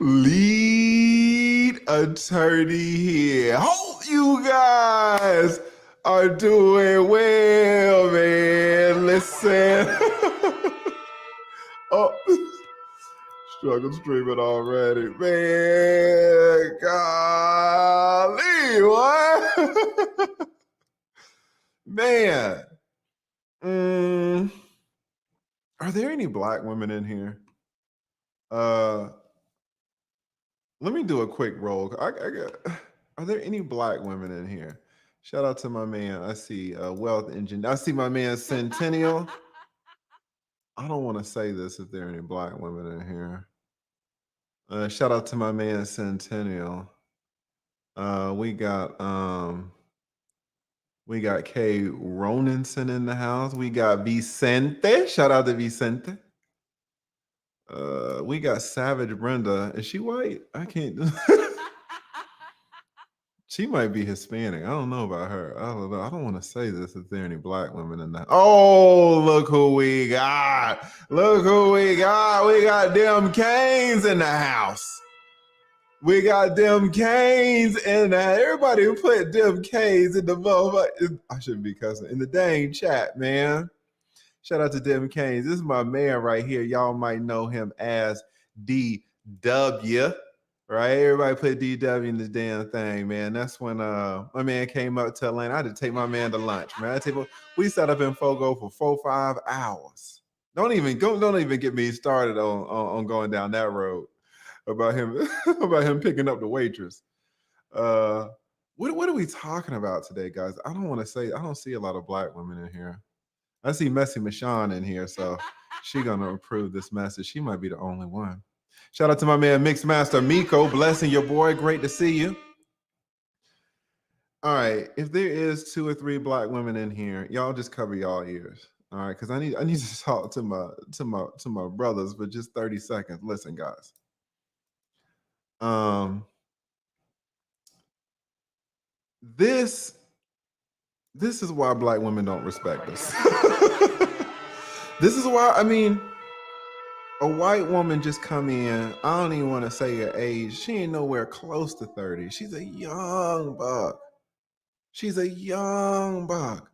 Lead attorney here. Hope you guys are doing well, man. Listen. Oh, struggle streaming already, man. Golly, what? Man. Are there any black women in here? Let me do a quick roll. Are there any black women in here? Shout out to my man. I see Wealth Engine. I see my man Centennial. I don't want to say this if there are any black women in here. Shout out to my man Centennial. We got Kay Roninson in the house. We got Vicente. Shout out to Vicente. We got Savage Brenda. Is she white? I can't. She might be Hispanic. I don't know about her. I don't know. I don't want to say this if there are any black women in that. Oh, look who we got. Look who we got. We got them Canes in the house. We got them Canes in the house. Everybody who put them Canes in the motherfucker. I shouldn't be cussing. In the dang chat, man. Shout out to them Canes. This is my man right here. Y'all might know him as DW. Right, everybody put DW in this damn thing, man. That's when my man came up to Atlanta. I had to take my man to lunch, man. We sat up in Fogo for 4-5 hours. Don't even get me started on going down that road about him picking up the waitress. What are we talking about today, guys? I don't see a lot of black women in here. I see Messy Michonne in here, so she's gonna approve this message. She might be the only one. Shout out to my man Mixmaster Miko, blessing your boy. Great to see you. All right, if there is 2 or 3 black women in here, y'all just cover y'all ears. All right, because I need to talk to my brothers for just 30 seconds. Listen, guys. This is why black women don't respect us. This is why, I mean, a white woman just come in, I don't even want to say her age. She ain't nowhere close to 30. She's a young buck. She's a young buck.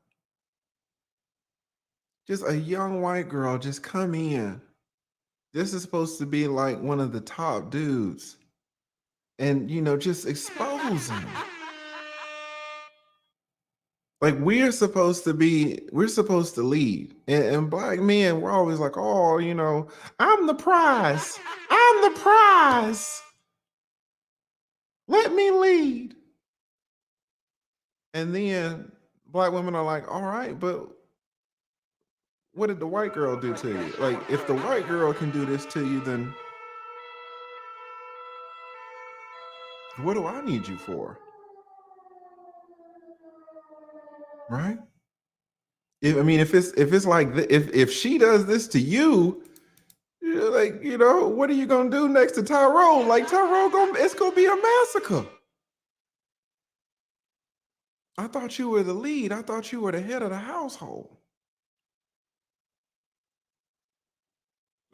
Just a young white girl just come in. This is supposed to be like one of the top dudes. And, just expose him. Like we're supposed to lead. And black men, we're always like, oh, I'm the prize. I'm the prize. Let me lead. And then black women are like, all right, but what did the white girl do to you? Like, if the white girl can do this to you, then what do I need you for? Right? If it's like if she does this to you, you're like, what are you gonna do next to Tyrone? Like Tyrone, it's gonna be a massacre. I thought you were the lead. I thought you were the head of the household.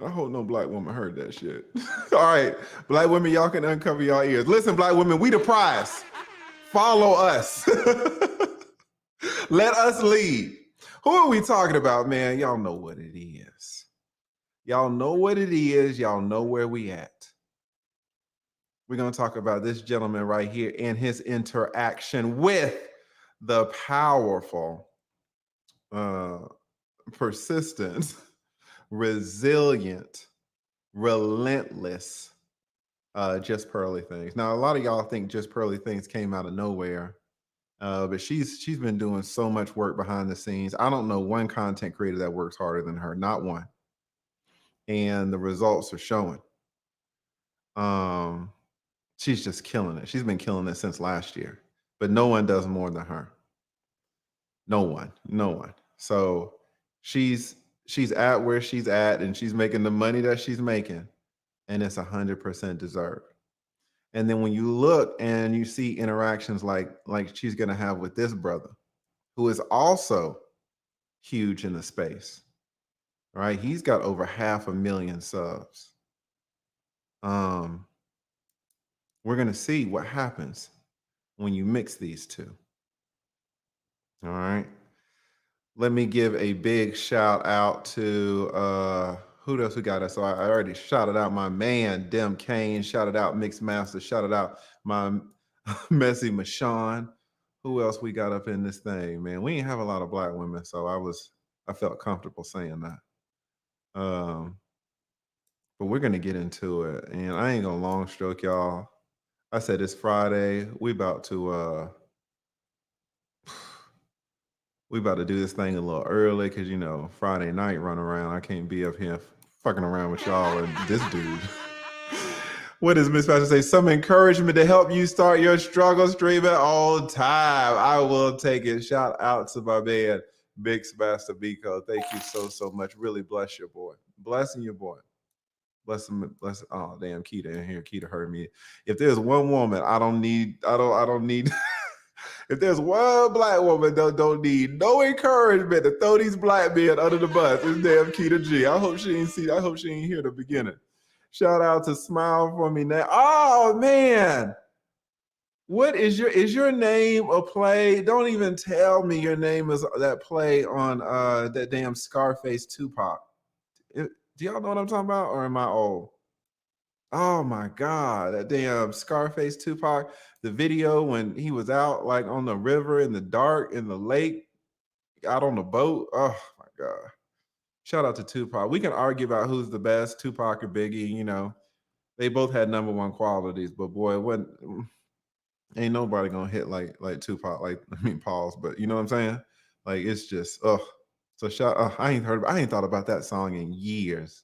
I hope no black woman heard that shit. All right, black women, y'all can uncover y'all ears. Listen, black women, we the prize. Follow us. Let us lead. Who are we talking about, man? Y'all know what it is. Y'all know what it is. Y'all know where we at. We're going to talk about this gentleman right here and his interaction with the powerful, persistent, resilient, relentless JustPearlyThings. Now, a lot of y'all think JustPearlyThings came out of nowhere. But she's been doing so much work behind the scenes. I don't know one content creator that works harder than her, not one. And the results are showing. She's just killing it. She's been killing it since last year, but no one does more than her. No one. So she's at where she's at, and she's making the money that she's making, and it's 100% deserved. And then when you look and you see interactions like she's going to have with this brother, who is also huge in the space, right? He's got over 500,000 subs. We're going to see what happens when you mix these two. All right. Let me give a big shout out to who else we got us? So I already shouted out my man, Dem Kane, shouted out Mixed Master, shouted out my Messy Mashawn. Who else we got up in this thing, man? We ain't have a lot of black women, so I felt comfortable saying that. But we're gonna get into it, and I ain't gonna long stroke y'all. I said it's Friday. We about to do this thing a little early because you know Friday night run around. I can't be up here fucking around with y'all and this dude. What does Miss Pastor say? Some encouragement to help you start your struggle streaming all time. I will take it. Shout out to my man, Big Master Biko. Thank you so much. Really bless your boy. Blessing your boy. Bless him. Bless. Oh damn, Keita in here. Keita heard me. If there's one woman, I don't need. If there's one black woman that don't need no encouragement to throw these black men under the bus, it's damn Keita G. I hope she ain't hear the beginning. Shout out to Smile for Me now. Oh man, what is your name a play? Don't even tell me your name is that play on that damn Scarface Tupac. Do y'all know what I'm talking about, or am I old? Oh my God, that damn Scarface Tupac, the video when he was out like on the river in the dark, in the lake, out on the boat. Oh my God. Shout out to Tupac. We can argue about who's the best, Tupac or Biggie, you know. They both had #1 qualities, but boy, ain't nobody gonna hit like Tupac, pause, but you know what I'm saying? Like it's just, so I ain't thought about that song in years.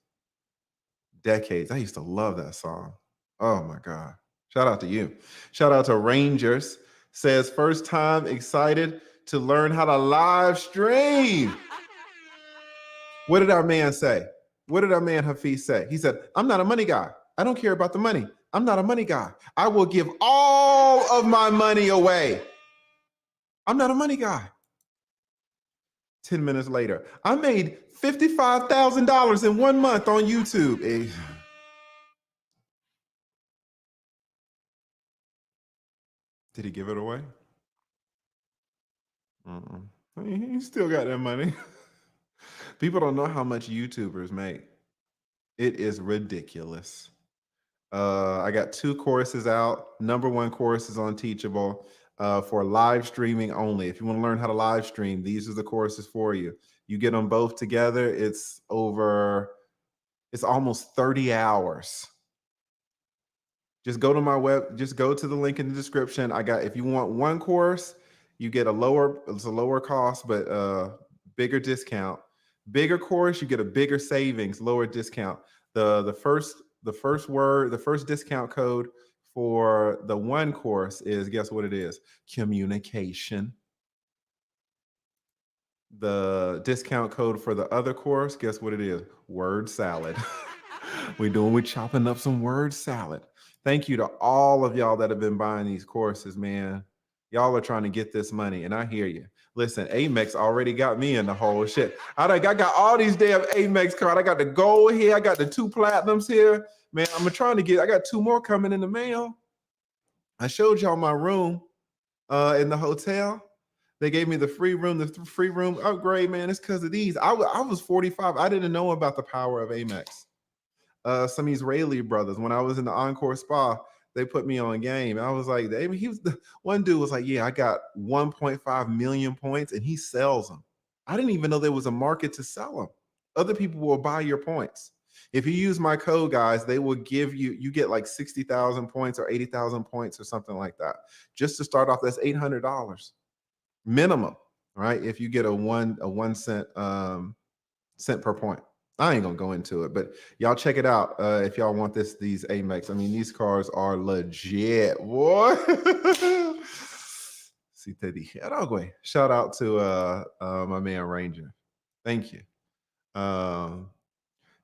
Decades. I used to love that song. Oh my God. Shout out to you. Shout out to Rangers. Says first time excited to learn how to live stream. What did our man say? What did our man Hafeez say? He said, I'm not a money guy. I don't care about the money. I'm not a money guy. I will give all of my money away. I'm not a money guy. 10 minutes later, I made $55,000 in 1 month on YouTube. Did he give it away? He still got that money. People don't know how much YouTubers make. It is ridiculous. I got 2 courses out. #1 course is on Teachable for live streaming only. If you want to learn how to live stream, these are the courses for you. You get them both together, it's almost 30 hours. Just go to my just go to the link in the description. If you want 1 course, you get it's a lower cost, but bigger discount. Bigger course, you get a bigger savings, lower discount. The first discount code for the 1 course is, guess what it is? Communication. The discount code for the other course, guess what it is? Word salad. We're chopping up some word salad. Thank you to all of y'all that have been buying these courses, man. Y'all are trying to get this money, and I hear you. Listen, Amex already got me in the whole shit. I got all these damn Amex cards. I got the gold here. I got the 2 platinums here. Man, I got 2 more coming in the mail. I showed y'all my room in the hotel. They gave me the free room upgrade, man. It's because of these. I was 45. I didn't know about the power of Amex. Some Israeli brothers, when I was in the Encore Spa, they put me on game. I was like, one dude was like, yeah, I got 1.5 million points, and he sells them. I didn't even know there was a market to sell them. Other people will buy your points. If you use my code, guys, they will give you get like 60,000 points or 80,000 points or something like that. Just to start off, that's $800 minimum, right? If you get a 1 cent cent per point. I ain't gonna go into it, but y'all check it out if y'all want these Amex. I mean, these cars are legit, boy. Shout out to my man Ranger. Thank you.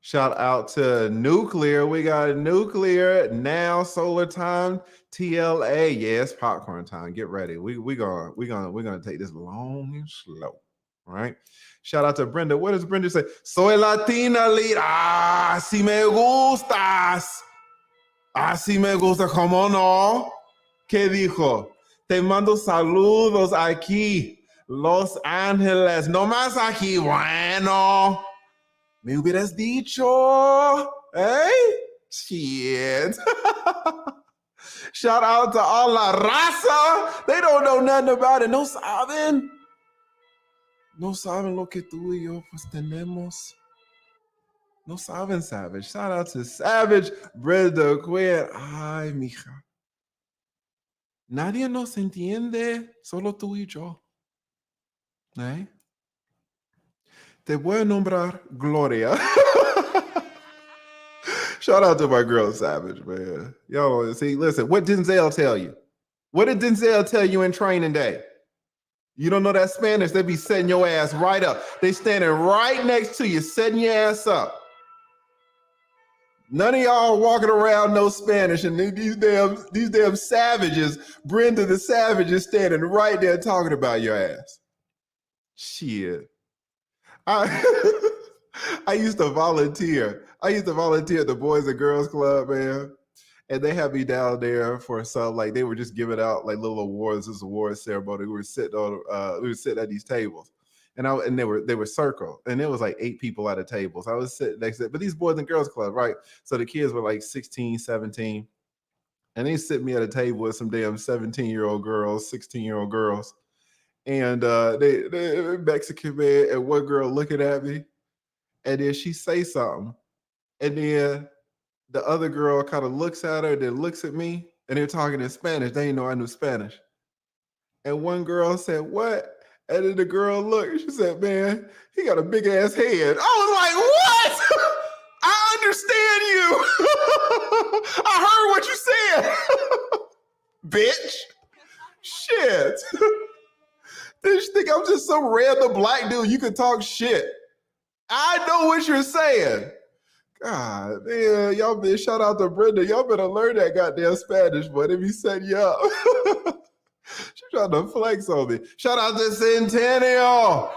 Shout out to Nuclear. We got Nuclear now. Solar time. TLA. Yeah, it's popcorn time. Get ready. We're gonna take this long and slow. All right. Shout out to Brenda. What does Brenda say? Soy Latina lead. Ah, si me gustas. Así me gusta, ¿cómo no? ¿Qué dijo? Te mando saludos aquí, Los Ángeles, no más aquí. Bueno, me hubieras dicho, ¿eh? Shit. Shout out to all la raza. They don't know nothing about it. No saben. No saben lo que tú y yo pues tenemos. No saben, Savage. Shout out to Savage, Brenda Quinn. Ay, mija. Nadie nos entiende, solo tú y yo. ¿Eh? Te voy a nombrar Gloria. Shout out to my girl Savage, man. Yo, see, listen, what did Denzel tell you? What did Denzel tell you in training day? You don't know that Spanish, they be setting your ass right up. They standing right next to you, setting your ass up. None of y'all walking around no Spanish, and these damn savages, Brenda the Savage is standing right there talking about your ass. Shit. I used to volunteer. I used to volunteer at the Boys and Girls Club, man. And they had me down there for some, like they were just giving out like little awards, this award ceremony. We were sitting at these tables. And they were circled, and there was like 8 people at a table. So I was sitting next to it. But these Boys and Girls Club, right? So the kids were like 16, 17. And they sit me at a table with some damn 17-year-old girls, 16-year-old girls. And they Mexican man and one girl looking at me. And then she say something. And then the other girl kind of looks at her, then looks at me, and they're talking in Spanish. They didn't know I knew Spanish. And one girl said, "What?" And then the girl looked, she said, "Man, he got a big ass head." I was like, "What?" I understand you. I heard what you said. Bitch. Shit. This think I'm just some random black dude. You can talk shit. I know what you're saying. God, man, y'all been shout out to Brenda. Y'all better learn that goddamn Spanish, but if he set you up. She trying to flex on me. Shout out to Centennial.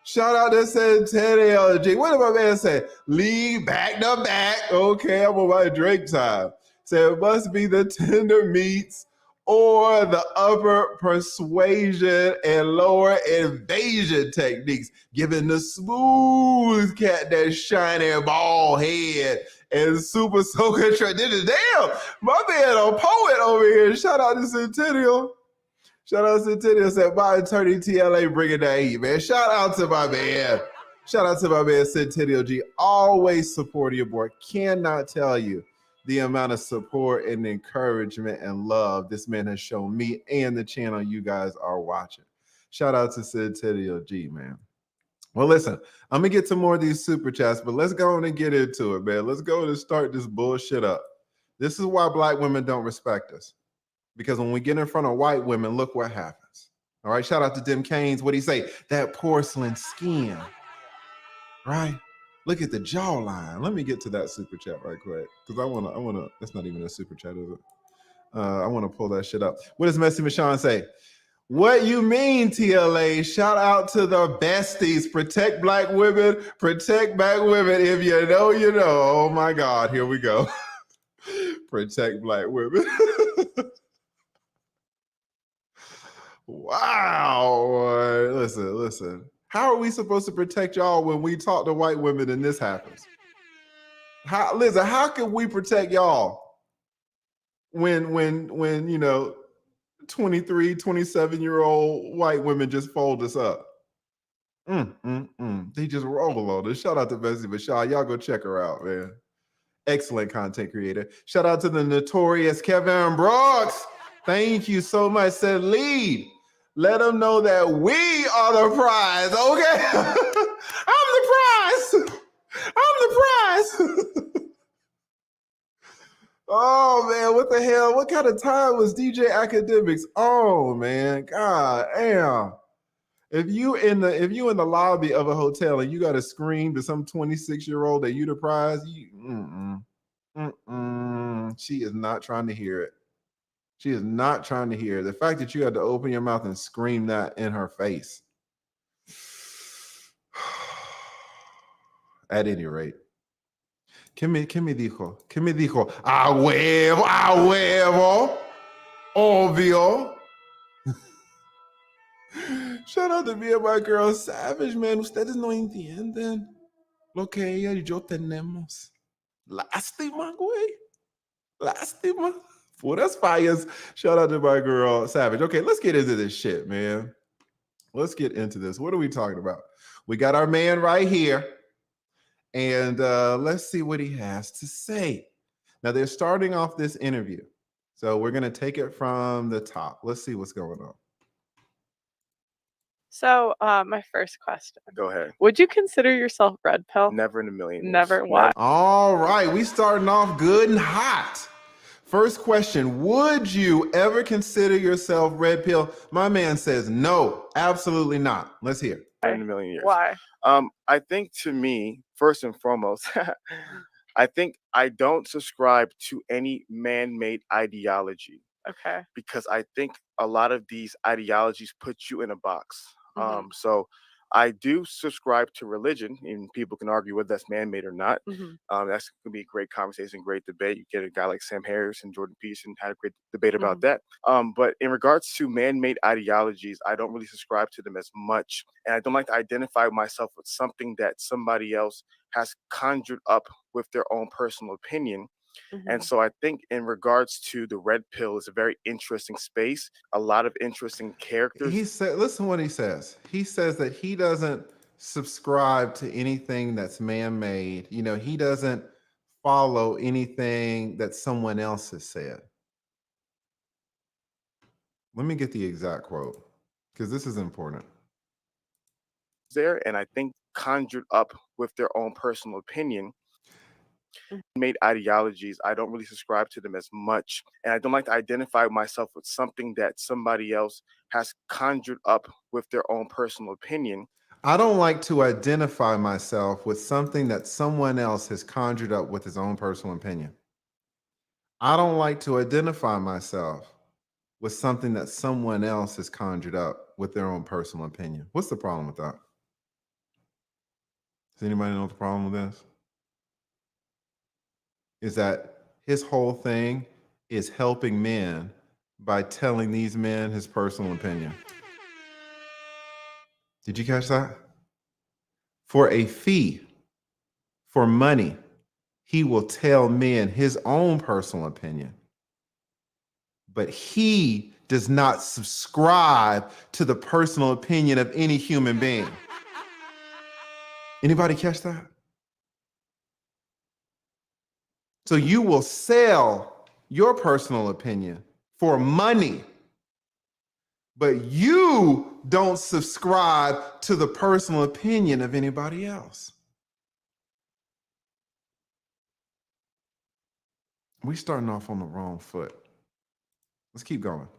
Shout out to Centennial. G. What did my man say? Lead back to back. Okay, I'm on my drink time. So it must be the tender meats or the upper persuasion and lower invasion techniques, giving the smooth cat that shiny bald head and super soaker tradition. Damn, my man a poet over here. Shout out to Centennial. Shout out to Centennial. Said my attorney TLA bringing that heat, man. Shout out to my man. Shout out to my man Centennial G. Always supporting your boy. Cannot tell you the amount of support and encouragement and love this man has shown me and the channel you guys are watching. Shout out to Centennial G, man. Well, listen, I'm going to get to more of these super chats, but let's go on and get into it, man. Let's go and start this bullshit up. This is why black women don't respect us. Because when we get in front of white women, look what happens. All right, shout out to Dim Kanes. What do you say? That porcelain skin, right? Look at the jawline. Let me get to that super chat right quick. Because I wanna, that's not even a super chat, is it? I want to pull that shit up. What does Messy Michonne say? What you mean, TLA? Shout out to the besties. Protect black women. Protect black women. If you know, you know. Oh my God, here we go. Protect black women. Wow. Listen. How are we supposed to protect y'all when we talk to white women and this happens? How can we protect y'all when 23, 27-year-old white women just fold us up? They just roll on us. Shout out to Bessie Bashar. Y'all go check her out, man. Excellent content creator. Shout out to the notorious Kevin Brooks. Thank you so much. Said lead. Let them know that we are the prize, okay? I'm the prize. Oh man, what the hell? What kind of time was DJ Academics? Oh man, God damn. If you in the lobby of a hotel and you got to scream to some 26-year-old that you the prize, she is not trying to hear it. She is not trying to hear it. The fact that you had to open your mouth and scream that in her face. At any rate. ¿Qué me dijo? ¿Qué me dijo? A huevo, obvio. Shout out to me and my girl Savage, man. Ustedes no entienden lo que ella y yo tenemos. Lástima, güey. Lástima. Puras fallas. Shout out to my girl Savage. Okay, let's get into this shit, man. Let's get into this. What are we talking about? We got our man right here. And let's see what he has to say. Now, they're starting off this interview. So we're going to take it from the top. Let's see what's going on. So, my first question. Go ahead. Would you consider yourself red pill? Never in a million years. Never. Why? All right. We starting off good and hot. First question. Would you ever consider yourself red pill? My man says no, absolutely not. Let's hear. Never in a million years. Why? I think to me, first and foremost, I think I don't subscribe to any man-made ideology. Okay. Because I think a lot of these ideologies put you in a box. Mhm. So I do subscribe to religion, and people can argue whether that's man-made or not. Mhm. That's going to be a great conversation, great debate. You get a guy like Sam Harris and Jordan Peterson had a great debate about that. But in regards to man-made ideologies, I don't really subscribe to them as much. And I don't like to identify myself with something that somebody else has conjured up with their own personal opinion. And Mhm. so I think in regards to the red pill is a very interesting space, a lot of interesting characters. He said, listen what he says. He says that he doesn't subscribe to anything that's man-made. You know, he doesn't follow anything that someone else has said. Let me get the exact quote, because this is important. There, and I think conjured up with their own personal opinion. Made ideologies, I don't really subscribe to them as much. And I don't like to identify myself with something that somebody else has conjured up with their own personal opinion. I don't like to identify myself with something that someone else has conjured up with his own personal opinion. I don't like to identify myself with something that someone else has conjured up with their own personal opinion. What's the problem with that? Does anybody know what the problem with this? Is that his whole thing is helping men by telling these men his personal opinion. Did you catch that? For a fee, for money, he will tell men his own personal opinion. But he does not subscribe to the personal opinion of any human being. Anybody catch that? So you will sell your personal opinion for money, but you don't subscribe to the personal opinion of anybody else. We're starting off on the wrong foot. Let's keep going.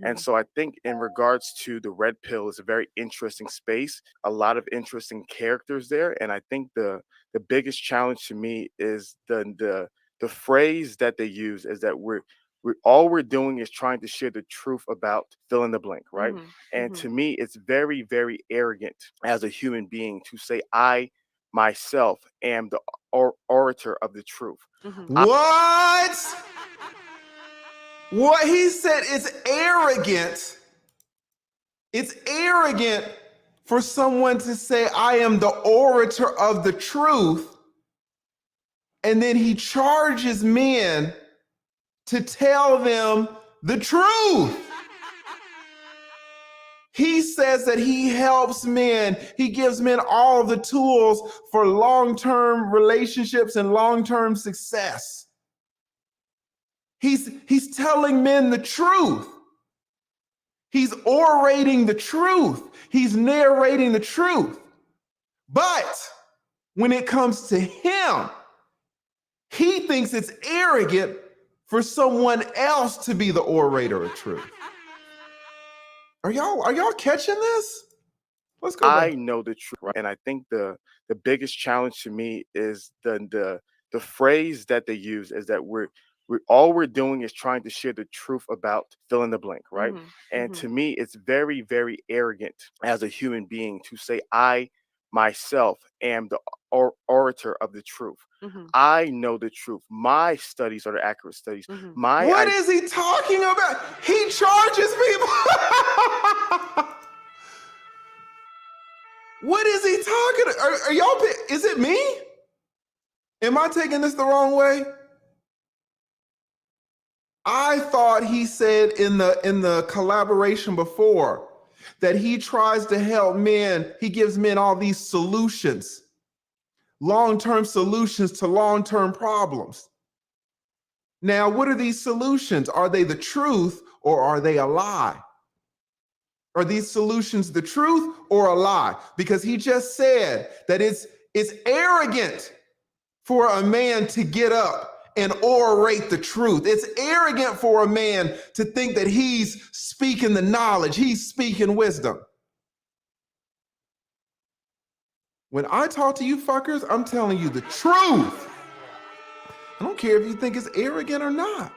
And so I think in regards to the red pill is a very interesting space, a lot of interesting characters there. And I think the biggest challenge to me is the phrase that they use is that we're all we're doing is trying to share the truth about fill in the blank, right? And to me, it's very, very arrogant as a human being to say I myself am the orator of the truth. What? What he said is arrogant. It's arrogant for someone to say, I am the orator of the truth. And then he charges men to tell them the truth. He says that he helps men. He gives men all the tools for long-term relationships and long-term success. He's telling men the truth. He's orating the truth. He's narrating the truth. But when it comes to him, he thinks it's arrogant for someone else to be the orator of truth. Are y'all catching this? Let's go back. I know the truth, right? And I think the biggest challenge to me is the phrase that they use is that we're all we're doing is trying to share the truth about fill in the blank, right? And to me, it's very, very arrogant as a human being to say I myself am the orator of the truth. I know the truth. My studies are the accurate studies. What is he talking about? He charges people. What is he talking? Are y'all? Is it me? Am I taking this the wrong way? I thought he said in the collaboration before that he tries to help men. He gives men all these solutions, long-term solutions to long-term problems. Now, what are these solutions? Are they the truth or are they a lie? Are these solutions the truth or a lie? Because he just said that it's arrogant for a man to get up and orate the truth. It's arrogant for a man to think that he's speaking the knowledge, he's speaking wisdom. When I talk to you fuckers, I'm telling you the truth. I don't care if you think it's arrogant or not.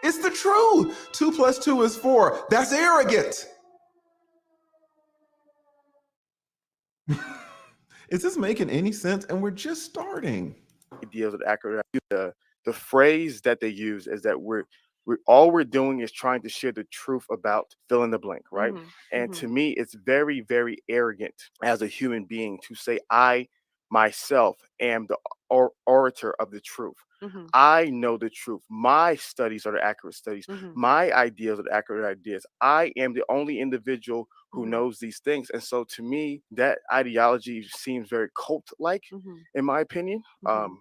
It's the truth. 2 + 2 is 4. That's arrogant. Is this making any sense? And we're just starting. Deals with accurate. The phrase that they use is that we're all we're doing is trying to share the truth about fill in the blank, right? And to me, it's very, very arrogant as a human being to say I myself am the orator of the truth. I know the truth. My studies are the accurate studies. My ideas are the accurate ideas. I am the only individual who knows these things. And so to me, that ideology seems very cult-like, in my opinion.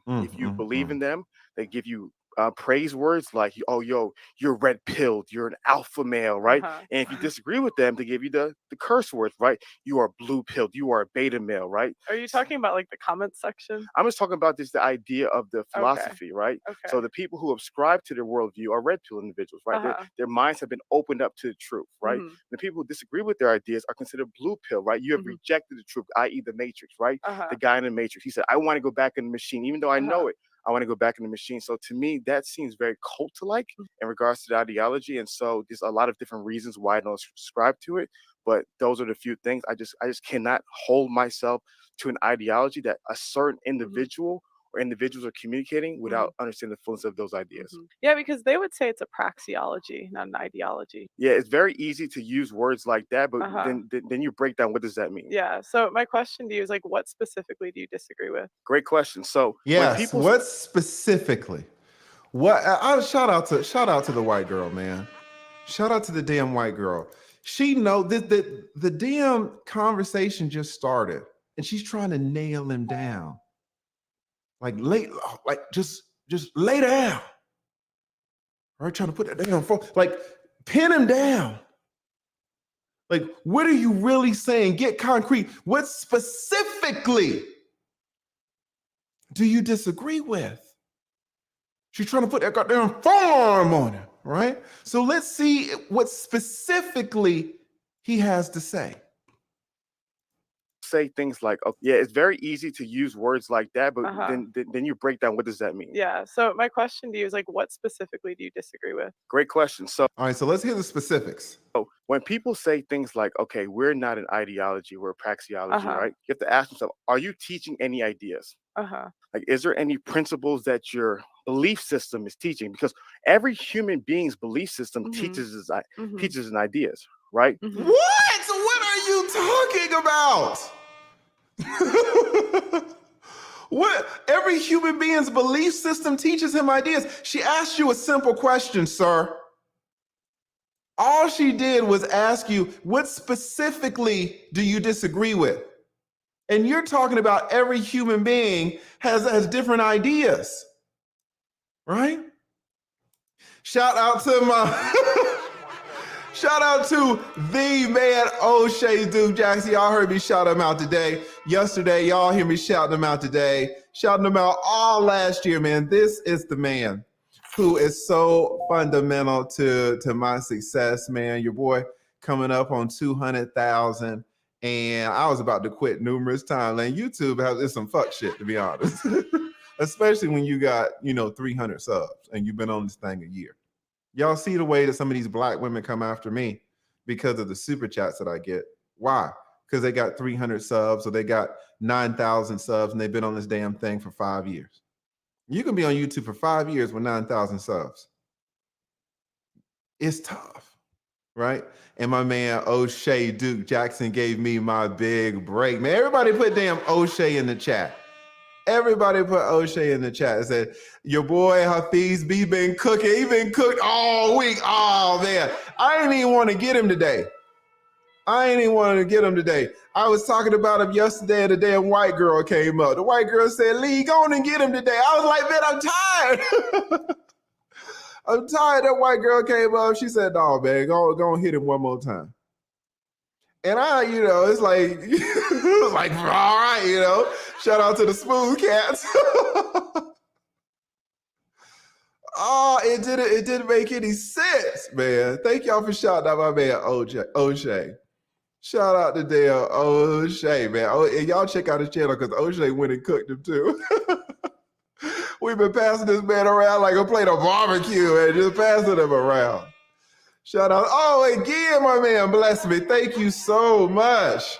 If you believe in them, they give you praise words like, oh, yo, you're red-pilled, you're an alpha male, right? And if you disagree with them, they give you the curse words, right? You are blue-pilled, you are a beta male, right? Are you talking about like the comments section? I'm just talking about the idea of the philosophy, right? So the people who subscribe to their worldview are red-pilled individuals, right? Their minds have been opened up to the truth, right? The people who disagree with their ideas are considered blue-pill, right? You have rejected the truth, i.e. the Matrix, right? The guy in the Matrix, he said, I want to go back in the machine, even though I know it. I want to go back in the machine. So to me, that seems very cult-like in regards to the ideology. And so there's a lot of different reasons why I don't subscribe to it. But those are the few things. I just cannot hold myself to an ideology that a certain individual or individuals are communicating without understanding the fullness of those ideas. Yeah, because they would say it's a praxeology, not an ideology. Yeah, it's very easy to use words like that, but then you break down what does that mean? Yeah. So my question to you is like, what specifically do you disagree with? Great question. So yes, what specifically? What? Shout out to the white girl, man. Shout out to the damn white girl. She know that the damn conversation just started, and she's trying to nail him down. Just lay down. Right, trying to put that down, like pin him down. Like, what are you really saying? Get concrete. What specifically do you disagree with? She's trying to put that goddamn forearm on him, right? So let's see what specifically he has to say. Say things like, oh, yeah, it's very easy to use words like that, but then you break down what does that mean? Yeah. So my question to you is like, what specifically do you disagree with? Great question. So all right, so let's hear the specifics. So when people say things like, okay, we're not an ideology, we're a praxeology, right? You have to ask yourself, are you teaching any ideas? Like, is there any principles that your belief system is teaching? Because every human being's belief system teaches an ideas, right? What are you talking about? What? Every human being's belief system teaches him ideas. She asked you a simple question, sir. All she did was ask you, what specifically do you disagree with? And you're talking about every human being has different ideas, right? Shout out to the man O'Shea Duke Jackson. Y'all heard me shout him out today. Yesterday, y'all hear me shouting him out today. Shouting him out all last year, man. This is the man who is so fundamental to my success, man. Your boy coming up on 200,000. And I was about to quit numerous times. And YouTube has some fuck shit, to be honest. Especially when you got, 300 subs and you've been on this thing a year. Y'all see the way that some of these black women come after me because of the super chats that I get. Why? because they got 300 subs or they got 9,000 subs and they've been on this damn thing for 5 years. You can be on YouTube for 5 years with 9,000 subs. It's tough, right? And my man O'Shea Duke Jackson gave me my big break. Man, everybody put damn O'Shea in the chat. Everybody put O'Shea in the chat and said, your boy Hafeez B been cooking. He been cooked all week. Oh, man. I didn't even want to get him today. I was talking about him yesterday and the damn white girl came up. The white girl said, Lee, go on and get him today. I was like, man, I'm tired. I'm tired. That white girl came up. She said, no, man, go and hit him one more time. And I, it's like, it was like, all right, shout out to the smooth cats. Oh, it didn't make any sense, man. Thank y'all for shouting out my man O'Shea. Shout out to damn O'Shea, man. And y'all check out his channel because O'Shea went and cooked him too. We've been passing this man around like a plate of barbecue and just passing him around. Shout out. Oh, again, my man, bless me. Thank you so much.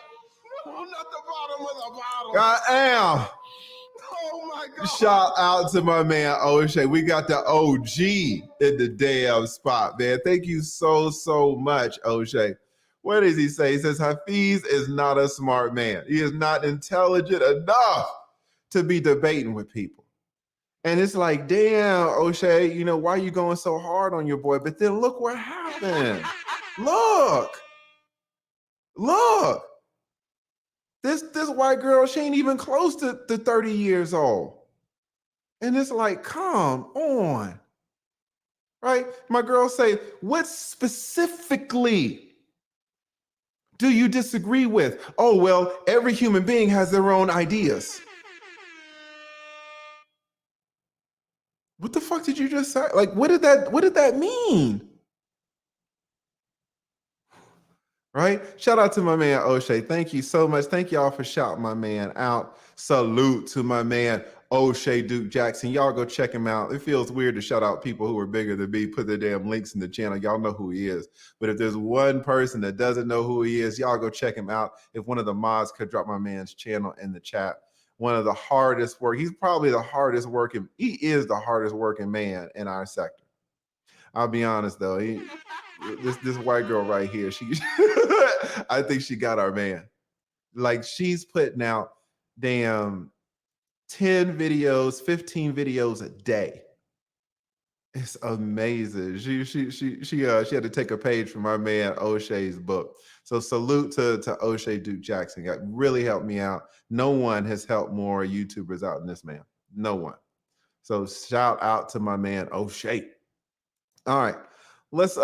Oh, not the bottom of the bottle. I am. Oh my God. Shout out to my man O'Shea. We got the OG in the damn spot, man. Thank you so much, O'Shea. What does he say? He says, Hafeez is not a smart man. He is not intelligent enough to be debating with people. And it's like, damn, O'Shea, why are you going so hard on your boy? But then look what happened. Look. This white girl, she ain't even close to 30 years old. And it's like, come on. Right? My girl say, what specifically do you disagree with? Oh, well, every human being has their own ideas. What the fuck did you just say? Like, what did that mean? Right? Shout out to my man O'Shea. Thank you so much. Thank y'all for shouting my man out. Salute to my man O'Shea Duke Jackson. Y'all go check him out. It feels weird to shout out people who are bigger than me, put their damn links in the channel. Y'all know who he is. But if there's one person that doesn't know who he is, y'all go check him out. If one of the mods could drop my man's channel in the chat. One of the hardest work. He's probably the hardest working. He is the hardest working man in our sector. I'll be honest though. This white girl right here, I think she got our man. Like she's putting out damn 10 videos, 15 videos a day. It's amazing. She had to take a page from my man O'Shea's book. So salute to O'Shea Duke Jackson. That really helped me out. No one has helped more YouTubers out than this man. No one. So shout out to my man O'Shea. All right. Let's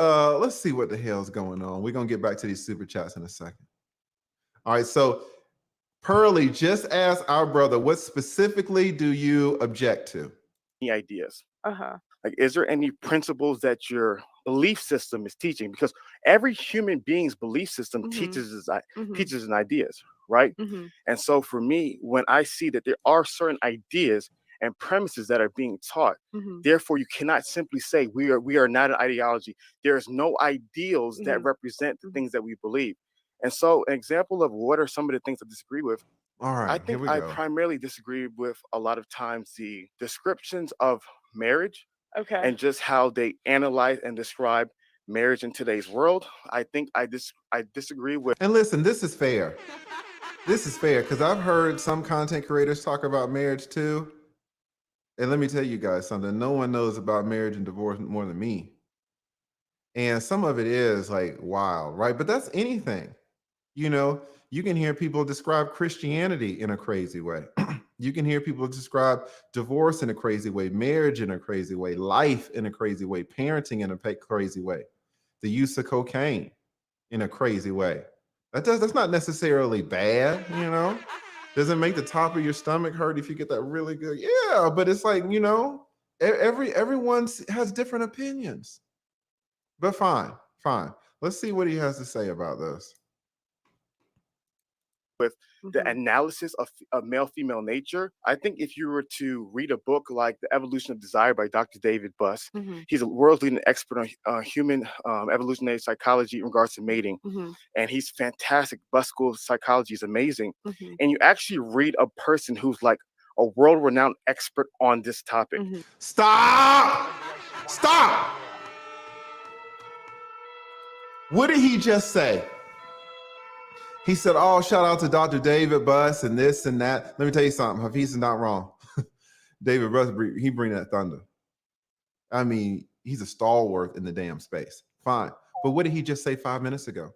see what the hell's going on. We're gonna get back to these super chats in a second. All right, so Pearly just asked our brother, what specifically do you object to? Any ideas? Uh-huh. Like, is there any principles that your belief system is teaching? Because every human being's belief system teaches an ideas, right? And so for me, when I see that there are certain ideas and premises that are being taught, therefore you cannot simply say we are not an ideology. There's no ideals that represent the things that we believe. And so an example of what are some of the things I disagree with. All right, I think I primarily disagree with a lot of times the descriptions of marriage. Okay. And just how they analyze and describe marriage in today's world. I think I disagree with. And listen, this is fair. This is fair because I've heard some content creators talk about marriage too. And let me tell you guys something. No one knows about marriage and divorce more than me. And some of it is like wild, right? But that's anything. You can hear people describe Christianity in a crazy way. You can hear people describe divorce in a crazy way, marriage in a crazy way, life in a crazy way, parenting in a crazy way, the use of cocaine in a crazy way. That's not necessarily bad, Does it make the top of your stomach hurt if you get that really good? Yeah, but it's like, everyone has different opinions. But fine. Let's see what he has to say about this. With the analysis of male-female nature. I think if you were to read a book like The Evolution of Desire by Dr. David Buss, he's a world leading expert on human evolutionary psychology in regards to mating. And he's fantastic. Buss School of Psychology is amazing. And you actually read a person who's like a world-renowned expert on this topic. Stop! Stop! What did he just say? He said, oh, shout out to Dr. David Buss and this and that. Let me tell you something. Hafeez is not wrong. David Buss, he bring that thunder. I mean, he's a stalwart in the damn space. Fine. But what did he just say 5 minutes ago?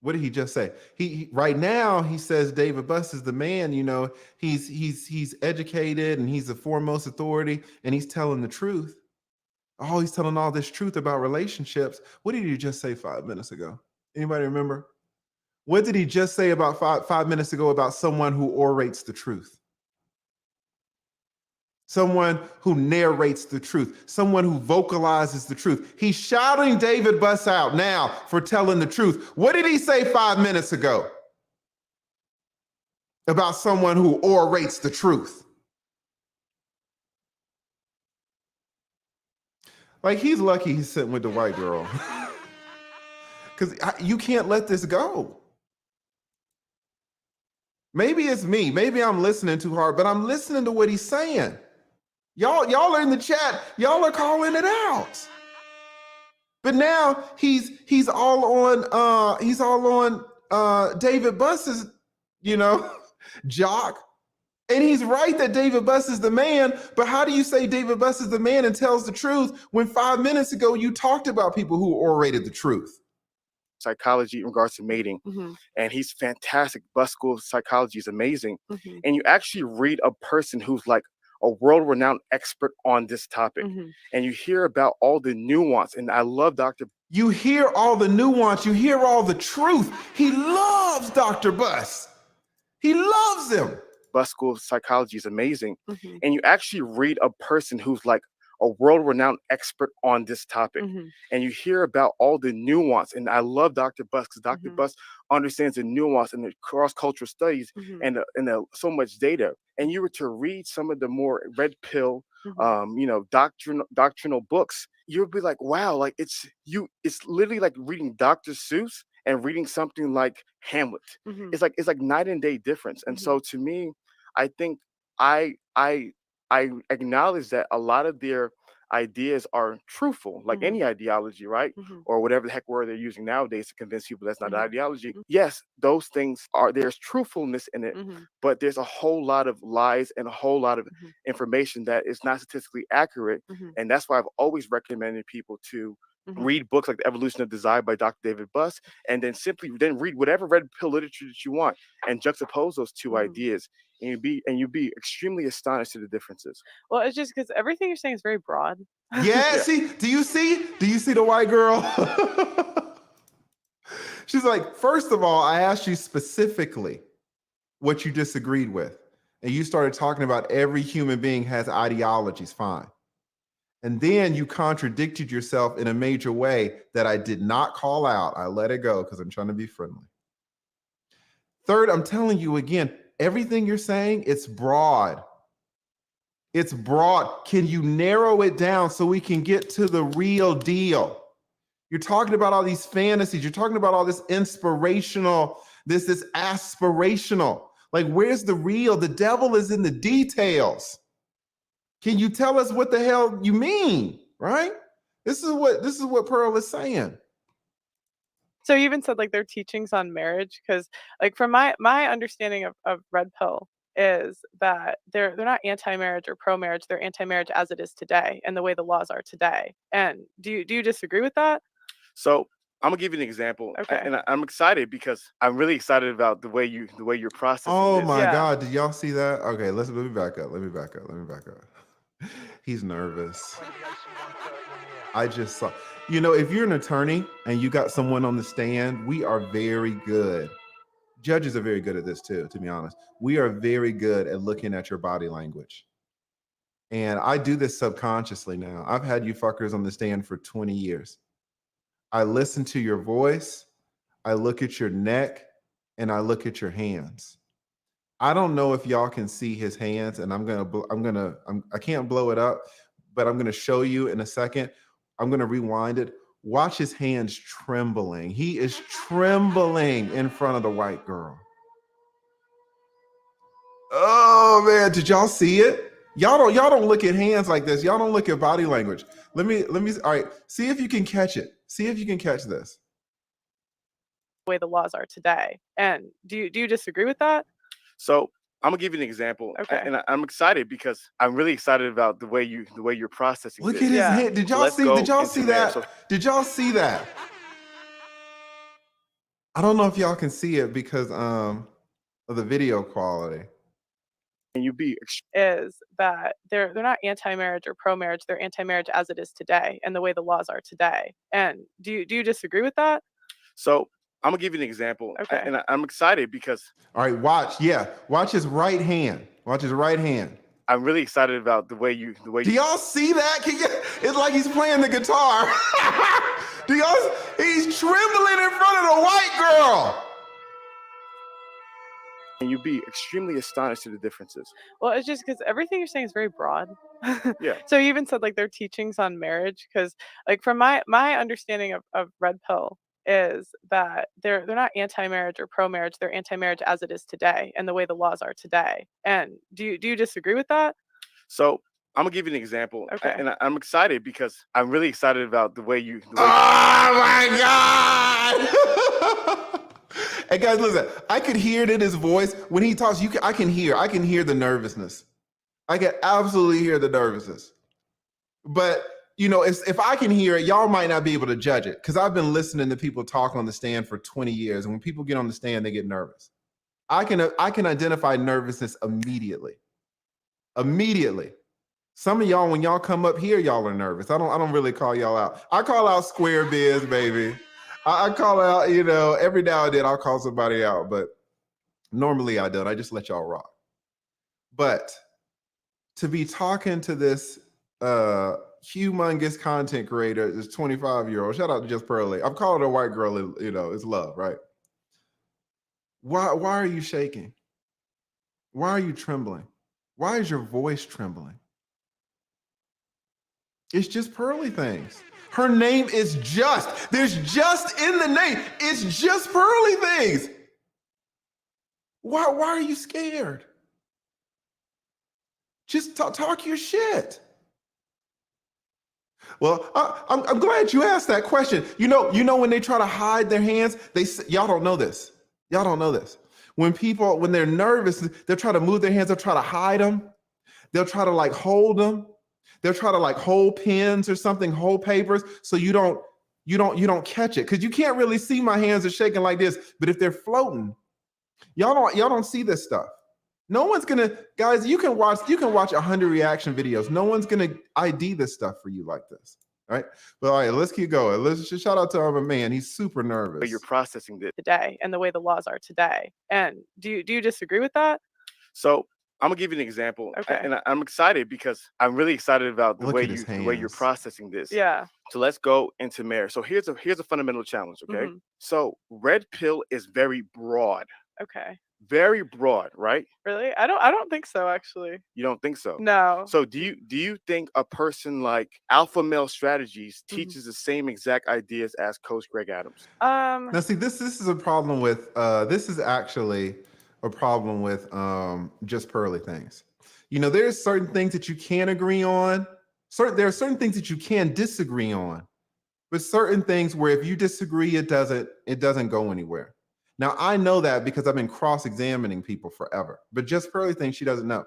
What did he just say? He right now he says David Buss is the man. You know, he's educated and he's the foremost authority and he's telling the truth. Oh, he's telling all this truth about relationships. What did he just say 5 minutes ago? Anybody remember? What did he just say about five minutes ago about someone who orates the truth? Someone who narrates the truth, someone who vocalizes the truth. He's shouting David Buss out now for telling the truth. What did he say 5 minutes ago about someone who orates the truth? Like, he's lucky he's sitting with the white girl. Because you can't let this go. Maybe it's me. Maybe I'm listening too hard, but I'm listening to what he's saying. Y'all are in the chat. Y'all are calling it out. But now he's all on David Buss's, jock. And he's right that David Buss is the man, but how do you say David Buss is the man and tells the truth when 5 minutes ago you talked about people who orated the truth? Psychology in regards to mating. And he's fantastic. Buss School of Psychology is amazing. And you actually read a person who's like a world-renowned expert on this topic. And you hear about all the nuance. And I love Dr. You hear all the nuance. You hear all the truth. He loves Dr. Buss. He loves him. Buss School of Psychology is amazing. And you actually read a person who's like a world-renowned expert on this topic. And you hear about all the nuance. And I love Dr. Buss because Dr. Buss understands the nuance and the cross-cultural studies and so much data. And you were to read some of the more red pill, doctrinal books, you'll be like, wow, like it's literally like reading Dr. Seuss and reading something like Hamlet. It's like night and day difference. And so to me, I think I acknowledge that a lot of their ideas are truthful, like any ideology, right? Or whatever the heck word they're using nowadays to convince people that's not an ideology. Yes, those things there's truthfulness in it, but there's a whole lot of lies and a whole lot of information that is not statistically accurate. And that's why I've always recommended people to read books like The Evolution of Desire by Dr. David Buss, and then simply read whatever red pill literature that you want and juxtapose those two ideas. And you'd be extremely astonished to the differences. Well, it's just because everything you're saying is very broad. Yeah, see, do you see the white girl? She's like, first of all, I asked you specifically what you disagreed with. And you started talking about every human being has ideologies, fine. And then you contradicted yourself in a major way that I did not call out. I let it go because I'm trying to be friendly. Third, I'm telling you again, everything you're saying, it's broad. It's broad. Can you narrow it down so we can get to the real deal? You're talking about all these fantasies. You're talking about all this inspirational, this aspirational. Like, where's the real? The devil is in the details. Can you tell us what the hell you mean, right? This is what Pearl is saying. So you even said like their teachings on marriage, because like from my understanding of red pill is that they're not anti-marriage or pro-marriage. They're anti-marriage as it is today and the way the laws are today. And do you disagree with that? So I'm gonna give you an example. Okay. And I'm excited because I'm really excited about the way you're processing Oh this. my God, did y'all see that? Okay, let me back up. He's nervous. I just saw, if you're an attorney and you got someone on the stand, we are very good. Judges are very good at this too, to be honest. We are very good at looking at your body language. And I do this subconsciously now. I've had you fuckers on the stand for 20 years. I listen to your voice. I look at your neck. and I look at your hands. I don't know if y'all can see his hands, and I can't blow it up, but I'm gonna show you in a second. I'm gonna rewind it. Watch his hands trembling. He is trembling in front of the white girl. Oh man, did y'all see it? Y'all don't look at hands like this. Y'all don't look at body language. Let me all right, see if you can catch it. See if you can catch this. The way the laws are today. And do you disagree with that? So I'm gonna give you an example, Okay. and I'm excited because I'm really excited about the way you're processing. Look this. at his Yeah. hand. Did y'all see? Did y'all see that? Did y'all see that? I don't know if y'all can see it because of the video quality. And you be Is that they're not anti-marriage or pro-marriage, they're anti-marriage as it is today and the way the laws are today. And do you disagree with that? so I'm gonna give you an example, Okay. and I'm excited because All right, watch. Yeah, watch his right hand. Watch his right hand. I'm really excited about the way Do y'all see that? It's like he's playing the guitar. He's trembling in front of the white girl. and you'd be extremely astonished at the differences. Well, it's just because everything you're saying is very broad. Yeah. So you even said like their teachings on marriage, because like from my understanding of red pill is that they're not anti-marriage or pro-marriage, they're anti-marriage as it is today and the way the laws are today. And do you disagree with that? So I'm gonna give you an example, Okay. and I'm excited because I'm really excited about the way Oh my God! Hey guys, listen. I could hear it in his voice when he talks. I can hear the nervousness. I can absolutely hear the nervousness. But you know, if I can hear it, y'all might not be able to judge it because I've been listening to people talk on the stand for 20 years, and when people get on the stand, they get nervous. I can identify nervousness immediately. Immediately. Some of y'all, when y'all come up here, y'all are nervous. I don't really call y'all out. I call out square biz, baby. I call out, you know, every now and then I'll call somebody out, but normally I don't. I just let y'all rock. But to be talking to this humongous content creator, this 25-year-old, shout out to Just Pearly. I'm calling her a white girl, you know, it's love, right? Why are you shaking? Why are you trembling? Why is your voice trembling? It's Just Pearly Things. Her name is Just. There's just in the name. It's Just Pearly Things. Why are you scared? Just talk your shit. Well, I'm glad you asked that question. You know when they try to hide their hands, y'all don't know this. Y'all don't know this. When they're nervous, they'll try to move their hands. They'll try to hide them. They'll try to like hold them. They'll try to like hold pens or something, hold papers, so you don't catch it because you can't really see my hands are shaking like this. But if they're floating, y'all don't see this stuff. No one's gonna, guys. You can watch 100 reaction videos. No one's gonna ID this stuff for you like this, right? But all right, let's keep going. Let's just shout out to our man. He's super nervous. you're processing this Today and the way the laws are today. And do you disagree with that? So I'm gonna give you an example, Okay. and I'm excited because I'm really excited about the Look way at his you're hands. processing this. Yeah. So let's go into marriage. So here's a fundamental challenge, okay? Mhm. So red pill is very broad, Okay. very broad, right? Really? I don't think so, actually. You don't think so? No. So do you think a person like Alpha Male Strategies teaches the same exact ideas as Coach Greg Adams? Now, see, this is a problem with this is actually a problem with Just Pearly Things. You know, there's certain things that you can agree on. There are certain things that you can disagree on, but certain things where if you disagree, it doesn't go anywhere. Now, I know that because I've been cross-examining people forever, but Just Pearly Things, she doesn't know.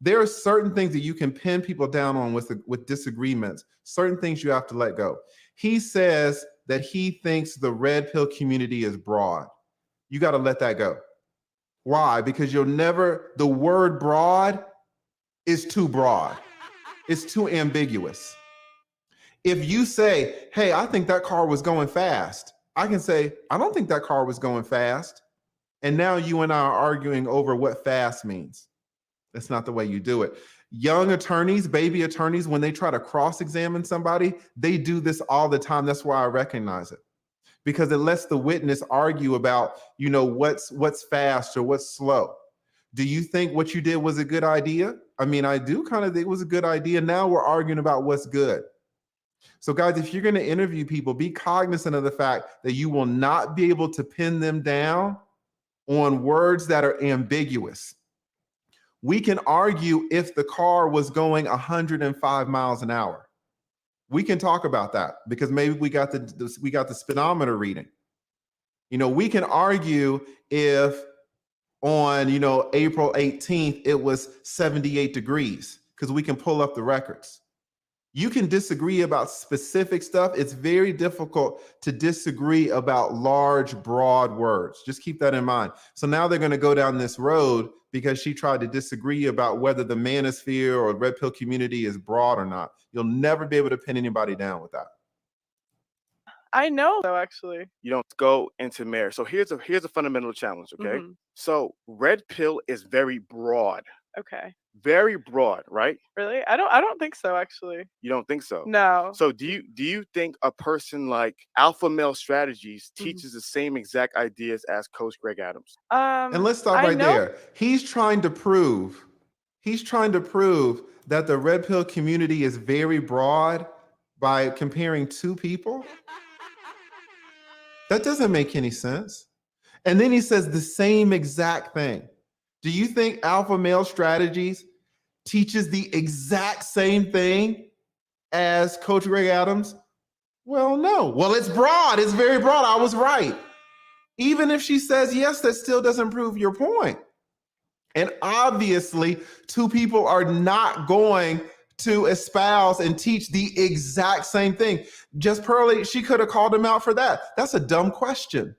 There are certain things that you can pin people down on with disagreements. Certain things you have to let go. He says that he thinks the red pill community is broad. You got to let that go. Why? Because the word broad is too broad. It's too ambiguous. If you say, hey, I think that car was going fast, I can say, I don't think that car was going fast. And now you and I are arguing over what fast means. That's not the way you do it. Young attorneys, baby attorneys, when they try to cross-examine somebody, they do this all the time. That's why I recognize it. because it lets the witness argue about, you know, what's fast or what's slow. Do you think what you did was a good idea? I mean, I do kind of think it was a good idea. Now we're arguing about what's good. So guys, if you're going to interview people, be cognizant of the fact that you will not be able to pin them down on words that are ambiguous. We can argue if the car was going 105 miles an hour. We can talk about that because maybe we got the speedometer reading. You know, we can argue if on, you know, April 18th, it was 78 degrees because we can pull up the records. You can disagree about specific stuff. It's very difficult to disagree about large, broad words. Just keep that in mind. So now they're going to go down this road because she tried to disagree about whether the manosphere or red pill community is broad or not. You'll never be able to pin anybody down with that. I know, though, actually. You don't go into marriage. So here's a fundamental challenge, okay? So red pill is very broad. Okay. Very broad, right? Really? I don't think so, actually. You don't think so? No. So do you think a person like Alpha Male Strategies teaches the same exact ideas as Coach GregAdams? And let's stop right there. He's trying to prove that the red pill community is very broad by comparing two people. That doesn't make any sense. And then he says the same exact thing. Do you think Alpha Male Strategies teaches the exact same thing as Coach GregAdams? Well, no. Well, it's broad. It's very broad. I was right. Even if she says yes, that still doesn't prove your point. And obviously, two people are not going to espouse and teach the exact same thing. Just Pearly, she could have called him out for that. That's a dumb question.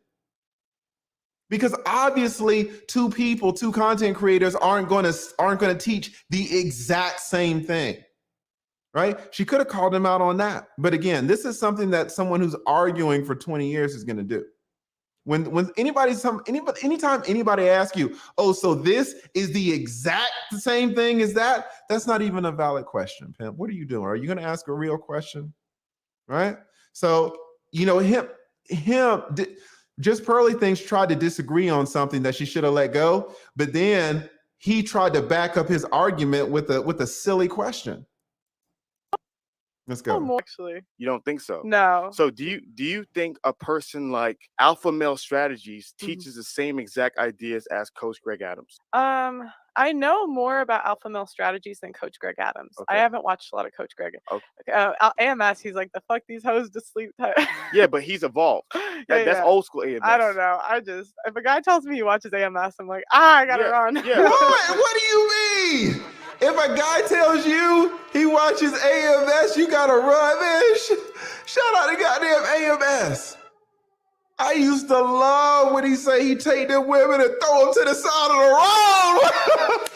Because obviously, two people, two content creators aren't going to teach the exact same thing, right? She could have called him out on that. But again, this is something that someone who's arguing for 20 years is going to do. When anytime anybody asks you, oh, so this is the exact same thing as that, that's not even a valid question, Pimp. What are you doing? Are you going to ask a real question? Right? So, you know, JustPearlyThings tried to disagree on something that she should have let go, but then he tried to back up his argument with a silly question. Let's go. Actually, you don't think so? No. So do you think a person like Alpha Male Strategies teaches the same exact ideas as Coach GregAdams? I know more about Alpha Male Strategies than Coach GregAdams. I haven't watched a lot of Coach Greg. AMS, he's like, the fuck these hoes to sleep. Yeah, but he's evolved. That's old school AMS. I don't know. If a guy tells me he watches AMS, I'm like, I gotta run. Yeah. What do you mean? If a guy tells you he watches AMS, you gotta run, man. Shout out to goddamn AMS. I used to love when he say he take them women and throw them to the side of the road.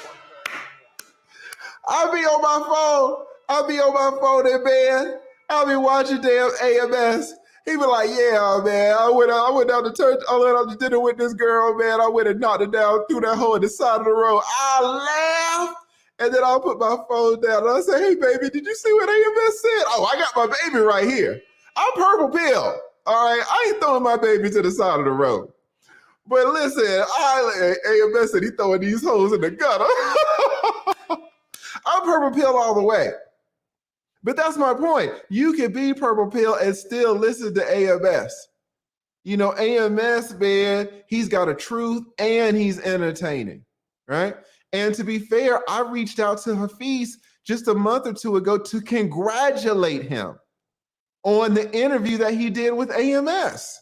I'll be on my phone and man, I'll be watching damn AMS. He be like, yeah, man, I went down to church, I went out to dinner with this girl, man. I went and knocked her down, threw that hole in the side of the road. I laughed. And then I'll put my phone down and I say, hey, baby, did you see what AMS said? Oh, I got my baby right here. I'm purple pill. All right, I ain't throwing my baby to the side of the road. But listen, AMS said he throwing these hoes in the gutter. I'm purple pill all the way. But that's my point. You can be purple pill and still listen to AMS. You know, AMS, man, he's got a truth and he's entertaining, right? And to be fair, I reached out to Hafeez just a month or two ago to congratulate him on the interview that he did with AMS,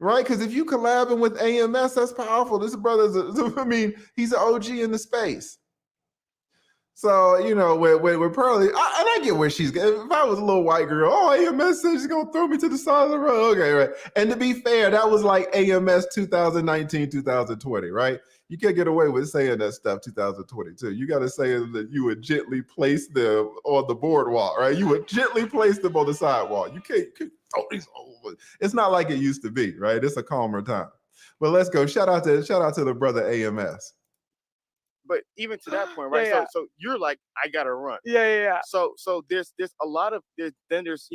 right? Because if you collabing with AMS, that's powerful. This brother's, he's an OG in the space. So, you know, with Pearly, and I get where she's going. If I was a little white girl, AMS said she's going to throw me to the side of the road. Okay, right. And to be fair, that was like AMS 2019, 2020, right? You can't get away with saying that stuff 2022. You got to say that you would gently place them on the boardwalk, right? You would gently place them on the sidewalk. You can't throw these over. It's not like it used to be, right? It's a calmer time. But let's go. Shout out to the brother AMS. but even to that point, Yeah, right? yeah. So you're like, I gotta run. Yeah, yeah, yeah. So there's a lot of there's there's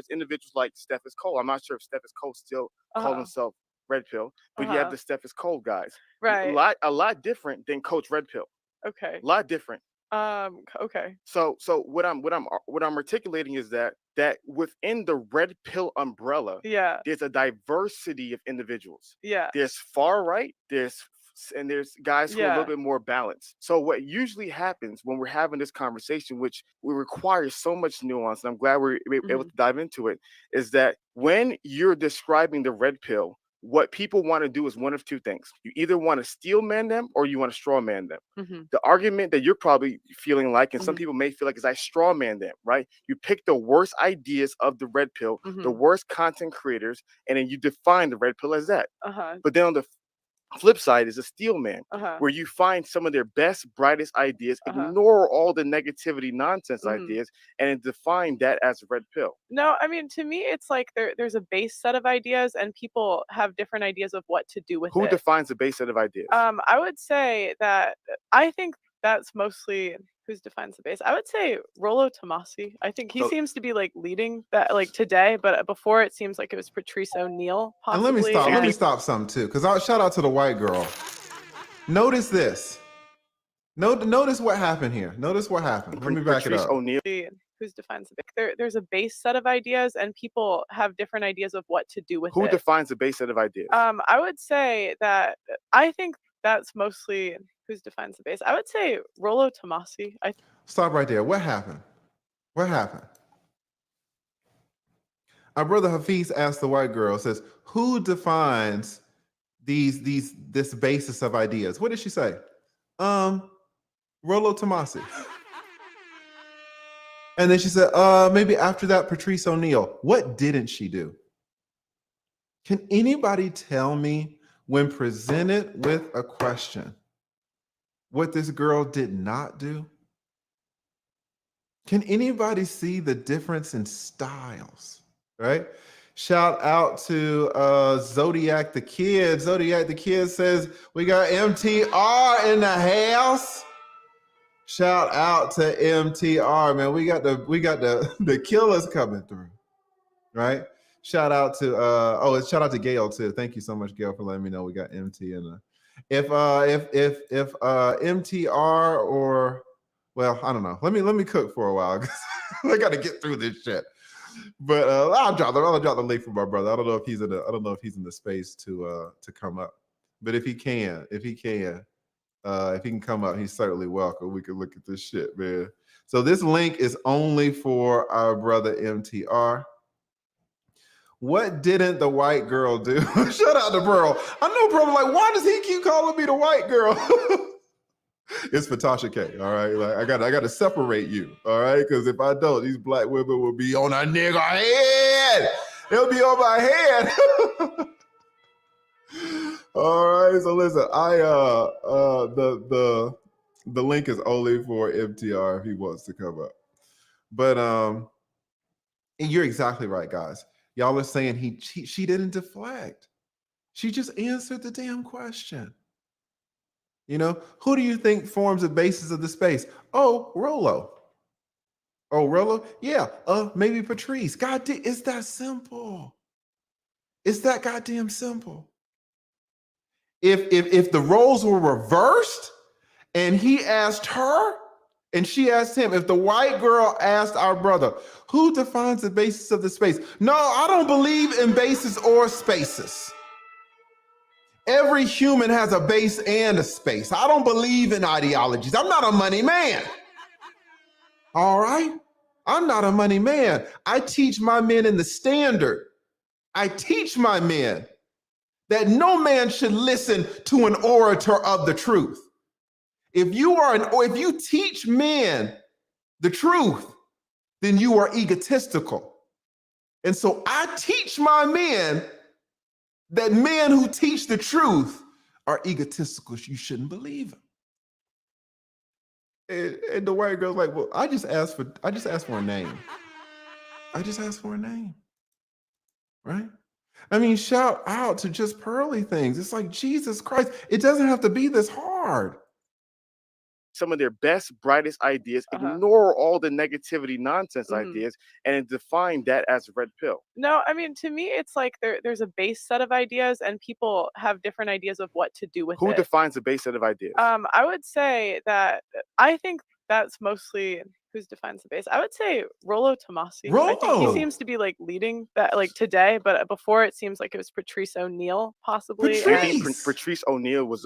individuals like Steffes Cole. I'm not sure if Steffes Cole still call Uh-huh. himself Red Pill, but you have Uh-huh. the Steffes Cole guys. Right. A lot different than Coach Red Pill. Okay. A lot different. Okay. So what I'm articulating is that within the Red Pill umbrella, Yeah. there's a diversity of individuals. Yeah. There's far right, and there's guys who are a little Yeah. bit more balanced. So what usually happens when we're having this conversation, which we require so much nuance, and I'm glad we're able Mhm. to dive into it, is that when you're describing the red pill, what people want to do is one of two things. You either want to steel man them or you want to straw man them. Mhm. The argument that you're probably feeling like, and some Mhm. people may feel like, is I straw man them, right? You pick the worst ideas of the red pill, the Mhm. worst content creators, and then you define the red pill as that. Uh-huh. But then on the flip side is a steel man, Uh-huh. where you find some of their best, brightest ideas, Uh-huh. ignore all the negativity, nonsense Mhm. ideas, and then define that as a red pill. No, I mean, to me, it's like there's a base set of ideas, and people have different ideas of what to do with Who it. defines the base set of ideas? I would say that I think that's mostly who defines the base. I would say Rollo Tomasi. I think he So- seems to be like leading that like today, but before it seems like it was Patrice O'Neill And possibly. let me stop something too, because I'll shout out to the white girl. Notice this. Notice what happened here. Notice what happened. Let me back it Patrice up. O'Neill. Who defines the base? There's a base set of ideas, and people have different ideas of what to do with Who it. defines the base set of ideas? I would say that I think that's mostly who defines the base. I would say Rollo Tomasi. Stop right there. What happened? What happened? Our brother Hafeez asked the white girl, says, who defines this basis of ideas? What did she say? Rollo Tomasi. And then she said, maybe after that, Patrice O'Neill. What didn't she do? Can anybody tell me, when presented with a question, what this girl did not do? Can anybody see the difference in styles, right? Shout out to Zodiac the Kid. Zodiac the Kid says, we got MTR in the house. Shout out to MTR, man. We got the killers coming through, right? Shout out to shout out to Gail too. Thank you so much, Gail, for letting me know we got MT in the. If MTR or, well, I don't know. Let me cook for a while because I got to get through this shit. But I'll drop the link for my brother. I don't know if he's in the space to come up. But if he can come up, he's certainly welcome. We can look at this shit, man. So this link is only for our brother MTR. What didn't the white girl do? Shout out to Pearl. I know Pearl, like, why does he keep calling me the white girl? It's for Tasha K. All right, like I got to separate you. All right, because if I don't, these black women will be on a nigga head. They'll be on my head. All right, so listen, the link is only for MTR if he wants to come up. But and you're exactly right, guys. Y'all are saying she didn't deflect. She just answered the damn question. You know, who do you think forms the basis of the space? Oh, Rollo. Oh, Rollo? Yeah. Maybe Patrice. God, it's that simple. It's that goddamn simple. If the roles were reversed and he asked her and she asked him, if the white girl asked our brother, who defines the basis of the space? No, I don't believe in bases or spaces. Every human has a base and a space. I don't believe in ideologies. I'm not a money man. All right? I'm not a money man. I teach my men in the standard. I teach my men that no man should listen to an orator of the truth. If you teach men the truth, then you are egotistical. And so I teach my men that men who teach the truth are egotistical. You shouldn't believe them. And the white girl's like, well, I just asked for a name. I just asked for a name. Right? I mean, shout out to JustPearlyThings. It's like, Jesus Christ, it doesn't have to be this hard. some of their best, brightest ideas, Uh-huh. ignore all the negativity, nonsense Mhm. ideas, and define that as a red pill. No, I mean, to me, it's like there's a base set of ideas, and people have different ideas of what to do with Who it. defines the base set of ideas? I would say that I think that's mostly who defines the base. I would say Rollo Tomasi. I think he Rollo! seems to be like leading that like today, but before it seems like it was Patrice O'Neill possibly. Do you and- think Patrice! Patrice O'Neill was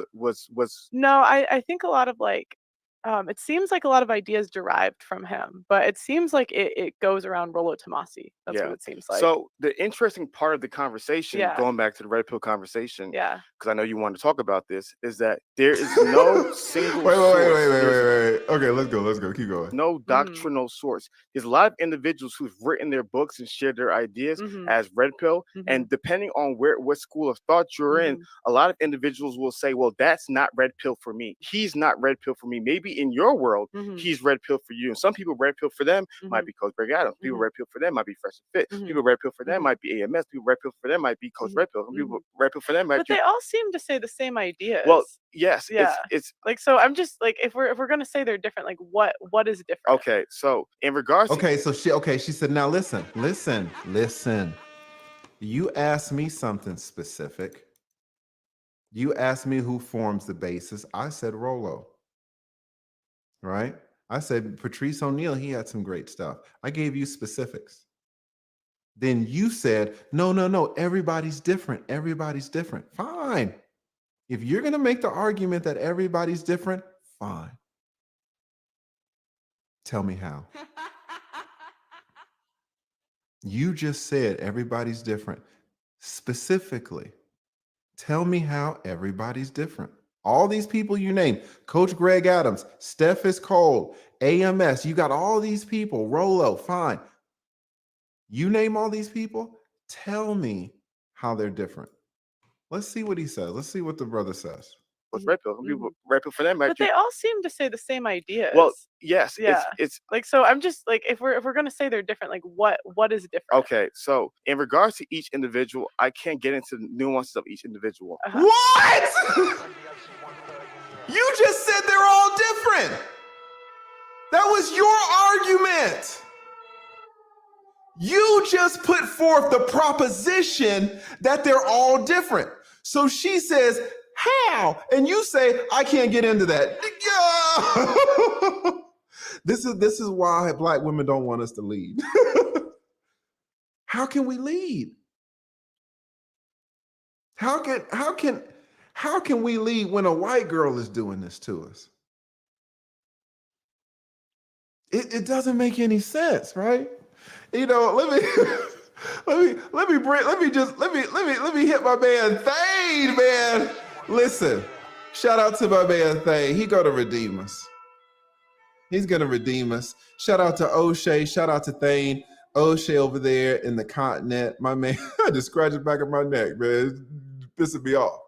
No, I think a lot of like it seems like a lot of ideas derived from him, but it seems like it goes around Rollo Tomasi. That's yeah. what it seems like. So the interesting part of the conversation, Yeah. going back to the red pill conversation, yeah. because I know you want to talk about this, is that there is no single Wait. source. There's Okay, let's go. Keep going. no doctrinal source. There's a lot of individuals who've written their books and shared their ideas Mhm. as red pill, Mhm. and depending on what school of thought you're in, Mhm. a lot of individuals will say, well, that's not red pill for me. He's not red pill for me. Maybe in your world, Mhm. he's red pill for you. And some people, red pill for them might be CoachGregAdams. People, Mhm. red pill for them might be Fresh and Fit. Mhm. People, red pill for them Mhm. might be AMS. People, red pill for them might be Coach Mhm. Red Pill. Some people, red pill for them might But be. they all seem to say the same ideas. Well, yes, Yeah. it's like, so I'm just like, if we're gonna say they're different, like what is different? okay. So in regards to Okay, so she said, now listen. You asked me something specific. You asked me who forms the basis. I said Rollo. Right? I said Patrice O'Neill, he had some great stuff. I gave you specifics. Then you said, no, everybody's different. Everybody's different. Fine. If you're going to make the argument that everybody's different, fine. Tell me how. You just said everybody's different. Specifically, tell me how everybody's different. All these people you named, CoachGregAdams, Steph is cold, AMS, you got all these people, Rollo, fine. You name all these people, tell me how they're different. Let's see what he says. Let's see what the brother says. red pill. Some people, red pill for them might But be. they all seem to say the same ideas. Well, yes, Yeah. it's like, so I'm just like, if we're gonna say they're different, like what is different? okay. So in regards to each individual, I can't get into the nuances of each individual. What? You just said they're all different. That was your argument. You just put forth the proposition that they're all different. So she says, how? And you say, I can't get into that. This is why Black women don't want us to lead. How can we lead? How can we lead when a white girl is doing this to us? It doesn't make any sense, right? You know, let me hit my man THANE, man. Listen, shout out to my man THANE. He gonna redeem us. He's gonna redeem us. Shout out to O'Shea. Shout out to THANE. O'Shea over there in the continent. My man, I just scratched the back of my neck, man. It's pissing me off.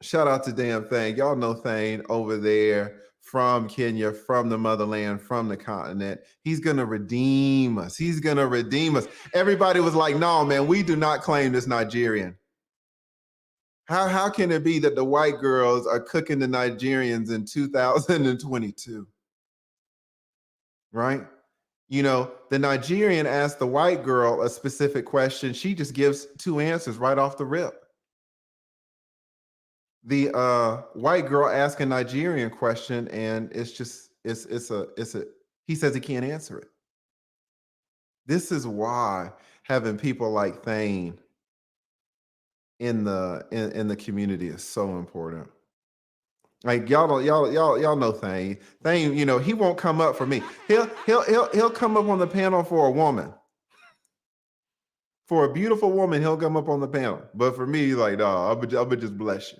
Shout out to damn THANE. Y'all know THANE over there from Kenya, from the motherland, from the continent. He's gonna redeem us. He's gonna redeem us. Everybody was like, no, man, we do not claim this Nigerian. How can it be that the white girls are cooking the Nigerians in 2022? Right? You know, the Nigerian asked the white girl a specific question. She just gives two answers right off the rip. The white girl asks a Nigerian question, and it's he says he can't answer it. This is why having people like THANE in the community is so important. Like y'all know THANE. THANE, you know, he won't come up for me. He'll come up on the panel for a woman. For a beautiful woman, he'll come up on the panel. But for me, like, no, I would just bless you.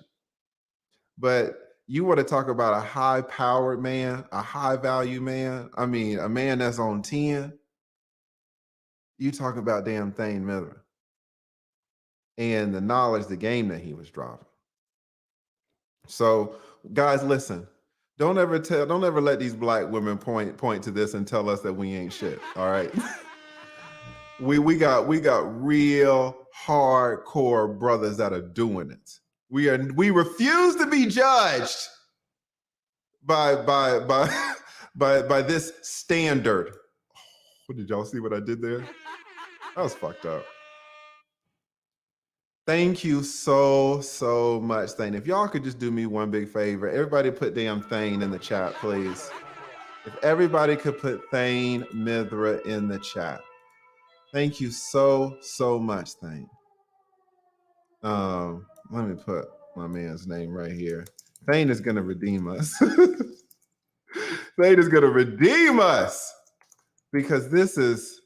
But you want to talk about a high-powered man, a high-value man. I mean, a man that's on 10. You talk about damn THANE MITHRA and the knowledge, the game that he was dropping. So, guys, listen. Don't ever let these Black women point to this and tell us that we ain't shit. All right. we got real hardcore brothers that are doing it. We refuse to be judged by by this standard. What, did y'all see what I did there? That was fucked up. Thank you so much, Thane. If y'all could just do me one big favor, everybody put damn Thane in the chat, please. If everybody could put Thane MITHRA in the chat. Thank you so much, Thane. Let me put my man's name right here. Thane is gonna redeem us. Thane is gonna redeem us because this is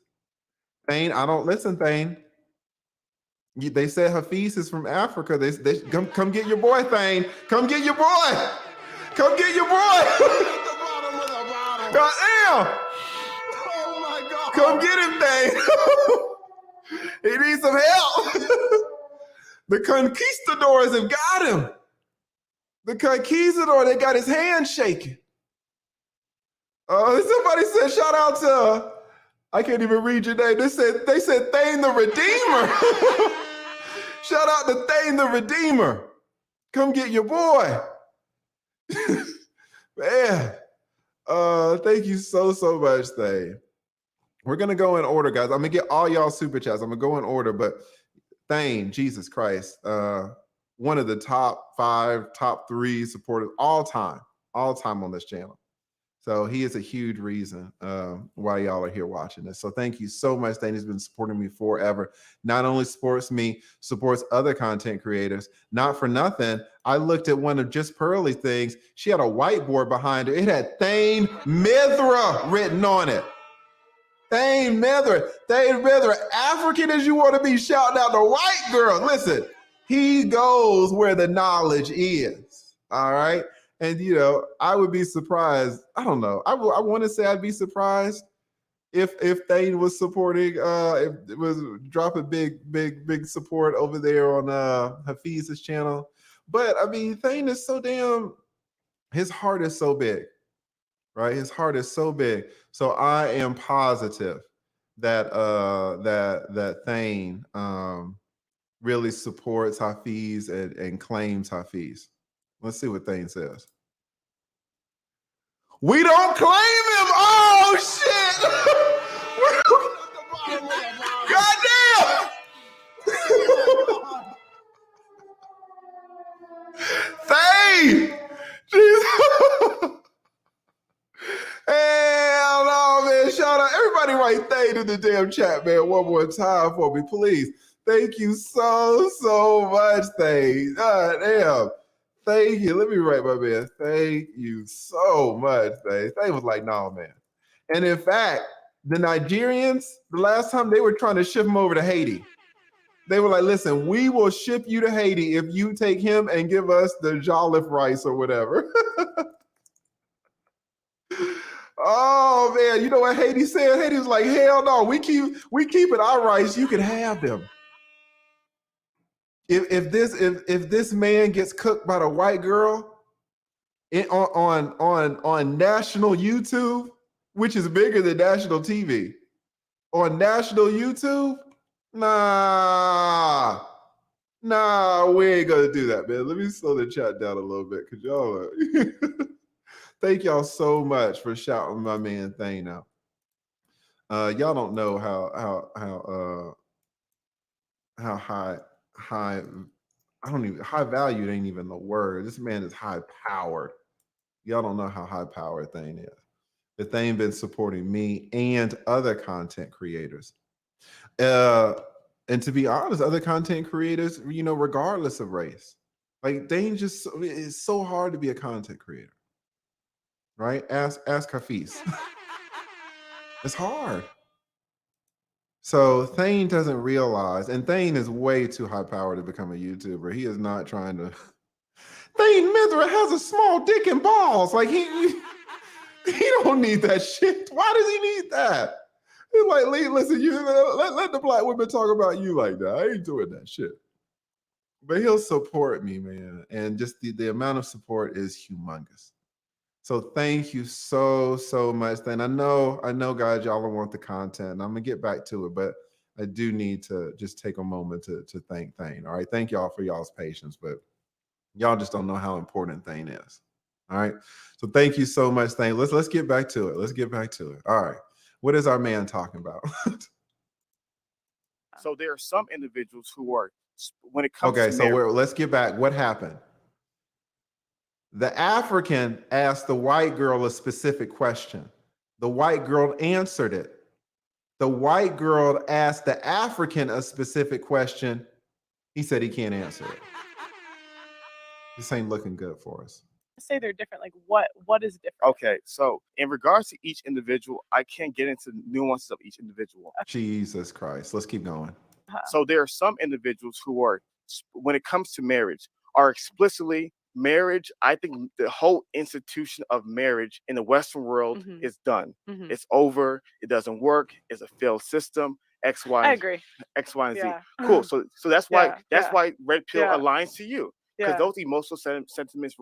Thane. I don't listen, Thane. They said Hafeez is from Africa. They come get your boy, Thane. Come get your boy. Come get your boy. God damn. Oh my God. Come get him, Thane. He needs some help. The conquistadors have got him. The conquistador, they got his hand shaking. Somebody said, shout out to, I can't even read your name. They said Thane the Redeemer. Shout out to Thane the Redeemer. Come get your boy. Man. Thank you so much, Thane. We're gonna go in order, guys. I'm gonna get all y'all super chats. I'm gonna go in order, but Thane, Jesus Christ, one of the top 5, top 3 supporters all time on this channel. So he is a huge reason why y'all are here watching this. So thank you so much. Thane has been supporting me forever. Not only supports me, supports other content creators. Not for nothing, I looked at one of JustPearlyThings. She had a whiteboard behind her. It had Thane MITHRA written on it. Thane MITHRA. Thane MITHRA. African as you want to be, shouting out the white girl. Listen, he goes where the knowledge is. All right. And, you know, I would be surprised. I don't know. I want to say I'd be surprised if Thane was supporting, if it was dropping big support over there on Hafeez's channel. But, I mean, Thane is so damn, his heart is so big, right? His heart is so big. So I am positive that that Thane really supports Hafeez and claims Hafeez. Let's see what Thane says. We don't claim him. Oh shit! Goddamn! Thane! Jesus! Hell no, man! Shout out everybody! Write Thane in the damn chat, man. One more time for me, please. Thank you so much, Thane. God damn. Thank you. Let me write my man. Thank you so much, Thane. Thane was like, no, man. And in fact, the Nigerians, the last time they were trying to ship him over to Haiti, they were like, listen, we will ship you to Haiti if you take him and give us the jollof rice or whatever. Oh, man. You know what Haiti said? Haiti was like, hell no, we keep it our rice. You can have them. If this man gets cooked by the white girl on national YouTube, which is bigger than national TV, on national YouTube, nah, we ain't gonna do that, man. Let me slow the chat down a little bit, cause y'all thank y'all so much for shouting my man Thane out. Y'all don't know how high high valued ain't even the word. This man is high powered. Y'all don't know how high powered Thane is. The Thane been supporting me and other content creators. And to be honest, other content creators, you know, regardless of race. Like Thane just, it's so hard to be a content creator. Right? Ask Hafeez. It's hard. So Thane doesn't realize, and Thane is way too high powered to become a YouTuber. He is not trying to. Thane MITHRA has a small dick and balls. Like he don't need that shit. Why does he need that? He's like, listen, you let the black women talk about you like that. I ain't doing that shit. But he'll support me, man. And just the amount of support is humongous. So thank you so much, Thane. I know, guys, y'all don't want the content, and I'm gonna get back to it, but I do need to just take a moment to thank Thane. All right, thank y'all for y'all's patience, but y'all just don't know how important Thane is. All right. So thank you so much, Thane. Let's get back to it. Let's get back to it. All right. What is our man talking about? So there are some individuals who are, when it comes Okay, to so marriage, let's get back. What happened? The African asked the white girl a specific question. The white girl answered it. The white girl asked the African a specific question. He said he can't answer it. This ain't looking good for us. Say they're different. Like what is different? okay, so in regards to each individual, I can't get into the nuances of each individual. Jesus Christ. Let's keep going. So there are some individuals who are, when it comes to marriage, are explicitly marriage. I think the whole institution of marriage in the Western world is done. It's over. It doesn't work. It's a failed system. X, Y, I agree. X, Y, and Z. Yeah. Cool. So that's why Yeah. why Red Pill Yeah. aligns to you, because Yeah. those emotional sentiments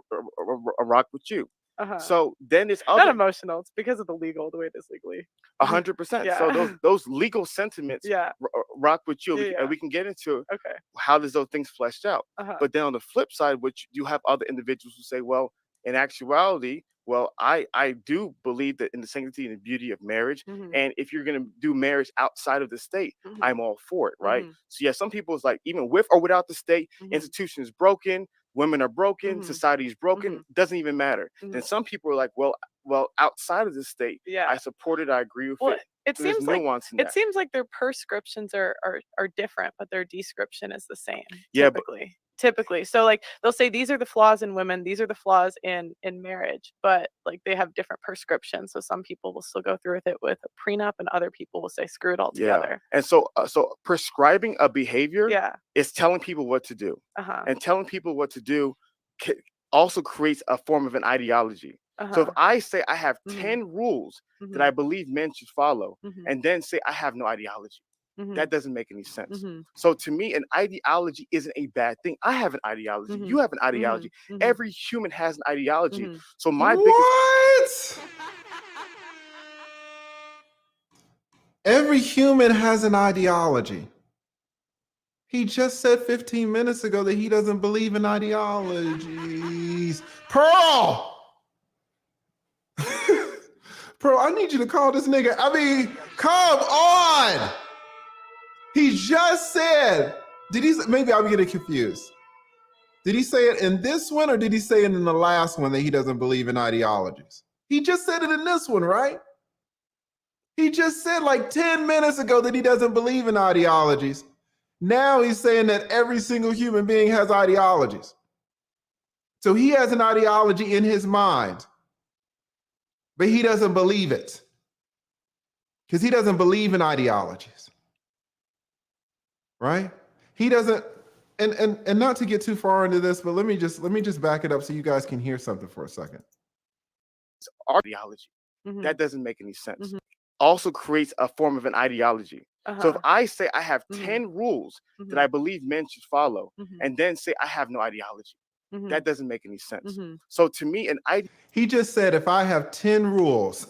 rock with you. Uh-huh. So then it's Not other emotional. It's because of the way it is legally. 100%. Yeah. So those legal sentiments Yeah. rock with you, Yeah. and we can get into Okay. how does those things fleshed out. Uh-huh. But then on the flip side, which you have other individuals who say, well, in actuality, well, I do believe that in the sanctity and the beauty of marriage, and if you're going to do marriage outside of the state, I'm all for it, right? So yeah, some people is like, even with or without the state, institution is broken, women are broken, society is broken, doesn't even matter. Then some people are like, well, outside of the state, Yeah. I support it, I agree with it. It So there's seems like nuance in it that. seems like their prescriptions are different, but their description is the same. Yeah, but Typically. So like they'll say these are the flaws in women, these are the flaws in marriage, but like they have different prescriptions. So some people will still go through with it with a prenup, and other people will say screw it all together. And so prescribing a behavior Yeah. is telling people what to do. Uh-huh. And telling people what to do also creates a form of an ideology. So if Uh-huh. I say I have 10 rules that I believe men should follow, and then say I have no ideology, that doesn't make any sense. So to me, an ideology isn't a bad thing. I have an ideology. You have an ideology. Every human has an ideology. So my biggest... Every human has an ideology. He just said 15 minutes ago that he doesn't believe in ideologies. Pearl! Pearl, I need you to call this nigga. I mean, come on! He just said, maybe I'm getting confused. Did he say it in this one, or did he say it in the last one that he doesn't believe in ideologies? He just said it in this one, right? He just said like 10 minutes ago that he doesn't believe in ideologies. Now he's saying that every single human being has ideologies. So he has an ideology in his mind, but he doesn't believe it because he doesn't believe in ideologies, right? He doesn't, and not to get too far into this, but let me just back it up so you guys can hear something for a second. Ideology. That doesn't make any sense. Also creates a form of an ideology. So if I say I have 10 rules that I believe men should follow, and then say I have no ideology, that doesn't make any sense. So to me, he just said, if I have 10 rules,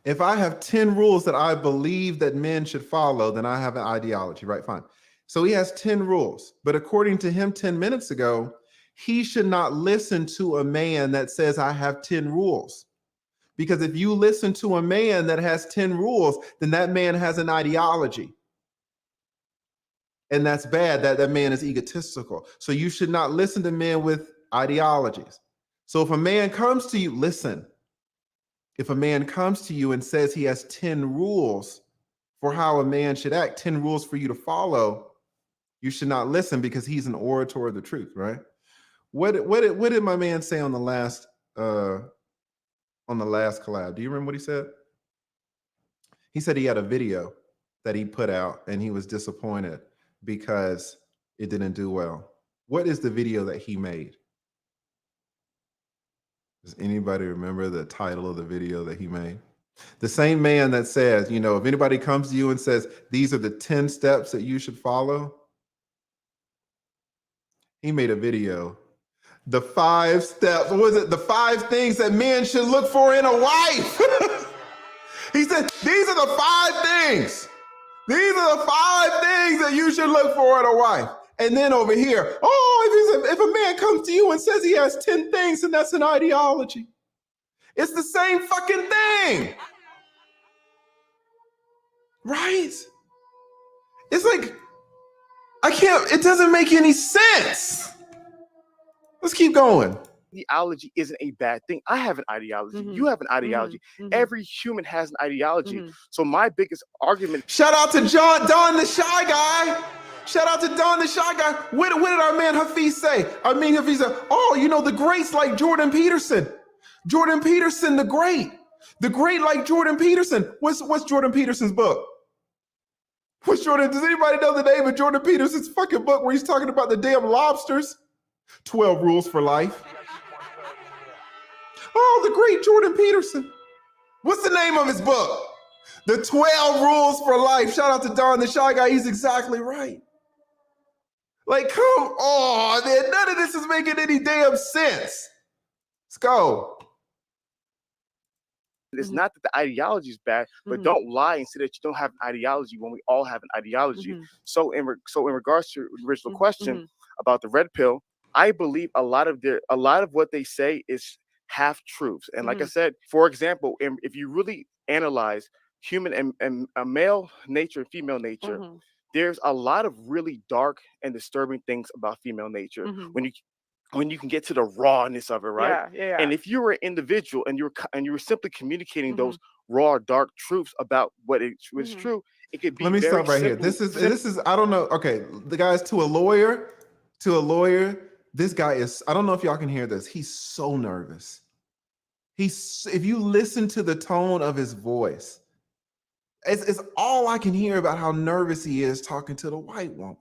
if I have 10 rules that I believe that men should follow, then I have an ideology, right? Fine. So he has 10 rules, but according to him 10 minutes ago, he should not listen to a man that says I have 10 rules. Because if you listen to a man that has 10 rules, then that man has an ideology. And that's bad. That man is egotistical. So you should not listen to men with ideologies. So if a man comes to you, listen. If a man comes to you and says he has 10 rules for how a man should act, 10 rules for you to follow, you should not listen because he's an orator of the truth, right? What did my man say on the last collab? Do you remember what he said? He said he had a video that he put out and he was disappointed because it didn't do well. What is the video that he made? Does anybody remember the title of the video that he made? The same man that says, if anybody comes to you and says, these are the 10 steps that you should follow, he made a video. The 5 steps, what was it? The 5 things that men should look for in a wife. He said, these are the 5 things. These are the 5 things that you should look for in a wife. And then over here, oh, if a man comes to you and says he has 10 things, then that's an ideology. It's the same fucking thing. Right? It's like, it doesn't make any sense. Let's keep going. Ideology isn't a bad thing. I have an ideology. You have an ideology. Every human has an ideology. So my biggest argument. Shout out to Don the Shy Guy. Shout out to Don the Shy Guy. What did our man Hafeez say? Hafeez said, oh, the greats like Jordan Peterson. Jordan Peterson, the great. The great like Jordan Peterson. What's Jordan Peterson's book? Does anybody know the name of Jordan Peterson's fucking book where he's talking about the damn lobsters? 12 Rules for Life. Oh, the great Jordan Peterson. What's the name of his book? The 12 Rules for Life. Shout out to Don the Shy Guy. He's exactly right. Like, come on, man. None of this is making any damn sense. Let's go. It's not that the ideology is bad, but don't lie and say that you don't have an ideology when we all have an ideology. So in regards to the original question about the red pill, I believe a lot of what they say is half truths. And like I said, for example, if you really analyze human and male nature and female nature, there's a lot of really dark and disturbing things about female nature when you can get to the rawness of it, right? Yeah. And if you were an individual and you were simply communicating those raw, dark truths about what was true, it could be. Let me stop right here. This is I don't know. Okay, the guys, to a lawyer, this guy is, I don't know if y'all can hear this. He's so nervous. If you listen to the tone of his voice, it's all I can hear about how nervous he is talking to the white woman.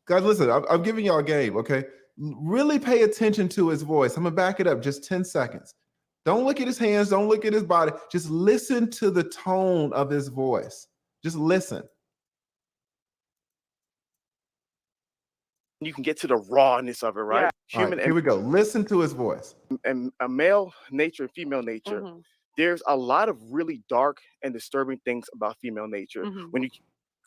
Guys, listen, I'm giving y'all a game, okay? Really pay attention to his voice. I'm gonna back it up just 10 seconds. Don't look at his hands, don't look at his body. Just listen to the tone of his voice. Just listen. You can get to the rawness of it, right? Yeah. Right, here we go. Listen to his voice. And a male nature and female nature, there's a lot of really dark and disturbing things about female nature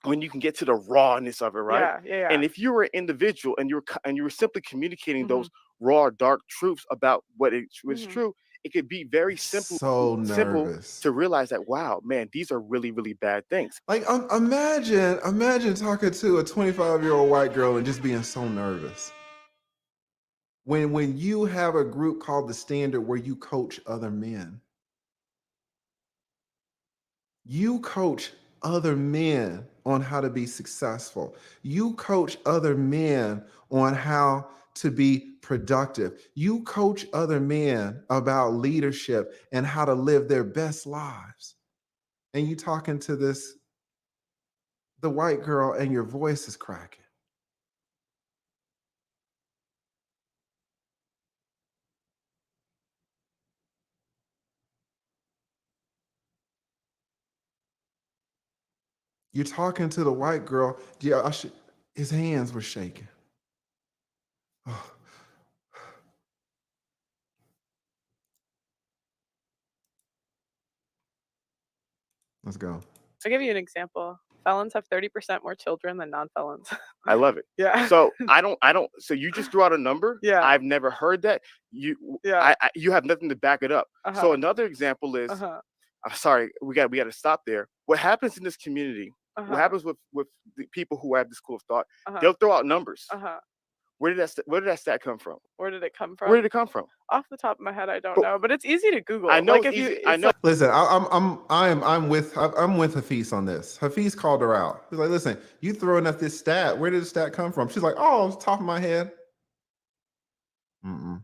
when you can get to the rawness of it, right? Yeah. And if you were an individual and you were simply communicating those raw, dark truths about what was true, it could be very simple to realize that, wow, man, these are really, really bad things. Like, imagine talking to a 25-year-old white girl and just being so nervous. When you have a group called The Standard where you coach other men. You coach other men on how to be successful. You coach other men on how to be productive. You coach other men about leadership and how to live their best lives. And you talking to the white girl, and your voice is cracking. You're talking to the white girl. His hands were shaking. Oh. Let's go. To give you an example, felons have 30% more children than non-felons. I love it. Yeah. So so you just threw out a number. Yeah. I've never heard that. You have nothing to back it up. So another example is, I'm sorry, we got to stop there. What happens in this community, what happens with the people who have this school of thought, they'll throw out numbers. Where did that stat come from? Where did it come from? Where did it come from? Off the top of my head, I don't know, but it's easy to Google. I know, like it's easy. I know. Listen, I'm with Hafeez on this. Hafeez called her out. He's like, listen, you throwing up this stat. Where did the stat come from? She's like, oh, it's top of my head. You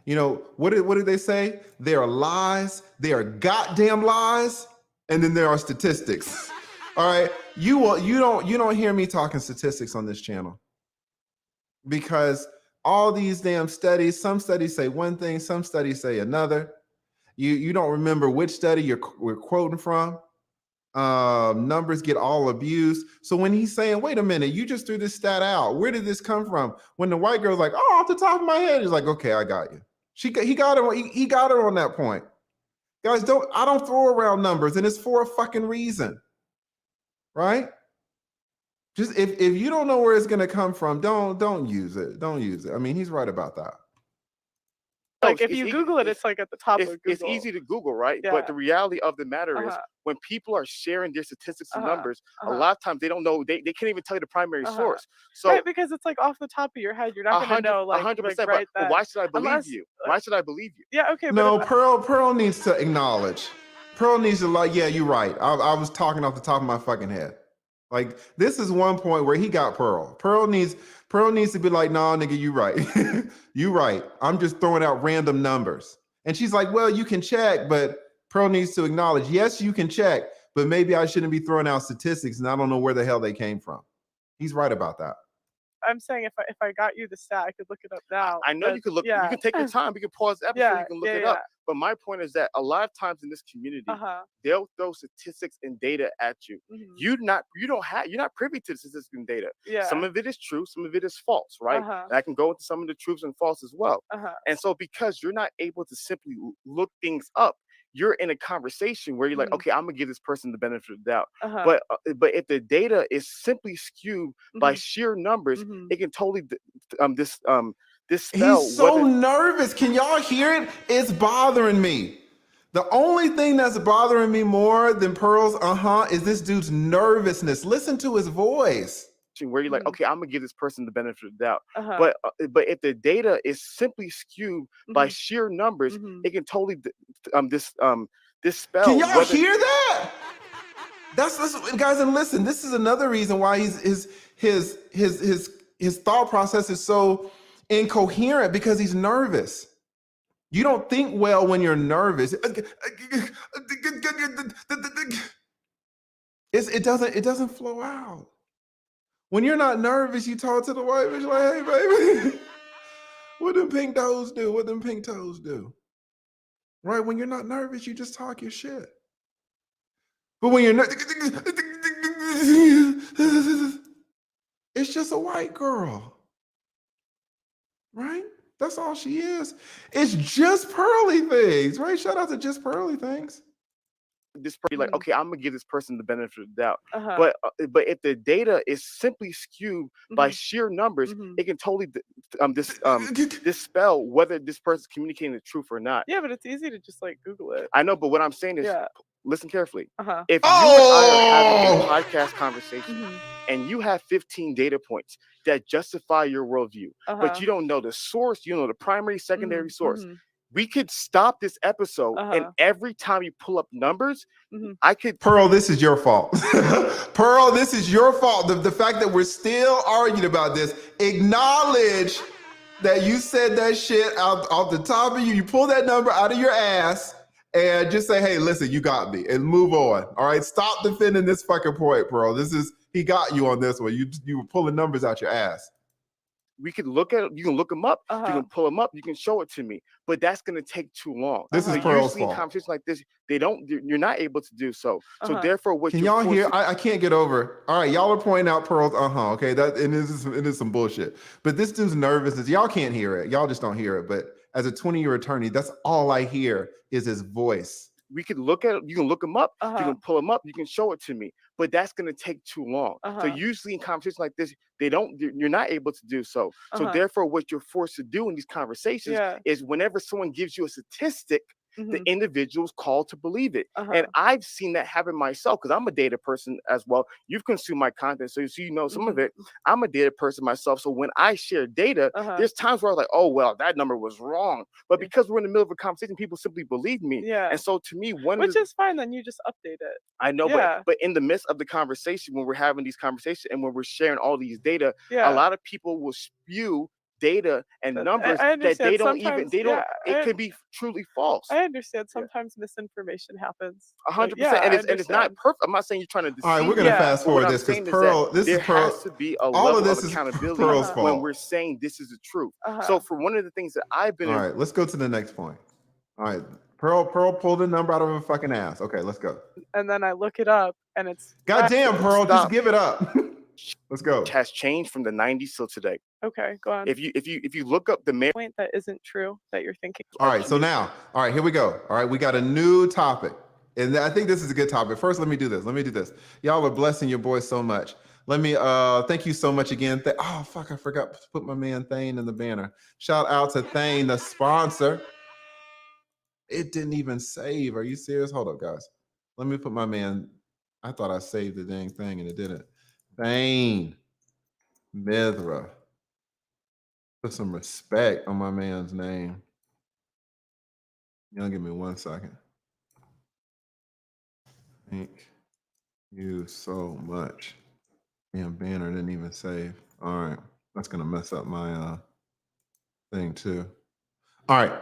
know, what did they say? There are lies. There are goddamn lies, and then there are statistics. All right, you don't hear me talking statistics on this channel, because all these damn studies, some studies say one thing, some studies say another. You don't remember which study we're quoting from. Numbers get all abused. So when he's saying, wait a minute, you just threw this stat out, where did this come from? When the white girl's like, oh, off the top of my head, he's like, okay, I got you. He got her on that point. Guys, I don't throw around numbers, and it's for a fucking reason. Right? Just if you don't know where it's gonna come from, don't use it. Don't use it. I mean, he's right about that. Like if you Google it, it's like at the top of Google. It's easy to Google, right? Yeah. But the reality of the matter is when people are sharing their statistics and numbers, a lot of times they don't know, they can't even tell you the primary source. So right, because it's like off the top of your head. You're not gonna know like 100%, right but why should I believe unless, you? Why should I believe you? Yeah, okay. No, but Pearl needs to acknowledge. Pearl needs to like, yeah, you're right. I was talking off the top of my fucking head. Like this is one point where he got Pearl. Pearl needs to be like, nah, nigga, you right. You right. I'm just throwing out random numbers. And she's like, well, you can check, but Pearl needs to acknowledge, yes, you can check, but maybe I shouldn't be throwing out statistics and I don't know where the hell they came from. He's right about that. I'm saying if I got you the stat, I could look it up now. I know you can look. You can take your time. We can pause the episode. You can look it up. But my point is that a lot of times in this community, they'll throw statistics and data at you. You're not privy to the statistics and data. Some of it is true, some of it is false, right? And I can go into some of the truths and false as well. And so because you're not able to simply look things up, you're in a conversation where you're like, okay, I'm gonna give this person the benefit of the doubt. But if the data is simply skewed by sheer numbers, it can totally dispel. He's so nervous. Can y'all hear it? It's bothering me. The only thing that's bothering me more than Pearl's is this dude's nervousness. Listen to his voice. Where you're like, okay, I'm gonna give this person the benefit of the doubt. But if the data is simply skewed by sheer numbers, it can totally dispel. Can y'all hear that? That's guys, and listen, this is another reason why his thought process is so incoherent, because he's nervous. You don't think well when you're nervous. It doesn't flow out. When you're not nervous, you talk to the white bitch like, hey, baby, what them pink toes do? What them pink toes do? Right? When you're not nervous, you just talk your shit. But when you're it's just a white girl. Right? That's all she is. It's just pearly things, right? Shout out to just pearly things. This person, like, okay, I'm gonna give this person the benefit of the doubt. But if the data is simply skewed by sheer numbers, it can totally dispel whether this person's communicating the truth or not. Yeah, but it's easy to just like Google it. I know, but what I'm saying is, listen carefully. If you and I are having a podcast conversation and you have 15 data points that justify your worldview, but you don't know the source, you know the primary, secondary source. We could stop this episode, and every time you pull up numbers, I could. Pearl, this is your fault. Pearl, this is your fault. The fact that we're still arguing about this, acknowledge that you said that shit off the top of you. You pull that number out of your ass and just say, hey, listen, you got me, and move on. All right, stop defending this fucking point, Pearl. He got you on this one. You were pulling numbers out your ass. We could look at it. You can look them up. You can pull them up. You can show it to me. But that's going to take too long. This is Pearl's usually fault. In conversations like this, you're not able to do so. So therefore, what can y'all hear? I can't get over. All right, y'all are pointing out Pearl's. Okay, it is some bullshit. But this dude's nervousness. Y'all can't hear it. Y'all just don't hear it. But as a 20-year attorney, that's all I hear is his voice. We could look at it. You can look them up. You can pull them up. You can show it to me. But that's going to take too long. So usually in conversations like this, you're not able to do so. So therefore, what you're forced to do in these conversations is whenever someone gives you a statistic, the individual's called to believe it. And I've seen that happen myself because I'm a data person as well. You've consumed my content, so you know some of it. I'm a data person myself. So when I share data, there's times where I was like, oh, well, that number was wrong. But because we're in the middle of a conversation, people simply believe me. And so to me, which is fine, then you just update it. I know, but in the midst of the conversation, when we're having these conversations and when we're sharing all these data, a lot of people will spew data and numbers that they don't it could be truly false. I understand sometimes misinformation happens. 100%. And it's not perfect. I'm not saying you're trying to deceive. All right, we're gonna fast forward this because Pearl, there has to be a level of accountability when we're saying this is the truth. So for one of the things that I've been all right, let's go to the next point. All right, Pearl pulled a number out of her fucking ass. Okay, let's go. And then I look it up and it's goddamn Pearl, just give it up. Let's go. It has changed from the 90s till today. Okay, go on. If you look up the point that isn't true that you're thinking. All right, so now, all right, here we go. All right, we got a new topic. And I think this is a good topic. First, let me do this. Y'all are blessing your boy so much. Let me thank you so much again. Oh fuck, I forgot to put my man THANE in the banner. Shout out to THANE, the sponsor. It didn't even save. Are you serious? Hold up, guys. Let me put my man. I thought I saved the dang thing and it didn't. THANE, MITHRA. Put some respect on my man's name. Y'all give me 1 second. Thank you so much. Damn, banner didn't even save. All right. That's going to mess up my thing too. All right.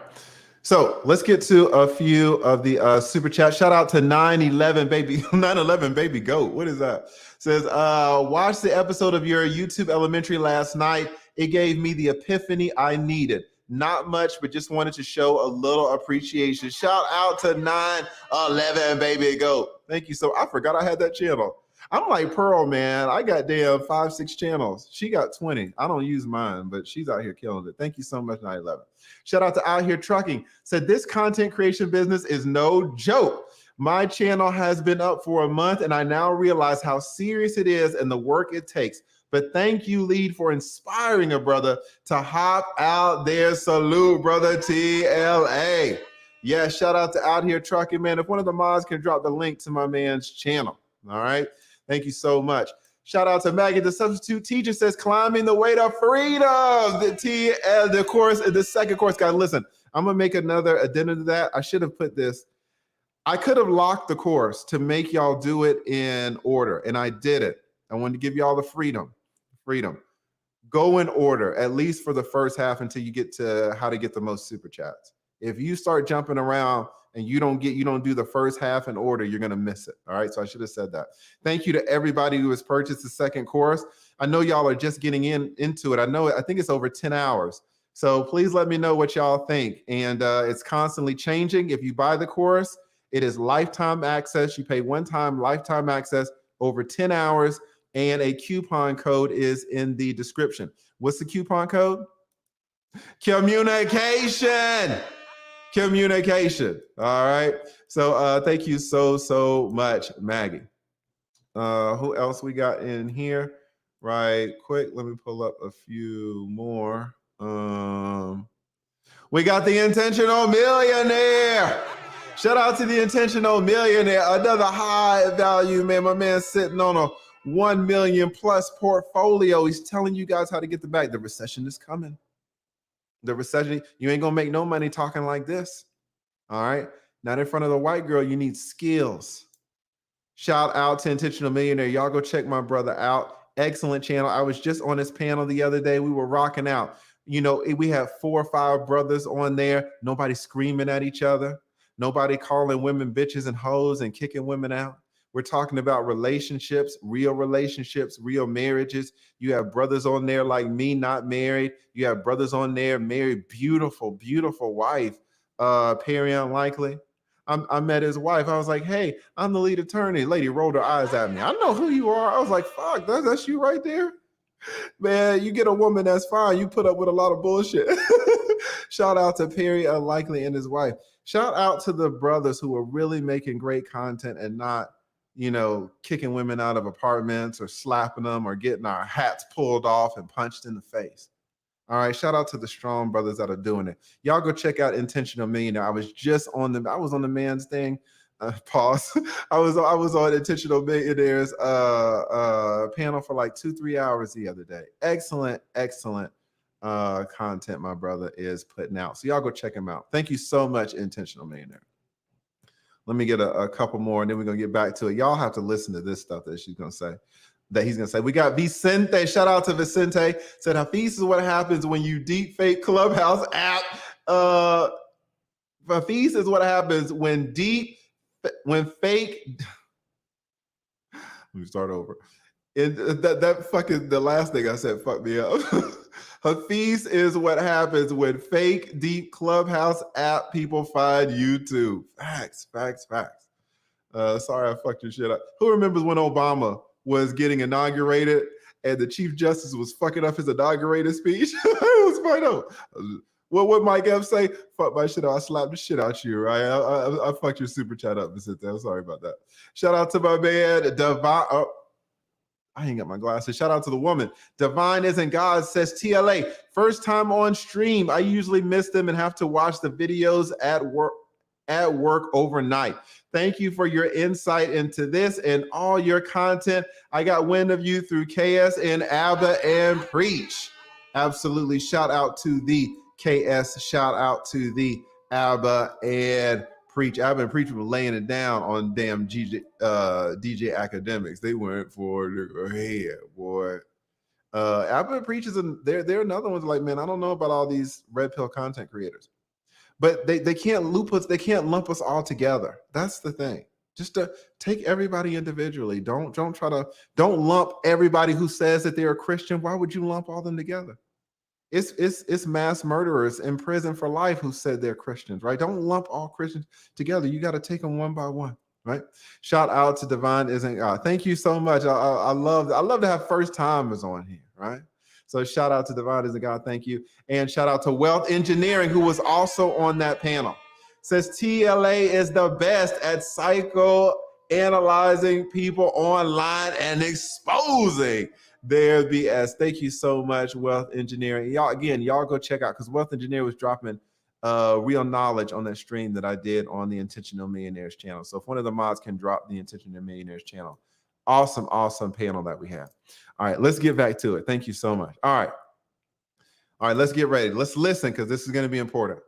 So let's get to a few of the super chats. Shout out to 911 baby, 911 baby goat. What is that? Says, watched the episode of your YouTube elementary last night. It gave me the epiphany I needed. Not much, but just wanted to show a little appreciation. Shout out to 911 baby goat. Thank you. So I forgot I had that channel. I'm like Pearl, man. I got damn 5-6 channels. She got 20. I don't use mine, but she's out here killing it. Thank you so much, 911. Shout out to Out Here Trucking. Said this content creation business is no joke. My channel has been up for a month and I now realize how serious it is and the work it takes. But thank you, Lead, for inspiring a brother to hop out there. Salute, brother TLA. Yeah, shout out to Out Here Trucking, man. If one of the mods can drop the link to my man's channel. All right. Thank you so much. Shout out to Maggie, the substitute teacher, says climbing the way to freedom. The course, the second course, guys. Listen, I'm gonna make another addendum to that. I should have put this. I could have locked the course to make y'all do it in order, and I did it. I wanted to give y'all the freedom. Go in order, at least for the first half until you get to how to get the most super chats. If you start jumping around and you don't do the first half in order, you're gonna miss it. All right. So I should have said that. Thank you to everybody who has purchased the second course. I know y'all are just getting into it. I think it's over 10 hours. So please let me know what y'all think. And it's constantly changing. If you buy the course, it is lifetime access. You pay one-time lifetime access over 10 hours, and a coupon code is in the description. What's the coupon code? Communication. All right. So thank you so much, Maggie. Who else we got in here? Right quick. Let me pull up a few more. We got the intentional millionaire. Shout out to the intentional millionaire. Another high value, man. My man sitting on a 1 million plus portfolio. He's telling you guys how to get the bag. The recession is coming. The recession, you ain't gonna make no money talking like this. All right. Not in front of the white girl. You need skills. Shout out to Intentional Millionaire. Y'all go check my brother out. Excellent channel. I was just on his panel the other day. We were rocking out. You know, we have 4 or 5 brothers on there. Nobody screaming at each other. Nobody calling women bitches and hoes and kicking women out. We're talking about relationships, real marriages. You have brothers on there like me, not married. You have brothers on there, married, beautiful wife, Perry Unlikely. I met his wife. I was like, hey, I'm the lead attorney. Lady rolled her eyes at me. I know who you are. I was like, fuck, that's you right there. Man, you get a woman that's fine. You put up with a lot of bullshit. Shout out to Perry Unlikely and his wife. Shout out to the brothers who are really making great content and not, you know, kicking women out of apartments or slapping them or getting our hats pulled off and punched in the face. All right. Shout out to the strong brothers that are doing it. Y'all go check out Intentional Millionaire. I was on the man's thing. Pause. I was on Intentional Millionaire's panel for like 2-3 hours the other day. Excellent content my brother is putting out. So y'all go check him out. Thank you so much, Intentional Millionaire. Let me get a couple more and then we're gonna get back to it. Y'all have to listen to this stuff that he's gonna say. We got Vicente. Shout out to Vicente. Said Hafeez is what happens when you deep fake Clubhouse app. Hafeez is what happens when fake. Let me start over. That fucking the last thing I said fucked me up. Hafeez is what happens when fake deep Clubhouse app people find YouTube. Facts. Sorry I fucked your shit up. Who remembers when Obama was getting inaugurated and the Chief Justice was fucking up his inaugurated speech? It was fine out. What Mike F say? Fuck my shit out. I slapped the shit out you, right? I fucked your super chat up, Vicente. I'm sorry about that. Shout out to my man, I ain't got my glasses. Shout out to the woman. Divine Isn't God says, TLA, first time on stream. I usually miss them and have to watch the videos at work overnight. Thank you for your insight into this and all your content. I got wind of you through KS and Abba and Preach. Absolutely. Shout out to the KS. Shout out to the Abba and Preach. Abba and Preach were laying it down on damn DJ Academics. They went for the head, boy. Abba and Preach they're another one's like, man, I don't know about all these red pill content creators. But they can't loop us, they can't lump us all together. That's the thing. Just to take everybody individually. Don't lump everybody who says that they're a Christian. Why would you lump all them together? It's mass murderers in prison for life who said they're Christians, right? Don't lump all Christians together. You got to take them one by one, right? Shout out to Divine Isn't God. Thank you so much. I love to have first timers on here, right? So shout out to Divine Isn't God. Thank you. And shout out to Wealth Engineering, who was also on that panel. Says TLA is the best at psychoanalyzing people online and exposing their BS. Thank you so much, Wealth Engineering. Y'all go check out, because Wealth Engineer was dropping real knowledge on that stream that I did on the Intentional Millionaires channel. So if one of the mods can drop the Intentional Millionaires channel, awesome panel that we have. All right, let's get back to it. Thank you so much. All right, let's get ready. Let's listen, because this is going to be important.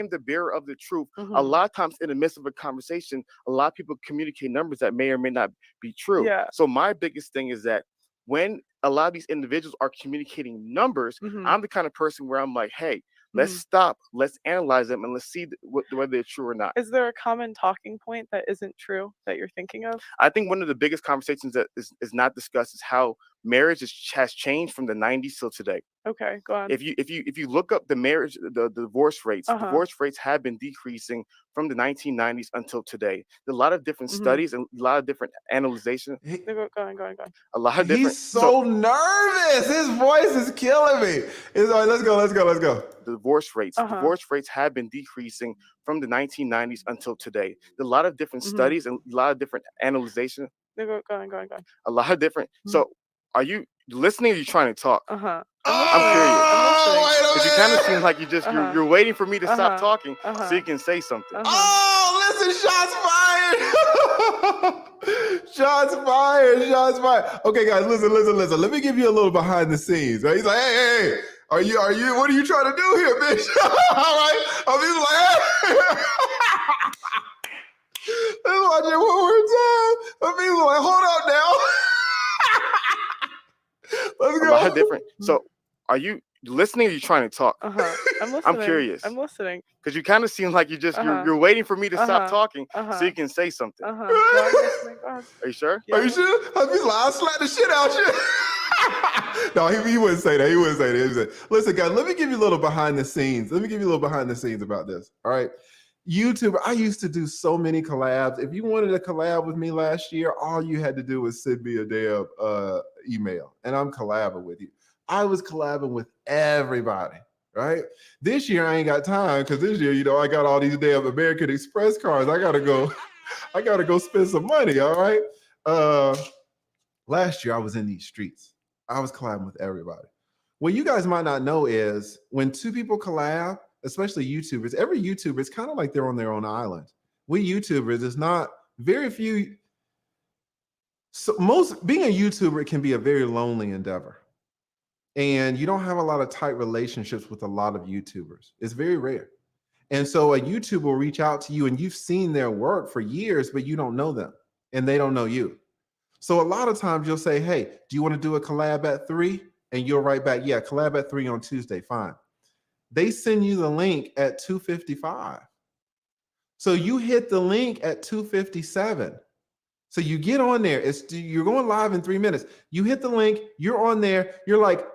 The bearer of the truth. A lot of times in the midst of a conversation, a lot of people communicate numbers that may or may not be true. Yeah. So my biggest thing is that when a lot of these individuals are communicating numbers, I'm the kind of person where I'm like, hey, let's stop, let's analyze them, and let's see whether they're true or not. Is there a common talking point that isn't true that you're thinking of? I think one of the biggest conversations that is not discussed is how marriage has changed from the 90s till today. Okay, go on. If you look up the divorce rates, divorce rates have been decreasing from the 1990s until today. There's a lot of different studies and a lot of different analyzation. Go on. A lot of different. He's so nervous. His voice is killing me. It's all right, let's go. The divorce rates have been decreasing from the 1990s until today. There's a lot of different studies and a lot of different analyzation. Go on. A lot of different. So are you listening or are you trying to talk? I'm curious. listening. Because you kind of seem like you're waiting for me to stop talking so you can say something. Oh, listen, shots fired. Shots fired. Okay, guys, listen. Let me give you a little behind the scenes, right? He's like, hey, are you, what are you trying to do here, bitch? All right. I'm like, hey. Let's watch it one more time. I'm like, hold up now. Let's go. A lot of different. So are you listening or are you trying to talk? I'm listening. I'm curious. I'm listening. Because you kind of seem like you're waiting for me to stop talking so you can say something. Go on. Are you sure? Yeah. Are you sure? I'll slap the shit out you. No, he wouldn't say that. He wouldn't say that. Listen, guys, let me give you a little behind the scenes. About this. All right. YouTube, I used to do so many collabs. If you wanted to collab with me last year, all you had to do was send me a damn email, and I'm collabing with you. I was collabing with everybody, right? This year, I ain't got time, because this year, I got all these damn American Express cards. I gotta go spend some money, all right? Last year, I was in these streets. I was collabing with everybody. What you guys might not know is when two people collab, especially YouTubers, every YouTuber, it's kind of like they're on their own island. We YouTubers, it's not very few. So being a YouTuber, it can be a very lonely endeavor. And you don't have a lot of tight relationships with a lot of YouTubers. It's very rare. And so a YouTuber will reach out to you and you've seen their work for years, but you don't know them and they don't know you. So a lot of times you'll say, hey, do you want to do a collab at 3? And you'll write back, yeah, collab at 3 on Tuesday, fine. They send you the link at 2:55. So you hit the link at 2:57. So you get on there. You're going live in 3 minutes. You hit the link. You're on there. You're like,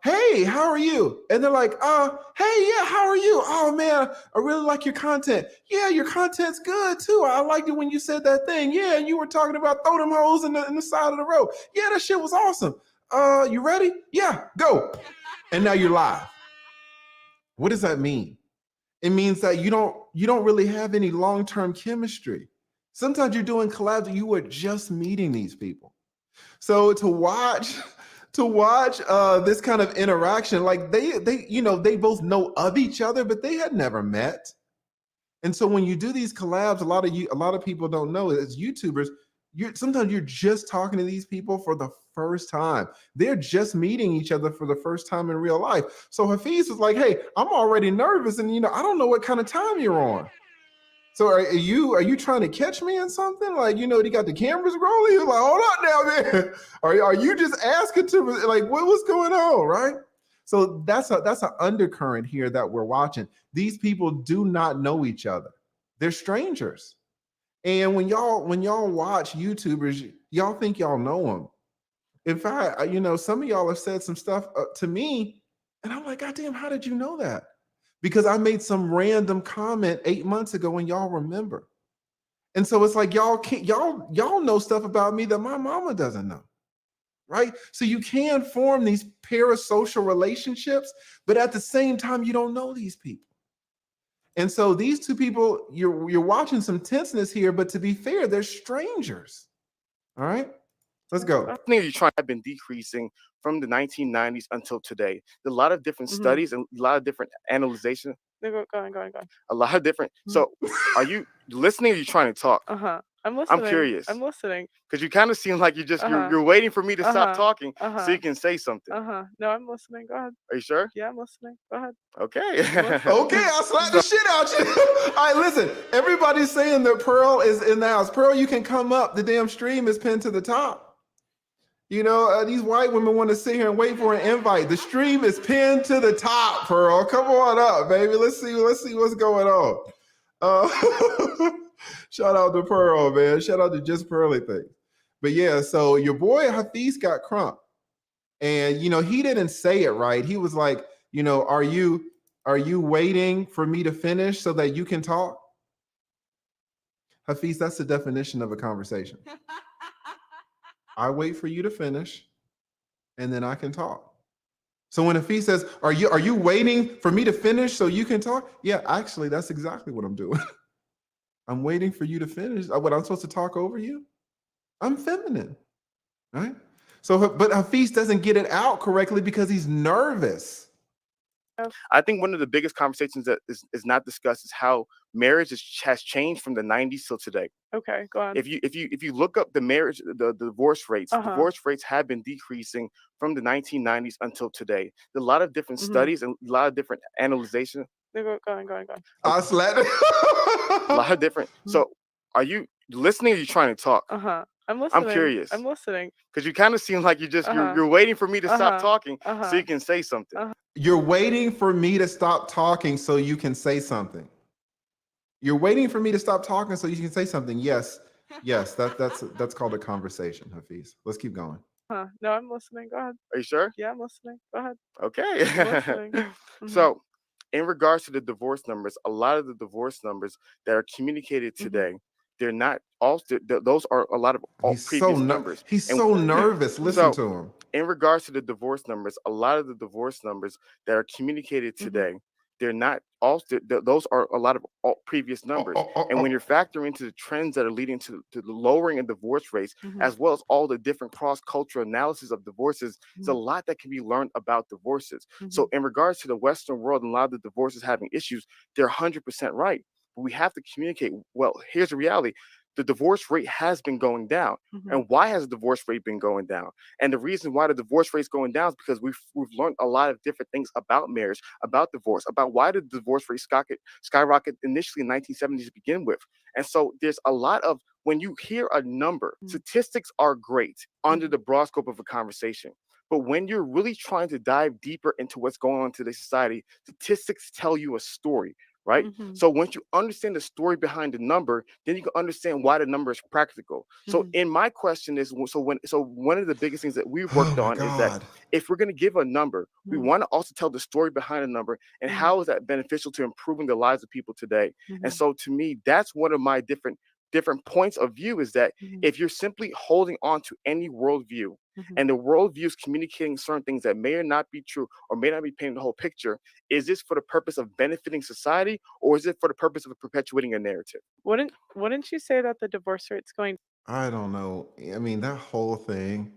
hey, how are you? And they're like, hey, yeah, how are you? Oh, man, I really like your content. Yeah, your content's good, too. I liked it when you said that thing. Yeah, you were talking about throw them hoes in the side of the road. Yeah, that shit was awesome. You ready? Yeah, go. And now you're live. What does that mean? It means that you don't really have any long-term chemistry. Sometimes you're doing collabs and you are just meeting these people. So to watch this kind of interaction, like they both know of each other, but they had never met. And so when you do these collabs, a lot of people don't know as YouTubers, sometimes you're just talking to these people for the first time. They're just meeting each other for the first time in real life. So Hafeez was like, "Hey, I'm already nervous, and I don't know what kind of time you're on. So are you trying to catch me in something? Like, you got the cameras rolling. You're like, hold on now, man. Are you just asking to like what's going on, right?" So that's an undercurrent here that we're watching. These people do not know each other. They're strangers. And when y'all watch YouTubers, y'all think y'all know them. In fact, some of y'all have said some stuff to me, and I'm like, God damn, how did you know that? Because I made some random comment 8 months ago and y'all remember. And so it's like y'all know stuff about me that my mama doesn't know. Right? So you can form these parasocial relationships, but at the same time, you don't know these people. And so these two people, you're watching some tenseness here, but to be fair, they're strangers. All right, let's go. You're trying have been decreasing from the 1990s until today. There's a lot of different studies and a lot of different analyzation. Go on. A lot of different. So, are you listening or are you trying to talk? I'm listening. I'm curious. I'm listening. Because you kind of seem like you're waiting for me to stop talking so you can say something. No, I'm listening. Go ahead. Are you sure? Yeah, I'm listening. Go ahead. Okay. Okay, I'll slap the shit out you. All right, listen. Everybody's saying that Pearl is in the house. Pearl, you can come up. The damn stream is pinned to the top. These white women want to sit here and wait for an invite. The stream is pinned to the top, Pearl. Come on up, baby. Let's see what's going on. Shout out to Pearl, man. Shout out to JustPearlyThings. But yeah, so your boy Hafeez got crump. And he didn't say it right. He was like, are you waiting for me to finish so that you can talk? Hafeez, that's the definition of a conversation. I wait for you to finish, and then I can talk. So when Hafeez says, are you waiting for me to finish so you can talk? Yeah, actually, that's exactly what I'm doing. I'm waiting for you to finish. What, I'm supposed to talk over you? I'm feminine, right? So, but Hafeez doesn't get it out correctly because he's nervous. I think one of the biggest conversations that is not discussed is how marriage has changed from the 90s till today. Okay, go on. If you look up the divorce rates, divorce rates have been decreasing from the 1990s until today. There's a lot of different studies and a lot of different analyzation. Go on. I slapped it. A lot of different. So, are you listening or are you trying to talk? I'm listening. I'm curious. I'm listening. Because you kind of seem like you're waiting for me to stop talking so you can say something. You're waiting for me to stop talking so you can say something. You're waiting for me to stop talking so you can say something. Yes, that's called a conversation, Hafeez. Let's keep going. No, I'm listening. Go ahead. Are you sure? Yeah, I'm listening. Go ahead. Okay. So, in regards to the divorce numbers, a lot of the divorce numbers that are communicated today, they're not all. Those are a lot of previous numbers. He's so nervous. Listen to him. In regards to the divorce numbers, a lot of the divorce numbers that are communicated today, they're not all. Those are a lot of previous numbers. And when you're factoring into the trends that are leading to the lowering of divorce rates, as well as all the different cross-cultural analysis of divorces, there's a lot that can be learned about divorces. So in regards to the Western world and a lot of the divorces having issues, they're 100% right. But we have to communicate. Well, here's the reality. The divorce rate has been going down. And why has the divorce rate been going down? And the reason why the divorce rate is going down is because we've learned a lot of different things about marriage, about divorce, about why did the divorce rate skyrocket initially in 1970s to begin with. And so there's a lot of, when you hear a number, statistics are great under the broad scope of a conversation. But when you're really trying to dive deeper into what's going on in today's society, statistics tell you a story. Right? So once you understand the story behind the number, then you can understand why the number is practical. So in my question is, so one of the biggest things that we've worked on is that if we're going to give a number, we want to also tell the story behind the number and how is that beneficial to improving the lives of people today. And so to me, that's one of my different points of view is that if you're simply holding on to any worldview and the worldview is communicating certain things that may or not be true or may not be painting the whole picture, is this for the purpose of benefiting society or is it for the purpose of perpetuating a narrative? Wouldn't you say that the divorce rate's going I don't know. I mean, that whole thing.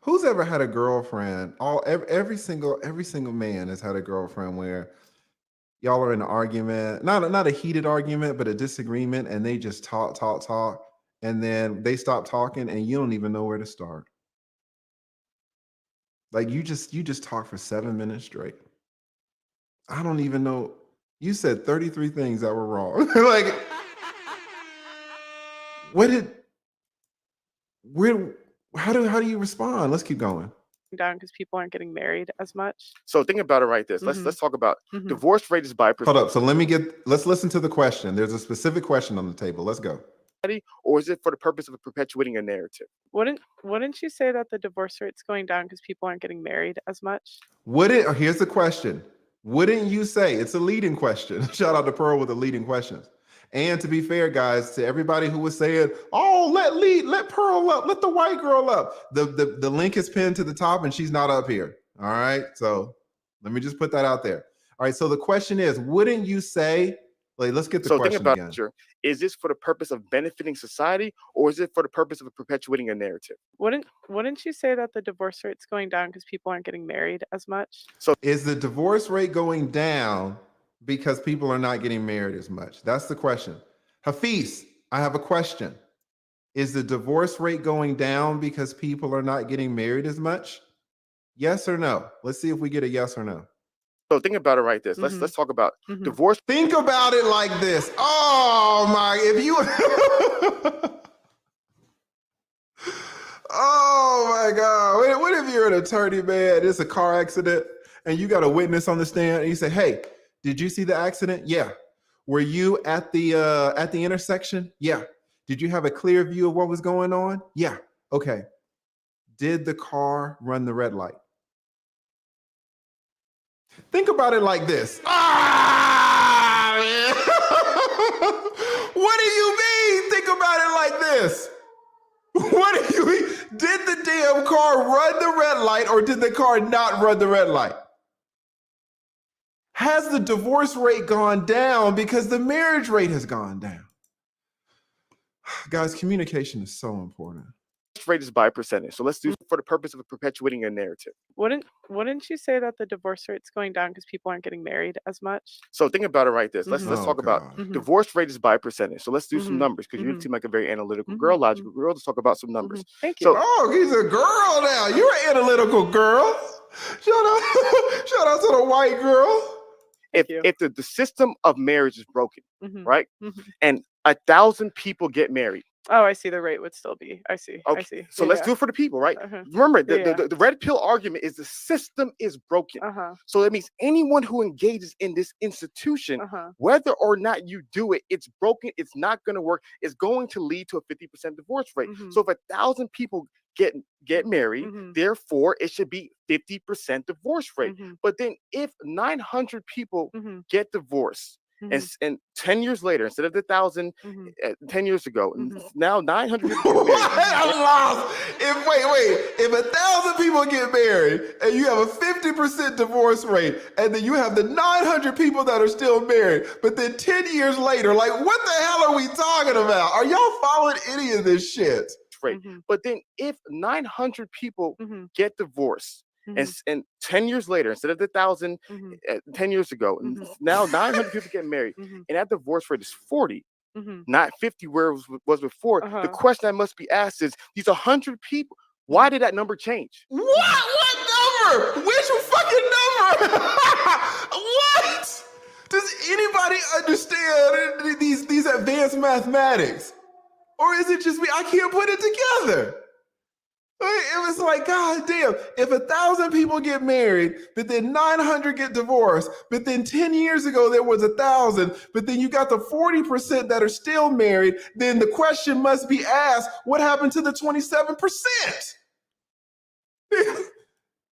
Who's ever had a girlfriend? Every single man has had a girlfriend where y'all are in an argument, not a heated argument, but a disagreement, and they just talk, and then they stop talking, and you don't even know where to start. Like you just talk for 7 minutes straight. I don't even know. You said 33 things that were wrong. Like, what did where how do you respond? Let's keep going. Down because people aren't getting married as much. So think about it right this. Let's talk about divorce rate is by Hold percentage. up. So let's listen to the question. There's a specific question on the table. Let's go. Or is it for the purpose of perpetuating a narrative? Wouldn't you say that the divorce rate's going down because people aren't getting married as much? Here's the question. Wouldn't you say, it's a leading question. Shout out to Pearl with the leading questions. And to be fair, guys, to everybody who was saying, oh, let Pearl up, let the white girl up. The link is pinned to the top and she's not up here. All right. So let me just put that out there. All right. So the question is, wouldn't you say, like, let's get the question think about again. it, is this for the purpose of benefiting society, or is it for the purpose of perpetuating a narrative? Wouldn't you say that the divorce rate's going down because people aren't getting married as much? So is the divorce rate going down because people are not getting married as much? That's the question. Hafeez, I have a question. Is the divorce rate going down because people are not getting married as much? Yes or no? Let's see if we get a yes or no. So think about it right this. Let's talk about divorce. Think about it like this. Oh my, if you oh my God. What if you're an attorney, man? It's a car accident and you got a witness on the stand and you say, hey, did you see the accident? Yeah. Were you at the intersection? Yeah. Did you have a clear view of what was going on? Yeah. Okay. Did the car run the red light? Think about it like this. Ah, man. What do you mean? Think about it like this. What do you mean? Did the damn car run the red light or did the car not run the red light? Has the divorce rate gone down because the marriage rate has gone down? Guys, communication is so important. Rate is by percentage. So let's do for the purpose of perpetuating a narrative. Wouldn't you say that the divorce rate's going down because people aren't getting married as much? So think about it right this. Let's talk about divorce rate is by percentage. So let's do some numbers because you seem like a very analytical girl, logical girl. Let's talk about some numbers. Thank you. Oh, he's a girl now. You're an analytical girl. Shout out to the white girl. If the system of marriage is broken, right? And 1,000 people get married. Oh, I see. The rate would still be. I see. Okay. I see. So let's do it for the people, right? Remember, the red pill argument is the system is broken. So that means anyone who engages in this institution, whether or not you do it, it's broken. It's not going to work. It's going to lead to a 50% divorce rate. So if 1,000 people get married, therefore it should be 50% divorce rate. But then if 900 people get divorced, and 10 years later, instead of the 1,000 10 years ago, now 900 people get married. I'm lost. If 1,000 people get married and you have a 50% divorce rate, and then you have the 900 people that are still married, but then 10 years later, like, what the hell are we talking about? Are y'all following any of this shit? But then if 900 people get divorced, and 10 years later, instead of the 1,000 10 years ago, now 900 people get married, and that divorce rate is 40, not 50 where it was before. The question that must be asked is, these 100 people, why did that number change? What number? Which fucking number? What? Does anybody understand these advanced mathematics? Or is it just me? I can't put it together. It was like, God damn, if 1,000 people get married, but then 900 get divorced, but then 10 years ago there was 1,000, but then you got the 40% that are still married, then the question must be asked, what happened to the 27%?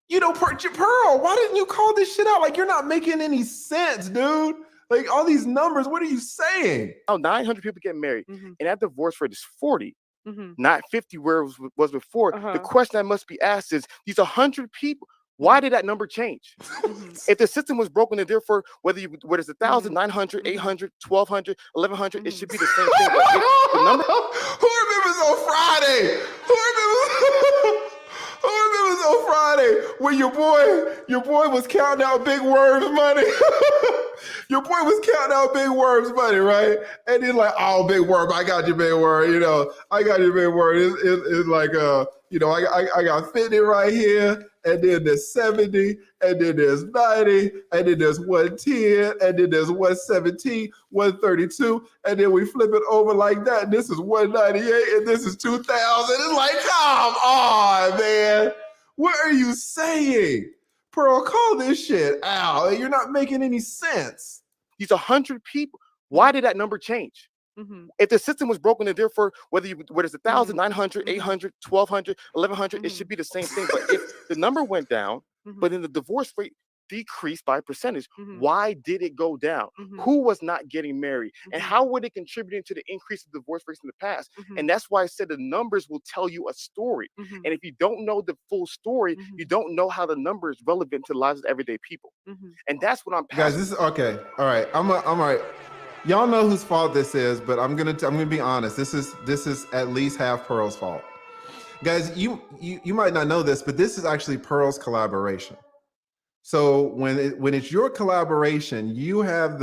You know, Pearl, why didn't you call this shit out? Like, you're not making any sense, dude. Like, all these numbers, what are you saying? Oh, 900 people get married, and that divorce rate is 40. Not 50 where it was before. The question that must be asked is, these 100 people, Why did that number change? Mhm. If the system was broken, and therefore whether it's 1,000, Mhm. 900, Mhm. 800, 1,200, 1,100, it Mhm. should be the same thing. But if the number Who remembers on Friday? Who remembers? Who remembers on Friday when your boy was counting out Big Worm's money? Your boy was counting out Big Worm's money, right? And he's like, "Oh, Big Worm, I got you, Big Worm. You know, I got you, Big Worm. It's like, you know, I got 50 right here, and then there's 70, and then there's 90, and then there's 110, and then there's 117, 132, and then we flip it over like that. And this is 198, and this is 2,000. It's like, come on, man. What are you saying? Pearl, call this shit out. You're not making any sense. he's 100 people, why did that number change? Mhm. If the system was broken, and therefore whether it's 1,000, Mhm. 900, Mhm. 800, 1,200, 1,100, it should be the same thing. But if the number went down, but then the divorce rate decreased by percentage, Mhm. why did it go down? Mhm. Who was not getting married? And Mhm. how were they contributing to the increase of divorce rates in the past? Mhm. And that's why I said the numbers will tell you a story. Mhm. And if you don't know the full story, Mhm. you don't know how the number is relevant to the lives of everyday people. Mhm. And that's what I'm Guys, passionate. this is okay. All right. I'm all right. Y'all know whose fault this is, but I'm gonna be honest. This is at least half Pearl's fault. Guys, you might not know this, but this is actually Pearl's collaboration. So when it's your collaboration, you have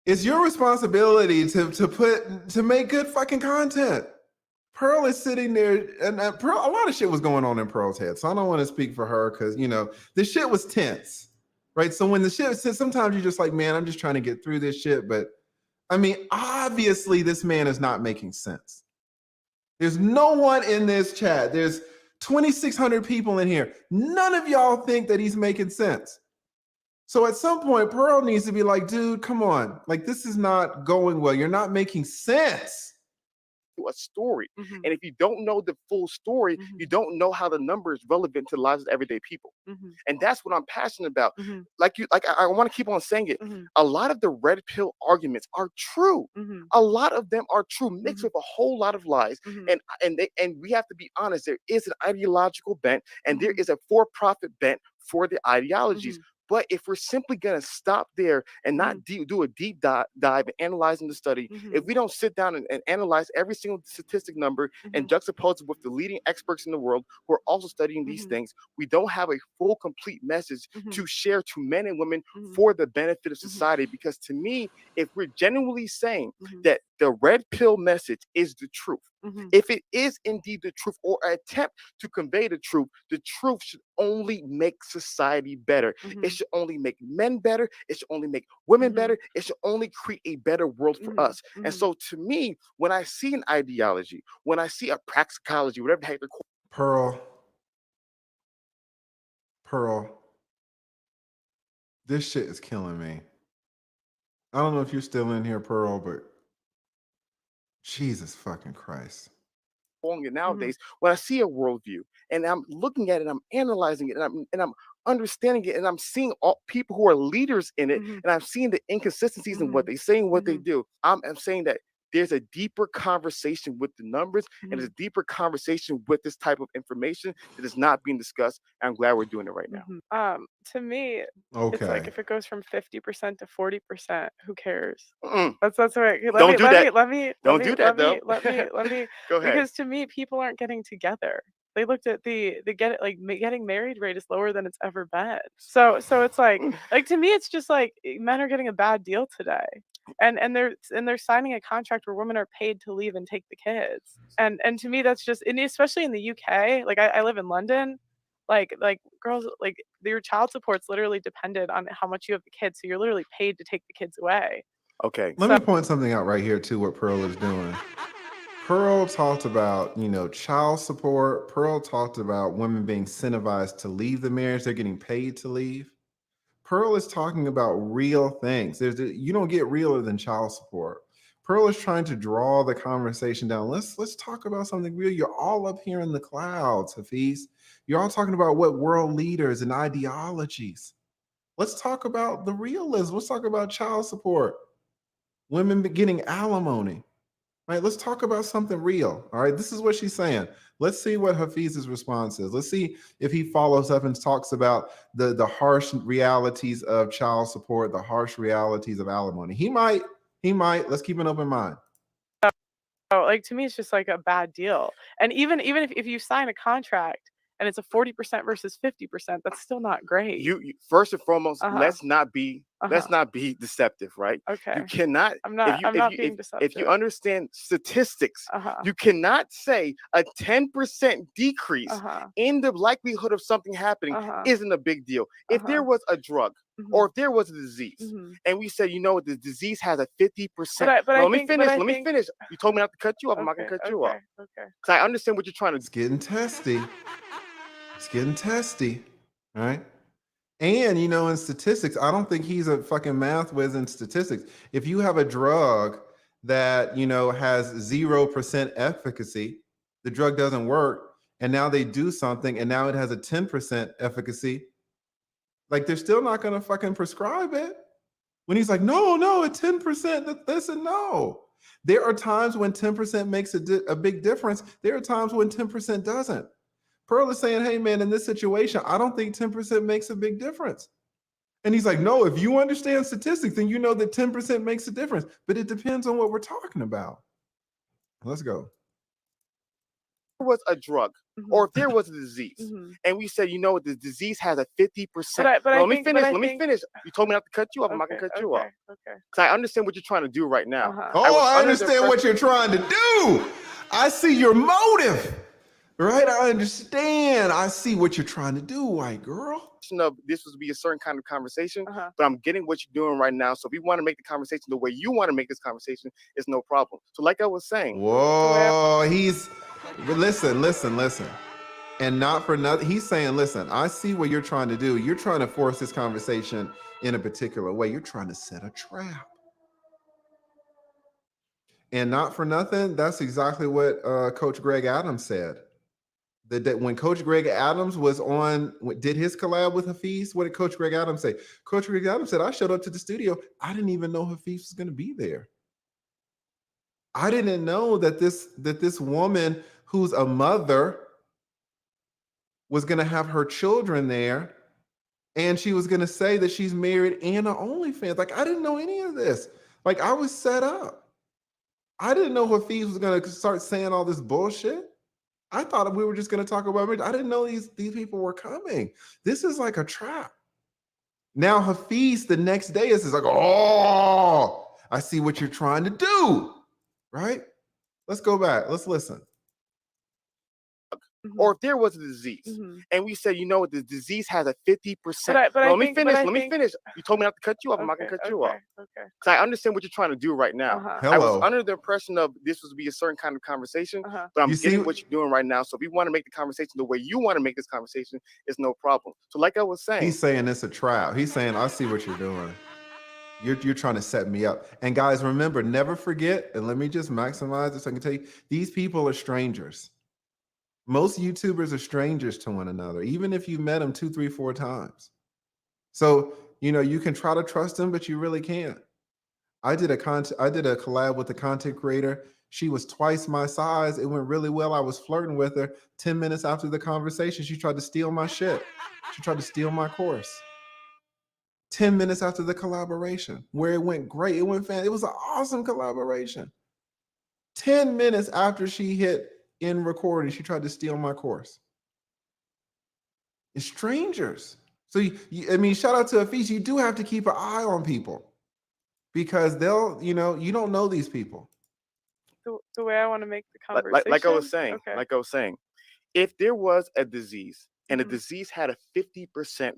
it's your responsibility to make good fucking content. Pearl is sitting there, and Pearl, a lot of shit was going on in Pearl's head. So I don't want to speak for her because, you know, the shit was tense, right? So when the shit was tense, sometimes you're just like, man, I'm just trying to get through this shit. But I mean, obviously, this man is not making sense. There's no one in this chat. There's 2,600 people in here. None of y'all think that he's making sense. So at some point, Pearl needs to be like, dude, come on. Like, this is not going well. You're not making sense. A story. Mhm. And if you don't know the full story, Mhm. you don't know how the number is relevant to the lives of everyday people. Mhm. And that's what I'm passionate about. Mhm. I want to keep on saying it. Mhm. A lot of the red pill arguments are true. Mhm. A lot of them are true, mixed Mhm. with a whole lot of lies. Mhm. And we have to be honest. There is an ideological bent, and there Mhm. is a for-profit bent for the ideologies. Mhm. But if we're simply going to stop there and not do a deep dive in analyzing the study, if Mhm. we don't sit down and analyze every single statistic number and Mhm. juxtapose it with the leading experts in the world who are also studying these Mhm. things, we don't have a full, complete message Mhm. to share to men and women Mhm. for the benefit of Mhm. society. Because to me, if we're genuinely saying Mhm. that the red pill message is the truth, Mhm. if it is indeed the truth or an attempt to convey the truth should only make society better. Mhm. It should only make men better. It should only make women Mhm. better. It should only create a better world for Mhm. us. And Mhm. so to me, when I see an ideology, when I see a praxicology, whatever the heck they're called, Pearl, this shit is killing me. I don't know if you're still in here, Pearl, but Jesus fucking Christ. calling it nowadays, when I see a worldview and I'm looking at it, I'm analyzing it, and I'm understanding it, and I'm seeing all people who are leaders in it, Mhm. and I'm seeing the inconsistencies in what they say and what they do. I'm saying that there's a deeper conversation with the numbers, and there's a deeper conversation with this type of information that is not being discussed. And I'm glad we're doing it right now. To me, it's like Okay. if it goes from 50% to 40%, who cares? Mm-mm. That's right. Don't do that. Don't do that, though. Let me, Go ahead. because to me, people aren't getting together. They looked at the getting married rate is lower than it's ever been. So it's like to me, it's just like men are getting a bad deal today. And they're signing a contract where women are paid to leave and take the kids. And to me, that's just, and especially in the UK, like I live in London, like girls, like your child support's literally dependent on how much you have the kids. So you're literally paid to take the kids away. Okay. Let me point something out right here too, what Pearl is doing. Pearl talked about, child support. Pearl talked about women being incentivized to leave the marriage. They're getting paid to leave. Pearl is talking about real things. You don't get realer than child support. Pearl is trying to draw the conversation down. Let's talk about something real. You're all up here in the clouds, Hafeez. You're all talking about what world leaders and ideologies. Let's talk about the realism. Let's talk about child support. Women getting alimony. Right, let's talk about something real. All right, this is what she's saying. Let's see what Hafeez's response is. Let's see if he follows up and talks about the harsh realities of child support, the harsh realities of alimony. He might. Let's keep an open mind. Oh, like to me, it's just like a bad deal. And even if you sign a contract and it's a 40% versus 50%, that's still not great. You first and foremost, Uh-huh. let's not be Uh-huh. deceptive, right? Okay. You cannot. I'm not being If deceptive. you understand statistics, Uh-huh. you cannot say a 10% decrease Uh-huh. in the likelihood of something happening Uh-huh. isn't a big deal. If Uh-huh. there was a drug or if there was a disease, and we said, you know, the disease has a 50%. Let me finish. You told me not to cut you off. I'm not gonna cut you off. Okay. Because I understand what you're trying to do. It's getting testy. It's getting testy. All right. And you know, in statistics, I don't think he's a fucking math whiz in statistics. If you have a drug that you know has 0% efficacy, the drug doesn't work, and now they do something, and now it has a 10% efficacy. Like they're still not gonna fucking prescribe it. When he's like, no, at 10%, this and no. There are times when 10% makes a big difference. There are times when 10% doesn't. Pearl is saying, hey, man, in this situation, I don't think 10% makes a big difference. And he's like, no, if you understand statistics, then you know that 10% makes a difference. But it depends on what we're talking about. Let's go. There was a drug or if there was a disease, and we said, you know, the disease has a 50%. Let me finish. You told me not to cut you off. I'm not gonna cut you off. Okay. Because I understand what you're trying to do right now. I understand what you're trying to do. I see your motive. Right? I understand. I see what you're trying to do, white girl. This would be a certain kind of conversation, but I'm getting what you're doing right now. So if you want to make the conversation the way you want to make this conversation, it's no problem. So like I was saying. Whoa, listen. And not for nothing, he's saying, listen, I see what you're trying to do. You're trying to force this conversation in a particular way. You're trying to set a trap. And not for nothing, that's exactly what CoachGregAdams said. That when CoachGregAdams was did his collab with Hafeez, what did CoachGregAdams say? CoachGregAdams said, I showed up to the studio. I didn't even know Hafeez was going to be there. I didn't know that this woman who's a mother was going to have her children there. And she was going to say that she's married and an OnlyFans. Like, I didn't know any of this. Like, I was set up. I didn't know Hafeez was going to start saying all this bullshit. I thought we were just going to talk about marriage. I didn't know these people were coming. This is like a trap. Now Hafeez the next day is like, oh, I see what you're trying to do. Right? Let's go back. Let's listen. Or if there was a disease, and we said, you know, the disease has a 50%. Let me finish. You told me not to cut you off. I'm not gonna cut you off. Okay. Because I understand what you're trying to do right now. I was under the impression of this was to be a certain kind of conversation, but I'm getting what you're doing right now. So if you want to make the conversation the way you want to make this conversation, it's no problem. So like I was saying, he's saying it's a trap. He's saying, I see what you're doing. You're trying to set me up. And guys, remember, never forget, and let me just maximize this. I can tell you, these people are strangers. Most YouTubers are strangers to one another, even if you met them 2, 3, 4 times. So, you know, you can try to trust them, but you really can't. I did a collab with a content creator. She was twice my size. It went really well. I was flirting with her. 10 minutes after the conversation, she tried to steal my shit. She tried to steal my course. 10 minutes after the collaboration, where it went great. It went fantastic. It was an awesome collaboration. 10 minutes after she hit in recording, she tried to steal my course. It's strangers. So I mean, shout out to Hafeez. You do have to keep an eye on people because they'll, you know, you don't know these people. The way I want to make the conversation. Like I was saying, if there was a disease and the disease had a 50%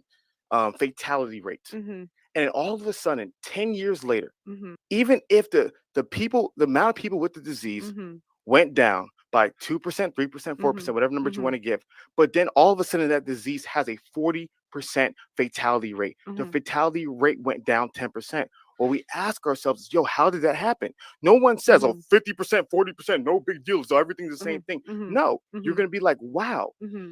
fatality rate, and then all of a sudden, 10 years later, even if the amount of people with the disease went down by 2%, 3%, 4%, whatever numbers you want to give. But then all of a sudden that disease has a 40% fatality rate. The fatality rate went down 10%. Well, we ask ourselves, yo, how did that happen? No one says, 50%, 40%, no big deal. So everything's the same thing. No, you're going to be like, wow,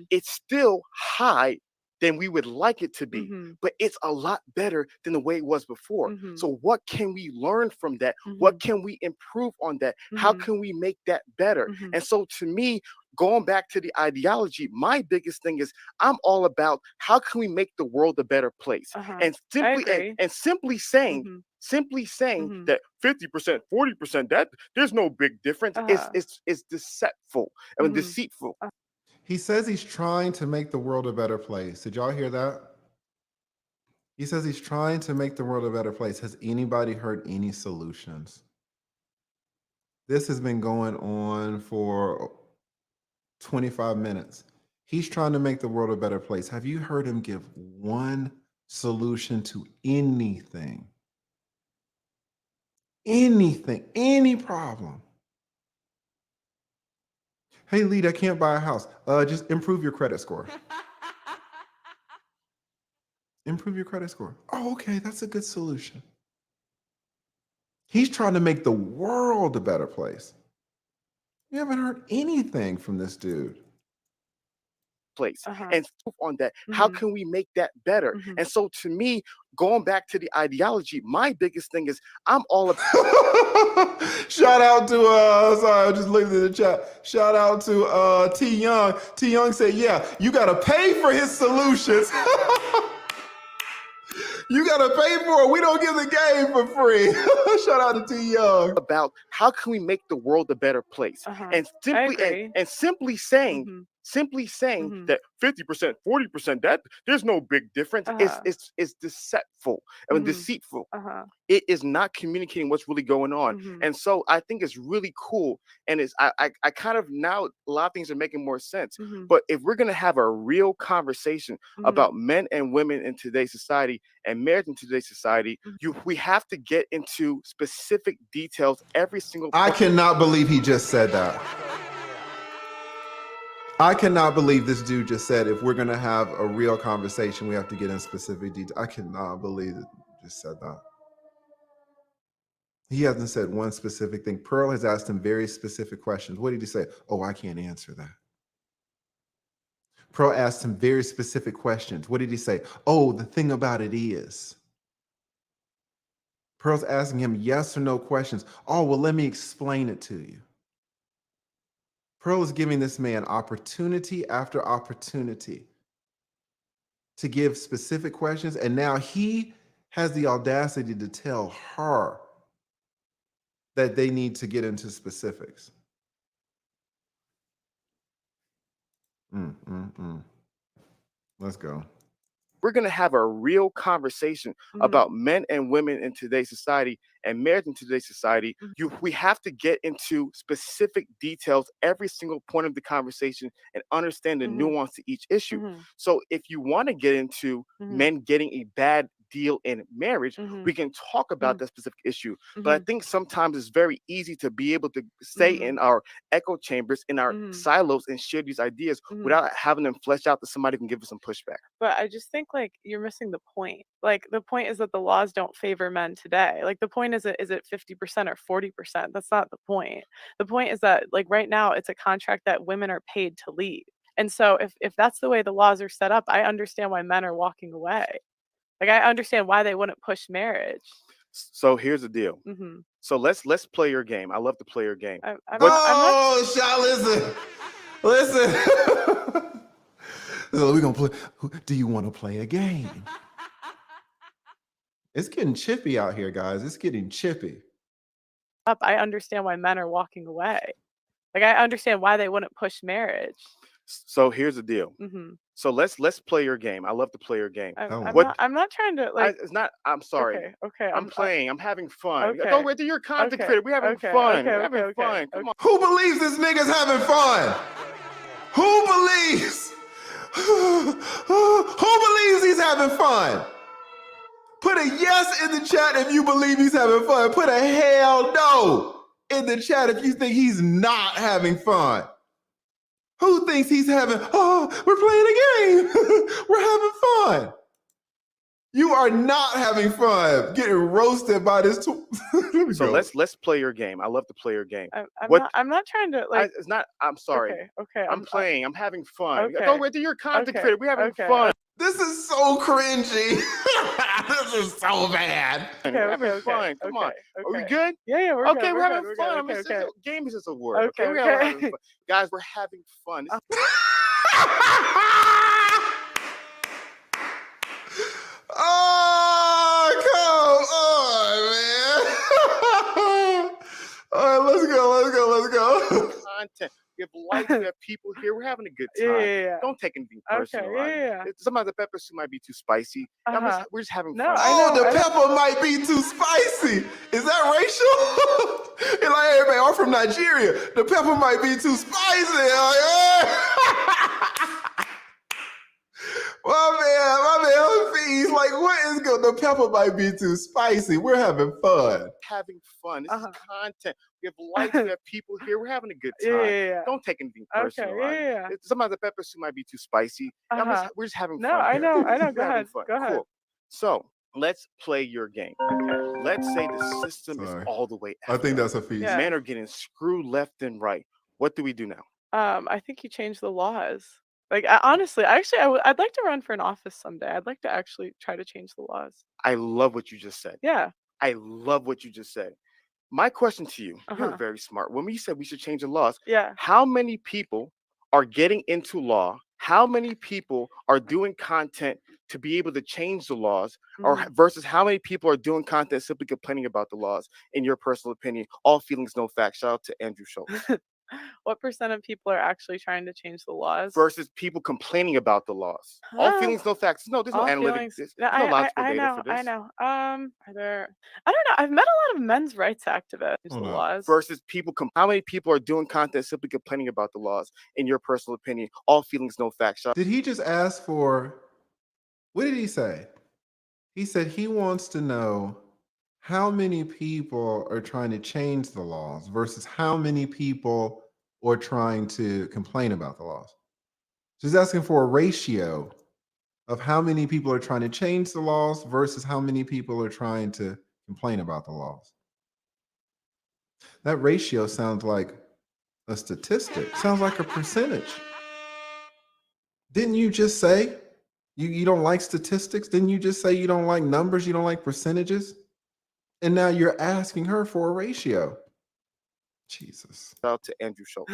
it's still high than we would like it to be, but it's a lot better than the way it was before. So what can we learn from that? What can we improve on that? How can we make that better? And so to me, going back to the ideology, my biggest thing is I'm all about how can we make the world a better place? And simply saying that 50%, 40%, that there's no big difference. It's deceitful. I mean, deceitful. He says he's trying to make the world a better place. Did y'all hear that? He says he's trying to make the world a better place. Has anybody heard any solutions? This has been going on for 25 minutes. He's trying to make the world a better place. Have you heard him give one solution to anything? Anything, any problem? Hey, lead, I can't buy a house. Just improve your credit score. Improve your credit score. Oh, okay, that's a good solution. He's trying to make the world a better place. You haven't heard anything from this dude. Place and on that, how can we make that better? And so to me, going back to the ideology, my biggest thing is I'm all about shout out to sorry, I just looked at the chat. Shout out to T Young. T Young said, yeah, you gotta pay for his solutions. You gotta pay for it. We don't give the game for free. Shout out to T Young. About how can we make the world a better place? And simply saying that 50%, 40%, that there's no big difference. It's deceitful. I mean, deceitful. It is not communicating what's really going on. And so I think it's really cool. And it's I kind of now a lot of things are making more sense. But if we're gonna have a real conversation about men and women in today's society and marriage in today's society, we have to get into specific details every single I cannot believe he just said that. I cannot believe this dude just said if we're going to have a real conversation, we have to get in specific detail. I cannot believe that he just said that. He hasn't said one specific thing. Pearl has asked him very specific questions. What did he say? Oh, I can't answer that. Pearl asked him very specific questions. What did he say? Oh, the thing about it is. Pearl's asking him yes or no questions. Oh, well, let me explain it to you. Pearl is giving this man opportunity after opportunity to give specific questions, and now he has the audacity to tell her that they need to get into specifics. Let's go. We're going to have a real conversation about men and women in today's society and marriage in today's society. We have to get into specific details every single point of the conversation and understand the nuance to each issue. So if you want to get into men getting a bad deal in marriage, we can talk about that specific issue. But I think sometimes it's very easy to be able to stay in our echo chambers, in our silos, and share these ideas without having them fleshed out that somebody can give us some pushback. But I just think like you're missing the point. Like the point is that the laws don't favor men today. Like the point is it 50% or 40%? That's not the point. The point is that like right now it's a contract that women are paid to leave. And so if that's the way the laws are set up, I understand why men are walking away. Like I understand why they wouldn't push marriage. So here's the deal. So let's play your game. I love to play your game. Listen. So we're gonna play. Do you want to play a game? It's getting chippy out here, guys. It's getting chippy. I understand why men are walking away. Like I understand why they wouldn't push marriage. So here's the deal. So let's play your game. I love to play your game. I'm not trying to like. It's not. I'm sorry. Okay. I'm playing. I'm having fun. Okay. Don't wait till you're content creator. We're having fun. We're having fun. Come on. Who believes this nigga's having fun? Who believes? Who believes he's having fun? Put a yes in the chat if you believe he's having fun. Put a hell no in the chat if you think he's not having fun. Who thinks he's having, we're playing a game. We're having fun. You are not having fun getting roasted by this. So let's play your game. I love to play your game. I'm not trying to like. It's not. I'm sorry. Okay. I'm playing. I'm having fun. Okay. Don't wait till you're content creator. We're having fun. This is so cringy. This is so bad. And we're having fun. Come on. Are we good? Yeah, we're Okay, good. we're having good, fun. I okay, mean, okay. game is just a word. Okay, we're okay. having fun. Guys, we're having fun. Oh, come on, man. All right, let's go. Content. We have lights. We have people here. We're having a good time. Yeah. Don't take anything Okay, personal. yeah. Sometimes the pepper soup might be too spicy. We're just having No, fun. I know, The pepper might be too spicy. Is that racial? It's like, hey, man, I'm from Nigeria. The pepper might be too spicy. Like, my man, Hafeez, like, what is good? The pepper might be too spicy. We're having fun. Having fun. This is content. We have lights. We have people here. We're having a good time. Yeah. Don't take anything personal. Okay, yeah. Sometimes the pepper soup might be too spicy. We're just having fun. No, I know. We're Go having ahead. fun. Go ahead. Cool. So let's play your game. Okay. Let's say the system is Sorry. all the way I out. think that's Hafeez. Yeah. Men are getting screwed left and right. What do we do now? I think you changed the laws. Like, honestly, I'd like to run for an office someday. I'd like to actually try to change the laws. I love what you just said. Yeah. I love what you just said. My question to you, you're Uh-huh. very smart. When we said we should change the laws, Yeah. how many people are getting into law? How many people are doing content to be able to change the laws, or versus how many people are doing content simply complaining about the laws? In your personal opinion, all feelings, no facts. Shout out to Andrew Schultz. What percent of people are actually trying to change the laws? Versus people complaining about the laws. All feelings, no facts. No, there's no All analytics. feelings. There's No, no logical I data know. for this. I know. I don't know. I've met a lot of men's rights activists. The Hold on. laws. Versus people, how many people are doing content simply complaining about the laws? In your personal opinion, all feelings, no facts. Did he just ask for, what did he say? He said he wants to know how many people are trying to change the laws versus how many people are trying to complain about the laws. So he's asking for a ratio of how many people are trying to change the laws versus how many people are trying to complain about the laws. That ratio sounds like a statistic, sounds like a percentage. Didn't you just say you don't like statistics? Didn't you just say you don't like numbers, you don't like percentages? And now you're asking her for a ratio. Jesus. Shout out to Andrew Schultz.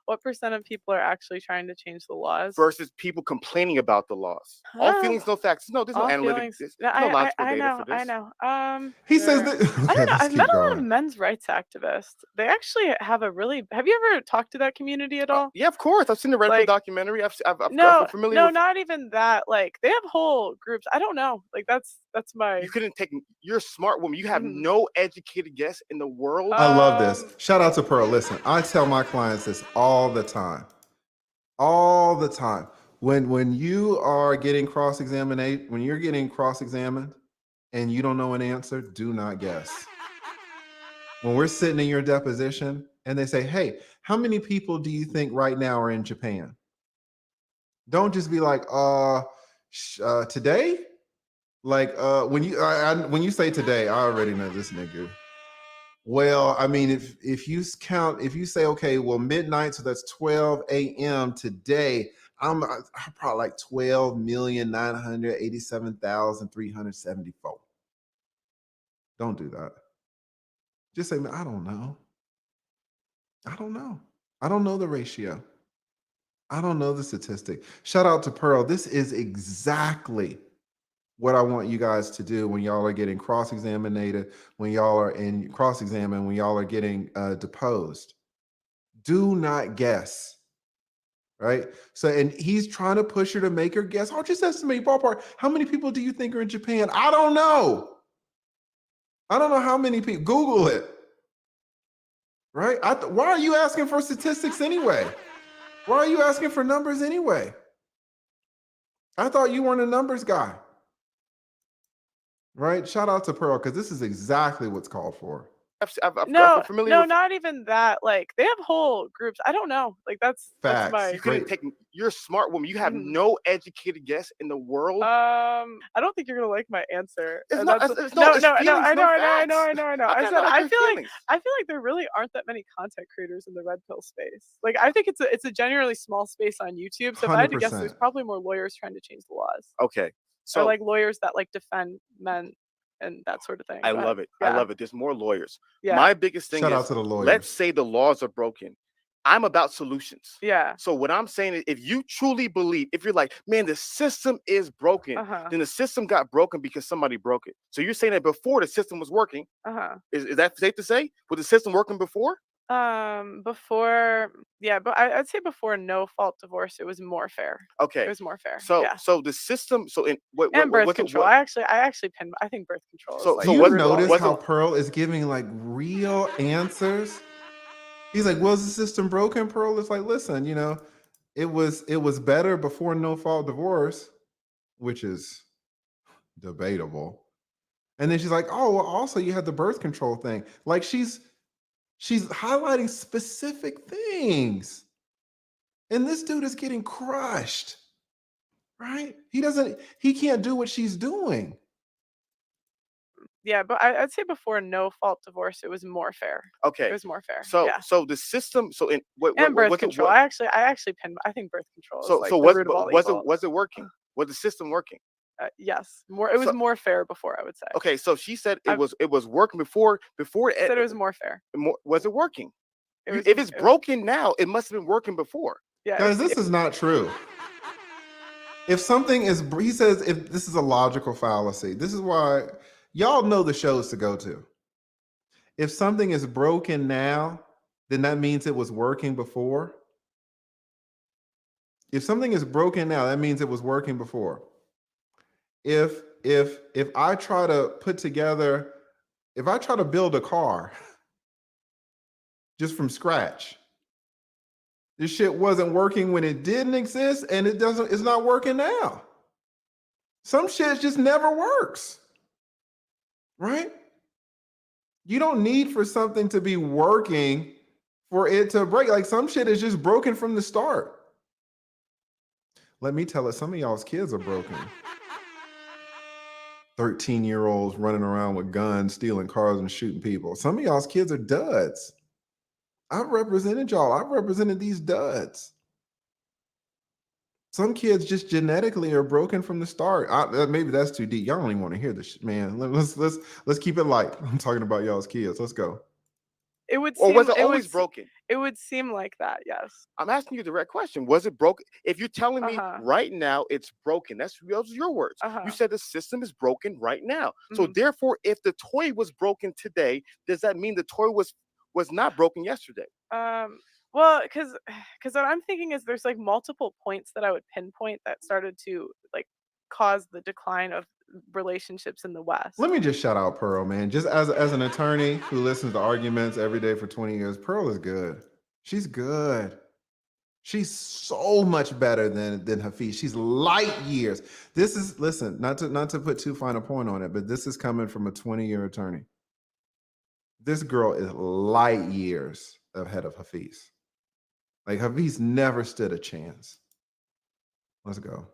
What percent of people are actually trying to change the laws? Versus people complaining about the laws. All feelings, no facts. No, there's no All analytics. feelings. There's No, no logical data know. for this. I know. He says that. I don't know. let's I've keep met a lot of going. men's rights activists. They actually have a really. Have you ever talked to that community at all? Yeah, of course. I've seen the Red Pill Like, documentary. I'm No, familiar no, with. not even that. Like, they have whole groups. I don't know. Like, that's my. You couldn't take. You're a smart woman. You have Mhm. no educated guess in the world. I love this. Shout out to Pearl. Listen, I tell my clients this all the time. All the time. When you are getting cross-examined, when you're getting cross-examined and you don't know an answer, do not guess. When we're sitting in your deposition and they say, hey, how many people do you think right now are in Japan? Don't just be like, today? Like, when you say today, I already know this nigga. Well, I mean, if you say, okay, well, midnight, so that's 12 a.m. today, I'm probably like 12,987,374. Don't do that. Just say, man, I don't know. I don't know. I don't know the ratio. I don't know the statistic. Shout out to Pearl. This is exactly what I want you guys to do when y'all are getting cross-examined, when y'all are in cross-examined, when y'all are getting deposed. Do not guess, right? So, and he's trying to push her to make her guess. I'll just estimate ballpark. How many people do you think are in Japan? I don't know. I don't know how many people. Google it, right? Why are you asking for statistics anyway? Why are you asking for numbers anyway? I thought you weren't a numbers guy. Right? Shout out to Pearl, because this is exactly what's called for. No, familiar no, with. not even that. Like they have whole groups. I don't know. Like that's Facts. my. You couldn't take. You're a smart woman. You have Mhm. no educated guess in the world. I don't think you're gonna like my answer. It's And not. that's- It's no, it's no, no. feelings, I know, no I know, I facts. know, I know, I know. How I can said not I like feel your like feelings? there really aren't that many content creators in the red pill space. Like I think it's a genuinely small space on YouTube. So if I had to guess, there's 100%. probably more lawyers trying to change the laws. Okay, Or so like lawyers that like defend men and that sort of thing. I Go ahead. love it. Yeah. I love it. There's more lawyers. Yeah. My biggest thing Shout out is, to the lawyers. let's say the laws are broken. I'm about solutions. Yeah. So what I'm saying is, if you truly believe, if you're like, man, the system is broken, then the system got broken because somebody broke it. So you're saying that before the system was working. Is that safe to say? Was the system working before? Before, yeah, but I'd say before no fault divorce, it was more fair. Okay. It was more fair. So yeah. so the system. So in what And birth what's it- control. what- I actually pin. I think birth control. So- is like Do you what- notice what's how the- Pearl is giving like real answers? He's like, was the system broken? Pearl is like, listen, it was better before no fault divorce, which is debatable. And then she's like, oh, well, also you had the birth control thing. Like she's highlighting specific things. And this dude is getting crushed. Right? He can't do what she's doing. Yeah, but I'd say before no fault divorce, it was more fair. Okay. It was more fair. So yeah. so the system. So in what And birth what's it- control. what- I actually pin. I think birth control is So like so the root of all evil. was it working? Was the system working? Yes, more. It was So- more fair before, I would say. Okay, so she said it I've- was working before I said it was more fair. was it working? It If it's broken now, it must have been working before. Yeah. Guys, this is not true. If something is, he says, if this is a logical fallacy, this is why y'all know the shows to go to. If something is broken now, then that means it was working before. If something is broken now, that means it was working before. If I try to put together, if I try to build a car just from scratch, this shit wasn't working when it didn't exist, and it's not working now. Some shit just never works. Right? You don't need for something to be working for it to break. Like some shit is just broken from the start. Let me tell it, some of y'all's kids are broken. 13-year-olds running around with guns, stealing cars and shooting people. Some of y'all's kids are duds. I've represented y'all. I've represented these duds. Some kids just genetically are broken from the start. Maybe that's too deep. Y'all don't even want to hear this, man. Let's keep it light. I'm talking about y'all's kids. Let's go. It would. Or seem, was it always broken? It would seem like that. Yes. I'm asking you the direct question. Was it broken? If you're telling me right now it's broken, those are your words. You said the system is broken right now. So therefore, if the toy was broken today, does that mean the toy was not broken yesterday? Well, because what I'm thinking is there's like multiple points that I would pinpoint that started to like cause the decline of relationships in the West. Let me just shout out Pearl, man. Just as an attorney who listens to arguments every day for 20 years, Pearl is good. She's good. She's so much better than Hafeez. She's light years. This is, listen, not to put too fine a point on it, but this is coming from a 20-year attorney. This girl is light years ahead of Hafeez. Like Hafeez never stood a chance. Let's go.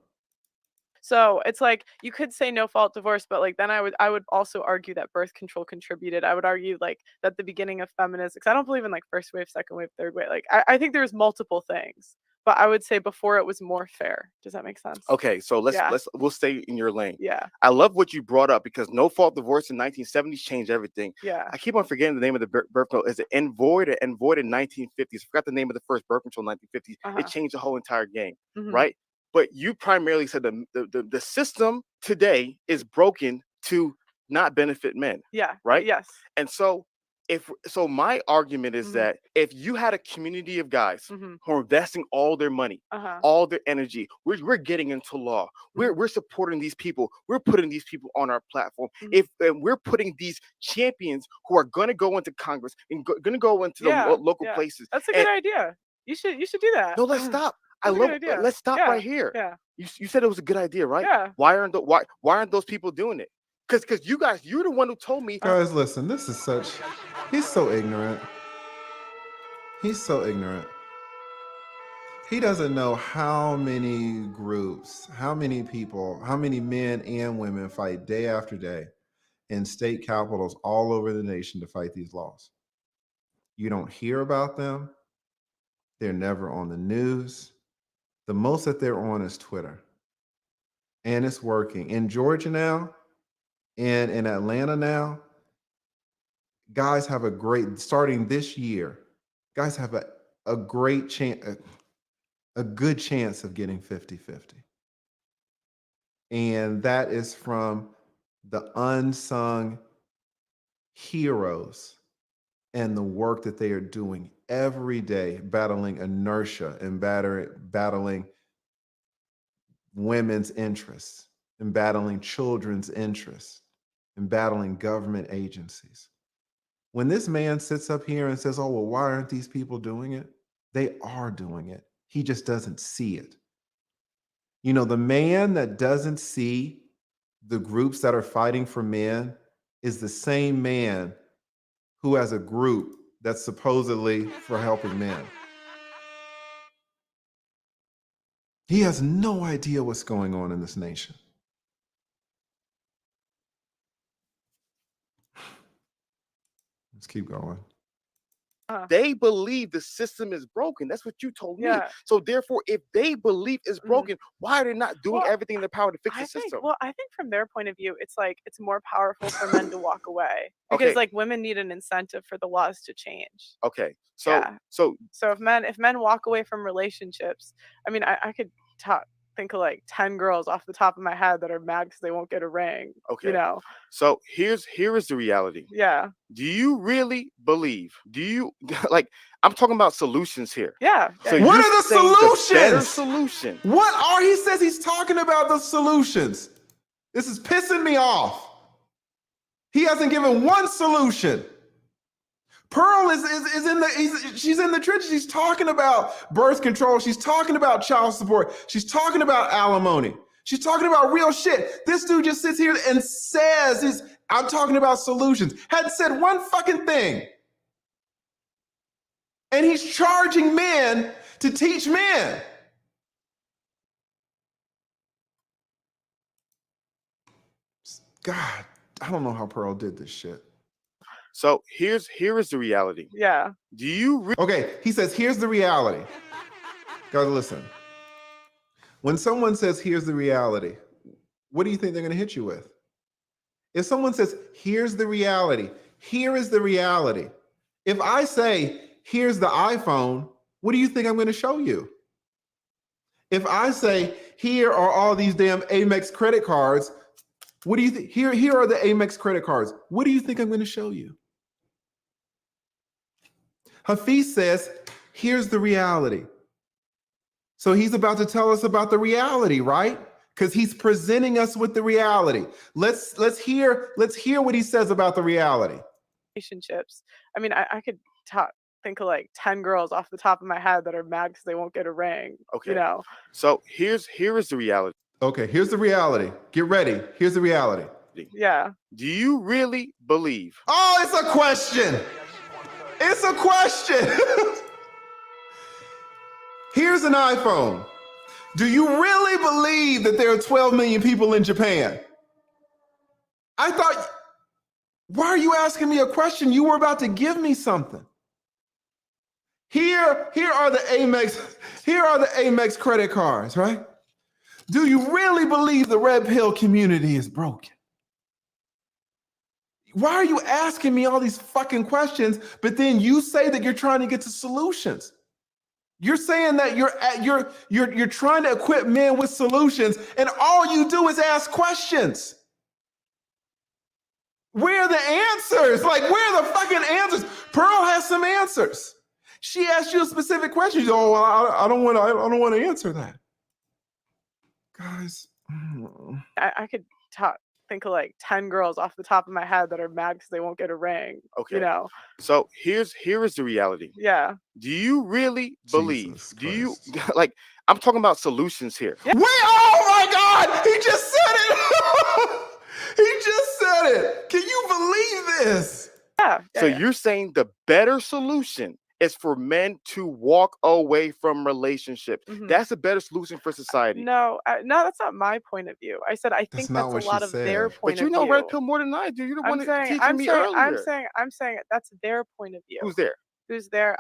So it's like you could say no fault divorce, but like then I would also argue that birth control contributed. I would argue like that the beginning of feminism, because I don't believe in like first wave, second wave, third wave. Like I think there's multiple things, but I would say before it was more fair. Does that make sense? Okay, so we'll stay in your lane. Yeah. I love what you brought up because no fault divorce in 1970s changed everything. Yeah. I keep on forgetting the name of the birth control. Is it Envoyed or Envoyed in 1950s? I forgot the name of the first birth control in 1950s. It changed the whole entire game, right? But you primarily said the system today is broken to not benefit men. Yeah. Right? Yes. And so my argument is that if you had a community of guys who are investing all their money, all their energy, we're getting into law. We're supporting these people. We're putting these people on our platform. And we're putting these champions who are going to go into Congress and going to go into the local places. That's a good idea. You should do that. No, let's stop. Let's stop right here. Yeah. You said it was a good idea, right? Yeah. Why aren't those people doing it? Because you're the one who told me. Guys, listen, this is such He's so ignorant. He's so ignorant. He doesn't know how many groups, how many people, how many men and women fight day after day in state capitals all over the nation to fight these laws. You don't hear about them. They're never on the news. The most that they're on is Twitter. And it's working. In Georgia now, and in Atlanta now, guys have a great, starting this year, guys have a great chance, a good chance of getting 50-50. And that is from the unsung heroes and the work that they are doing every day, battling inertia and battling women's interests and battling children's interests and battling government agencies. When this man sits up here and says, oh, well, why aren't these people doing it? They are doing it. He just doesn't see it. You know, the man that doesn't see the groups that are fighting for men is the same man who has a group that's supposedly for helping men. He has no idea what's going on in this nation. Let's keep going. They believe the system is broken. That's what you told me. Yeah. So therefore, if they believe it's broken, why are they not doing everything in their power to fix the system? I think from their point of view, it's like it's more powerful for men to walk away because Okay. like women need an incentive for the laws to change. Okay. So Yeah. so So if men walk away from relationships, I mean, I could think of like 10 girls off the top of my head that are mad because they won't get a ring. okay. You know? So here is the reality. Yeah. Do you really believe? Do you like? I'm talking about solutions here. Yeah. So What you're are the saying the better solutions? solution. What are, he says he's talking about the solutions. This is pissing me off. He hasn't given one solution. Pearl is in she's in the trenches. She's talking about birth control. She's talking about child support. She's talking about alimony. She's talking about real shit. This dude just sits here and says, I'm talking about solutions. Hadn't said one fucking thing. And he's charging men to teach men. God, I don't know how Pearl did this shit. So here is the reality. Yeah. Do you Okay, he says, here's the reality. Guys, listen. When someone says, here's the reality, what do you think they're going to hit you with? If someone says, here's the reality, here is the reality. If I say, here's the iPhone, what do you think I'm going to show you? If I say, here are all these damn Amex credit cards, what do you think? Here are the Amex credit cards. What do you think I'm going to show you? Hafeez says, here's the reality. So he's about to tell us about the reality, right? Because he's presenting us with the reality. Let's hear what he says about the reality. Relationships. I mean, I could think of like 10 girls off the top of my head that are mad because they won't get a ring. Okay. You know? So here is the reality. Okay, here's the reality. Get ready. Here's the reality. Yeah. Do you really believe? Oh, it's a question. It's a question. Here's an iPhone. Do you really believe that there are 12 million people in Japan? I thought, why are you asking me a question? You were about to give me something. Here are the Amex credit cards, right? Do you really believe the red pill community is broken? Why are you asking me all these fucking questions, but then you say that you're trying to get to solutions? You're saying that you're trying to equip men with solutions, and all you do is ask questions. Where are the answers? Like, where are the fucking answers? Pearl has some answers. She asked you a specific question. You go, oh, well, I don't want to answer that. Guys, I could think of like 10 girls off the top of my head that are mad because they won't get a ring. Okay. You know? So here is the reality. Yeah. Do you really believe? Jesus Do you Christ. like? I'm talking about solutions here. Yeah. Wait, oh my God, he just said it. He just said it. Can you believe this? Yeah. So you're saying the better solution is for men to walk away from relationships. Mhm. That's a better solution for society. No, no, that's not my point of view. I said I That's think not that's a what she lot of their said. point But you of know view. red pill more than I do. You're the one that teaching me I'm earlier. saying that's their point of view. Who's there? Who's there?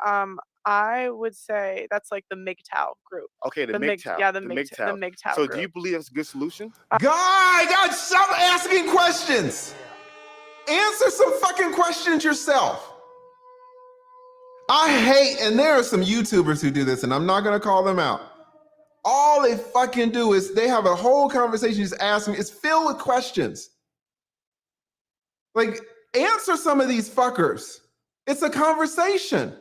I would say that's like the MGTOW group. Okay, the The MGTOW. yeah, the the MGTOW MGTOW. So group. do you believe that's a good solution? God, stop asking questions. Answer some fucking questions yourself. I hate, and there are some YouTubers who do this, and I'm not gonna call them out. All they fucking do is they have a whole conversation just asking, it's filled with questions. Like, answer some of these fuckers. It's a conversation.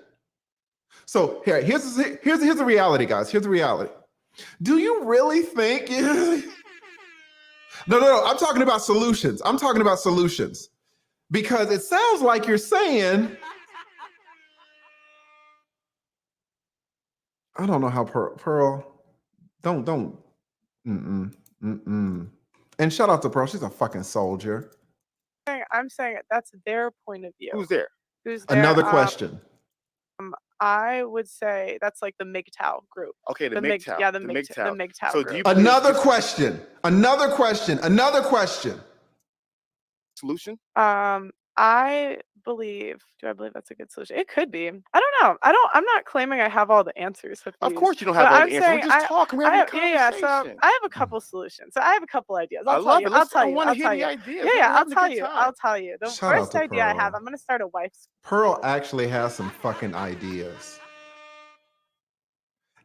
So here's the reality, guys. Here's the reality. Do you really think? No. I'm talking about solutions. I'm talking about solutions. Because it sounds like you're saying, I don't know how Pearl, don't. And shout out to Pearl. She's a fucking soldier. I'm saying that's their point of view. Who's there? Who's there? Another question. I would say that's like the MGTOW group. Okay, the MGTOW. Yeah, the the MGTOW So group. do you Another question. Another question. Solution? I believe. Do I believe that's a good solution? It could be. I don't know. I'm not claiming I have all the answers. Of course you don't have all the answers. We're just talking. We're having a conversation. So I have a couple solutions. So I have a couple ideas. I love it. I'll tell you. I want to hear the ideas. Yeah, I'll tell you. I'll tell you. The Shout out first to idea I Pearl. have, I'm gonna start a wife's. Pearl actually has some fucking ideas.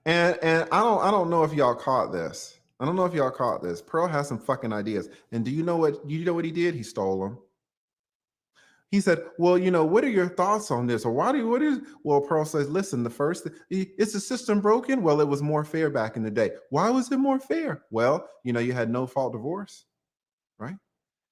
And I don't know if y'all caught this. Pearl has some fucking ideas. And do you know what he did? He stole them. He said, well, what are your thoughts on this? Or well, Pearl says, listen, is the system broken? Well, it was more fair back in the day. Why was it more fair? Well, you had no fault divorce, right?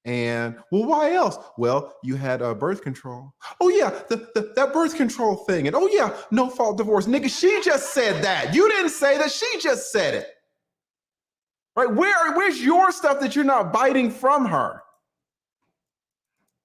And well, why else? Well, you had birth control. Oh yeah, that birth control thing. And oh yeah, no fault divorce. Nigga, she just said that. You didn't say that. She just said it. Right? Where's your stuff that you're not biting from her?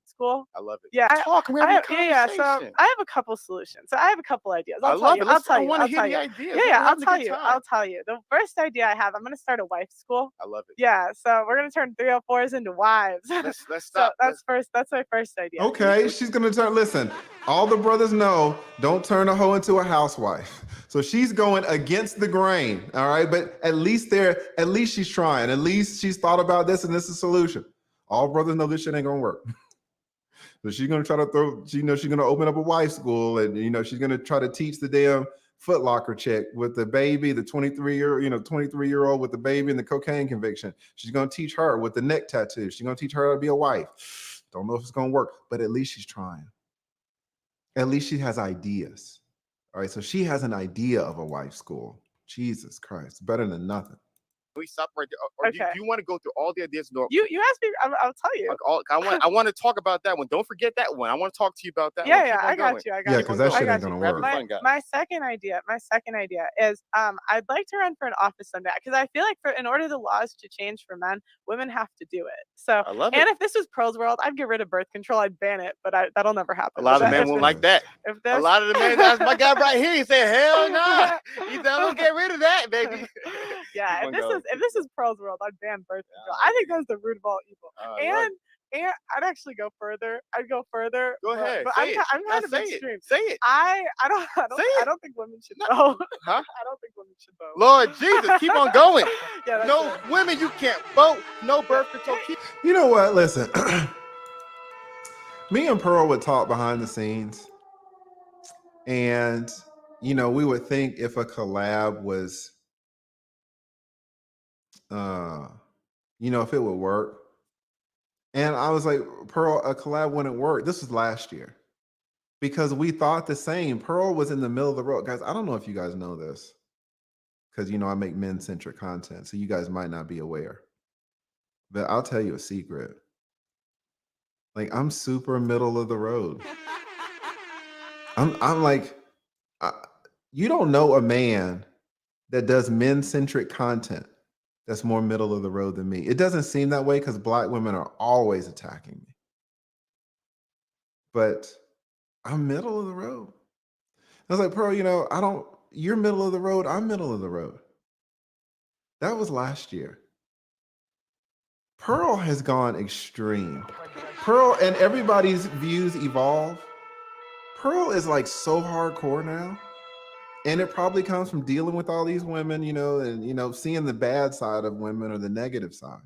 School. I love it. Yeah, talking. So I have a couple solutions. So I have a couple ideas. I'll tell you. I want to hear the ideas. Yeah, I'll tell you. The first idea I have, I'm going to start a wife school. I love it. Yeah, so we're going to turn 304s into wives. Let's stop. So that's my first idea. Okay, she's going to turn, listen, all the brothers know, don't turn a hoe into a housewife. So she's going against the grain, all right? But at least she's trying. At least she's thought about this and this is a solution. All brothers know this shit ain't going to work. So she's gonna try to she's gonna open up a wife school, and she's gonna try to teach the damn Foot Locker chick with the baby, the 23-year-old with the baby and the cocaine conviction. She's gonna teach her with the neck tattoo. She's gonna teach her how to be a wife. Don't know if it's gonna work, but at least she's trying. At least she has ideas. All right, so she has an idea of a wife school. Jesus Christ, better than nothing. We stop right there. Or Okay. do you want to go through all the ideas? No. You asked me. I'll tell you. I want to talk about that one. Don't forget that one. I want to talk to you about that one. Yeah, I got you. Yeah, because that shit ain't gonna work. My second idea is I'd like to run for an office someday, because I feel like in order the laws to change for men, women have to do it. So I love and it. if this was Pearl's world, I'd get rid of birth control. I'd ban it, but that'll never happen. A lot of men won't like that. A lot of the men, that's my guy right here. He said, "Hell no!" He said, "I'm gonna get rid of that, baby." Yeah, if this is Pearl's world, I'd ban birth control. I think that's the root of all evil. And I'd actually go further. Go ahead. But I'm kind of extreme. Say it. I don't think women should vote. Huh? I don't think women should vote. Lord Jesus, keep on going. Yeah, no women, you can't vote. No birth control. You know what? Listen, me and Pearl would talk behind the scenes, and we would think if a collab was, if it would work. And I was like, Pearl, a collab wouldn't work. This was last year because we thought the same. Pearl was in the middle of the road. Guys, I don't know if you guys know this because, I make men-centric content, so you guys might not be aware. But I'll tell you a secret. Like, I'm super middle of the road. I'm like, you don't know a man that does men-centric content that's more middle of the road than me. It doesn't seem that way because Black women are always attacking me. But I'm middle of the road. I was like, Pearl, you're middle of the road. I'm middle of the road. That was last year. Pearl has gone extreme. Pearl, and everybody's views evolve. Pearl is like so hardcore now. And it probably comes from dealing with all these women, and seeing the bad side of women or the negative side.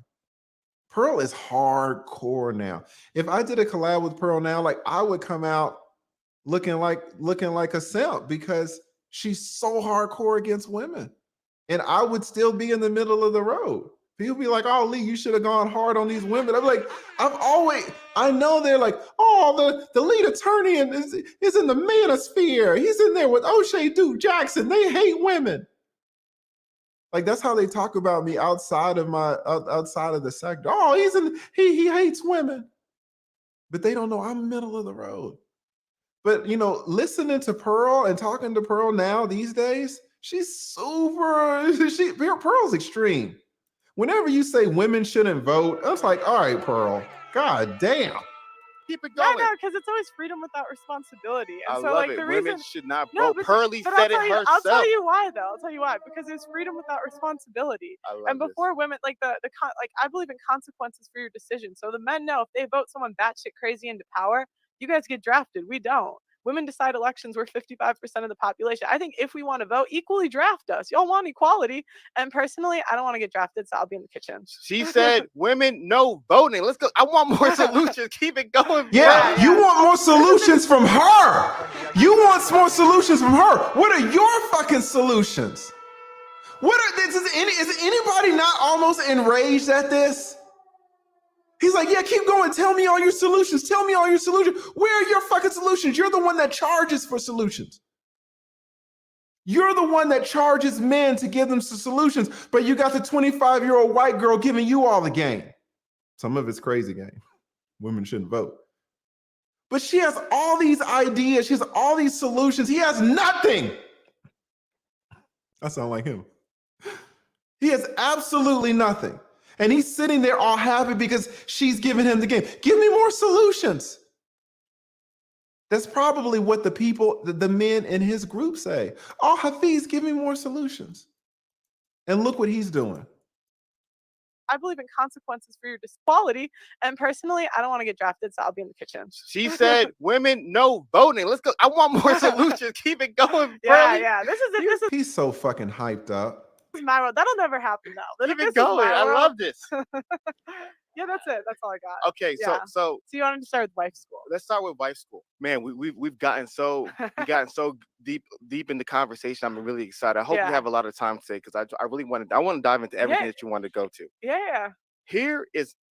Pearl is hardcore now. If I did a collab with Pearl now, like I would come out looking like a simp because she's so hardcore against women. And I would still be in the middle of the road. People be like, oh, Lee, you should have gone hard on these women. I'm like, I know they're like, oh, the lead attorney is in the manosphere. He's in there with O'Shea Duke Jackson. They hate women. Like, that's how they talk about me outside of the sector. Oh, he hates women. But they don't know I'm middle of the road. But, listening to Pearl and talking to Pearl now these days, she's Pearl's extreme. Whenever you say women shouldn't vote, I was like, all right, Pearl, God damn. Keep it going. No, because it's always freedom without responsibility. And I so, love like, it. the Women reason should not No, vote. but Pearly I'll said it tell you, herself. I'll tell you why, though. I'll tell you why. Because it's freedom without responsibility. I love And before women, like I believe in consequences for your decision. So the men know if they vote someone batshit crazy into power, you guys get drafted. We don't. Women decide elections. We're 55% of the population. I think if we want to vote, equally draft us. Y'all want equality. And personally, I don't want to get drafted, so I'll be in the kitchen. She said, women, no voting. Let's go. I want more solutions. Keep it going. Yeah, you want more solutions from her. You want more solutions from her. What are your fucking solutions? Is anybody not almost enraged at this? He's like, yeah, keep going. Tell me all your solutions. Tell me all your solutions. Where are your fucking solutions? You're the one that charges for solutions. You're the one that charges men to give them some solutions, but you got the 25-year-old white girl giving you all the game. Some of it's crazy game. Women shouldn't vote. But she has all these ideas. She has all these solutions. He has nothing. I sound like him. He has absolutely nothing. And he's sitting there all happy because she's giving him the game. Give me more solutions. That's probably what the men in his group say. Oh, Hafeez, give me more solutions. And look what he's doing. I believe in consequences for your disquality. And personally, I don't want to get drafted, so I'll be in the kitchen. She said, women, no voting. Let's go. I want more solutions. Keep it going. Yeah. This is it. He's so fucking hyped up. This is my world. That'll never happen, though. Keep it going. I love this. Yeah, that's it. That's all I got. Okay, Yeah. so you wanted to start with wife school. Let's start with wife school. Man, we've gotten so deep in the conversation. I'm really excited. I hope you have a lot of time today because I really want to dive into everything that you want to go to. Yeah.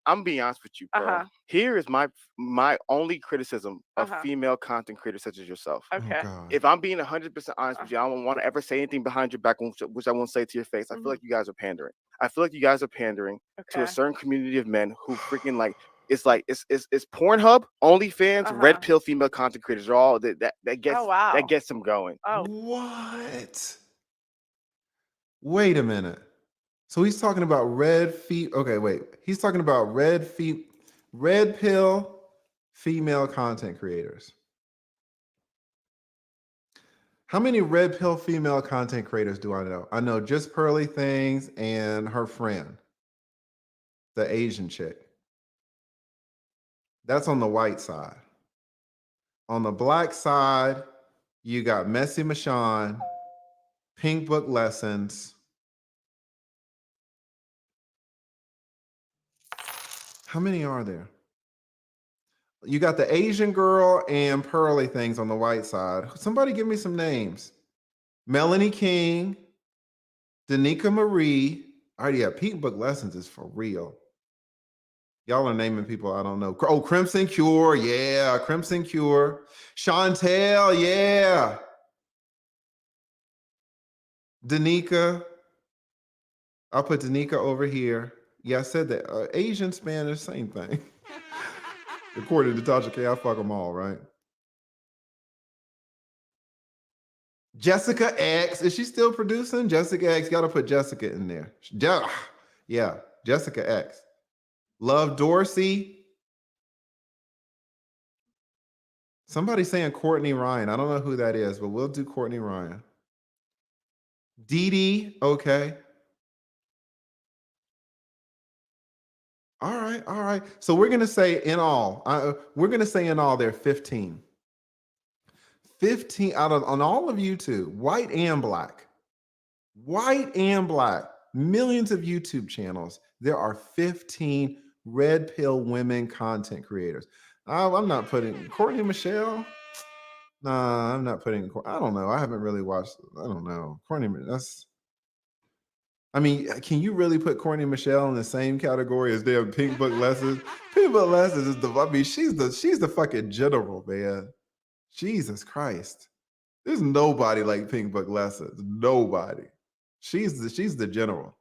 I'm being honest with you, Pearl. Here is my only criticism of female content creators such as yourself. Okay. Oh, if I'm being 100% honest with you, I don't want to ever say anything behind your back, which I won't say to your face. I feel like you guys are pandering. I feel like you guys are pandering to a certain community of men who freaking like it's Pornhub, OnlyFans, red pill female content creators are all that gets them going. Oh. What? Wait a minute. So he's talking about he's talking about red pill female content creators. How many red pill female content creators do I know? I know JustPearlyThings and her friend, the Asian chick. That's on the white side. On the black side, you got Messy Michonne, Pink Book Lessons. How many are there? You got the Asian girl and PearlyThings on the white side. Somebody give me some names. Melanie King, Danica Marie. All right, yeah, Pink Book Lessons is for real. Y'all are naming people I don't know. Oh, Crimson Cure, yeah, Crimson Cure. Chantel, yeah. Danica. I'll put Danica over here. Yeah, I said that. Asian, Spanish, same thing. According to Tasha K, I fuck them all, right? Jessica X. Is she still producing? Jessica X. Got to put Jessica in there. Yeah, Jessica X. Love Dorsey. Somebody's saying Courtney Ryan. I don't know who that is, but we'll do Courtney Ryan. Dee Dee, okay. All right, all right. So we're gonna say in all, there are 15. 15 out of on all of YouTube, white and black. White and black, millions of YouTube channels. There are 15 red pill women content creators. I'm not putting Courtney Michelle. Nah, I'm not putting. I don't know. I haven't really watched. I don't know. Courtney. That's. I mean, can you really put Courtney Michelle in the same category as damn Pink Book Lessons? Pink Book Lessons is the. I mean, she's the fucking general, man. Jesus Christ. There's nobody like Pink Book Lessons. Nobody. She's the general.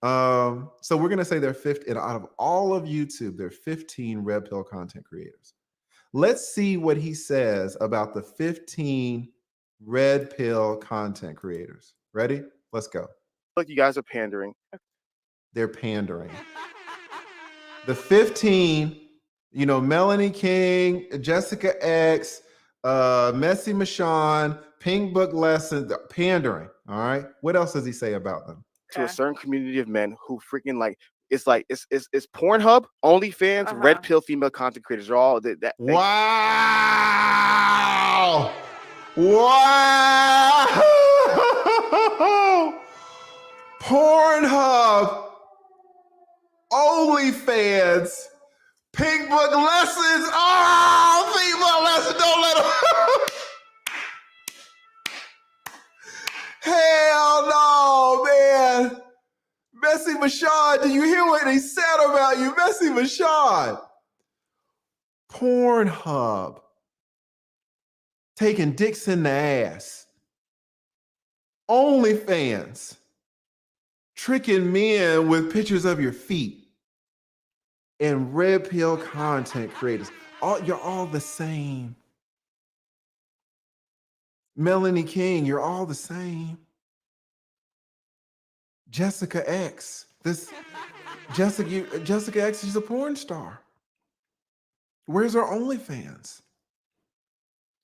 So we're gonna say there are 15 out of all of YouTube. There are 15 red pill content creators. Let's see what he says about the 15 red pill content creators. Ready? Let's go. Like you guys are pandering. They're pandering. The 15, Melanie King, Jessica X, Messy Michonne, Pink Book Lesson, pandering. All right. What else does he say about them? To a certain community of men who freaking it's Pornhub, OnlyFans, red pill female content creators are all that. Wow! Wow! Pornhub, OnlyFans, Pink Book Lessons. Oh, Pink Book Lessons, don't let them. Hell no, man. Messy Michonne, did you hear what they said about you? Messy Michonne. Pornhub. Taking dicks in the ass. OnlyFans. Tricking men with pictures of your feet. And red pill content creators. You're all the same. Melanie King, you're all the same. Jessica X. Jessica X is a porn star. Where's our OnlyFans?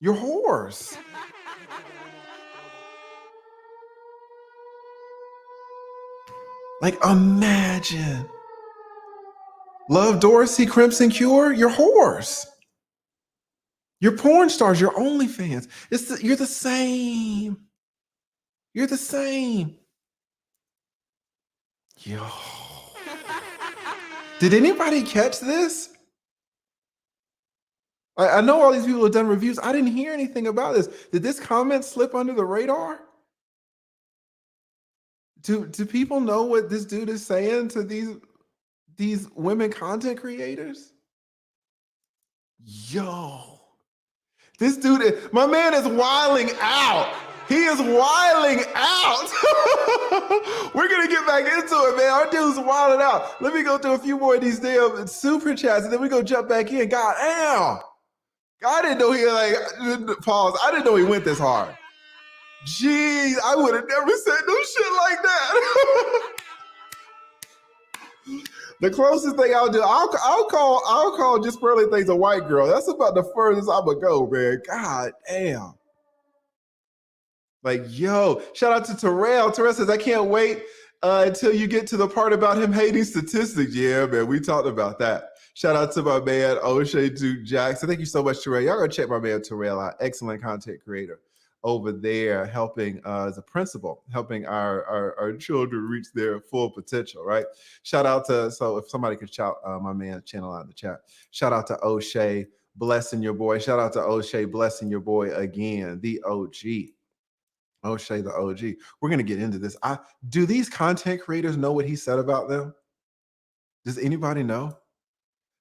You're whores. Like, imagine. Love Dorsey, Crimson Cure, you're whores. You're porn stars, you're OnlyFans. You're the same. You're the same. Yo. Did anybody catch this? I know all these people have done reviews. I didn't hear anything about this. Did this comment slip under the radar? Do people know what this dude is saying to these women content creators? Yo. This dude, my man is wilding out. He is wilding out. We're going to get back into it, man. Our dude's wilding out. Let me go through a few more of these damn super chats, and then we go jump back in. God damn. I didn't know pause. I didn't know he went this hard. Jeez, I would have never said no shit like that. The closest thing I'll do, I'll call JustPearlyThings a white girl. That's about the furthest I'm gonna go, man. God damn. Like, yo, shout out to Terrell. Terrell says, I can't wait until you get to the part about him hating statistics. Yeah, man, we talked about that. Shout out to my man, O'Shea Duke Jackson. Thank you so much, Terrell. Y'all go check my man Terrell out. Excellent content creator over there, helping as a principal, helping our children reach their full potential, right? Shout out to, so if somebody could shout my man's channel out in the chat. Shout out to O'Shea, blessing your boy. Shout out to O'Shea, blessing your boy again, the OG. O'Shea, the OG. We're going to get into this. Do these content creators know what he said about them? Does anybody know?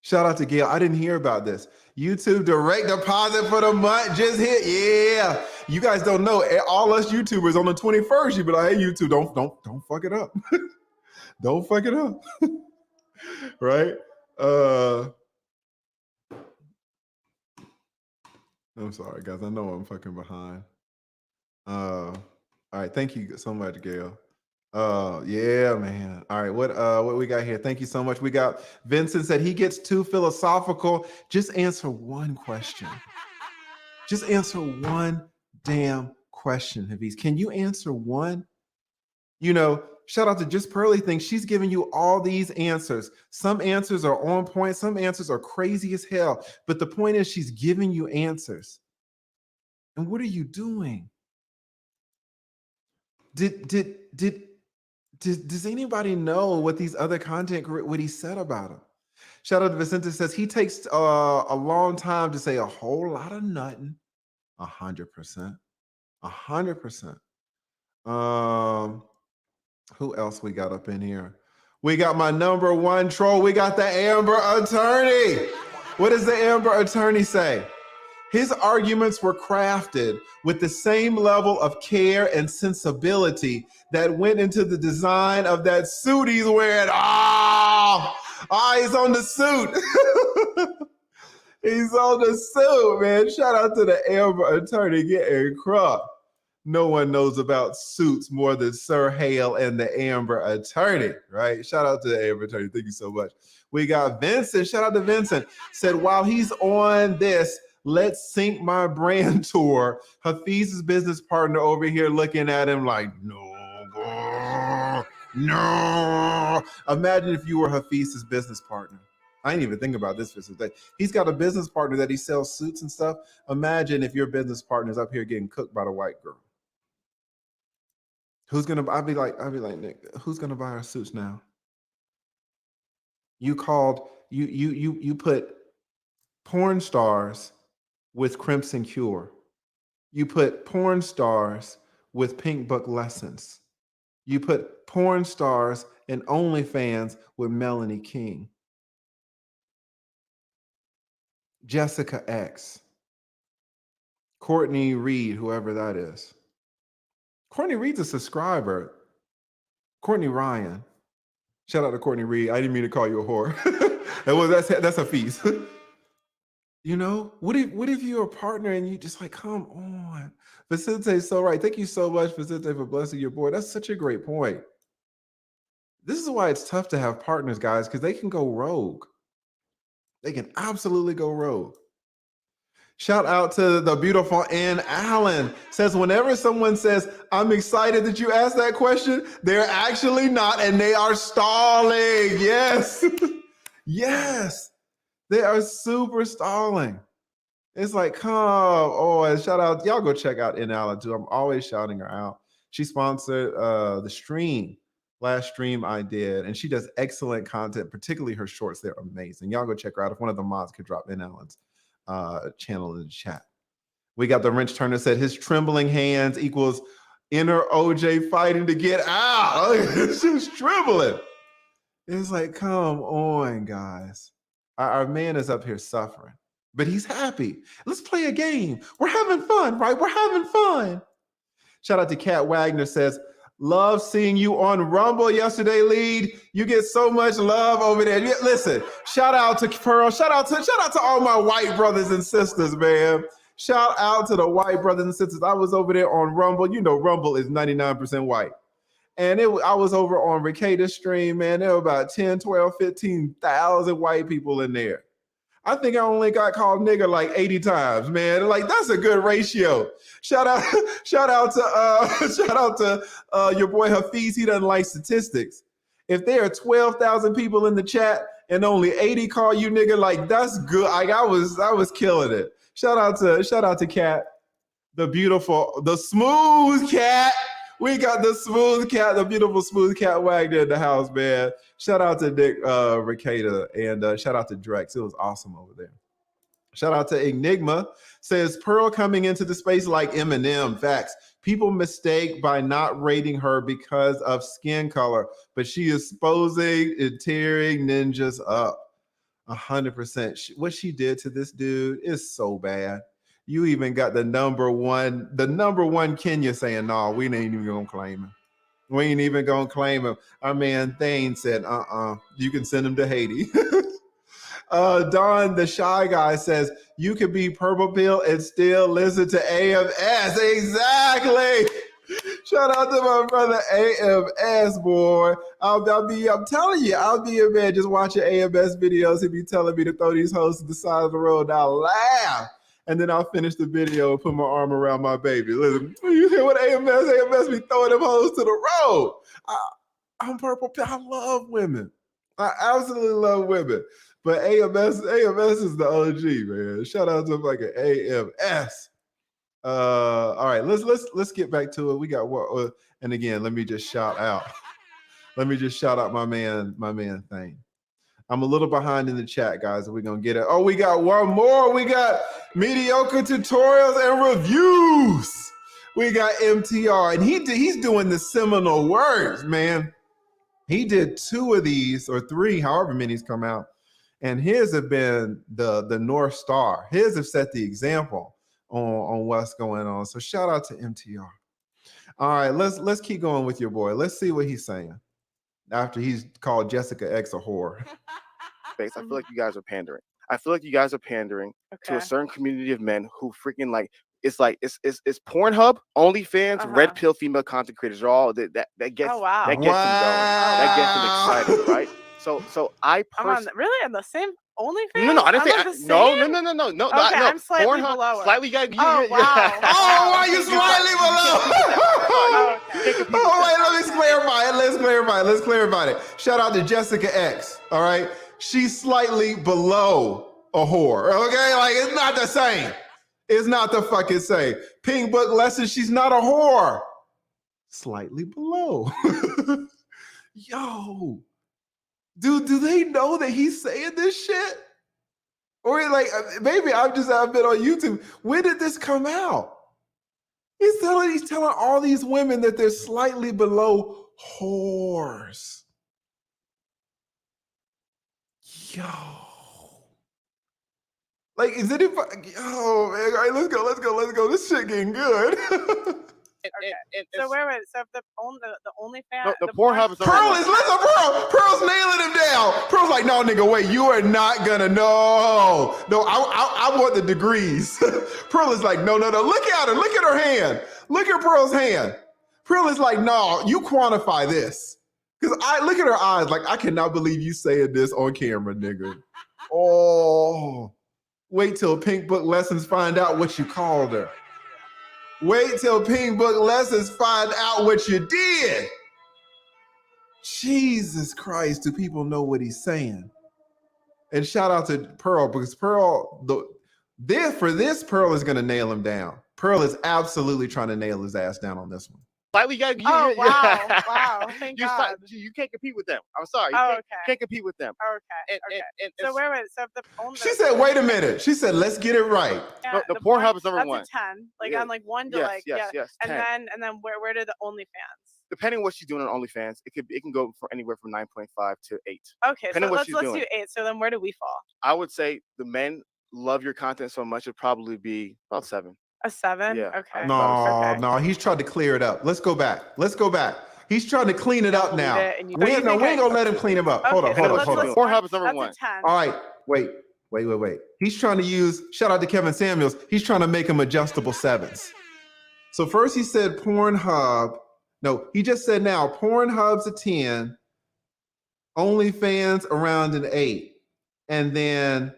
Shout out to Gail. I didn't hear about this. YouTube direct deposit for the month just hit. Yeah. You guys don't know. All us YouTubers on the 21st, you be like, hey, YouTube, don't fuck it up. Don't fuck it up. Right? I'm sorry, guys. I know I'm fucking behind. All right. Thank you so much, Gail. Yeah, man. All right, what we got here? Thank you so much. We got Vincent said he gets too philosophical. Just answer one question. Just answer one damn question, Hafeez. Can you answer one? You know, shout out to JustPearlyThings. She's giving you all these answers. Some answers are on point. Some answers are crazy as hell. But the point is she's giving you answers. And what are you doing? Does anybody know what these other content, what he said about him? Shout out to Vicente says he takes a long time to say a whole lot of nothing. 100%. 100%. Who else we got up in here? We got my number one troll. We got the Amber Attorney. What does the Amber Attorney say? His arguments were crafted with the same level of care and sensibility that went into the design of that suit he's wearing. He's on the suit. He's on the suit, man. Shout out to the Amber Attorney getting crunk. No one knows about suits more than Sir Hale and the Amber Attorney, right? Shout out to the Amber Attorney. Thank you so much. We got Vincent. Shout out to Vincent. Said, while he's on this Let's Sync My Brand tour, Hafeez's business partner over here looking at him like, no. Imagine if you were Hafeez's business partner. I didn't even think about this business. He's got a business partner that he sells suits and stuff. Imagine if your business partner's up here getting cooked by the white girl. I'd be like, Nick, who's gonna buy our suits now? You put porn stars with Crimson Cure. You put porn stars with Pink Book Lessons. You put porn stars and OnlyFans with Melanie King. Jessica X. Courtney Reed, whoever that is. Courtney Reed's a subscriber. Courtney Ryan. Shout out to Courtney Reed. I didn't mean to call you a whore. That's Hafeez. You know, what if you're a partner and you just like, come on. Vicente's so right. Thank you so much, Vicente, for blessing your boy. That's such a great point. This is why it's tough to have partners, guys, because they can go rogue. They can absolutely go rogue. Shout out to the beautiful Ann Allen. Says, whenever someone says, I'm excited that you asked that question, they're actually not, and they are stalling. Yes. Yes. They are super stalling. It's like, come on. Shout out. Y'all go check out Ann Allen too. I'm always shouting her out. She sponsored the stream. Last stream I did, and she does excellent content, particularly her shorts. They're amazing. Y'all go check her out. If one of the mods could drop Ann Allen's channel in the chat. We got the Wrench Turner said his trembling hands equals inner OJ fighting to get out. She's trembling. It's like, come on, guys. Our man is up here suffering, but he's happy. Let's play a game. We're having fun, right? We're having fun. Shout out to Kat Wagner says, love seeing you on Rumble yesterday, Lead. You get so much love over there. Listen, shout out to Pearl. Shout out to all my white brothers and sisters, man. Shout out to the white brothers and sisters. I was over there on Rumble. You know, Rumble is 99% white. And I was over on Ricada's stream, man. There were about 10, 12, 15,000 white people in there. I think I only got called nigger like 80 times, man. Like, that's a good ratio. Shout out to your boy Hafeez. He doesn't like statistics. If there are 12,000 people in the chat and only 80 call you nigger, like, that's good. Like, I was killing it. Shout out to Kat, the smooth cat. We got the smooth cat, the beautiful smooth cat Wagner in the house, man. Shout out to Nick Ricada, and shout out to Drex. It was awesome over there. Shout out to Enigma. Says, Pearl coming into the space like Eminem. Facts. People mistake by not rating her because of skin color, but she is exposing and tearing ninjas up. 100%. What she did to this dude is so bad. You even got the number one Kenya saying, no, we ain't even gonna claim him. We ain't even gonna claim him. Our man THANE said, you can send him to Haiti. Don, the shy guy, says, you could be Purple Pill and still listen to AMS. Exactly. Shout out to my brother AMS, boy. I'm telling you, I'll be in bed just watching AMS videos. He'd be telling me to throw these hoes to the side of the road. Now laugh and then I'll finish the video and put my arm around my baby. Listen, you hear what AMS be throwing them hoes to the road. I'm purple pill. I love women. I absolutely love women. But AMS is the OG, man. Shout out to like an AMS. All right, let's get back to it. We got what? And again, let me just shout out. Let me just shout out my man THANE. I'm a little behind in the chat, guys. We're gonna get it. Oh, we got one more. We got mediocre tutorials and reviews. We got MTR, and he's doing the seminal words, man. He did 2 of these or 3, however many's come out, and his have been the North Star. His have set the example on what's going on. So shout out to MTR. All right, let's keep going with your boy. Let's see what he's saying after he's called Jessica X a whore. I feel like you guys are pandering. I feel like you guys are pandering to a certain community of men who freaking like it's Pornhub, OnlyFans, red pill female content creators are all that gets that gets them going. That gets them excited, right? So I really on the same OnlyFans? No, I didn't say no. Okay, I'm slightly Pornhub, below. Slightly wow. Oh, why you slightly below? Oh, wait, let's clarify it. Shout out to Jessica X. All right, she's slightly below a whore. Okay, like it's not the same. It's not the fucking same. Pink Book Lessons, she's not a whore. Slightly below. Yo. Dude, do they know that he's saying this shit? Or like, maybe I've been on YouTube. When did this come out? He's telling all these women that they're slightly below whores. Yo. Like, is it? Yo, man, all right, let's go. This shit getting good. So wait. So the OnlyFans, the Pornhub is Pearl's nailing him down. Pearl's like, no, nigga, wait, you are not gonna no. I want the degrees. Pearl is like, no. Look at her. Look at her hand. Look at Pearl's hand. Pearl is like, no, you quantify this. Because I look at her eyes like, I cannot believe you saying this on camera, nigga. Oh, wait till Pink Book Lessons find out what you called her. Wait till Pink Book Lessons find out what you did. Jesus Christ, do people know what he's saying? And shout out to Pearl, because Pearl, Pearl is going to nail him down. Pearl is absolutely trying to nail his ass down on this one. Slightly, wow. Thank God. You can't compete with them. I'm sorry. Can't compete with them. Okay. So wait. So she said, wait a minute. She said, let's get it right. Yeah, the Pornhub is number 1. That's a 10. Like on like 1 to yes. And then where did the OnlyFans? Depending on what she's doing on OnlyFans, it can go for anywhere from 9.5 to 8. Okay, so let's do 8. So then where do we fall? I would say the men love your content so much, it'd probably be about 7. A 7? Yeah. Okay. No, he's trying to clear it up. Let's go back. He's trying to clean it up now. We ain't gonna let him clean him up. Hold on. Pornhub is number 1. That's a 10. All right, wait. He's trying to use, shout out to Kevin Samuels, he's trying to make them adjustable 7s. So first he said Pornhub. No, he just said now Pornhub's a 10, OnlyFans around an 8. And then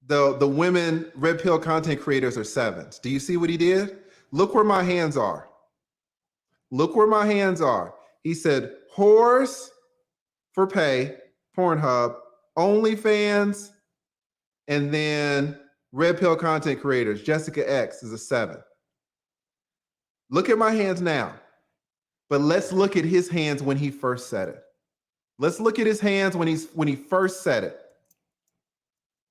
the women red pill content creators are 7s. Do you see what he did? Look where my hands are. He said whores for pay, Pornhub, OnlyFans, and then red pill content creators. Jessica X is a 7. Look at my hands now. But let's look at his hands when he first said it. Let's look at his hands when he first said it.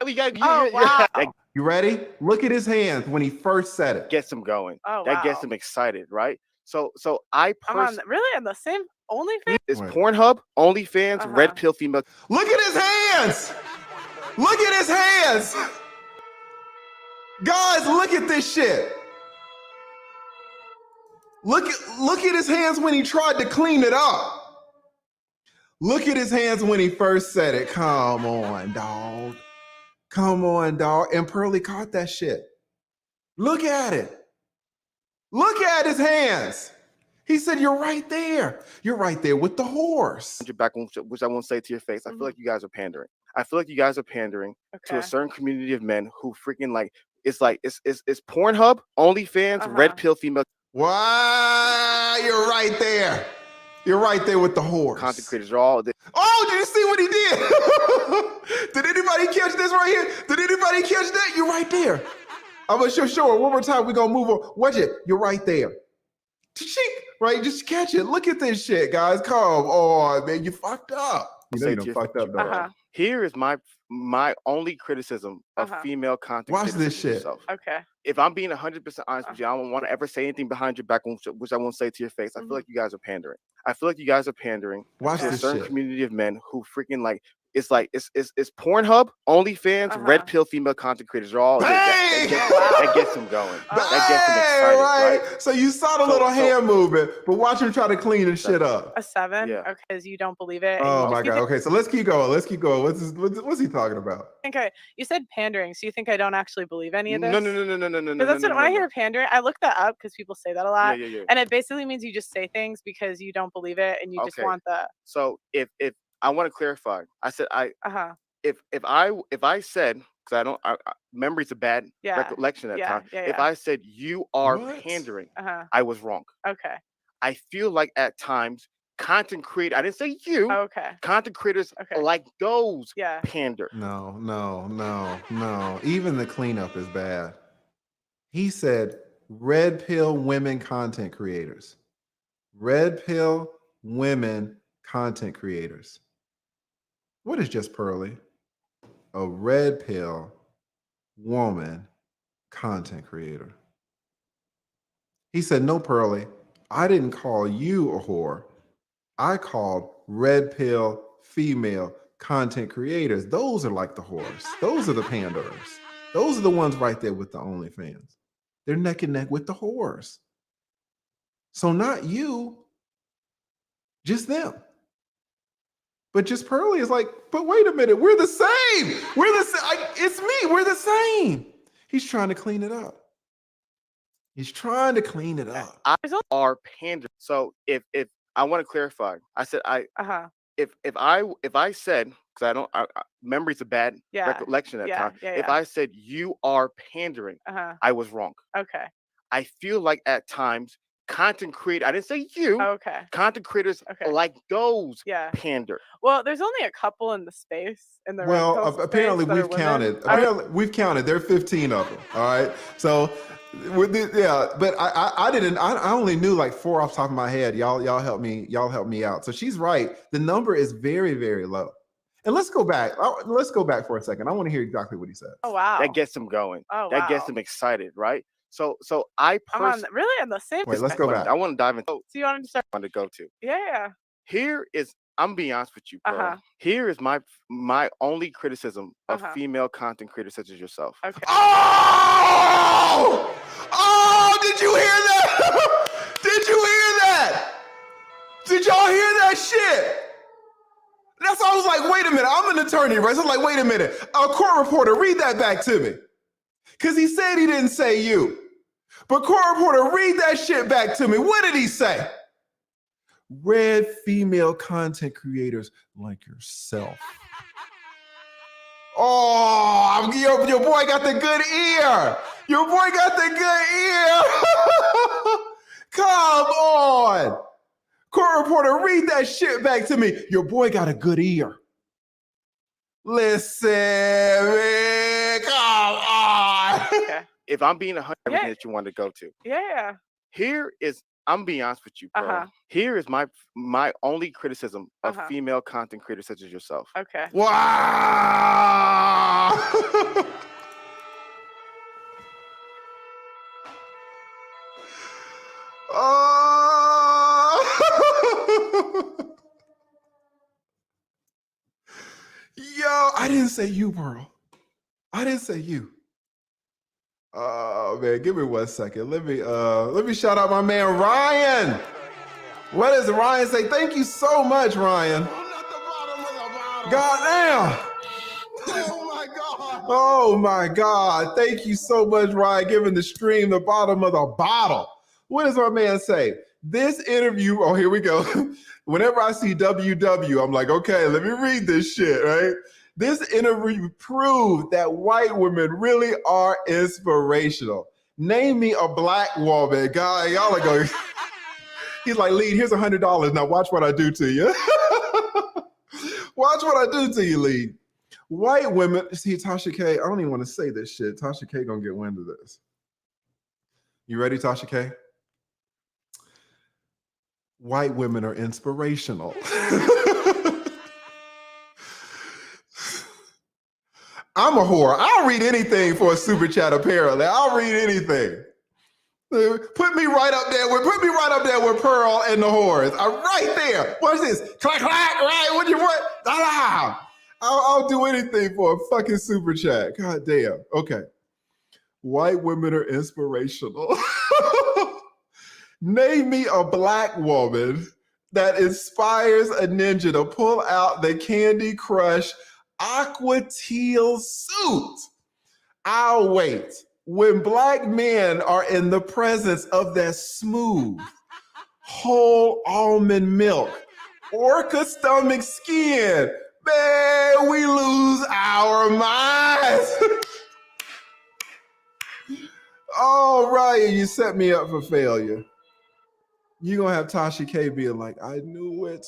Wow. You ready? Look at his hands when he first said it. Gets him going. That gets him excited, right? So I personally really on the same OnlyFans? It's Pornhub, OnlyFans, red pill female. Look at his hands. Look at his hands. Guys, look at this shit. Look at his hands when he tried to clean it up. Look at his hands when he first said it. Come on, dog. And Pearly caught that shit. Look at it. Look at his hands. He said, you're right there. You're right there with the horse. Back, which I won't say to your face. I feel like you guys are pandering. I feel like you guys are pandering to Okay. a certain community of men who freaking like it's Pornhub, OnlyFans, red pill female Why? You're right there. You're right there with the horse. content creators are all. Oh, did you see what he did? Did anybody catch this right here? Did anybody catch that? You're right there. I'm gonna show it one more time. We're gonna move on. Watch it. You're right there. Right? Just catch it. Look at this shit, guys. Come on, man. You fucked up. You know you done fucked up, though. Here is my only criticism of female content. Watch this shit. Yourself. Okay. If I'm being 100% honest with you, I don't want to ever say anything behind your back, which I won't say to your face. I feel like you guys are pandering. I feel like you guys are pandering Watch to a this certain shit. community of men who freaking like it's Pornhub, OnlyFans, red pill female content creators are all that gets them going. That gets them excited, right? So you saw the little hand movement, but watch him try to clean his shit up. A 7? Yeah. Okay, because you don't believe it. Oh my God. Okay, so let's keep going. What's he talking about? Okay, you said pandering, so you think I don't actually believe any of this? No. Because that's when I hear pandering, I look that up because people say that a lot, and it basically means you just say things because you don't believe it and you just want the. So if I want to clarify, I said if I said, because I don't memory's a bad recollection at times. If I said you are pandering, I was wrong. Okay. I feel like at times content creators, I didn't say you. Okay. Content creators like those pander. No. Even the cleanup is bad. He said red pill women content creators. Red pill women content creators. What is Just Pearly? A red pill woman content creator. He said, no, Pearly, I didn't call you a whore. I called red pill female content creators. Those are like the whores. Those are the panderers. Those are the ones right there with the OnlyFans. They're neck and neck with the whores. So not you, just them. But Just Pearly is like, but wait a minute, we're the same. It's me, we're the same. He's trying to clean it up. I are pander. So if I want to clarify, I said if I said, because I don't memory's a bad recollection at times. If I said you are pandering, I was wrong. Okay. I feel like at times content creator, I didn't say you. Okay. Content creators like those pander. Well, there's only a couple in the space in the apparently we've counted. We've counted. There are 15 of them. All right. So but I only knew like 4 off the top of my head. Y'all help me out. So she's right. The number is very, very low. And let's go back. Let's go back for a second. I want to hear exactly what he said. Oh wow. That gets them going. Oh, that gets them excited, right? So I personally really on the same. Wait, let's go back. I want to dive into. So you wanted to start? I want to go to. Yeah. Here is. I'm being honest with you, bro. Here is my only criticism of female content creators such as yourself. Okay. Oh! Did you hear that? Did you hear that? Did y'all hear that shit? That's why I was like, wait a minute. I'm an attorney, right? So I'm like, wait a minute. A court reporter, read that back to me. Because he said he didn't say you. But court reporter, read that shit back to me. What did he say? Red female content creators like yourself. Oh, your boy got the good ear. Your boy got the good ear. Come on. Court reporter, read that shit back to me. Your boy got a good ear. Listen, man, come on. Okay. If I'm being 100% that you want to go to. Yeah. Here is, I'm being honest with you, bro. Here is my only criticism of female content creators such as yourself. Okay. Wow. Yo, I didn't say you, bro. I didn't say you. Oh man, give me 1 second. Let me shout out my man Ryan. What does Ryan say? Thank you so much, Ryan. God damn. Oh my God. Oh my God. Thank you so much, Ryan, giving the stream the bottom of the bottle. What does our man say? This interview, oh, here we go. Whenever I see WW, I'm like, okay, let me read this shit, right? This interview proved that white women really are inspirational. Name me a black woman. God, y'all are going. He's like, Lead, here's $100. Now watch what I do to you. Watch what I do to you, Lead. White women, see, Tasha K, I don't even want to say this shit. Tasha K gonna get wind of this. You ready, Tasha K? White women are inspirational. I'm a whore. I'll read anything for a super chat, apparently. I'll read anything. Put me right up there with Pearl and the whores. I'm right there. Watch this. Clack, clack, right? What you want? Ah! I'll do anything for a fucking super chat. God damn. Okay. White women are inspirational. Name me a black woman that inspires a ninja to pull out the Candy Crush aqua teal suit. I'll wait. When black men are in the presence of that smooth, whole almond milk, orca stomach skin, man, we lose our minds. All right, you set me up for failure. You're going to have Tasha K being like, I knew it.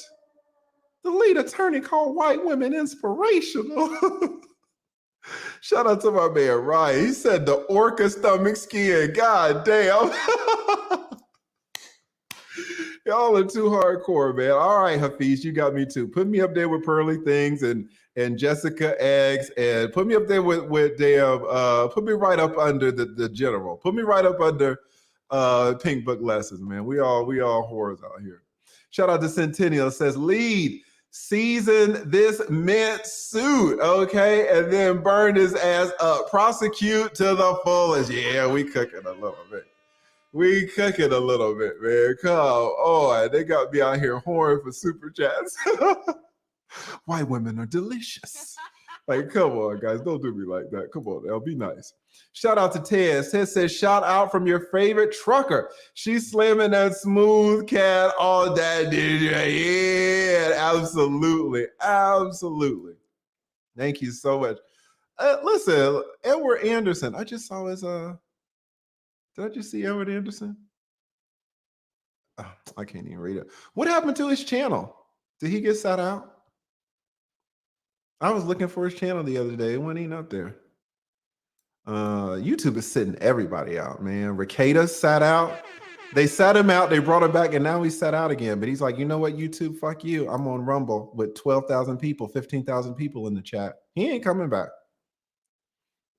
The lead attorney called white women inspirational. Shout out to my man, Ryan. He said the orca stomach skin. God damn. Y'all are too hardcore, man. All right, Hafeez, you got me too. Put me up there with Pearly Things and Jessica Eggs, and put me up there with damn, put me right up under the general. Put me right up under Pink Book Lessons, man. We all whores out here. Shout out to Centennial. Says, Lead, season this mint suit, okay? And then burn his ass up. Prosecute to the fullest. Yeah, we cooking a little bit. We cooking a little bit, man. Come on. They got me out here whoring for super chats. White women are delicious. Like, come on, guys. Don't do me like that. Come on, now. Be nice. Shout out to Tez. Tez says, shout out from your favorite trucker. She's slamming that smooth cat all that DJ. Yeah, absolutely. Absolutely. Thank you so much. Listen, Edward Anderson. I just saw his, did I just see Edward Anderson? Oh, I can't even read it. What happened to his channel? Did he get sat out? I was looking for his channel the other day. It wasn't even up there. YouTube is sitting everybody out, man. Ricada sat out. They sat him out. They brought him back, and now he's sat out again. But he's like, you know what, YouTube? Fuck you. I'm on Rumble with 12,000 people, 15,000 people in the chat. He ain't coming back.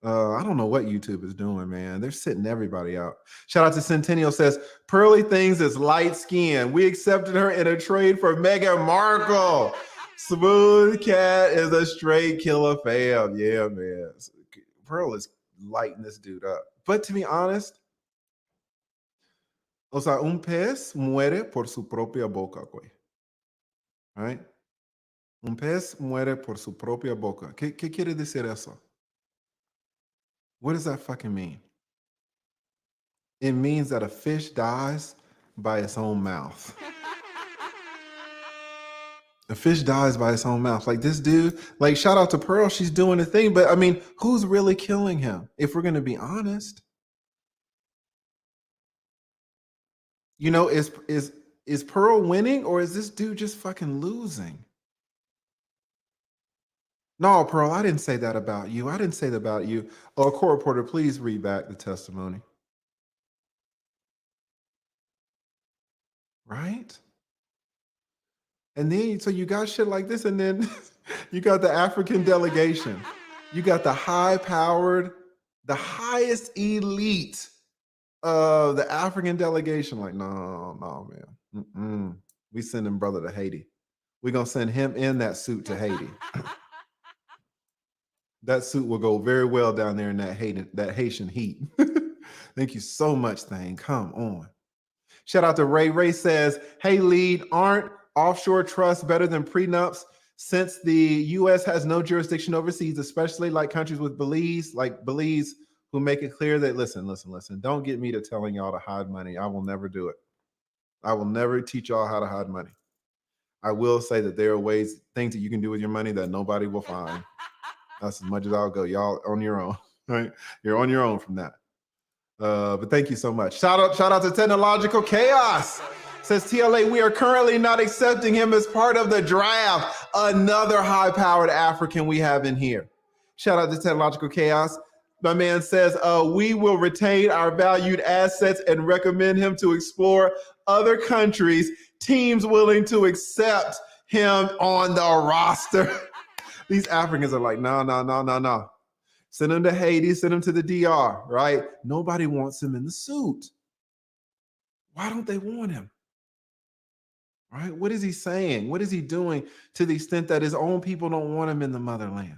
I don't know what YouTube is doing, man. They're sitting everybody out. Shout out to Centennial. Says, Pearly Things is light skin. We accepted her in a trade for Meghan Markle. Smooth cat is a straight killer fam. Yeah, man. Pearl is lighting this dude up. But to be honest, o sea, un pez muere por su propia boca, güey. Right? Un pez muere por su propia boca. ¿Qué quiere decir eso? What does that fucking mean? It means that a fish dies by its own mouth. A fish dies by its own mouth. Like this dude, like shout out to Pearl, she's doing a thing, but I mean, who's really killing him? If we're gonna be honest. You know, is Pearl winning or is this dude just fucking losing? No, Pearl, I didn't say that about you. I didn't say that about you. Oh, court reporter, please read back the testimony. Right? And then, so you got shit like this, and then you got the African delegation. You got the high-powered, the highest elite of the African delegation. Like, no, man. We sending brother to Haiti. We're going to send him in that suit to Haiti. That suit will go very well down there in that Haitian heat. Thank you so much, Thane. Come on. Shout out to Ray. Ray says, hey, Lead, aren't offshore trusts better than prenups since the U.S. has no jurisdiction overseas, especially like countries with Belize, like Belize, who make it clear that, listen, don't get me to telling y'all to hide money. I will never do it. I will never teach y'all how to hide money. I will say that there are things that you can do with your money that nobody will find. That's as much as I'll go. Y'all on your own, right? You're on your own from that. But thank you so much. Shout out to Technological Chaos. Says TLA, we are currently not accepting him as part of the draft. Another high-powered African we have in here. Shout out to Technological Chaos. My man says, we will retain our valued assets and recommend him to explore other countries, teams willing to accept him on the roster. These Africans are like, no. Send him to Haiti, send him to the DR, right? Nobody wants him in the suit. Why don't they want him? Right? What is he saying? What is he doing to the extent that his own people don't want him in the motherland?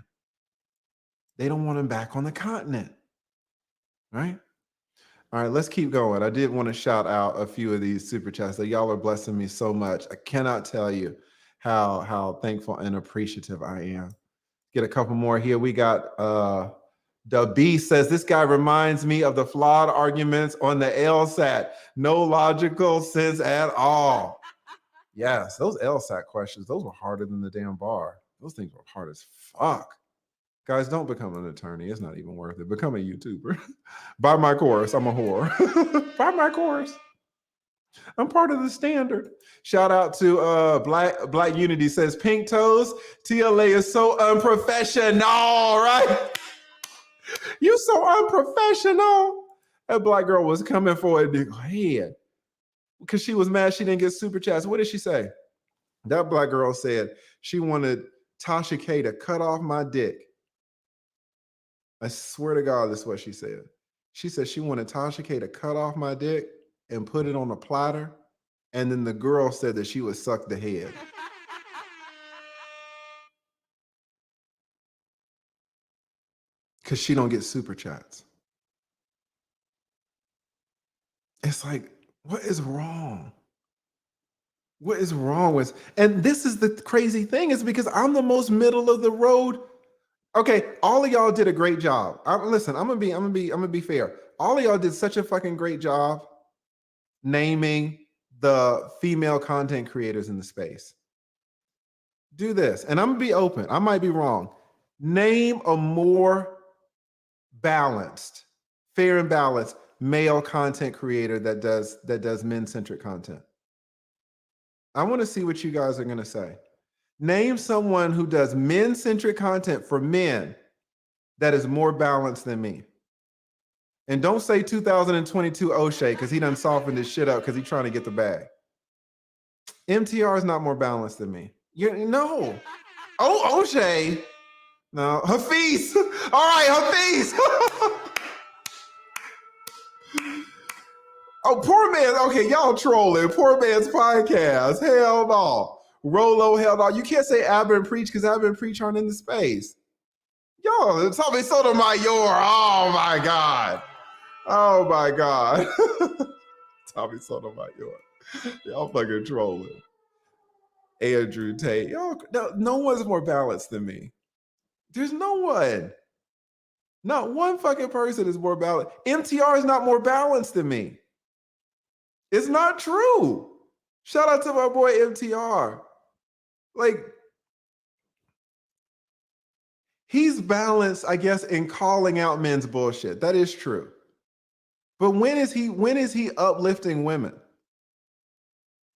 They don't want him back on the continent, right? All right, let's keep going. I did want to shout out a few of these super chats that y'all are blessing me so much. I cannot tell you how thankful and appreciative I am. Get a couple more here. We got the B says, this guy reminds me of the flawed arguments on the LSAT. No logical sense at all. Yes, those LSAT questions, those were harder than the damn bar. Those things were hard as fuck. Guys, don't become an attorney. It's not even worth it. Become a YouTuber. Buy my course. I'm a whore. Buy my course. I'm part of the standard. Shout out to Black Unity says, pink toes, TLA is so unprofessional, right? You so unprofessional. That black girl was coming for a head because she was mad she didn't get super chats. What did she say? That black girl said she wanted Tasha K to cut off my dick. I swear to God, this is what she said. She said she wanted Tasha K to cut off my dick and put it on a platter. And then the girl said that she would suck the head. Because she don't get super chats. It's like, what is wrong? What is wrong with? And this is the crazy thing, is because I'm the most middle of the road. Okay, all of y'all did a great job. Listen, I'm gonna be fair. All of y'all did such a fucking great job naming the female content creators in the space. Do this, and I'm gonna be open. I might be wrong. Name a more balanced, fair and balanced male content creator that does men-centric content. I want to see what you guys are gonna say. Name someone who does men-centric content for men that is more balanced than me. And don't say 2022 O'Shea, because he done softened his shit up because he's trying to get the bag. MTR is not more balanced than me. No. Oh, O'Shea. No. Hafeez. All right, Hafeez. Oh, poor man. Okay, y'all trolling. Poor man's podcast. Hell no. Rolo, hell no. You can't say Abba and Preach because Abba and Preach aren't in the space. Yo, Tommy Sotomayor. Oh my God. Oh my God. Tommy Sotomayor. Y'all fucking trolling. Andrew Tate. Yo, no one's more balanced than me. There's no one. Not one fucking person is more balanced. MTR is not more balanced than me. It's not true. Shout out to my boy MTR. Like, he's balanced, I guess, in calling out men's bullshit. That is true. But when is he uplifting women?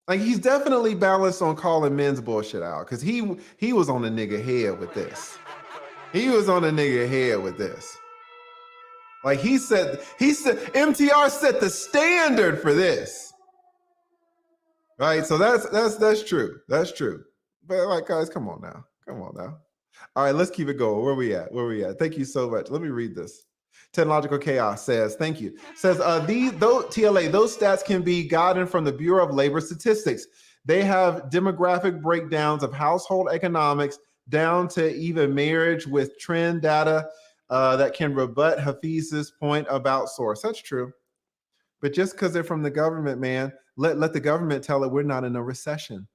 Like, he's definitely balanced on calling men's bullshit out, because he was on a nigga head with this. He was on a nigga head with this. Like, he said MTR set the standard for this. Right? So that's true. That's true. But like, guys, come on now. Come on now. All right, let's keep it going. Where we at? Thank you so much. Let me read this. Technological Chaos says, thank you. Says, TLA, those stats can be gotten from the Bureau of Labor Statistics. They have demographic breakdowns of household economics down to even marriage with trend data that can rebut Hafeez's point about source. That's true. But just because they're from the government, man, let the government tell it we're not in a recession.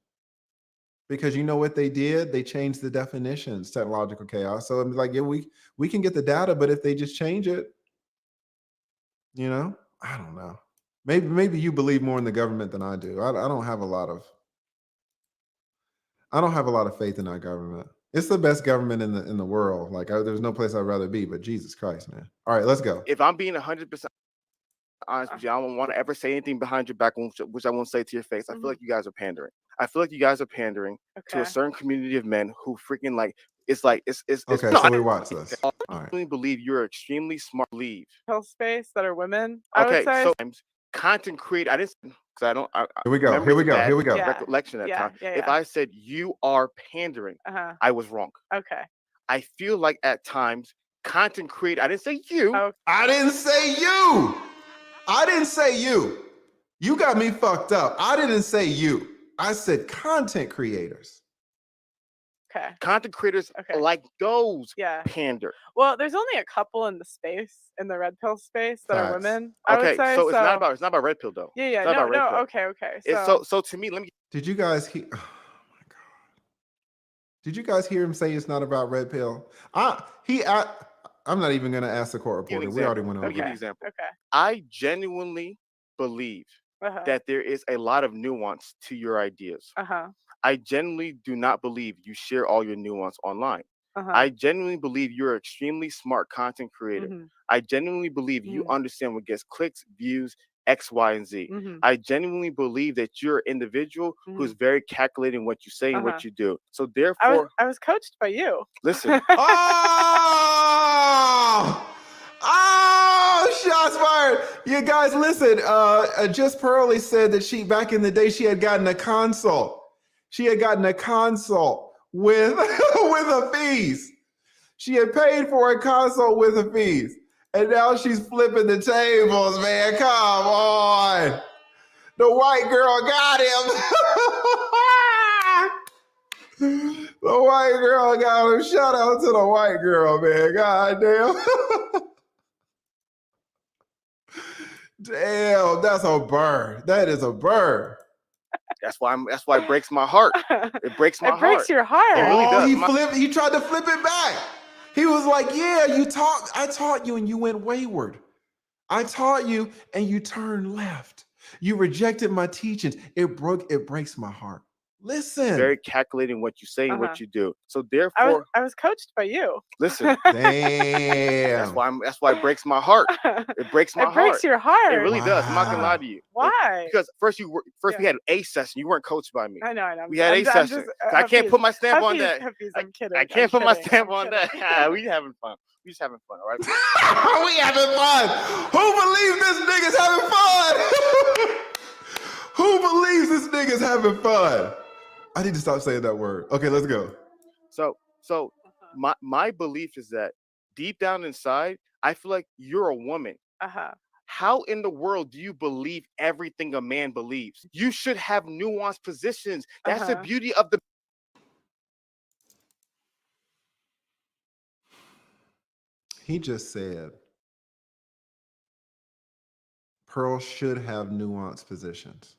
Because you know what they did? They changed the definitions, Technological Chaos. So I'm like, yeah, we can get the data, but if they just change it, you know, I don't know. Maybe you believe more in the government than I do. I don't have a lot of faith in our government. It's the best government in the world. Like there's no place I'd rather be, but Jesus Christ, man. All right, let's go. If I'm being 100% honest with you, I don't want to ever say anything behind your back, which I won't say to your face. I feel like you guys are pandering. I feel like you guys are pandering to a certain community of men who freaking like. It's okay. So we watch this. All right. I believe you're extremely smart. Leave pill space that are women. Okay, so content creator. I didn't because I don't. Here we go. Here we go. Here we go. Recollection at time. If I said you are pandering, I was wrong. Okay. I feel like at times content creator. I didn't say you. Okay. I didn't say you. I didn't say you. You got me fucked up. I didn't say you. I said content creators. Okay. Content creators like those pander. Well, there's only a couple in the space, in the red pill space that are women. I would say, so it's not about red pill though. Yeah. No. Okay. So to me, let me. Did you guys hear? Oh my God. Did you guys hear him say it's not about red pill? I'm not even gonna ask the court reporter. We already went over. Let me give you an example. Okay. I genuinely believe that there is a lot of nuance to your ideas. I genuinely do not believe you share all your nuance online. I genuinely believe you're an extremely smart content creator. I genuinely believe you understand what gets clicks, views, X, Y, and Z. I genuinely believe that you're an individual who's very calculating what you say and what you do. So therefore, I was coached by you. Listen. Shots fired. You guys, listen. Just Pearly said that back in the day she had gotten a consult. She had gotten a consult with Hafeez. She had paid for a consult with Hafeez. And now she's flipping the tables, man. Come on. The white girl got him. The white girl got him. Shout out to the white girl, man. God damn. Damn, that's a burr. That is a burr. That's why it breaks my heart. It breaks my heart. It breaks your heart. It really does. He tried to flip it back. He was like, yeah, I taught you and you went wayward. I taught you and you turned left. You rejected my teachings. It breaks my heart. Listen. Very calculating what you say and what you do. So therefore, I was coached by you. Listen. Damn. That's why it breaks my heart. It breaks my heart. It breaks your heart. It really does. I'm not gonna lie to you. Why? Because first we had an A session. You weren't coached by me. I know. We had A session. I can't put my stamp on that. Hafeez, I'm kidding. I can't put my stamp on that. We having fun. We just having fun, all right? We having fun. Who believes this nigga's having fun? Who believes this nigga's having fun? I need to stop saying that word. Okay, let's go. So my belief is that deep down inside, I feel like you're a woman. How in the world do you believe everything a man believes? You should have nuanced positions. That's the beauty of the. He just said Pearl should have nuanced positions.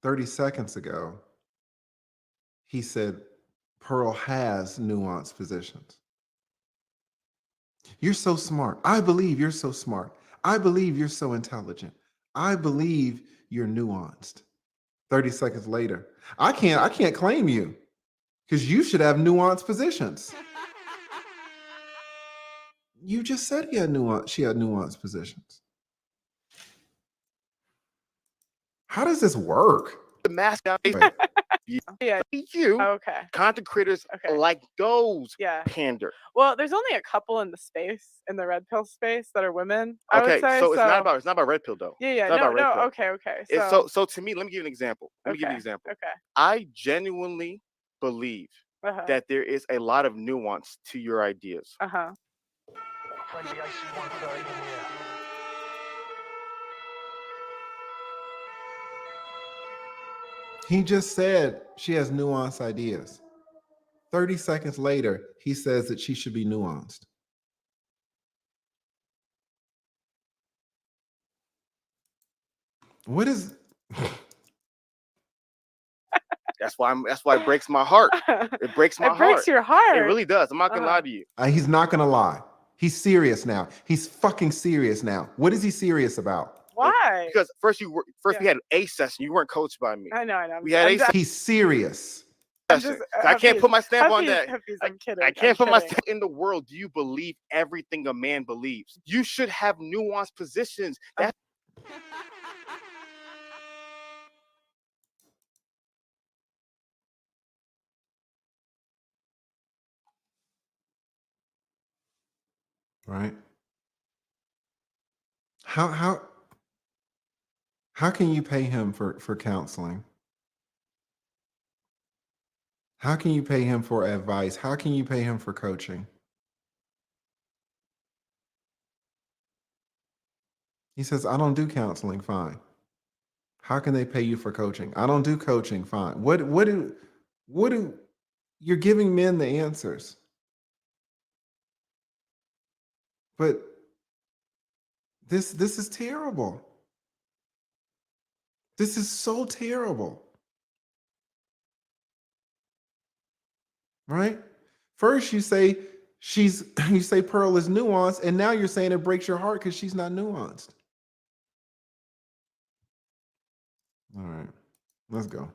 30 seconds ago, he said Pearl has nuanced positions. You're so smart. I believe you're so smart. I believe you're so intelligent. I believe you're nuanced. 30 seconds later, I can't claim you because you should have nuanced positions. You just said she had nuanced positions. How does this work? The mask down. Okay. Content creators like those pander. Well, there's only a couple in the space, in the red pill space, that are women. I would say, so it's not about red pill though. No. Okay. So to me, let me give you an example. Okay. I genuinely believe that there is a lot of nuance to your ideas. He just said she has nuanced ideas. 30 seconds later, he says that she should be nuanced. What is... That's why it breaks my heart. It breaks my heart. It breaks your heart. It really does. I'm not gonna lie to you. He's not gonna lie. He's serious now. He's fucking serious now. What is he serious about? Why? Because first we had an A session. You weren't coached by me. I know. We had A session. He's serious. I'm just, I can't Hafeez, put my stamp on Hafeez, that. Hafeez, I'm kidding. I can't I'm put my kidding. stamp in the world. Do you believe everything a man believes? You should have nuanced positions. That's Right? How can you pay him for counseling? How can you pay him for advice? How can you pay him for coaching? He says, I don't do counseling. Fine. How can they pay you for coaching? I don't do coaching. Fine. What do you're giving men the answers? But this is terrible. This is so terrible. Right? First you say you say Pearl is nuanced, and now you're saying it breaks your heart because she's not nuanced. All right, let's go.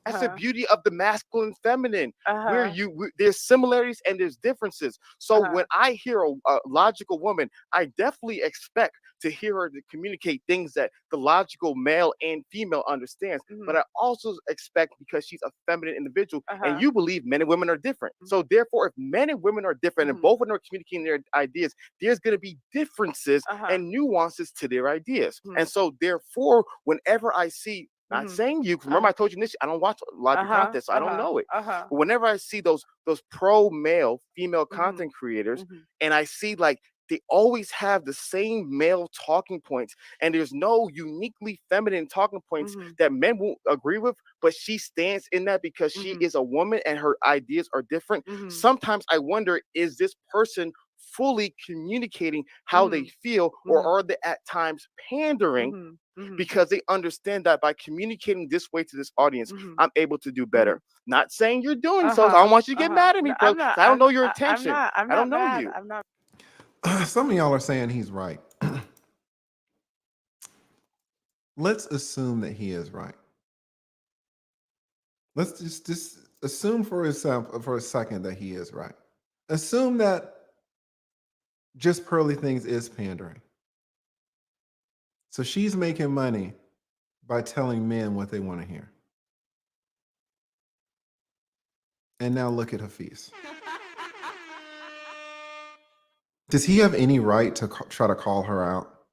That's the beauty of the masculine and feminine, where Uh-huh. there's similarities and there's differences. So Uh-huh. when I hear a logical woman, I definitely expect to hear her to communicate things that the logical male and female understands. Mhm. But I also expect, because she's a feminine individual, and Uh-huh. you believe men and women are different. Mhm. So therefore, if men and women are different and Mhm. both of them are communicating their ideas, there's going to be differences Uh-huh. and nuances to their ideas. Mhm. And so therefore, whenever I see, not Mhm. saying you, 'cause remember I told you this, I don't watch a lot of your Uh-huh. content, so I don't Uh-huh. know it. Uh-huh. But whenever I see those pro male, female Mhm. content creators, Mhm. and I see like they always have the same male talking points, and there's no uniquely feminine talking points Mhm. that men won't agree with, but she stands in that because she Mhm. is a woman and her ideas are different. Mhm. Sometimes I wonder, is this person fully communicating how they feel, or Mhm. are they at times pandering Mhm. Mhm. because they understand that by communicating this way to this audience, Mhm. I'm able to do Mhm. better. Not saying you're doing so. I Uh-huh. don't want you to get Uh-huh. mad at me, No, bro. I'm not. I don't know your I'm intention. not. I'm I don't not know mad. you. I'm not. Some of y'all are saying he's right. Let's assume that he is right. Let's just assume for a second that he is right. Assume that Just Pearly Things is pandering. So she's making money by telling men what they want to hear. And now look at Hafeez. Does he have any right to try to call her out?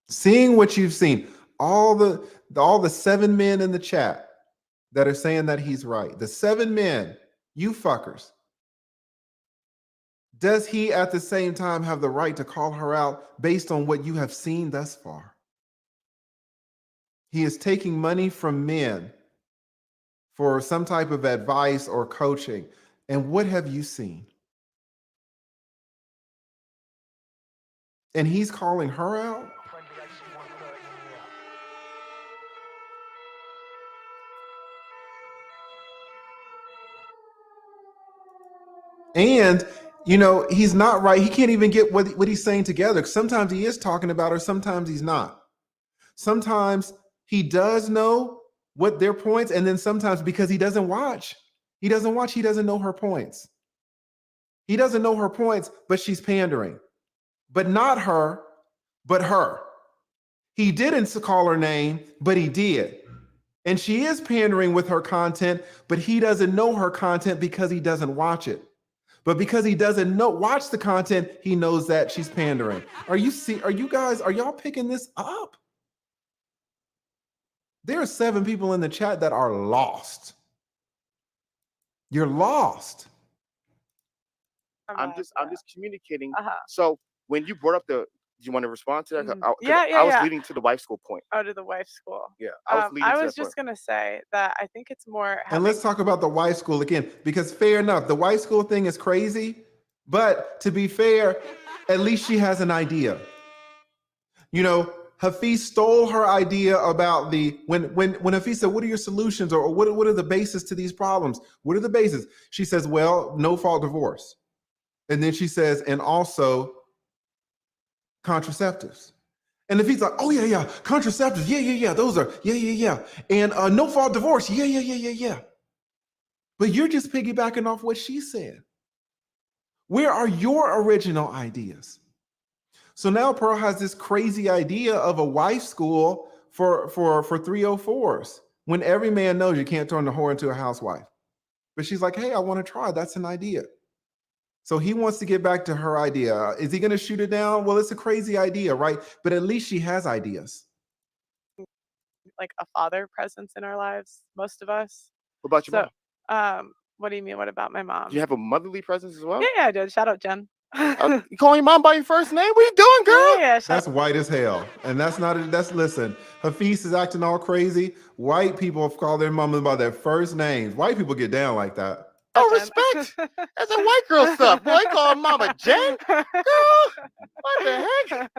Seeing what you've seen, all the 7 men in the chat that are saying that he's right, the 7 men, you fuckers, does he at the same time have the right to call her out based on what you have seen thus far? He is taking money from men for some type of advice or coaching. And what have you seen? And he's calling her out? And, he's not right. He can't even get what he's saying together. Sometimes he is talking about her, sometimes he's not. Sometimes he does know what their points, and then sometimes because he doesn't watch, he doesn't know her points. He doesn't know her points, but she's pandering. But not her, but her. He didn't call her name, but he did. And she is pandering with her content, but he doesn't know her content because he doesn't watch it. But because he doesn't watch the content, he knows that she's pandering. Are y'all picking this up? There are 7 people in the chat that are lost. You're lost. I'm just communicating. Uh-huh. So when you brought up do you want to respond to that? 'Cause Yeah, I was yeah. leading to the wife school point. Out of the wife school. Yeah, I was leading I to was that point. just gonna say that I think it's more And let's talk about the wife school again, because fair enough, the wife school thing is crazy, but to be fair, at least she has an idea. Hafeez stole her idea about when Hafeez said, what are your solutions, or what are the bases to these problems? What are the bases? She says, well, no fault divorce. And then she says, and also contraceptives. And Hafeez like, oh yeah, contraceptives, yeah, those are, yeah. And no fault divorce, yeah. But you're just piggybacking off what she said. Where are your original ideas? So now Pearl has this crazy idea of a wife school for 304s when every man knows you can't turn the whore into a housewife. But she's like, hey, I want to try. That's an idea. So he wants to get back to her idea. Is he going to shoot it down? Well, it's a crazy idea, right? But at least she has ideas. Like a father presence in our lives, most of us. What about your mom? What do you mean? What about my mom? Do you have a motherly presence as well? Yeah, I did. Shout out, Jen. You calling your mom by your first name? What are you doing, girl? Yeah, that's white as hell. And that's not, listen, Hafeez is acting all crazy. White people call their mamas by their first names. White people get down like that. Oh, respect. That's a white girl stuff. Boy, you call mama Jen? Girl, what the heck?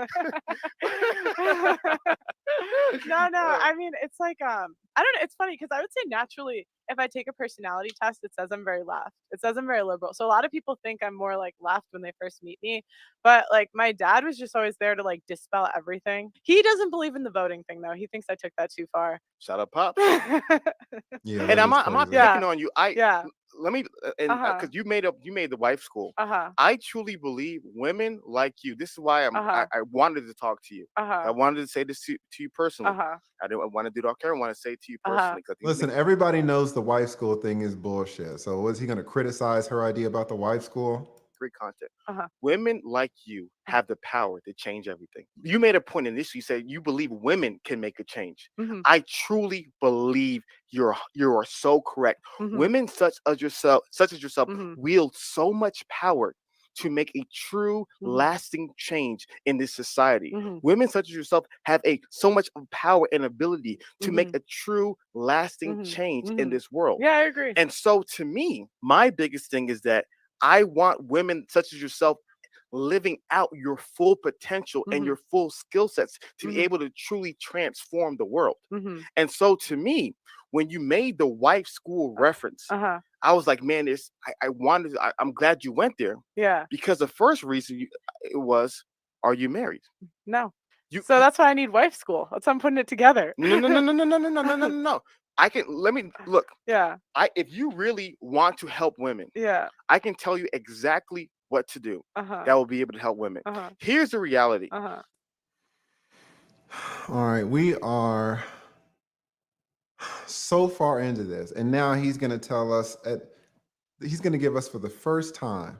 No. I mean, it's like, I don't know. It's funny because I would say naturally, if I take a personality test, it says I'm very left. It says I'm very liberal. So a lot of people think I'm more like left when they first meet me. But like my dad was just always there to like dispel everything. He doesn't believe in the voting thing though. He thinks I took that too far. Shout out, Pop. Yeah. And I'm not picking on you. Let me, because you made the wife school. I truly believe women like you. This is why I wanted to talk to you. I wanted to say this to you personally. I didn't want to do it off camera. I want to say it to you personally. Listen, everybody knows the wife school thing is bullshit. So was he going to criticize her idea about the wife school? Great content. Women like you have the power to change everything. You made a point in this. You said you believe women can make a change. I truly believe you are so correct. Women such as yourself wield so much power to make a true lasting change in this society. Women such as yourself have so much power and ability to make a true lasting change in this world. Yeah, I agree. And so to me, my biggest thing is that I want women such as yourself living out your full potential and your full skill sets to be able to truly transform the world. And so to me, when you made the wife school reference, I was like, man, I'm glad you went there. Yeah. Because the first reason it was, are you married? No. So that's why I need wife school. That's why I'm putting it together. No. Let me look. Yeah. If you really want to help women, I can tell you exactly what to do that will be able to help women. Here's the reality. All right, we are so far into this, and now he's going to tell us, he's going to give us for the first time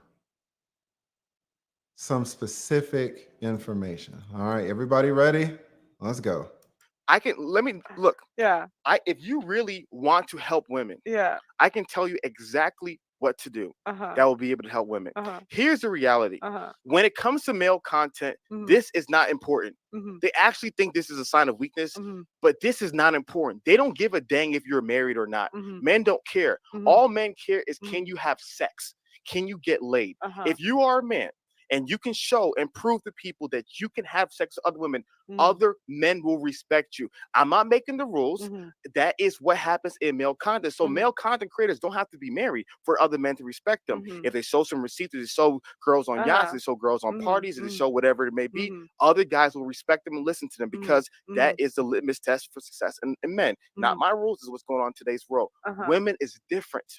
some specific information. All right, everybody ready? Let's go. Let me look. Yeah. If you really want to help women, I can tell you exactly what to do that will be able to help women. Here's the reality. When it comes to male content, this is not important. They actually think this is a sign of weakness, but this is not important. They don't give a dang if you're married or not. Men don't care. All men care is, can you have sex? Can you get laid? If you are a man and you can show and prove to people that you can have sex with other women, other men will respect you. I'm not making the rules. That is what happens in male content. So male content creators don't have to be married for other men to respect them. If they show some receipts, they show girls on yachts, they show girls on parties, they show whatever it may be, other guys will respect them and listen to them because that is the litmus test for success. And men, not my rules, is what's going on in today's world. Women is different.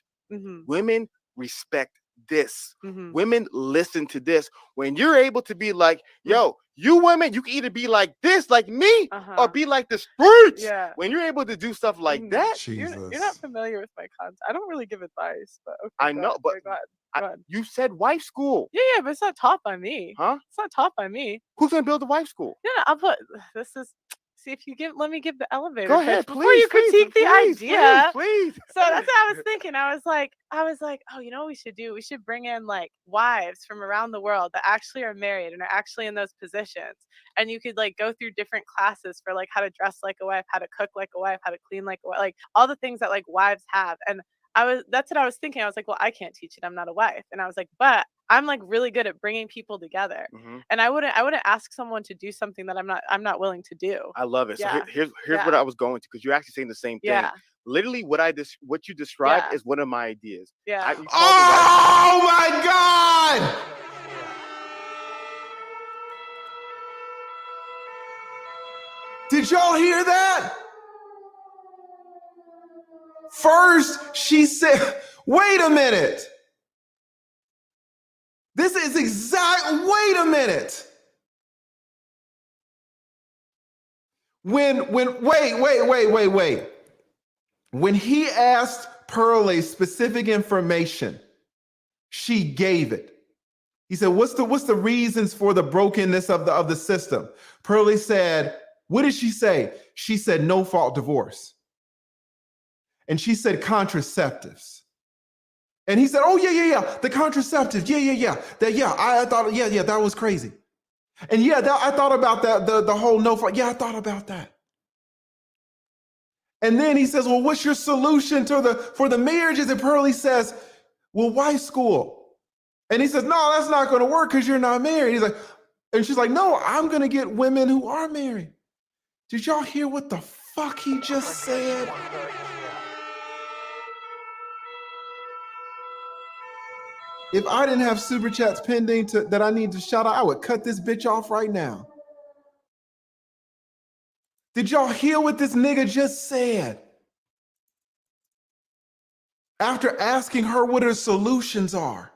Women respect this. Women listen to this. When you're able to be like, yo, you women, you can either be like this, like me, or be like the streets. When you're able to do stuff like that, you're not familiar with my content. I don't really give advice, but okay, I know, but go ahead. You said wife school. Yeah, but it's not taught by me. Huh? It's not taught by me. Who's gonna build the wife school? No, I'll put this is. See, if you let me give the elevator. Go ahead, before you critique the idea. Please. So that's what I was thinking. I was like, oh, you know what we should do? We should bring in like wives from around the world that actually are married and are actually in those positions. And you could like go through different classes for like how to dress like a wife, how to cook like a wife, how to clean like a wife, like all the things that like wives have. And that's what I was thinking. I was like, well, I can't teach it. I'm not a wife. And I was like, but I'm like really good at bringing people together. And I wouldn't ask someone to do something that I'm not willing to do. I love it. So here's what I was going to, because you're actually saying the same thing. Literally what you described is one of my ideas. Oh my God! Did y'all hear that? First, she said, Wait a minute. This is wait a minute. Wait. When he asked Pearlie specific information, she gave it. He said, what's the reasons for the brokenness of the system? Pearlie said, what did she say? She said no fault divorce. And she said contraceptives. And he said, oh, yeah. The contraceptives. Yeah. I thought, that was crazy. And I thought about that, the whole no fault. Yeah, I thought about that. And then he says, well, what's your solution for the marriages? And Pearlie says, well, wife school. And he says, no, that's not going to work because you're not married. He's like, and she's like, no, I'm going to get women who are married. Did y'all hear what the fuck he just said? If I didn't have super chats pending that I need to shout out, I would cut this bitch off right now. Did y'all hear what this nigga just said? After asking her what her solutions are.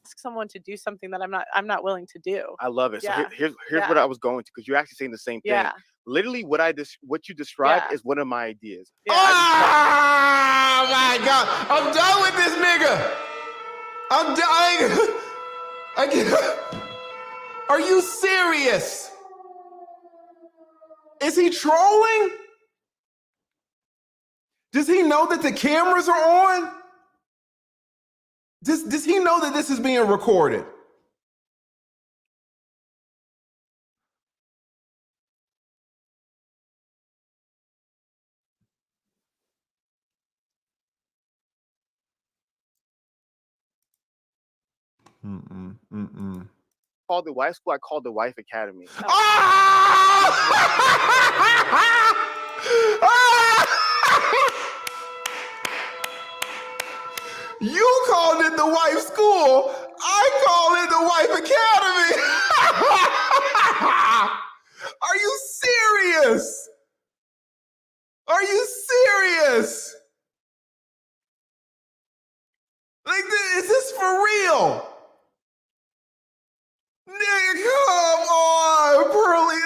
Ask someone to do something that I'm not willing to do. I love it. Yeah. So here's what I was going to, because you're actually saying the same thing. Yeah. Literally what you described is one of my ideas. Yeah. Oh my God. I'm done with this nigga. I'm dying. Are you serious? Is he trolling? Does he know that the cameras are on? Does he know that this is being recorded? Called the wife school, I called the wife academy. You called it the wife school. I call it the wife academy. Are you serious? Are you serious? Like, is this for real? Nigga, come on, Pearlie.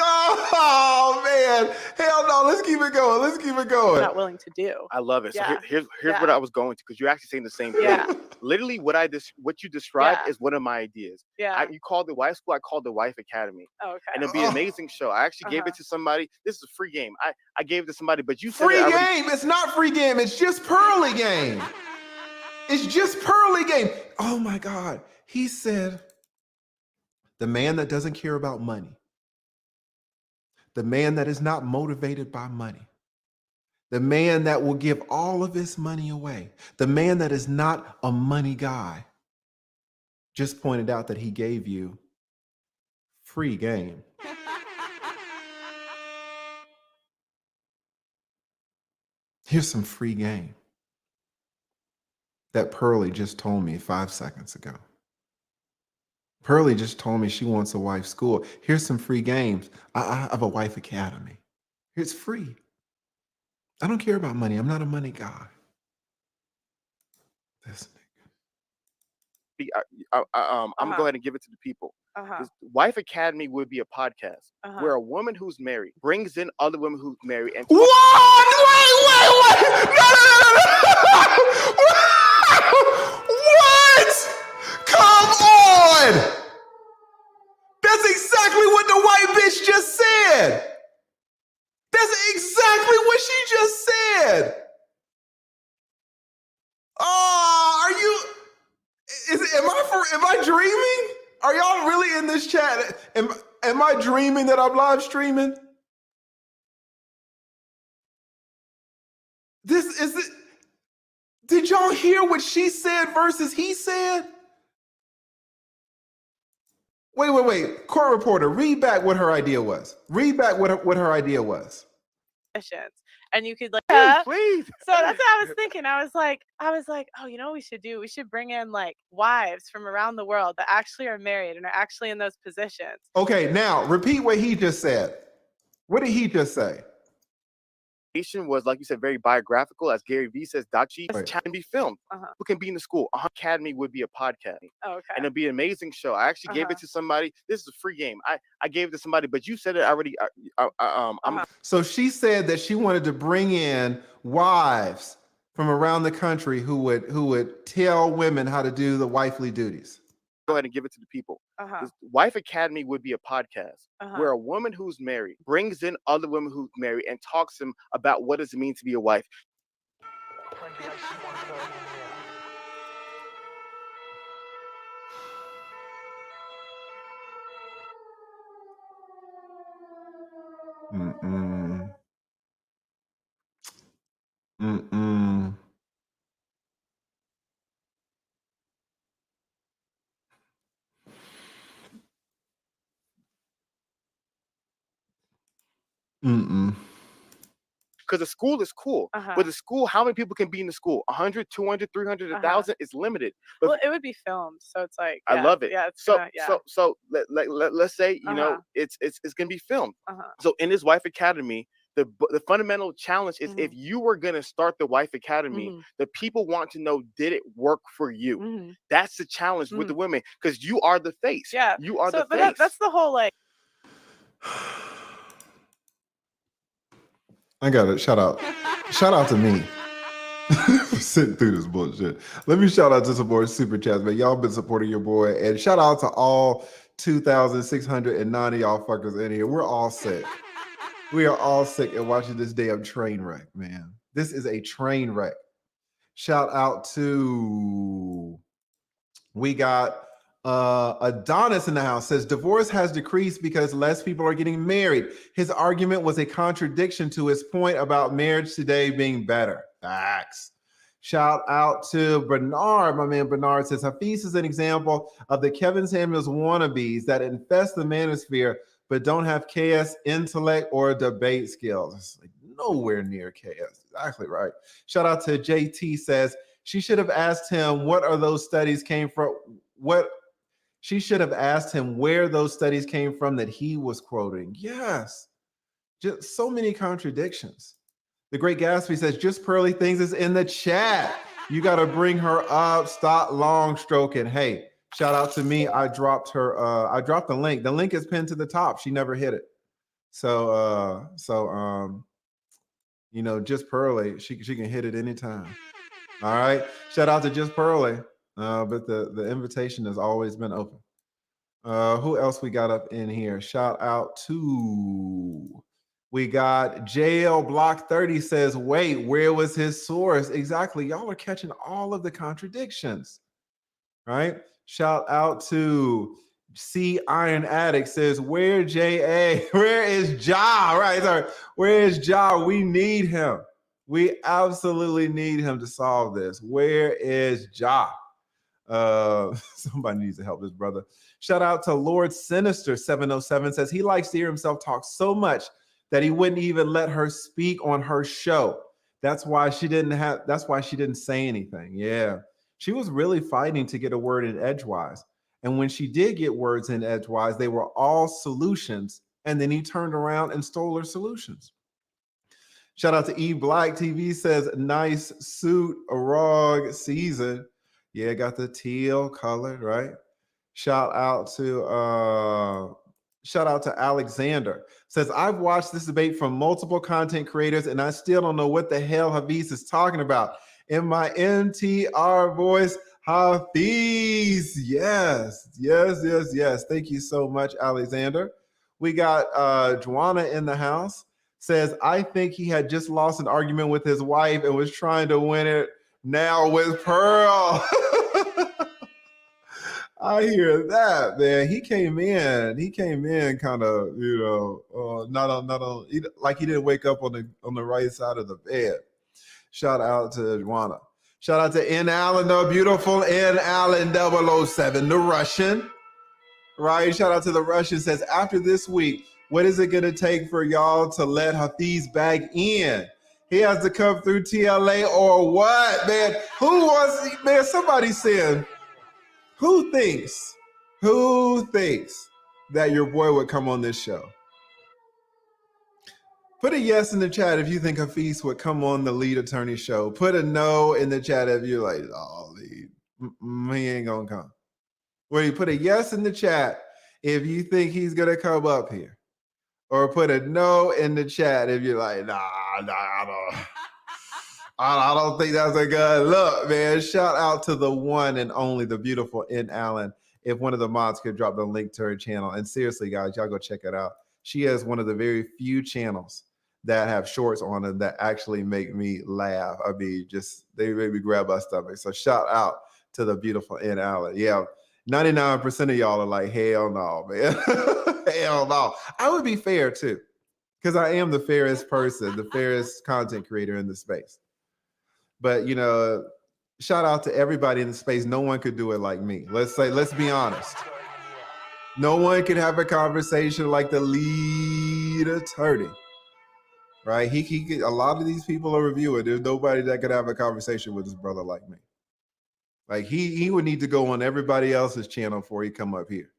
Oh, man. Hell no, let's keep it going. I'm not willing to do. I love it. Yeah. So here's what I was going to, because you're actually saying the same thing. Yeah. Literally what you described is one of my ideas. Yeah. You called it wife school, I called it wife academy. Oh, okay. And it'd be an amazing show. I actually gave it to somebody. This is a free game. I gave it to somebody, but you said free game. It's not free game. It's just Pearlie game. It's just Pearlie game. Oh my God. He said, the man that doesn't care about money, the man that is not motivated by money, the man that will give all of his money away, the man that is not a money guy, just pointed out that he gave you free game. Here's some free game that Pearlie just told me 5 seconds ago. Pearlie just told me she wants a wife school. Here's some free games. I have a wife academy. It's free. I don't care about money. I'm not a money guy. This I'm gonna go ahead and give it to the people. This Wife Academy would be a podcast where a woman who's married brings in other women who's married and What? Wait! No! What? Come on! That's exactly what the white bitch just said. That's exactly what she just said. Oh, are you? Am I dreaming? Are y'all really in this chat? Am I dreaming that I'm live streaming? This is it. Did y'all hear what she said versus he said? Wait. Court reporter, read back what her idea was. Read back what her idea was. And you could please. So that's what I was thinking. I was like, oh, you know what we should do? We should bring in like wives from around the world that actually are married and are actually in those positions. Okay, now repeat what he just said. What did he just say? was, like you said, very biographical. As Gary Vee says, Dachi Right. can be filmed. Who can be in the school? Academy would be a podcast. Oh, okay. And it'd be an amazing show. I actually gave it to somebody. This is a free game. I gave it to somebody, but you said it already. So she said that she wanted to bring in wives from around the country who would tell women how to do the wifely duties. Go ahead and give it to the people. This Wife Academy would be a podcast where a woman who's married brings in other women who's married and talks to them about what does it mean to be a wife. Mm-mm. Mm-mm. Mm-mm. Because the school is cool. But the school, how many people can be in the school? 100, 200, 300, 1,000? It's limited. But well, it would be filmed, so it's like I love it. Yeah, it's so gonna, yeah. so let's say you know it's gonna be filmed. So in this Wife Academy, the fundamental challenge is if you were gonna start the Wife Academy, the people want to know, did it work for you? That's the challenge with the women, because you are the face. Yeah, you are the but face. that's the whole like. I got it. Shout out. Shout out to me. Sitting through this bullshit. Let me shout out to some more super chats, man. Y'all been supporting your boy. And shout out to all 2,690 y'all fuckers in here. We're all sick. We are all sick and watching this damn train wreck, man. This is a train wreck. Shout out to, we got Adonis in the house, says divorce has decreased because less people are getting married. His argument was a contradiction to his point about marriage today being better. Facts. Shout out to Bernard. My man Bernard says Hafeez is an example of the Kevin Samuels wannabes that infest the manosphere but don't have chaos, intellect, or debate skills. It's like nowhere near chaos. Exactly right. Shout out to JT, says she should have asked him what are those studies came from. She should have asked him where those studies came from that he was quoting. Yes, just so many contradictions. The Great Gatsby says, JustPearlyThings is in the chat. You got to bring her up. Stop long stroking. Hey, shout out to me. I dropped her. I dropped the link. The link is pinned to the top. She never hit it. So, you know, Just Pearly, she can hit it anytime. All right. Shout out to Just Pearly. But the invitation has always been open. Who else we got up in here? Shout out to, we got JL Block 30 says, wait, where was his source? Exactly. Y'all are catching all of the contradictions, right? Shout out to C Iron Addict says, where JA? Where is Ja? Right. Sorry. Where is Ja? We need him. We absolutely need him to solve this. Where is Ja? Somebody needs to help this brother. Shout out to Lord Sinister 707 says he likes to hear himself talk so much that he wouldn't even let her speak on her show. That's why she didn't say anything. Yeah. She was really fighting to get a word in edgewise. And when she did get words in edgewise, they were all solutions. And then he turned around and stole her solutions. Shout out to E Black TV says, nice suit, a rog season. Yeah, got the teal colored, right? Shout out to Alexander. Says, I've watched this debate from multiple content creators and I still don't know what the hell Hafeez is talking about. In my NTR voice, Hafeez. Yes. Thank you so much, Alexander. We got Joanna in the house. Says, I think he had just lost an argument with his wife and was trying to win it now with Pearl. I hear that, man. He came in kind of, you know, not on, like he didn't wake up on the right side of the bed. Shout out to Juana. Shout out to N. Allen, the beautiful N. Allen 007, the Russian. Right? Shout out to the Russian. Says, after this week, what is it going to take for y'all to let Hafeez back in? He has to come through TLA or what, man? Somebody said, who thinks that your boy would come on this show? Put a yes in the chat if you think Hafeez would come on the Lead Attorney show. Put a no in the chat if you're like, oh, he ain't gonna come. Well, you put a yes in the chat if you think he's gonna come up here. Or put a no in the chat if you're like, I don't think that's a good look, man. Shout out to the one and only, the beautiful N. Allen. If one of the mods could drop the link to her channel. And seriously, guys, y'all go check it out. She has one of the very few channels that have shorts on it that actually make me laugh. I mean, they make me grab my stomach. So shout out to the beautiful N. Allen. Yeah, 99% of y'all are like, hell no, man. Hell no. I would be fair too, because I am the fairest person, the fairest content creator in the space. But, shout out to everybody in the space. No one could do it like me. Let's be honest. No one could have a conversation like the lead attorney, right? He a lot of these people are reviewing. There's nobody that could have a conversation with his brother like me. Like he would need to go on everybody else's channel before he come up here.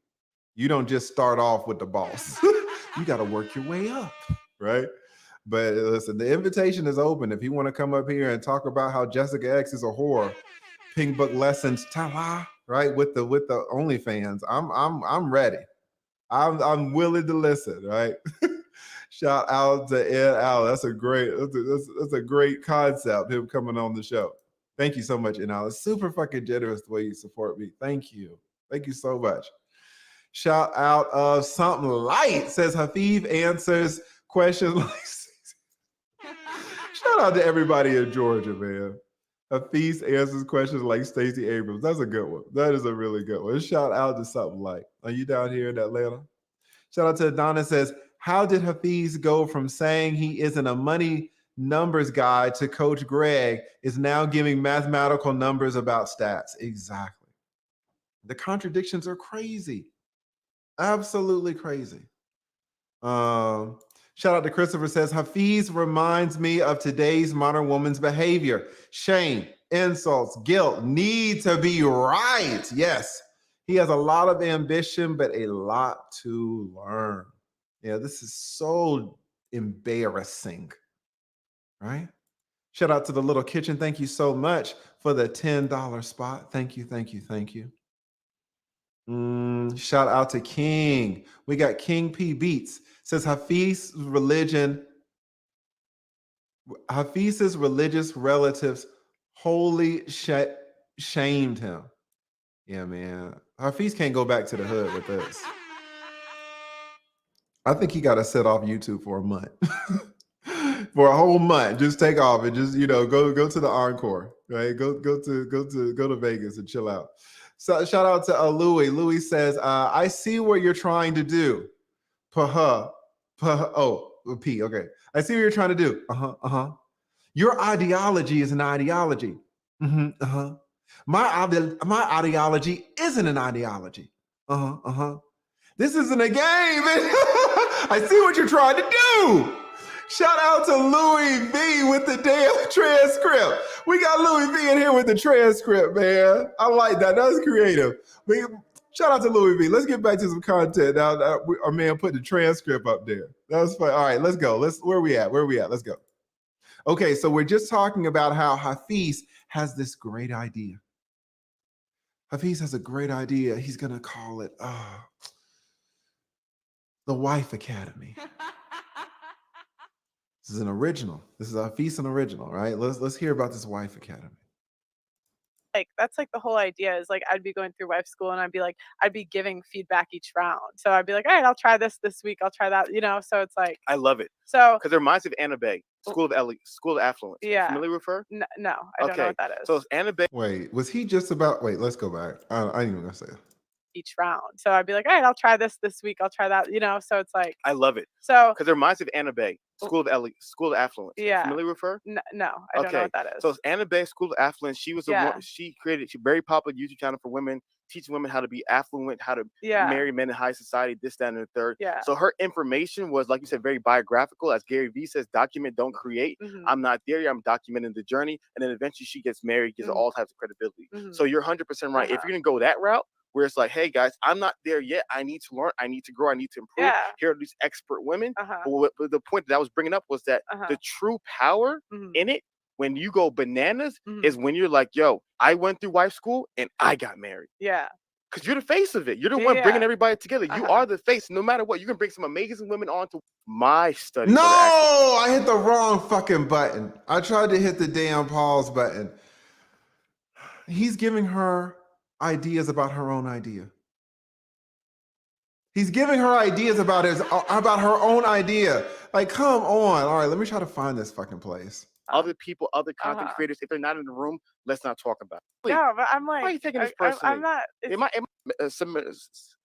You don't just start off with the boss. You got to work your way up, right? But listen, the invitation is open. If you want to come up here and talk about how Jessica X is a whore, Pink Book Lessons, ta-la, right? With the OnlyFans, I'm ready. I'm willing to listen, right? Shout out to Ed Al. That's a great concept, him coming on the show. Thank you so much, Ed Al. It's super fucking generous the way you support me. Thank you. Thank you so much. Shout out of Something Light says Hafeez answers questions like shout out to everybody in Georgia, man. Hafeez answers questions like Stacey Abrams. That's a good one. That is a really good one. Shout out to Something Light. Are you down here in Atlanta? Shout out to Donna says, how did Hafeez go from saying he isn't a money numbers guy to Coach Greg is now giving mathematical numbers about stats? Exactly. The contradictions are crazy. Absolutely crazy. Shout out to Christopher says, Hafeez reminds me of today's modern woman's behavior. Shame, insults, guilt need to be right. Yes, he has a lot of ambition, but a lot to learn. Yeah, this is so embarrassing, right? Shout out to the Little Kitchen. Thank you so much for the $10 spot. Thank you, thank you, thank you. Shout out to King. We got King P Beats. Says Hafeez's religious relatives wholly shamed him. Yeah, man. Hafeez can't go back to the hood with this. I think he got to set off YouTube for a month. For a whole month. Just take off and just, go to the Encore, right? Go to Vegas and chill out. So shout out to Louis. Louis says, I see what you're trying to do. P, okay. I see what you're trying to do. Your ideology is an ideology. My ideology isn't an ideology. This isn't a game. I see what you're trying to do. Shout out to Louis V with the damn transcript. We got Louis V in here with the transcript, man. I like that. That's creative. Shout out to Louis V. Let's get back to some content. Now, our man put the transcript up there. That was fun. All right, let's go. Where we at? Let's go. Okay, so we're just talking about how Hafeez has this great idea. Hafeez has a great idea. He's going to call it the Wife Academy. This is an original. This is Hafeez, an original, right? Let's hear about this Wife Academy. That's like the whole idea is like I'd be going through wife school and I'd be giving feedback each round. So I'd be like, all right, I'll try this week. I'll try that, so it's like. I love it. So. Because it reminds me of Anna Bay, School of Affluence. Yeah. Familiar with her? No, I don't know what that is. So it's Anna Bay. Wait, was he just about, let's go back. I ain't even gonna say it. Each round. So I'd be like, all right, I'll try this week. I'll try that, so it's like. I love it. So. Because it reminds me of Anna Bay, School of Affluence. Yeah. Familiar with her? No, I don't know what that is. So it's Anna Bay, School of Affluence. She was she created a very popular YouTube channel for women, teaching women how to be affluent, how to marry men in high society, this, that, and the third. Yeah. So her information was, like you said, very biographical. As Gary Vee says, document, don't create. I'm not there yet. I'm documenting the journey. And then eventually she gets married, gets all types of credibility. So you're 100% right. If you're going to go that route, where it's like, hey guys, I'm not there yet. I need to learn. I need to grow. I need to improve. Yeah. Here are these expert women. Uh-huh. But the point that I was bringing up was that Uh-huh. the true power Mhm. in it, when you go bananas, Mhm. is when you're like, yo, I went through wife school and I got married. Yeah. Because you're the face of it. You're the one Yeah. bringing everybody together. You Uh-huh. are the face. No matter what, you can bring some amazing women on to my studies. No, that are I hit the wrong fucking button. I tried to hit the damn pause button. He's giving her ideas about her own idea. He's giving her ideas about her own idea. Like, come on. All right, let me try to find this fucking place. other people, other content Uh-huh. creators, if they're not in the room, let's not talk about it. No, but I'm like, Why are you taking this I'm personally? not. Am I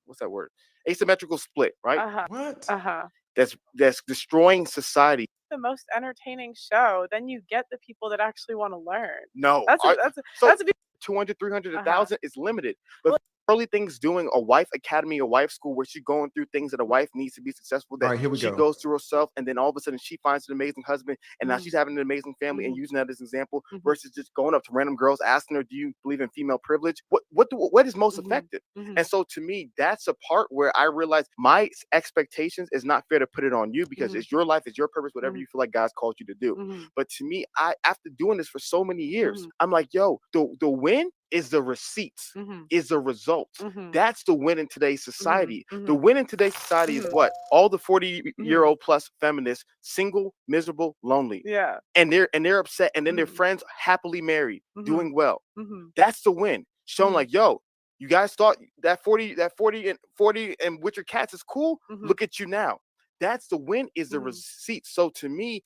what's that word? Asymmetrical split, right? Uh-huh. What? Uh-huh. That's destroying society. The most entertaining show, then you get the people that actually want to learn. No. So that's a big 200, 300, Uh-huh. 1,000 is limited. But Early Things doing a wife academy, a wife school where she's going through things that a wife needs to be successful, that All right, here we she go. goes through herself, and then all of a sudden she finds an amazing husband, and now Mhm. she's having an amazing family and Mhm. using that as an example Mhm. versus just going up to random girls asking her, do you believe in female privilege? What is most Mhm. effective? Mhm. And so to me, that's a part where I realize my expectations is not fair to put it on you because Mhm. it's your life, it's your purpose, whatever Mhm. you feel like God's called you to do. Mhm. But to me, after doing this for so many years, Mhm. I'm like, yo, the win is the receipts, Mhm. is the results. Mhm. That's the win in today's society. Mhm. The win in today's society is Mhm. what? All the 40-year-old plus feminists, single, miserable, lonely. Yeah. And they're upset, and then their Mhm. friends happily married, Mhm. doing well. Mhm. That's the win. Showing Mhm. like, yo, you guys thought that 40 and with your cats is cool. Mhm. Look at you now. That's the win, is the Mhm. receipt. So to me,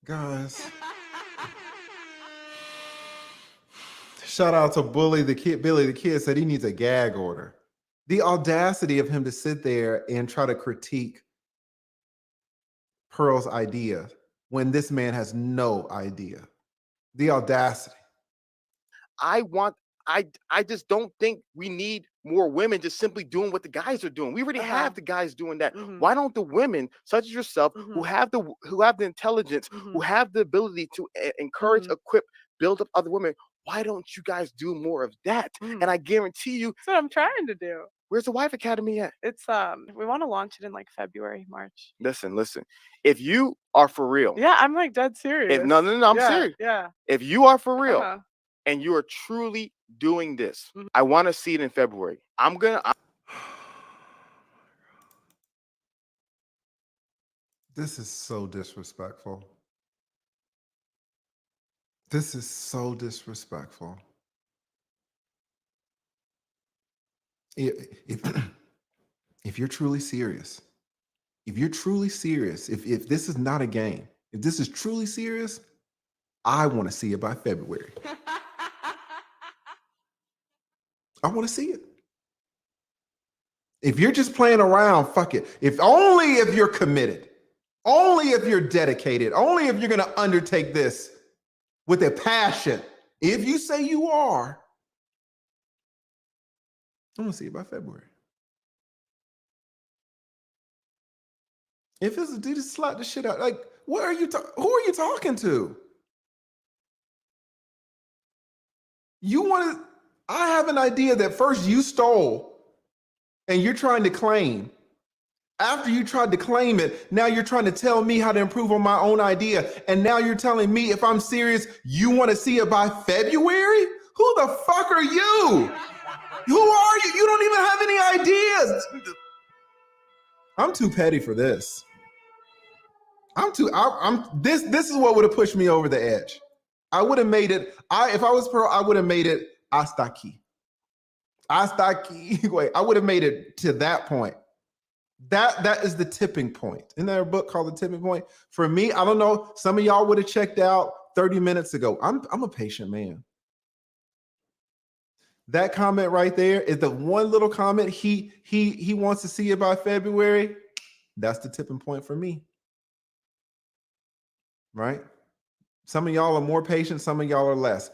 Guys. Shout out to Billy the kid said he needs a gag order. The audacity of him to sit there and try to critique Pearl's idea when this man has no idea. The audacity. I just don't think we need more women just simply doing what the guys are doing. We already Uh-huh. have the guys doing that. Mhm. Why don't the women, such as yourself, who Mhm. have the intelligence, who Mhm. have the ability to encourage, Mhm. equip, build up other women? Why don't you guys do more of that? Mhm. And I guarantee you, That's what I'm trying to do. where's the Wife Academy at? It's we want to launch it in like February, March. Listen. If you are for real, Yeah, I'm like dead serious. no, I'm Yeah, serious. Yeah. If you are for real Uh-huh. and you are truly doing this, Mhm. I want to see it in February. This is so disrespectful. This is so disrespectful. If if you're truly serious, if this is not a game, if this is truly serious, I want to see it by February. I want to see it. If you're just playing around, fuck it. Only if you're committed, only if you're dedicated, only if you're going to undertake this with a passion. If you say you are, I want to see it by February. If it's a dude, just slap the shit out. Like, who are you talking to? I have an idea that first you stole and you're trying to claim. After you tried to claim it, now you're trying to tell me how to improve on my own idea. And now you're telling me if I'm serious, you want to see it by February? Who the fuck are you? Who are you? You don't even have any ideas. I'm too petty for this. This is what would have pushed me over the edge. I would have made it, if I was Pearl, I would have made it hasta aquí. Wait, I would have made it to that point. That is the tipping point. Isn't there a book called The Tipping Point? For me, I don't know. Some of y'all would have checked out 30 minutes ago. I'm a patient man. That comment right there is the one little comment he wants to see it by February. That's the tipping point for me. Right? Some of y'all are more patient, some of y'all are less.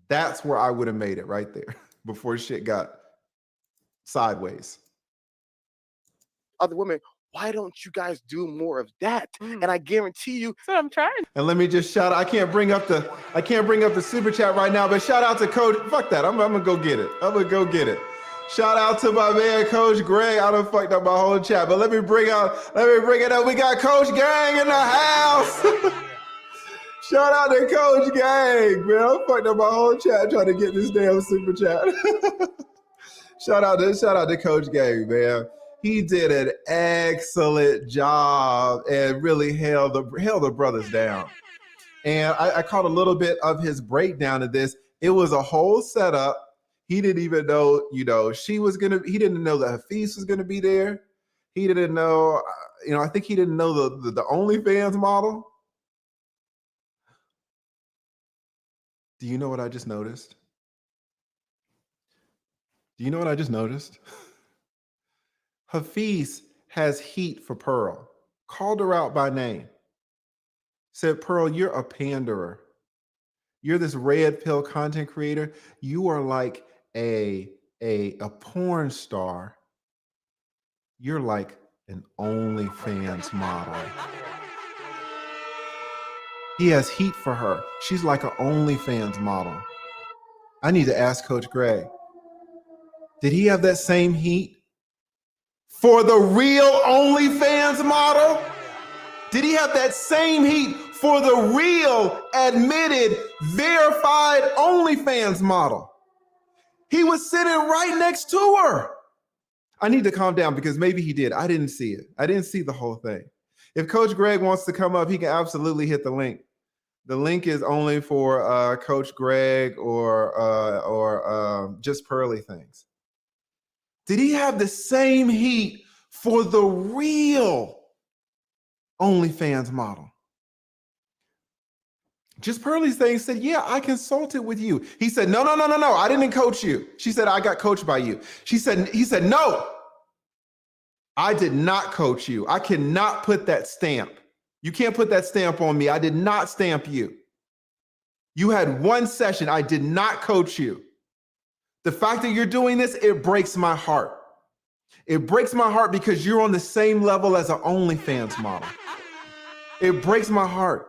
That's where I would have made it right there before shit got sideways. Other women, why don't you guys do more of that? Mhm. And I guarantee you, That's what I'm trying. And let me just shout out. I can't bring up the super chat right now, but shout out to Coach. Fuck that. I'm gonna go get it. Shout out to my man, Coach Greg. I done fucked up my whole chat, but let me bring it up. We got Coach Gang in the house. Shout out to Coach Gang, man. I fucked up my whole chat trying to get this damn super chat. Shout out to Coach Gang, man. He did an excellent job and really held the brothers down. And I caught a little bit of his breakdown of this. It was a whole setup. He didn't even know, he didn't know that Hafeez was gonna be there. He didn't know, I think he didn't know the OnlyFans model. Do you know what I just noticed? Hafeez has heat for Pearl. Called her out by name. Said, Pearl, you're a panderer. You're this red pill content creator. You are like a porn star. You're like an OnlyFans model. He has heat for her. She's like an OnlyFans model. I need to ask Coach Greg, did he have that same heat for the real OnlyFans model? Did he have that same heat for the real, admitted, verified OnlyFans model? He was sitting right next to her. I need to calm down because maybe he did. I didn't see it. I didn't see the whole thing. If Coach Greg wants to come up, he can absolutely hit the link. The link is only for Coach Greg or JustPearlyThings. Did he have the same heat for the real OnlyFans model? JustPearlyThings said, yeah, I consulted with you. He said, no, I didn't coach you. She said, I got coached by you. He said, no, I did not coach you. I cannot put that stamp. You can't put that stamp on me. I did not stamp you. You had one session. I did not coach you. The fact that you're doing this, it breaks my heart. It breaks my heart because you're on the same level as an OnlyFans model. It breaks my heart.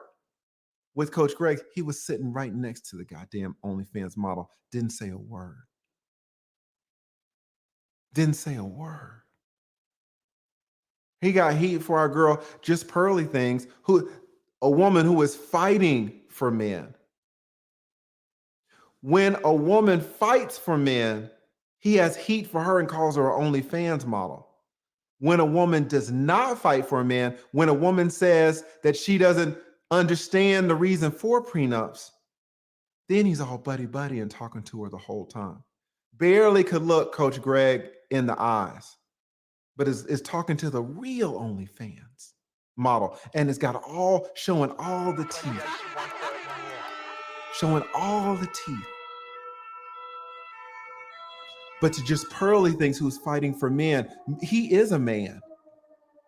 With Coach Greg, he was sitting right next to the goddamn OnlyFans model. Didn't say a word. Didn't say a word. He got heat for our girl, JustPearlyThings, a woman who is fighting for men. When a woman fights for men, he has heat for her and calls her an OnlyFans model. When a woman does not fight for a man, when a woman says that she doesn't understand the reason for prenups, then he's all buddy and talking to her the whole time. Barely could look Coach Greg in the eyes, but is talking to the real OnlyFans model, and it's got showing all the teeth. Showing all the teeth. But to JustPearlyThings, who's fighting for men, he is a man.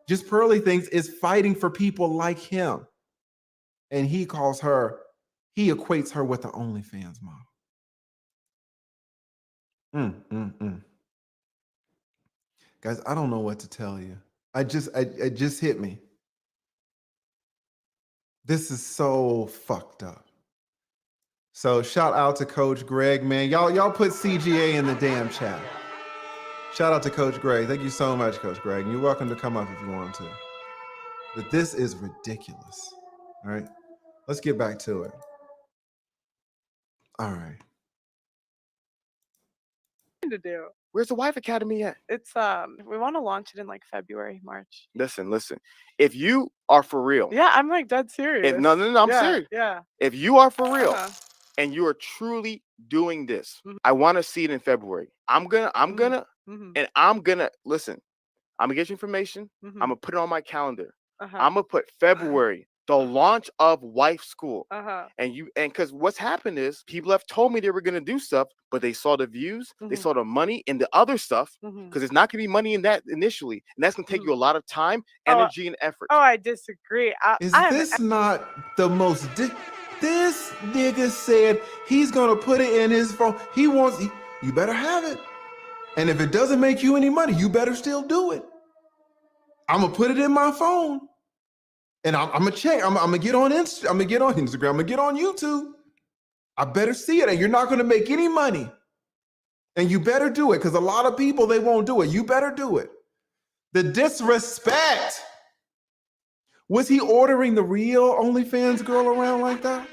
JustPearlyThings is fighting for people like him. And he equates her with the OnlyFans model. Guys, I don't know what to tell you. It just hit me. This is so fucked up. So shout out to Coach Greg, man. Y'all put CGA in the damn chat. Shout out to Coach Greg. Thank you so much, Coach Greg. You're welcome to come up if you want to. But this is ridiculous. All right, let's get back to it. All right. To do. Where's the Wife Academy at? It's we want to launch it in like February, March. Listen. If you are for real. Yeah, I'm like dead serious. No, I'm serious. Yeah. If you are for real and you are truly doing this, I want to see it in February. I'm gonna listen. I'm gonna get you information. I'm gonna put it on my calendar. I'm gonna put February, the launch of Wife School. And because what's happened is people have told me they were gonna do stuff, but they saw the views, they saw the money in the other stuff, because it's not gonna be money in that initially, and that's gonna take you a lot of time, energy, and effort. Oh, I disagree. Is this not the most? This nigga said he's gonna put it in his phone. You better have it, and if it doesn't make you any money, you better still do it. I'm gonna put it in my phone. And I'm gonna check. I'm gonna get on Instagram. I'm gonna get on Instagram. I'm gonna get on YouTube. I better see it. And you're not gonna make any money And you better do it, because a lot of people, they won't do it. You better do it. The disrespect. Was he ordering the real OnlyFans girl around like that?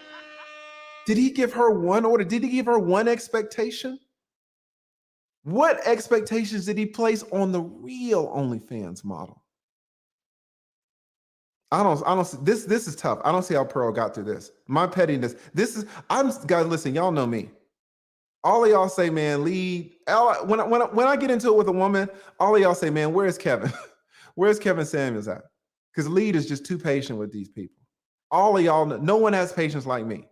Did he give her one order? Did he give her one expectation? What expectations did he place on the real OnlyFans model? I don't, this is tough. I don't see how Pearl got through this. My pettiness, guys, listen, y'all know me. All of y'all say, man, lead. When I get into it with a woman, all of y'all say, man, where's Kevin? Where's Kevin Samuels at? Because lead is just too patient with these people. All of y'all, no one has patience like me.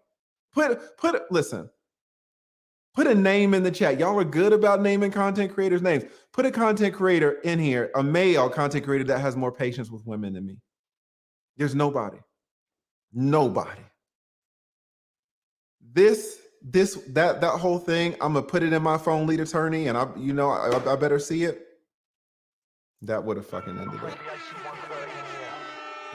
Listen, put a name in the chat. Y'all are good about naming content creators' names. Put a content creator in here, a male content creator that has more patience with women than me. There's nobody. Nobody. That whole thing, I'm gonna put it in my phone, lead attorney, and I better see it. That would have fucking ended it.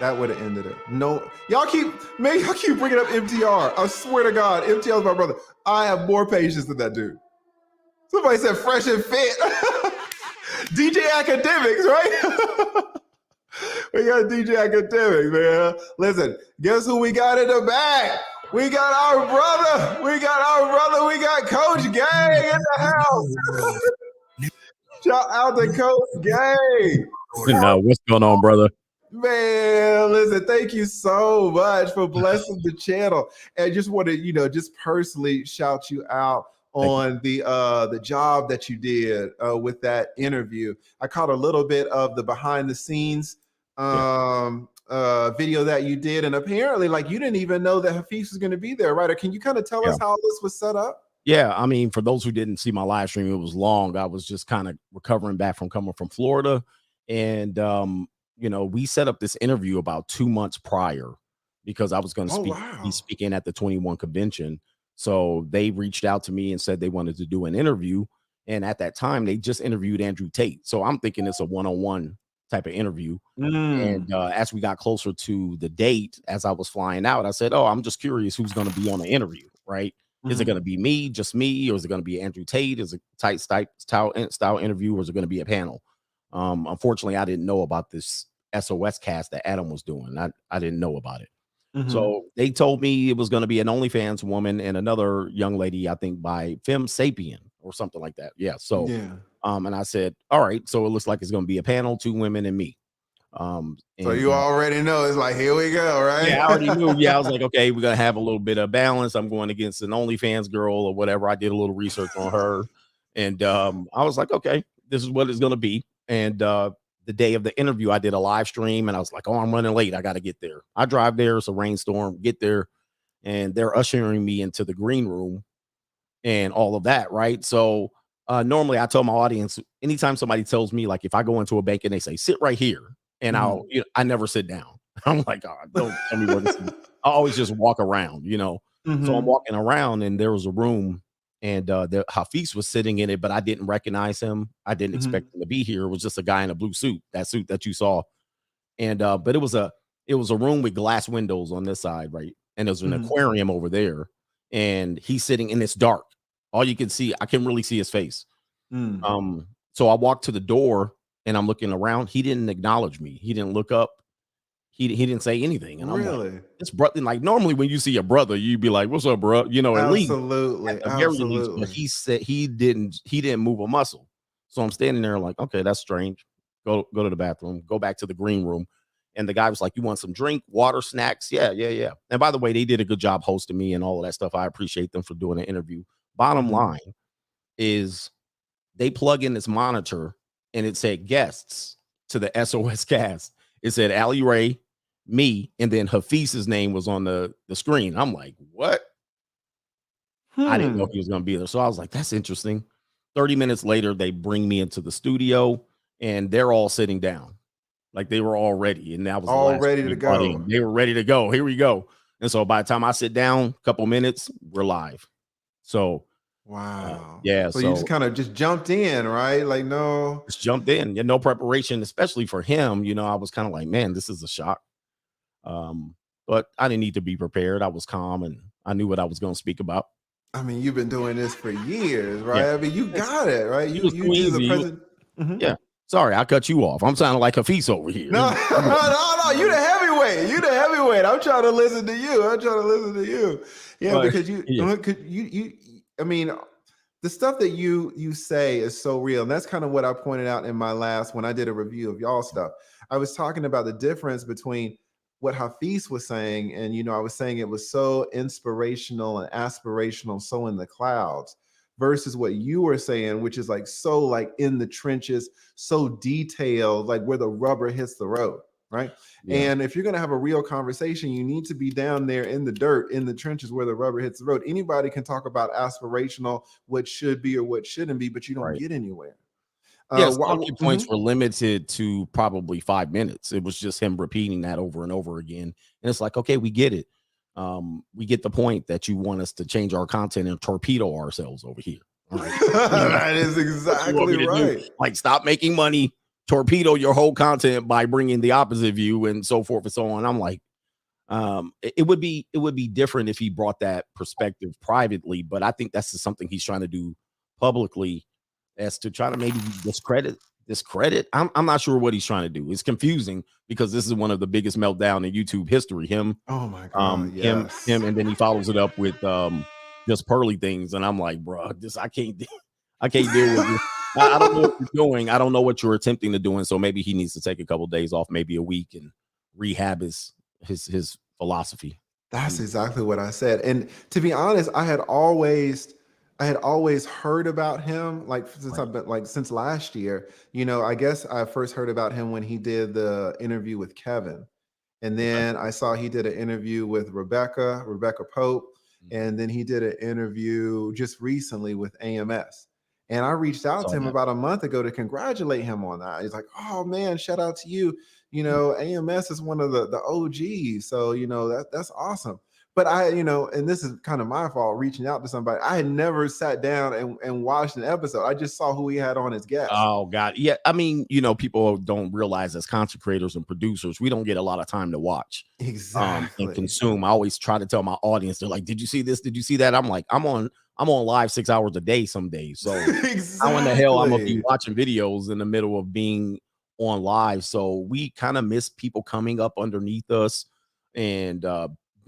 That would have ended it. No, y'all keep bringing up MTR. I swear to God, MTR is my brother. I have more patience than that dude. Somebody said fresh and fit. DJ Academics, right? We got DJ Academics, man. Listen, guess who we got in the back? We got our brother. We got Coach Gang in the house. Shout out to Coach Gang. No, what's going on, brother? Man, listen, thank you so much for blessing the channel. And just want to, just personally shout you out on the job that you did with that interview. I caught a little bit of the behind the scenes video that you did, and apparently, like, you didn't even know that Hafeez was going to be there, right? Or can you kind of tell us how this was set up? Yeah, I mean, for those who didn't see my live stream, it was long. I was just kind of recovering back from coming from Florida, and we set up this interview about 2 months prior because I was going to be speaking at the 21 convention. So they reached out to me and said they wanted to do an interview, and at that time, they just interviewed Andrew Tate. So I'm thinking it's a one-on-one type of interview. And as we got closer to the date, as I was flying out, I said, I'm just curious who's going to be on the interview, right? Is it going to be me, just me, or is it going to be Andrew Tate? Is it tight style interview, or is it going to be a panel? Unfortunately, I didn't know about this SOS cast that Adam was doing. I didn't know about it. So they told me it was going to be an OnlyFans woman and another young lady, I think by Femme Sapien or something like that. Yeah. So, and I said, all right, so it looks like it's going to be a panel, 2 women and me. So you already know, it's like, here we go, right? Yeah, I already knew. Yeah, I was like, okay, we're going to have a little bit of balance. I'm going against an OnlyFans girl or whatever. I did a little research on her. And I was like, okay, this is what it's going to be. And the day of the interview, I did a live stream, and I was like, I'm running late. I got to get there. I drive there. It's a rainstorm. Get there, and they're ushering me into the green room and all of that, right? So normally I tell my audience, anytime somebody tells me, like, if I go into a bank and they say, sit right here, and I never sit down. I'm like, don't tell me where to sit. I always just walk around, So I'm walking around, and there was a room, and the Hafeez was sitting in it, but I didn't recognize him. I didn't expect him to be here. It was just a guy in a blue suit, that suit that you saw. And but it was a room with glass windows on this side, right? And there's an aquarium over there, and he's sitting, and it's dark. All you can see, I can really see his face. So I walked to the door, and I'm looking around. He didn't acknowledge me. He didn't look up. He didn't say anything. And I'm like, it's brother. Like, normally when you see a brother, you'd be like, what's up, bro? At least. Absolutely. But he said he didn't move a muscle. So I'm standing there like, okay, that's strange. Go to the bathroom, go back to the green room. And the guy was like, you want some drink, water, snacks? Yeah. And by the way, they did a good job hosting me and all of that stuff. I appreciate them for doing an interview. Bottom line is they plug in this monitor, and it said guests to the SOS cast. It said Allie Ray, me, and then Hafeez's name was on the screen. I'm like, what? I didn't know he was going to be there. So I was like, that's interesting. 30 minutes later, they bring me into the studio, and they're all sitting down. Like, they were all ready. And that was all ready to go. They were ready to go. Here we go. And so by the time I sit down, a couple minutes, we're live. So wow. Yeah. So you just kind of just jumped in, right? Like, no. Just jumped in. Yeah, no preparation, especially for him. I was kind of like, man, this is a shock. But I didn't need to be prepared. I was calm, and I knew what I was going to speak about. I mean, you've been doing this for years, right? Yeah. I mean, you got it, right? He You was you too did the easy. present. Mhm. Yeah. Sorry, I cut you off. I'm sounding like Hafeez over here. No, no, you the heavyweight. You the heavyweight. I'm trying to listen to you. I'm trying to listen to you. Yeah, But, because you, yeah. you. I mean, the stuff that you say is so real, and that's kind of what I pointed out in my last when I did a review of y'all stuff. I was talking about the difference between what Hafeez was saying, and I was saying it was so inspirational and aspirational, so in the clouds, versus what you were saying, which is like so like in the trenches, so detailed, like where the rubber hits the road, right? Yeah. And if you're going to have a real conversation, you need to be down there in the dirt, in the trenches where the rubber hits the road. Anybody can talk about aspirational, what should be or what shouldn't be, but you don't Right. get anywhere. Yes, talking points were limited to probably 5 minutes. It was just him repeating that over and over again. And it's like, okay, we get it. We get the point that you want us to change our content and torpedo ourselves over here. All right. That is exactly right. Like, stop making money, torpedo your whole content by bringing the opposite view and so forth and so on. I'm like, it would be different if he brought that perspective privately, but I think that's just something he's trying to do publicly, as to try to maybe discredit. I'm not sure what he's trying to do. It's confusing because this is one of the biggest meltdown in YouTube history. Oh my God. Yes. Him, and then he follows it up with just pearly things, and I'm like, bro, I can't deal with this. I don't know what you're doing. I don't know what you're attempting to do, and so maybe he needs to take a couple of days off, maybe a week, and rehab his philosophy. That's exactly what I said. And to be honest, I had always heard about him, like since I've been like since last year. I guess I first heard about him when he did the interview with Kevin. And then I saw he did an interview with Rebecca Pope. And then he did an interview just recently with AMS. And I reached out to him about a month ago to congratulate him on that. He's like, oh man, shout out to you. AMS is one of the OGs. So, that's awesome. But and this is kind of my fault reaching out to somebody. I had never sat down and watched an episode. I just saw who he had on as guest. Oh God. Yeah. I mean, people don't realize as content creators and producers, we don't get a lot of time to watch and consume. I always try to tell my audience, they're like, did you see this? Did you see that? I'm like, I'm on live 6 hours a day some days. So how in the hell I'm gonna be watching videos in the middle of being on live? So we kind of miss people coming up underneath us and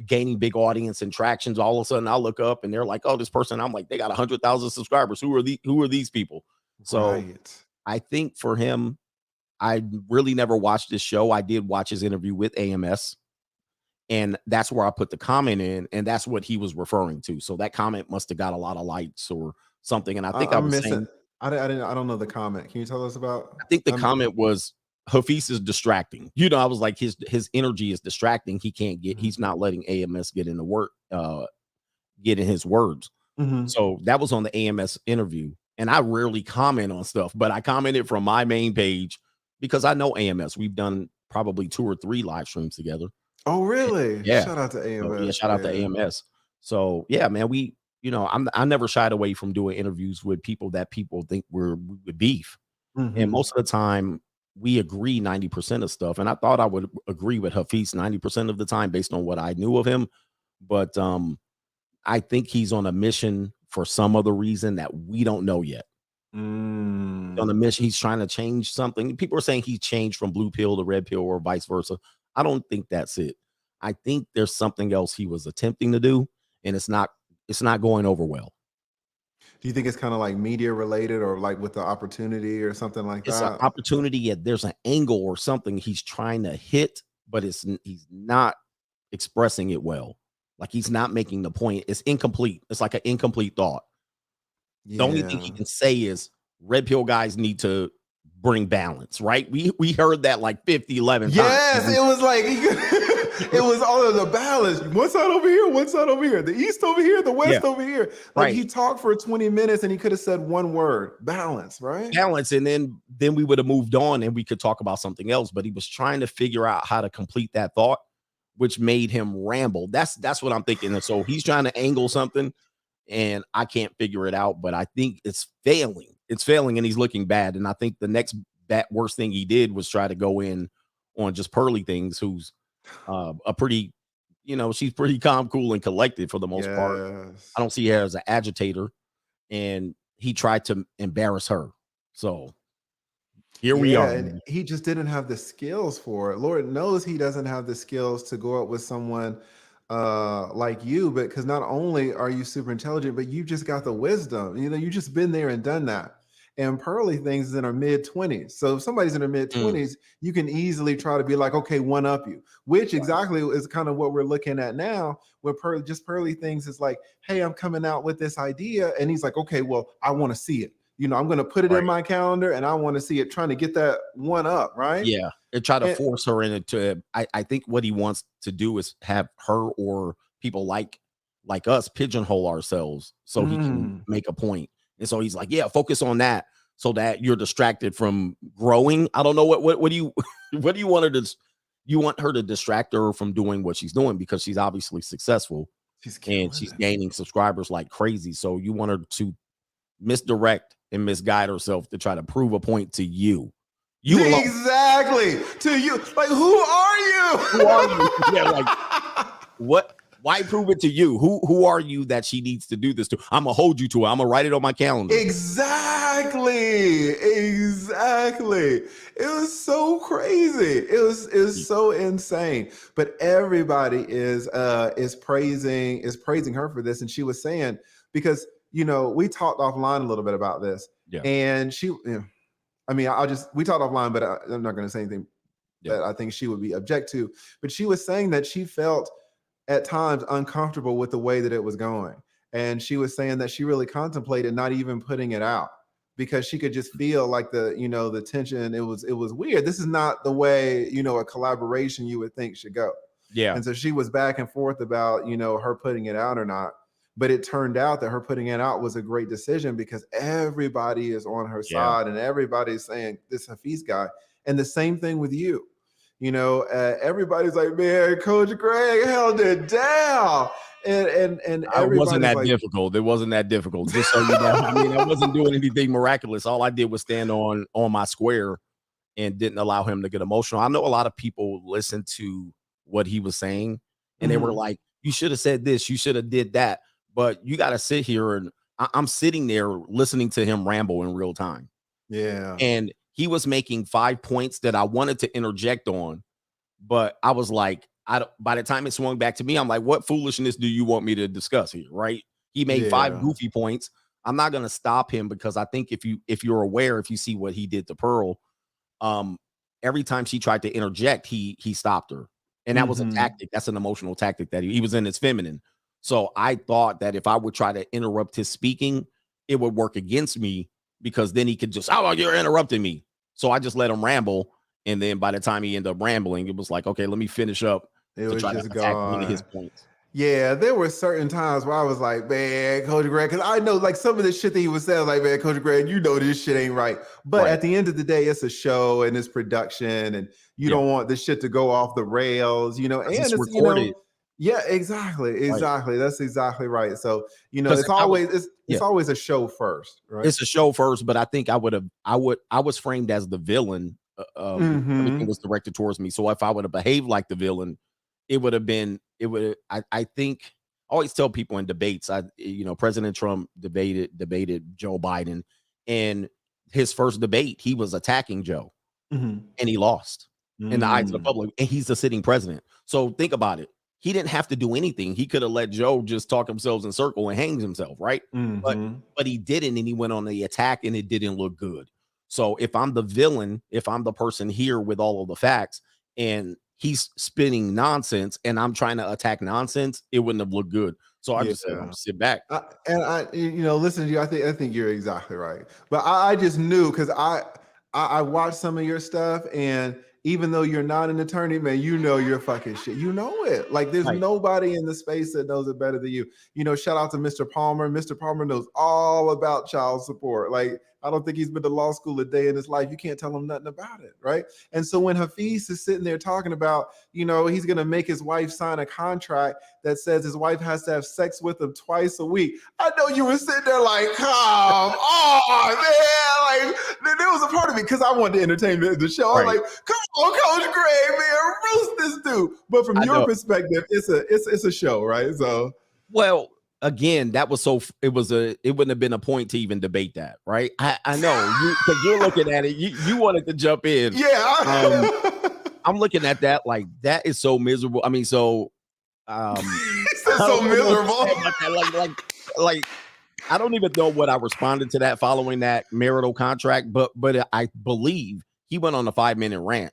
gaining big audience and tractions. All of a sudden I look up and they're like, oh, this person, I'm like, they got 100,000 subscribers. Who are these people? So I think for him, I really never watched this show. I did watch his interview with AMS, and that's where I put the comment in, and that's what he was referring to. So that comment must have got a lot of likes or something. And I think I'm missing. I don't know the comment. Can you tell us about? I think the comment was, Hafeez is distracting. I was like, his energy is distracting. He can't get. He's not letting AMS get in the work, get in his words. So that was on the AMS interview. And I rarely comment on stuff, but I commented from my main page because I know AMS. We've done probably 2 or 3 live streams together. Oh, really? Yeah. Shout out to AMS. So, yeah, shout out to AMS. So yeah, man, I never shied away from doing interviews with people that people think we're with beef. And most of the time we agree 90% of stuff. And I thought I would agree with Hafeez 90% of the time based on what I knew of him. But I think he's on a mission for some other reason that we don't know yet. On a mission, he's trying to change something. People are saying he changed from blue pill to red pill or vice versa. I don't think that's it. I think there's something else he was attempting to do, and it's not going over well. Do you think it's kind of like media related or like with the opportunity or something like that? It's an opportunity, yet there's an angle or something he's trying to hit, but he's not expressing it well. Like he's not making the point. It's incomplete. It's like an incomplete thought. Yeah. The only thing he can say is red pill guys need to bring balance, right? We heard that like 50, 11 times. Yes, it was like it was all of the balance. One side over here, one side over here. The east over here, the west over here. Like he talked for 20 minutes and he could have said one word, balance, right? Balance. And then we would have moved on and we could talk about something else. But he was trying to figure out how to complete that thought, which made him ramble. That's what I'm thinking. And so he's trying to angle something and I can't figure it out, but I think it's failing. It's failing and he's looking bad. And I think the next worst thing he did was try to go in on JustPearlyThings, who's a pretty you know, she's pretty calm, cool, and collected for the most part. Yes. I don't see her as an agitator, and he tried to embarrass her. So here we Yeah, are. and man. he just didn't have the skills for it. Lord knows he doesn't have the skills to go up with someone like you, but because not only are you super intelligent, but you just got the wisdom. You know, you just been there and done that. And Pearly Things is in her mid-20s. So if somebody's in her mid-20s, you can easily try to be like, okay, one up you, which exactly is kind of what we're looking at now, where Pearly Things is like, hey, I'm coming out with this idea. And he's like, okay, well, I want to see it. You know, I'm going to put it in my calendar and I want to see it, trying to get that one up, right? Yeah, and try to And- force her into. I think what he wants to do is have her or people like us pigeonhole ourselves so he can make a point. And so he's like, yeah, focus on that so that you're distracted from growing. I don't know what do you what do you want her to? You want her to distract her from doing what she's doing because she's obviously successful and she's gaining subscribers like crazy. So you want her to misdirect and misguide herself to try to prove a point to you. Exactly. To you. Like, who are you? Who are you? Yeah, like what? Why prove it to you? Who are you that she needs to do this to? I'm gonna hold you to it. I'm gonna write it on my calendar. Exactly. It was so crazy. It was so insane. But everybody is praising her for this. And she was saying, because you know, we talked offline a little bit about this. Yeah. And she, I mean, we talked offline, but I'm not going to say anything that I think she would be object to. But she was saying that she felt at times uncomfortable with the way that it was going. And she was saying that she really contemplated not even putting it out because she could just feel like the tension. It was weird. This is not the way, a collaboration you would think should go. Yeah. And so she was back and forth about, her putting it out or not. But it turned out that her putting it out was a great decision because everybody is on her side and everybody's saying this Hafeez guy. And the same thing with you. Everybody's like, man, Coach Greg held it down. And it wasn't that difficult. It wasn't that difficult. Just so you know, I mean, I wasn't doing anything miraculous. All I did was stand on my square and didn't allow him to get emotional. I know a lot of people listened to what he was saying and they were like, you should have said this, you should have did that. But you got to sit here and I'm sitting there listening to him ramble in real time. Yeah. And he was making 5 points that I wanted to interject on, but I was like, by the time it swung back to me, I'm like, what foolishness do you want me to discuss here? Right. He made 5 goofy points. I'm not going to stop him because I think if you're aware, if you see what he did to Pearl, every time she tried to interject, he stopped her. And that was a tactic. That's an emotional tactic that he was in his feminine. So I thought that if I would try to interrupt his speaking, it would work against me because then he could just, oh, you're interrupting me. So I just let him ramble. And then by the time he ended up rambling, it was like, okay, let me finish up. It was try just to attack one of gone. his points. Yeah, there were certain times where I was like, man, Coach Greg, because I know like some of the shit that he was saying, like, man, Coach Greg, this shit ain't right. But at the end of the day, it's a show and it's production and you don't want this shit to go off the rails, and it's recorded. Yeah, exactly. Right. That's exactly right. So, it's always a show first, right? It's a show first, but I think I was framed as the villain. Everything was directed towards me. So if I would have behaved like the villain, I think I always tell people in debates, President Trump debated Joe Biden, and his first debate, he was attacking Joe and he lost in the eyes of the public, and he's the sitting president. So think about it. He didn't have to do anything. He could have let Joe just talk himself in circle and hang himself, right? But he didn't, and he went on the attack, and it didn't look good. So if I'm the villain, if I'm the person here with all of the facts, and he's spinning nonsense, and I'm trying to attack nonsense, it wouldn't have looked good. So I just said, I'm sit back. Listen to you. I think you're exactly right. But I just knew because I watched some of your stuff, and even though you're not an attorney, man, you're fucking shit. You know it. Like there's nobody in the space that knows it better than you. Shout out to Mr. Palmer. Mr. Palmer knows all about child support. Like I don't think he's been to law school a day in his life. You can't tell him nothing about it, right? And so when Hafeez is sitting there talking about, he's gonna make his wife sign a contract that says his wife has to have sex with him twice a week. I know you were sitting there like, come on, man. like, there was a part of me because I wanted to entertain the show. I was Right. like, come on, Coach Greg, man, roast this dude. But from I your know. perspective, it's a show, right? So, Well, again, that was it wouldn't have been a point to even debate that, right? I know because you're looking at it, you wanted to jump in. yeah. I'm looking at that like that is so miserable. I mean, so It's I so don't know what to miserable. say about that. Like I don't even know what I responded to that following that marital contract, but I believe he went on a 5-minute rant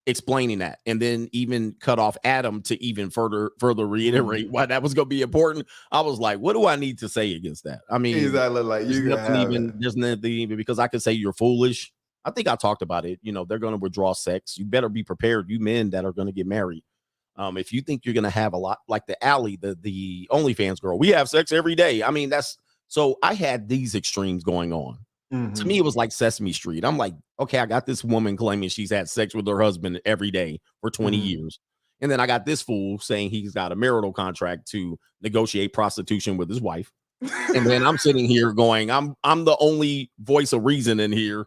explaining that, and then even cut off Adam to even further reiterate why that was going to be important. I was like, what do I need to say against that? I mean, Exactly, like there's you nothing have even, it. there's nothing even, because I could say you're foolish. I think I talked about it. You know, they're going to withdraw sex. You better be prepared, you men that are going to get married. If you think you're going to have a lot like the Alley, the OnlyFans girl, we have sex every day. I mean, so I had these extremes going on. To me, it was like Sesame Street. I'm like, okay, I got this woman claiming she's had sex with her husband every day for 20 years. And then I got this fool saying he's got a marital contract to negotiate prostitution with his wife. And then I'm sitting here going, I'm the only voice of reason in here.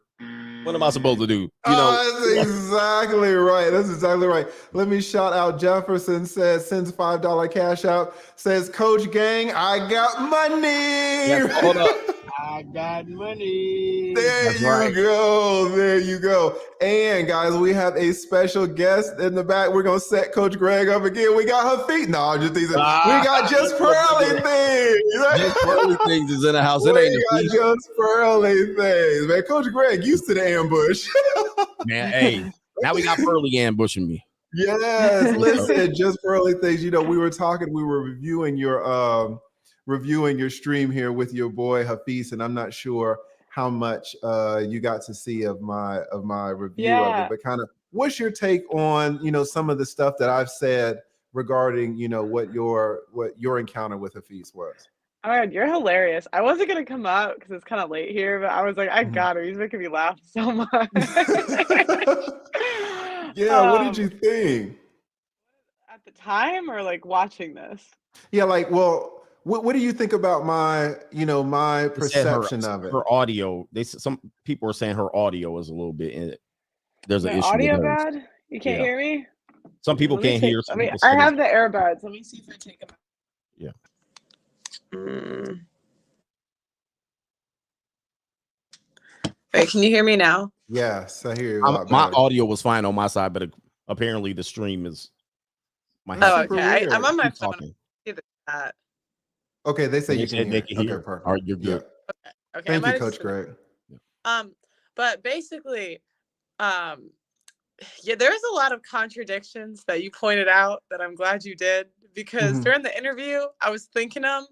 What am I supposed to do? You know, That's exactly right. That's exactly right. Let me shout out Jefferson, says sends $5 cash out, says Coach Gang, I got money. yes, hold up. I got money. There That's you right. go. There you go. And guys, we have a special guest in the back. We're gonna set Coach Greg up again. We got her feet. No, I'm just teasing. We got Just Pearly Things. Just Pearly Things is in the house. We It ain't a got thief. Just Pearly Things. Man, Coach Greg used to the ambush. Man, hey, now we got Pearly ambushing me. Yes, listen, Just Pearly Things. You know, we were reviewing your stream here with your boy Hafeez, and I'm not sure how much you got to see of my review of it, but kind of what's your take on, you know, some of the stuff that I've said regarding, you know, what your encounter with Hafeez was. Oh my God, you're hilarious. I wasn't gonna come out because it's kind of late here, but I was like, I got her. He's making me laugh so much. Yeah, what did you think? At the time, or like watching this? Yeah, like, well, what do you think about my perception of it? Her audio. Some people are saying her audio is a little bit in it. There's an My issue with audio hers. bad? You can't hear me? Some people Let me can't take- hear. I Some mean, people I say- have the earbuds. Let me see if I take them. Yeah. Wait, can you hear me now? Yes, I hear you a lot my better. audio was fine on my side, but apparently the stream is. Oh, okay. I'm on my Keep phone. talking. See the chat. Okay, they say They you said can they hear. can Okay, hear. perfect. All right, you're good. Okay. I Thank might you, have Coach just- Greg. But basically, yeah, there's a lot of contradictions that you pointed out that I'm glad you did, because during the interview I was thinking them,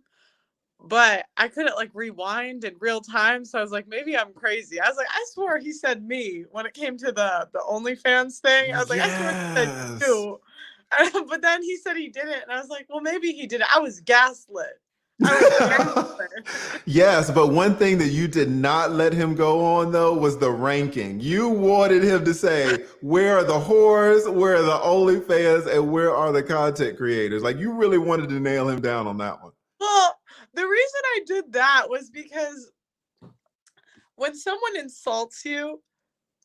but I couldn't like rewind in real time. So I was like, maybe I'm crazy. I was like, I swore he said me when it came to the OnlyFans thing. I was like, I swore he said you. But then he said he didn't. And I was like, well, maybe he did it. I was gaslit. Yes, but one thing that you did not let him go on though was the ranking. You wanted him to say, where are the whores, where are the OnlyFans, and where are the content creators? Like, you really wanted to nail him down on that one. Well, the reason I did that was because when someone insults you,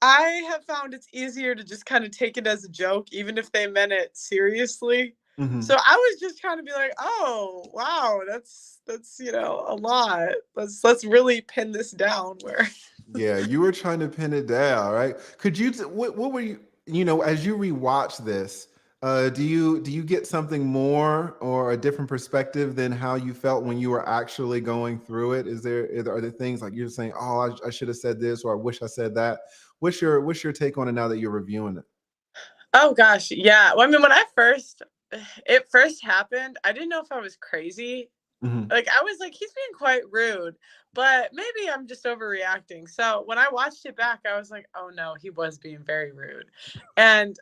I have found it's easier to just kind of take it as a joke, even if they meant it seriously. So I was just trying to be like, oh wow, that's a lot. Let's really pin this down. Where Yeah, you were trying to pin it down, right? Could you what were you, as you rewatch this, do you get something more or a different perspective than how you felt when you were actually going through it? Are there things like you're saying, oh, I should have said this, or I wish I said that? What's your take on it now that you're reviewing it? Oh gosh, yeah. Well, I mean, when it first happened, I didn't know if I was crazy. Like, I was like, he's being quite rude, but maybe I'm just overreacting. So when I watched it back, I was like, oh no, he was being very rude. And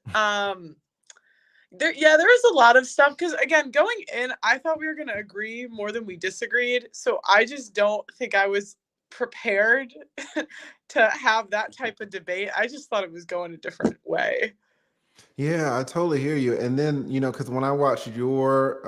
there was a lot of stuff, because again, going in, I thought we were going to agree more than we disagreed. So I just don't think I was prepared to have that type of debate. I just thought it was going a different way. Yeah, I totally hear you. And then, because when I watched your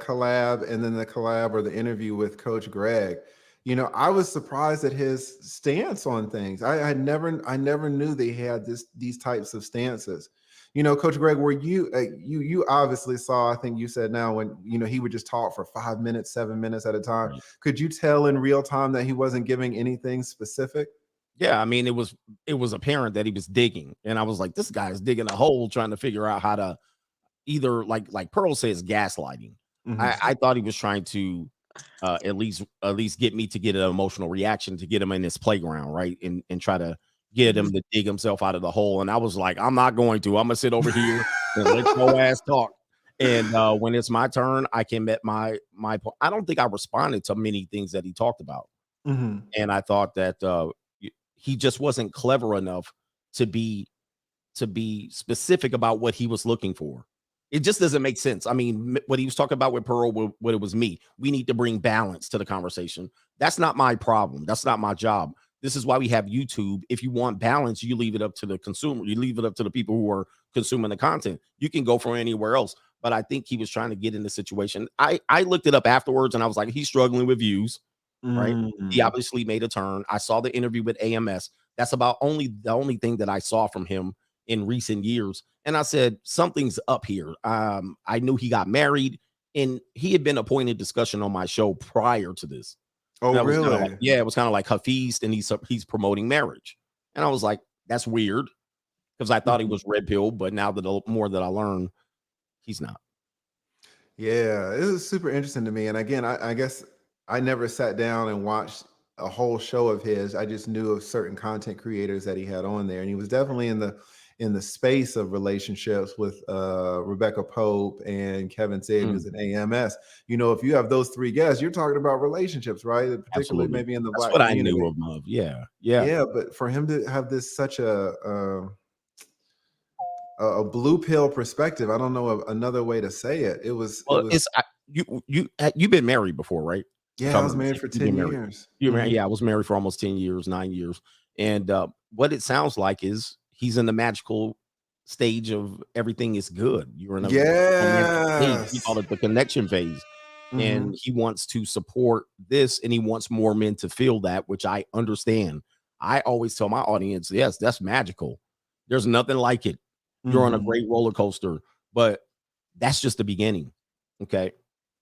collab and then the collab or the interview with Coach Greg, You know, I was surprised at his stance on things. I never knew they had these types of stances. You know, Coach Greg, were you obviously saw, I think you said now, when, you know, he would just talk for 5 minutes, 7 minutes at a time. Right. Could you tell in real time that he wasn't giving anything specific? Yeah, I mean, it was apparent that he was digging, and I was like, this guy's digging a hole trying to figure out how to either, like Pearl says, gaslighting. I thought he was trying to at least get me to get an emotional reaction, to get him in this playground, right, and try to get him to dig himself out of the hole. And I was like, I'm not going to. I'm gonna sit over here and let your ass talk. And when it's my turn, I can met my point. I don't think I responded to many things that he talked about, and I thought that he just wasn't clever enough to be specific about what he was looking for. It just doesn't make sense. I mean, what he was talking about with Pearl, what it was me. We need to bring balance to the conversation. That's not my problem. That's not my job. This is why we have YouTube. If you want balance, you leave it up to the consumer. You leave it up to the people who are consuming the content. You can go from anywhere else. But I think he was trying to get in the situation. I looked it up afterwards, and I was like, he's struggling with views, right? He obviously made a turn. I saw the interview with AMS. That's about the only thing that I saw from him in recent years. And I said, something's up here. I knew he got married, and he had been a point of discussion on my show prior to this. Oh, really? It was kind of like Hafeez, and he's promoting marriage. And I was like, that's weird, because I thought he was red pill, but now that the more that I learn, he's not. Yeah, it was super interesting to me. And again, I guess I never sat down and watched a whole show of his. I just knew of certain content creators that he had on there, and he was definitely in the space of relationships with Rebecca Pope and Kevin Samuels and AMS. You know, if you have those three guests, you're talking about relationships, right? Particularly Absolutely. maybe in the That's Black what community. I knew of him. Yeah. Yeah, but for him to have this such a blue pill perspective, I don't know another way to say it. It was. You've been married before, right? Yeah, I was married for 10 years. You married? Yeah, I was married for almost 10 years, 9 years. And what it sounds like is he's in the magical stage of everything is good. You're in a phase. We call it the connection phase. And he wants to support this, and he wants more men to feel that, which I understand. I always tell my audience, yes, that's magical. There's nothing like it. You're on a great roller coaster, but that's just the beginning. Okay.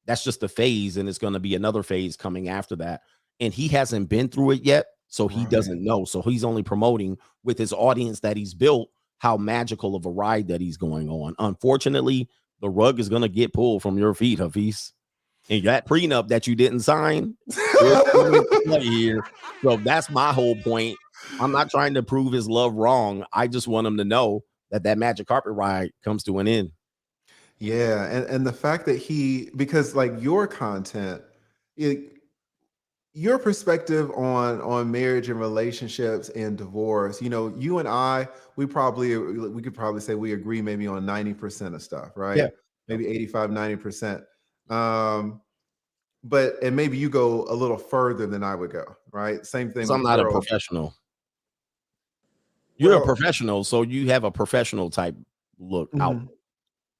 That's just the phase, and it's going to be another phase coming after that. And he hasn't been through it yet, so he doesn't know. So he's only promoting with his audience that he's built how magical of a ride that he's going on. Unfortunately, the rug is going to get pulled from your feet, Hafeez. And that prenup that you didn't sign is coming to play here. So that's my whole point. I'm not trying to prove his love wrong. I just want him to know that magic carpet ride comes to an end. Yeah, and the fact that because like your content, your perspective on marriage and relationships and divorce, you know, you and I, we could probably say we agree maybe on 90% of stuff, right? Yeah. Maybe 85, 90%. But maybe you go a little further than I would go, right? Same thing. I'm not a professional. You're a professional, so you have a professional type look out.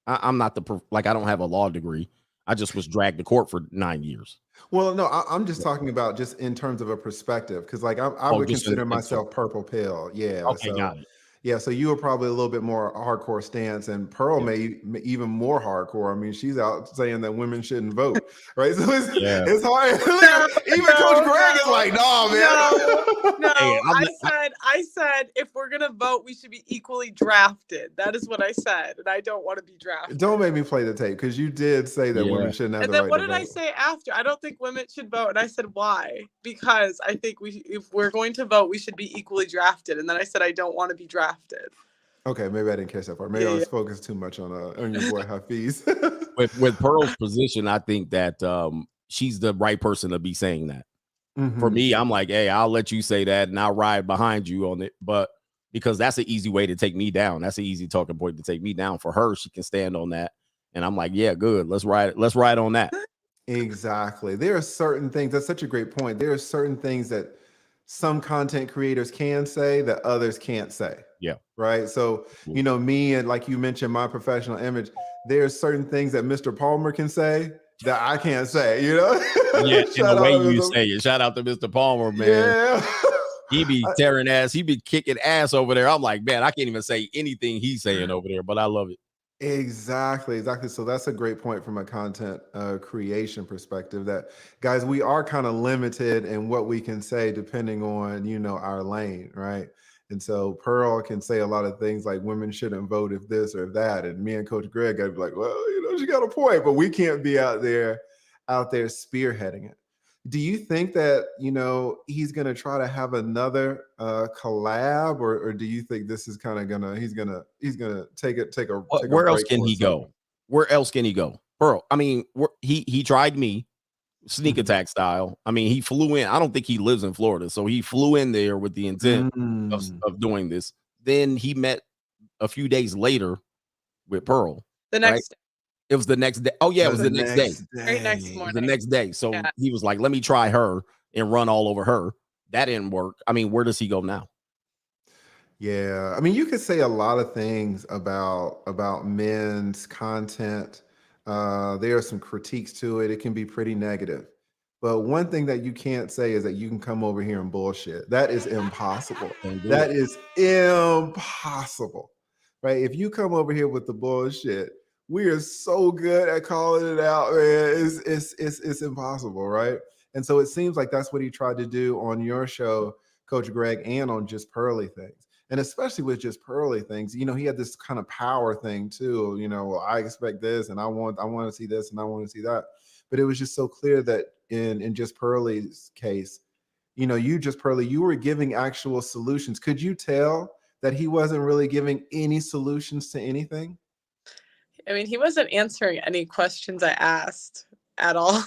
I'm not I don't have a law degree. I just was dragged to court for 9 years. Well, no, I'm just talking about just in terms of a perspective, because like I would consider myself purple pill. Yeah. Okay, got it. Yeah, so you were probably a little bit more hardcore stance, and Pearl may even more hardcore. I mean, she's out saying that women shouldn't vote, right? So it's hard. Even Coach Greg is like, "No, man." No, I said if we're gonna vote, we should be equally drafted. That is what I said, and I don't want to be drafted. Don't make me play the tape, because you did say that women shouldn't have and the then right what to did vote. I say after? I don't think women should vote, and I said why? Because I think if we're going to vote, we should be equally drafted. And then I said I don't want to be drafted. Okay, maybe I didn't catch that part. Maybe I was focused too much on your boy Hafeez. with Pearl's position, I think that she's the right person to be saying that. For me, I'm like, hey, I'll let you say that, and I'll ride behind you on it. But because that's an easy way to take me down. That's an easy talking point to take me down. For her, she can stand on that. And I'm like, yeah, good. Let's ride on that. Exactly. There are certain things. That's such a great point. There are certain things that some content creators can say that others can't say. Yeah. Right. So, me, and like you mentioned, my professional image, there's certain things that Mr. Palmer can say that I can't say, you know? Yeah, in the Shout way out to you Mr. say it. Shout out to Mr. Palmer, man. Yeah. He be tearing ass. He be kicking ass over there. I'm like, man, I can't even say anything he's saying over there, but I love it. Exactly. So that's a great point from a content creation perspective that, guys, we are kind of limited in what we can say depending on, our lane, right? And so Pearl can say a lot of things like women shouldn't vote if this or that. And me and Coach Greg gotta be like, well, she got a point, but we can't be out there spearheading it. Do you think that, he's going to try to have another collab, or do you think this is kind of he's going to take a Where else break can for he something? go? Where else can he go? Pearl, I mean, he tried me sneak attack style. I mean, he flew in. I don't think he lives in Florida. So he flew in there with the intent of doing this. Then he met a few days later with Pearl. The next It was the next day. Oh, yeah, it was the next day. very next It was morning. the next day. So Yeah. he was like, let me try her and run all over her. That didn't work. I mean, where does he go now? Yeah, I mean, you could say a lot of things about men's content. There are some critiques to it. It can be pretty negative. But one thing that you can't say is that you can come over here and bullshit. That is impossible. That is impossible, right? If you come over here with the bullshit, we are so good at calling it out, man. It's impossible, right? And so it seems like that's what he tried to do on your show, Coach Greg, and on Just Pearly Things. And especially with Just Pearly Things, he had this kind of power thing too. Well, I expect this, and I want to see this, and I want to see that. But it was just so clear that in Just Pearly's case, you Just Pearly, you were giving actual solutions. Could you tell that he wasn't really giving any solutions to anything? I mean, he wasn't answering any questions I asked at all.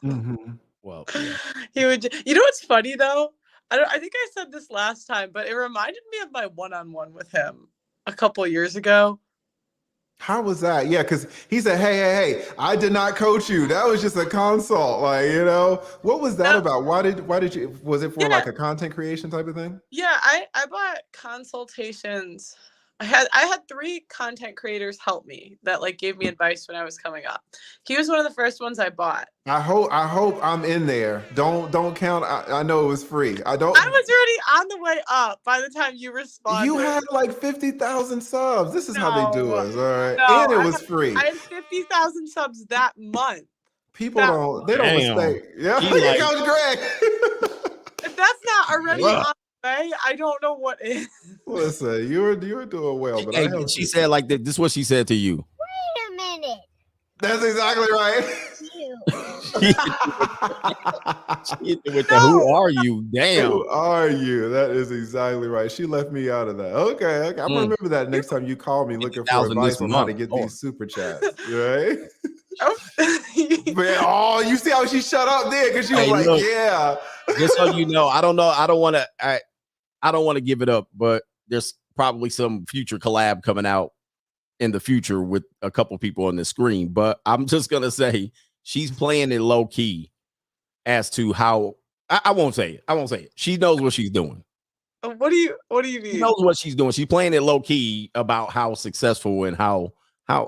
Mm-hmm. Well, yeah. He would. What's funny though? I think I said this last time, but it reminded me of my one-on-one with him a couple years ago. How was that? Yeah, because he said, hey, I did not coach you. That was just a consult. What was that about? Why did you, was it for like a content creation type of thing? Yeah, I bought consultations. I had 3 content creators help me that gave me advice when I was coming up. He was one of the first ones I bought. I hope I'm in there. Don't count. I know it was free. I was already on the way up by the time you responded. You had like 50,000 subs. This is how they do us, all right? No, and it was free. I had 50,000 subs that month. People don't mistake. Yeah, Coach Greg. If that's not already on the way, I don't know what is. Listen, you were doing well, but hey, she said like this is what she said to you. Wait a minute. That's exactly right. Who are you? Damn. Who are you? That is exactly right. She left me out of that. Okay. I'm gonna remember that next time you call me looking for advice on how to get these super chats, right? Man, you see how she shut up there because she was like, look, yeah. Just so you know, I don't know. I don't want to give it up, but there's probably some future collab coming out in the future with a couple people on the screen. But I'm just gonna say she's playing it low key as to how I won't say it. She knows what she's doing. What do you mean? She knows what she's doing. She's playing it low key about how successful and how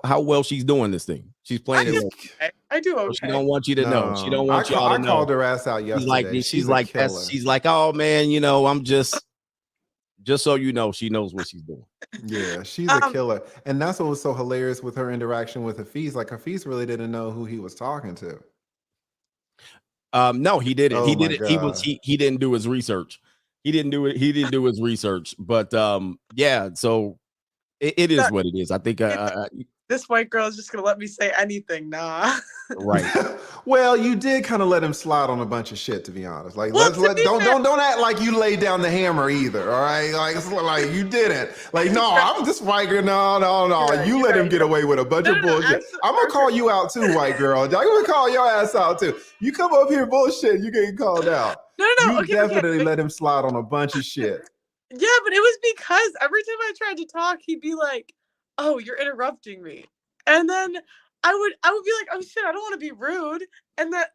well she's doing this thing. She's playing it low key. I do okay. She don't want you to know. She don't want y'all to know. I called her ass out yesterday. She's like, oh man, I'm just so you know, she knows what she's doing. Yeah, she's a killer. And that's what was so hilarious with her interaction with Hafeez. Like Hafeez really didn't know who he was talking to. No, he didn't. Oh he didn't. He didn't do his research. He didn't do his research. But yeah, so it is what it is. I think this white girl is just gonna let me say anything. Nah. Right. Well, you did kind of let him slide on a bunch of shit, to be honest. Like, don't act like you laid down the hammer either. All right, like you didn't. Like, no, I'm just white girl. No. You let him get away with a bunch of bullshit. I'm gonna call you out too, white girl. I'm gonna call your ass out too. You come up here bullshit, you getting called out. No. You definitely let him slide on a bunch of shit. Yeah, but it was because every time I tried to talk, he'd be like, "Oh, you're interrupting me," and then I would be like, "Oh shit, I don't want to be rude," and that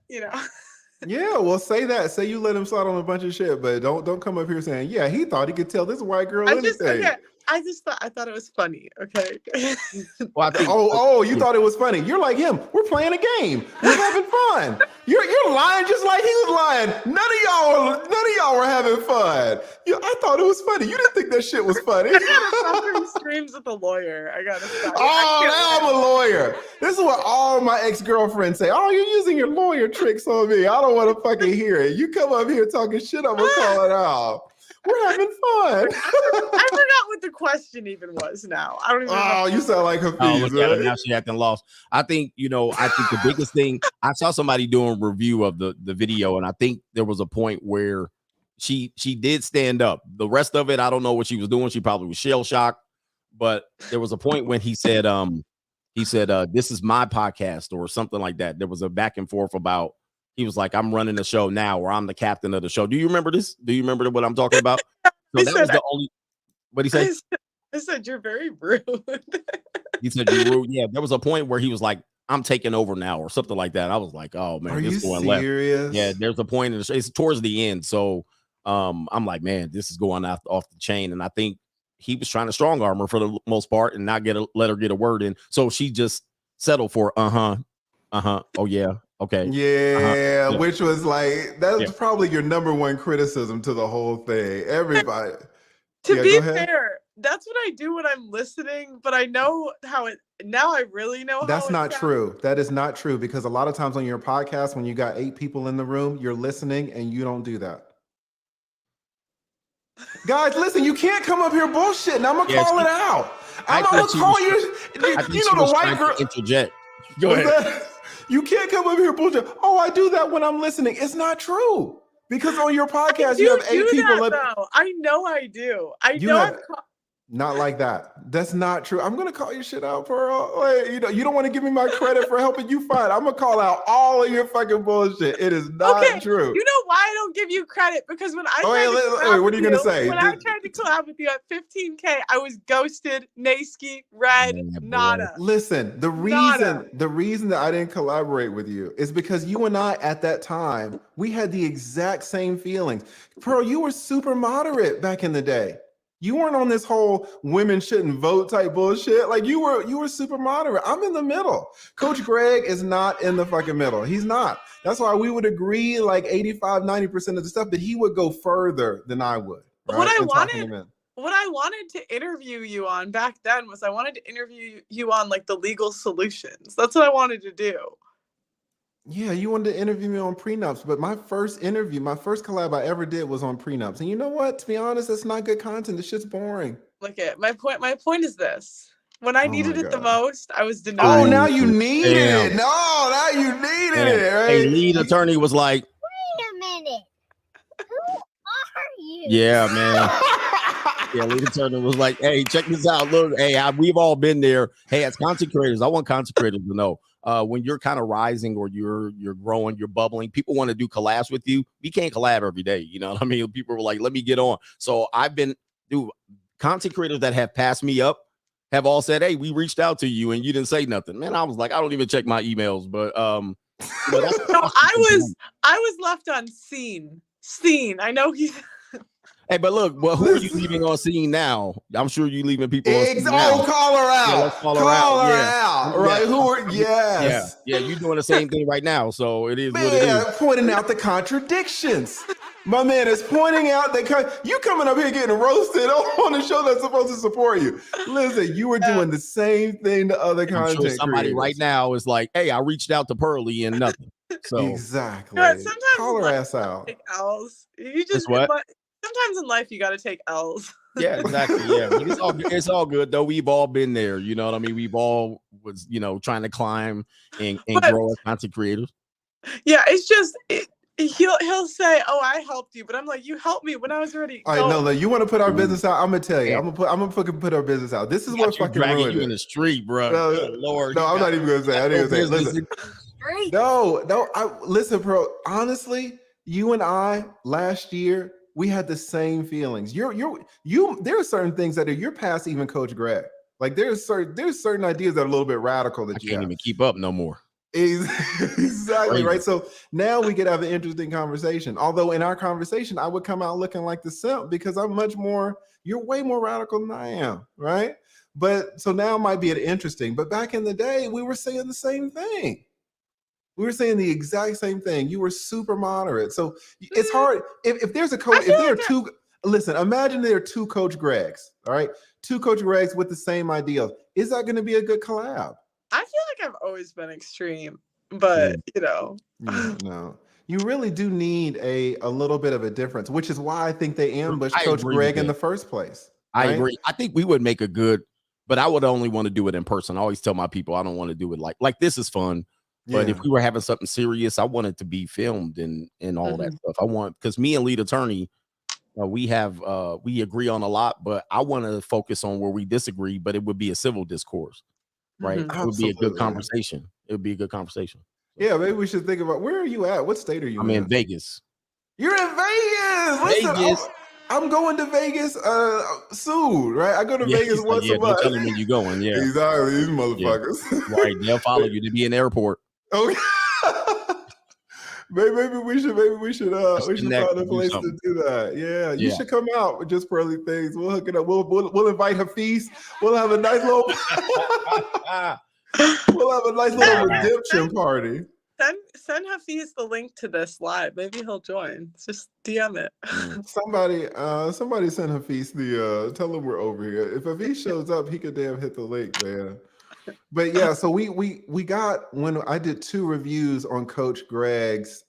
Yeah, well, say that. Say you let him slide on a bunch of shit, but don't come up here saying, "Yeah, he thought he could tell this white girl anything." I thought it was funny. Okay. Well, I think you thought it was funny. You're like him. We're playing a game. We're having fun. You're lying just like he was lying. None of y'all were having fun. I thought it was funny. You didn't think that shit was funny. I gotta stop doing streams with a lawyer. I gotta stop. Oh, now I'm a lawyer. This is what all my ex-girlfriends say. Oh, you're using your lawyer tricks on me. I don't want to fucking hear it. You come up here talking shit, I'm gonna call it out. We're having fun. I forgot what the question even was now. I don't even know. Oh, you sound like Hafeez. Oh, look at her Right? now. She acting lost. I think the biggest thing, I saw somebody doing a review of the video, and I think there was a point where she did stand up. The rest of it, I don't know what she was doing. She probably was shell shocked, but there was a point when he said, this is my podcast or something like that. There was a back and forth about, he was like, I'm running the show now, or I'm the captain of the show. Do you remember this? Do you remember what I'm talking about? So that was the only, what he said? I said, you're very rude. He said, you're rude. Yeah, there was a point where he was like, I'm taking over now, or something like that. I was like, oh man, Are this you is going left. serious? Yeah, there's a point in the show. It's towards the end. So I'm like, man, this is going off the chain. And I think he was trying to strong arm her for the most part and not let her get a word in. So she just settled for oh yeah. Okay. Yeah, which was like, that's probably your number one criticism to the whole thing. Everybody. To be fair, that's what I do when I'm listening, but I know now I really know that's not true. That is not true, because a lot of times on your podcast, when you got 8 people in the room, you're listening and you don't do that. Guys, listen, you can't come up here bullshitting. I'm gonna call it out. I'm gonna call you. You know the white girl. Interject. Go ahead. You can't come up here bullshit. Oh, I do that when I'm listening. It's not true. Because on your podcast, you have 8 people. I know I do. Not like that. That's not true. I'm gonna call your shit out, Pearl. Wait, you don't want to give me my credit for helping you find. I'm gonna call out all of your fucking bullshit. It is not true. You know why I don't give you credit? Because when I what are you gonna say? When I tried to collab with you at 15K, I was ghosted, Naysky, Red, nada. Listen, the reason that I didn't collaborate with you is because you and I at that time, we had the exact same feelings. Pearl, you were super moderate back in the day. You weren't on this whole women shouldn't vote type bullshit. Like you were super moderate. I'm in the middle. Coach Greg is not in the fucking middle. He's not. That's why we would agree like 85, 90% of the stuff, but he would go further than I would. Right? What I wanted to interview you on back then was I wanted to interview you on like the legal solutions. That's what I wanted to do. Yeah, you wanted to interview me on prenups, but my first collab I ever did was on prenups. And you know what? To be honest, that's not good content. This shit's boring. Look at my point is this. When I needed it the most, I was denied. Oh, now you needed it. No, now you needed it, right? Hey, lead attorney was like, wait a minute. Who are you? Yeah, man. Yeah, lead attorney was like, hey, check this out. Look, hey, we've all been there. Hey, as content creators, I want content creators to know. When you're kind of rising or you're growing, you're bubbling, people want to do collabs with you. We can't collab every day. You know what I mean? People were like, let me get on. So content creators that have passed me up have all said, hey, we reached out to you and you didn't say nothing. Man, I was like, I don't even check my emails, but no, I was left on scene. I know he's Hey, but look, well, who are you leaving on scene now? I'm sure you're leaving people on scene now. Call her out. Yeah, let's call her out. Right? Who are, yes. Yeah, you're doing the same thing right now. So it is what it is. Pointing out the contradictions. My man is pointing out that you coming up here getting roasted on a show that's supposed to support you. Listen, you were doing the same thing to other content sure somebody creators. Right now is like, hey, I reached out to Pearly and nothing. So exactly. Sometimes call her ass out. Take L's. You just what? Sometimes in life you got to take L's. Yeah, exactly. Yeah, it's all good though. We've all been there. You know what I mean? We've all was trying to climb and grow as content creators. Yeah, it's just he'll say, "Oh, I helped you," but I'm like, "You helped me when I was already." All right, no, you want to put our business out? I'm gonna tell you. I'm gonna put our business out. This is what fucking ruined you it. In the street, bro. No, Lord, no, I'm not even gonna say. I didn't even say. Listen, listen, bro. Honestly, you and I last year. We had the same feelings. There are certain things that you're past even Coach Greg. Like there's certain ideas that are a little bit radical that you can't even keep up no more. Exactly right. So now we could have an interesting conversation. Although in our conversation, I would come out looking like the simp because I'm much more, You're way more radical than I am, right? But so now it might be interesting. But back in the day, we were saying the same thing. We were saying the exact same thing. You were super moderate. So it's hard. If there's a coach, if there are two, listen, imagine there are two Coach Gregs, all right? Two Coach Gregs with the same ideals. Is that going to be a good collab? I feel like I've always been extreme, but you know. Yeah, no. You really do need a little bit of a difference, which is why I think they ambushed Coach Greg in the first place. I agree. I think we would make a good, but I would only want to do it in person. I always tell my people I don't want to do it like this is fun. But if we were having something serious, I want it to be filmed and all that stuff. I want, because me and lead attorney, we agree on a lot, but I want to focus on where we disagree, but it would be a civil discourse, right? It would be a good conversation. It would be a good conversation. Yeah, maybe we should think about, where are you at? What state are you in? I'm in Vegas. You're in Vegas. Listen, I'm going to Vegas soon, right? I go to Vegas once a month. Tell them when you're going. Yeah, exactly. These motherfuckers. Yeah. Right, they'll follow you to be in the airport. Okay. maybe we should find a place to do that. Yeah, you should come out with Just Pearly Things. We'll hook it up. We'll invite Hafeez. We'll have a nice little redemption party. Send Hafeez the link to this live. Maybe he'll join. Just DM it. Somebody send Hafeez tell him we're over here. If Hafeez shows up, he could damn hit the link, man. But yeah, so we got, when I did 2 reviews on Coach Greg's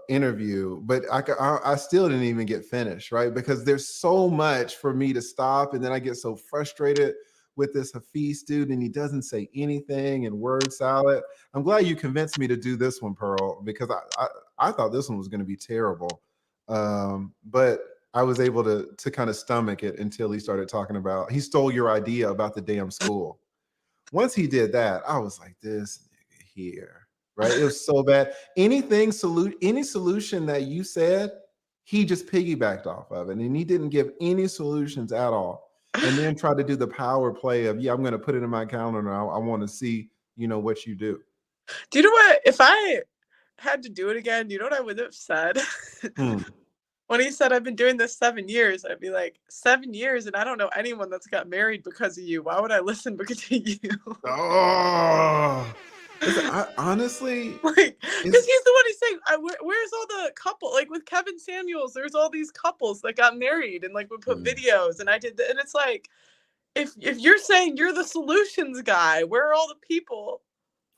interview, but I still didn't even get finished, right? Because there's so much for me to stop, and then I get so frustrated with this Hafeez dude, and he doesn't say anything, and word salad. I'm glad you convinced me to do this one, Pearl, because I thought this one was going to be terrible, but I was able to kind of stomach it until he started talking about, he stole your idea about the damn school. Once he did that, I was like, this nigga here, right? It was so bad. Any solution that you said, he just piggybacked off of it, and he didn't give any solutions at all. And then tried to do the power play of, I'm going to put it in my calendar now. I want to see, what you do. Do you know what? If I had to do it again, you know what I would have said? When he said, I've been doing this 7 years, I'd be like, 7 years, and I don't know anyone that's got married because of you. Why would I listen because of you? Oh, listen, I honestly, because he's the one who's saying, where's all the couple? Like with Kevin Samuels, there's all these couples that got married and like would put videos, and I did and it's like, if you're saying you're the solutions guy, where are all the people?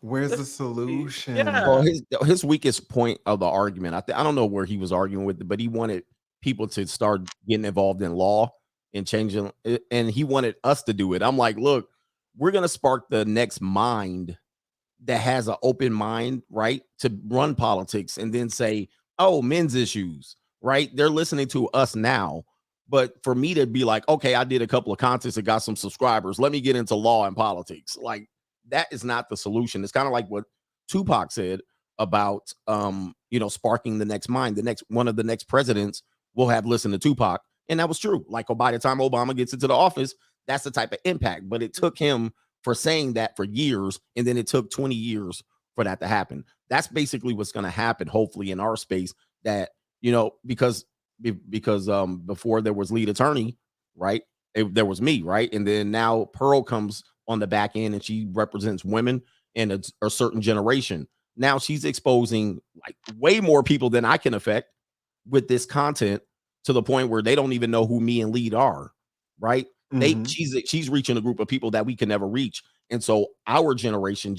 Where's the solution? Yeah. Well, his weakest point of the argument, I don't know where he was arguing with it, but he wanted people to start getting involved in law and changing it, and he wanted us to do it. I'm like, look, we're gonna spark the next mind that has an open mind, right, to run politics, and then say, oh, men's issues, right? They're listening to us now. But for me to be like, okay, I did a couple of contests and got some subscribers, let me get into law and politics. Like, that is not the solution. It's kind of like what Tupac said about, sparking the next mind. One of the next presidents will have listened to Tupac. And that was true. Like, by the time Obama gets into the office, that's the type of impact. But it took him for saying that for years, and then it took 20 years for that to happen. That's basically what's going to happen, hopefully, in our space, that, because before there was lead attorney, right? There was me, right? And then now Pearl comes on the back end, and she represents women in a certain generation. Now she's exposing like way more people than I can affect with this content, to the point where they don't even know who me and lead are, right? She's reaching a group of people that we can never reach. And so our generation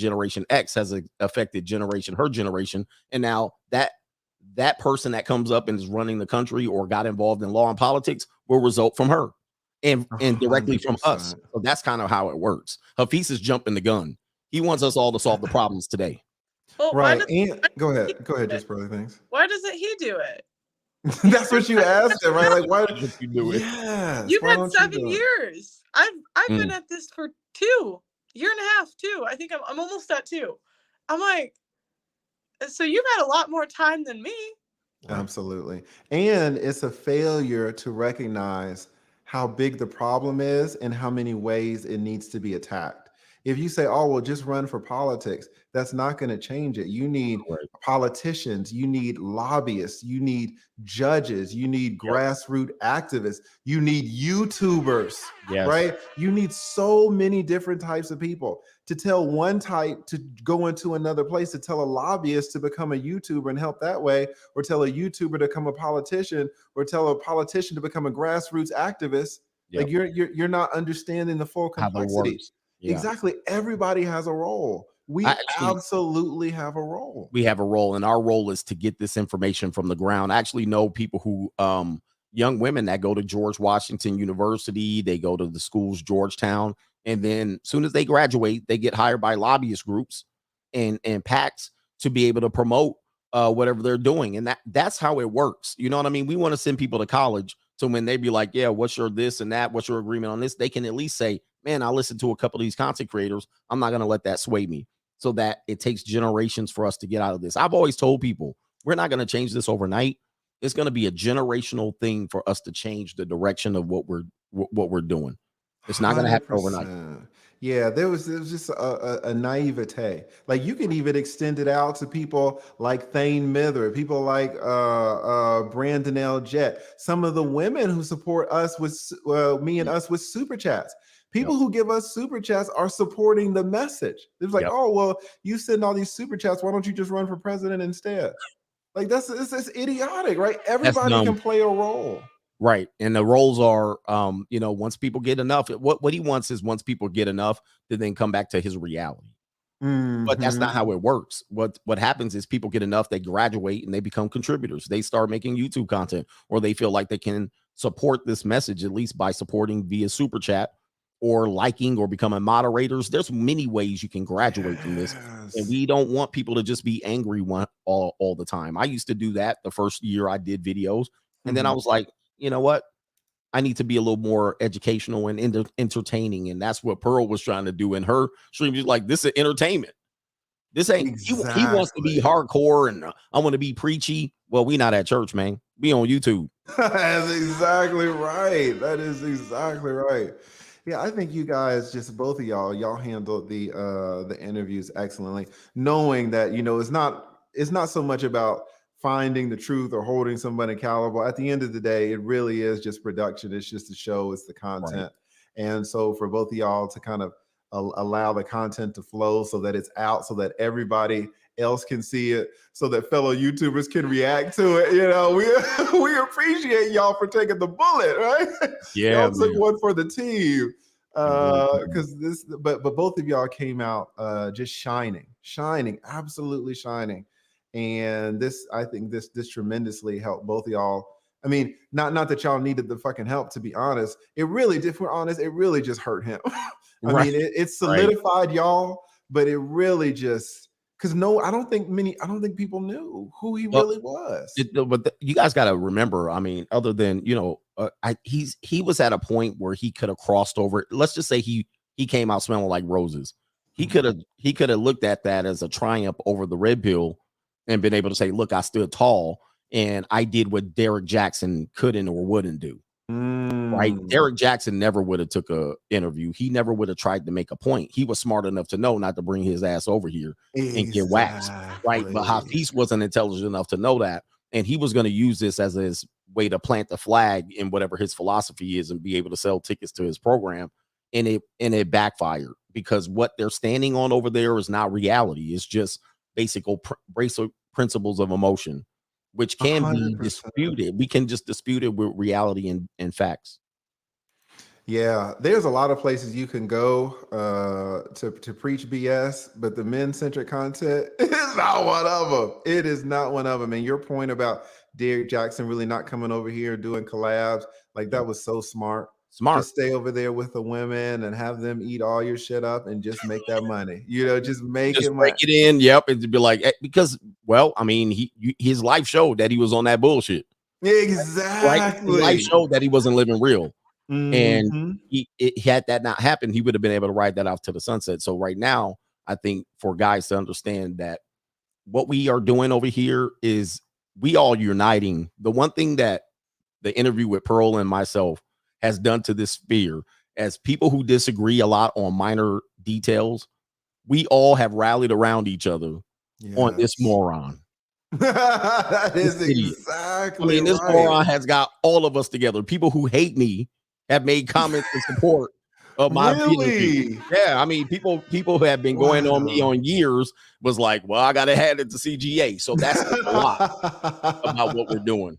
X, has affected her generation. And now that person that comes up and is running the country or got involved in law and politics will result from her and directly 100%. From us. So that's kind of how it works. Hafeez is jumping the gun. He wants us all to solve the problems today. Well, right. Go ahead, Just Pearly Things. Why doesn't he do it? That's what you asked him, right? Like, why did you do it? Yes, you've had 7 years. I've been at this for 2 years and a half, too. I think I'm almost at 2. I'm like, so you've had a lot more time than me. Absolutely. And it's a failure to recognize how big the problem is and how many ways it needs to be attacked. If you say, oh, well, just run for politics, that's not going to change it. You need Right. politicians, you need lobbyists, you need judges, you need grassroots activists, you need YouTubers, Yes. right? You need so many different types of people. To tell one type to go into another place, to tell a lobbyist to become a YouTuber and help that way, or tell a YouTuber to become a politician, or tell a politician to become a grassroots activist. Yep. Like you're not understanding the full How that complexity. works. Yeah. Exactly. Everybody has a role. We absolutely have a role. We have a role, and our role is to get this information from the ground. I actually know people who, young women that go to George Washington University, they go to the schools, Georgetown, and then as soon as they graduate, they get hired by lobbyist groups and PACs to be able to promote whatever they're doing. And that's how it works. You know what I mean? We want to send people to college. So when they be like, yeah, what's your this and that? What's your agreement on this? They can at least say, man, I listened to a couple of these content creators. I'm not going to let that sway me. So that it takes generations for us to get out of this. I've always told people, we're not going to change this overnight. It's going to be a generational thing for us to change the direction of what we're doing. It's not going to happen overnight. Yeah, there was just a naivete. Like you can even extend it out to people like THANE MITHRA, people like Brandon L. Jett, some of the women who support us with me and us with super chats. People who give us super chats are supporting the message. It's like, oh, well, you send all these super chats. Why don't you just run for president instead? Like it's idiotic, right? Everybody can play a role. Right. And the roles are, once people get enough, what he wants is once people get enough to then come back to his reality. But that's not how it works. What happens is people get enough, they graduate and they become contributors. They start making YouTube content, or they feel like they can support this message, at least by supporting via super chat or liking or becoming moderators. There's many ways you can graduate from this. And we don't want people to just be angry all the time. I used to do that the first year I did videos. And then I was like, you know what? I need to be a little more educational and entertaining. And that's what Pearl was trying to do in her stream. She's like, this is entertainment. This ain't, he wants to be hardcore and I want to be preachy. Well, we not at church, man. We on YouTube. That's exactly right. That is exactly right. Yeah, I think you guys, just both of y'all handled the interviews excellently, knowing that, it's not so much about finding the truth or holding somebody accountable. At the end of the day, it really is just production. It's just the show, it's the content. Right. And so for both of y'all to kind of allow the content to flow so that it's out, so that everybody else can see it, so that fellow YouTubers can react to it. We appreciate y'all for taking the bullet, right? Yeah, y'all took one for the team. But both of y'all came out just shining, absolutely shining. And I think this tremendously helped both of y'all. I mean, not that y'all needed the fucking help, to be honest. It really, if we're honest, it really just hurt him. I mean, it solidified y'all, but it really just, because I don't think people knew who he really was. But you guys got to remember, I mean, other than, he was at a point where he could have crossed over. Let's just say he came out smelling like roses. He could have looked at that as a triumph over the red pill and been able to say, look, I stood tall and I did what Derek Jackson couldn't or wouldn't do. Right? Derek Jackson never would have took a interview. He never would have tried to make a point. He was smart enough to know not to bring his ass over here and get waxed. Right? But Hafeez wasn't intelligent enough to know that. And he was going to use this as his way to plant the flag in whatever his philosophy is and be able to sell tickets to his program. And it backfired, because what they're standing on over there is not reality. It's just basic principles of emotion, which can 100%. Be disputed. We can just dispute it with reality and facts. Yeah, there's a lot of places you can go to preach BS, but the men-centric content is not one of them. It is not one of them. And your point about Derek Jackson really not coming over here doing collabs, like that was so smart. Just stay over there with the women and have them eat all your shit up and just make that money. Just make it in. Yep, and to be like, because, well, I mean, his life showed that he was on that bullshit. Exactly. Right? His life showed that he wasn't living real. And had that not happened, he would have been able to ride that off to the sunset. So right now, I think for guys to understand that what we are doing over here is we all uniting. The one thing that the interview with Pearl and myself has done to this sphere as people who disagree a lot on minor details, we all have rallied around each other on this Yes. moron. That This is idiot. exactly I mean, this right. moron has got all of us together. People who hate me have made comments in support of my opinion. Really? Yeah, I mean, people who have been going on me Wow. on years was like, well, I gotta hand it to CGA. So that's a lot about what we're doing.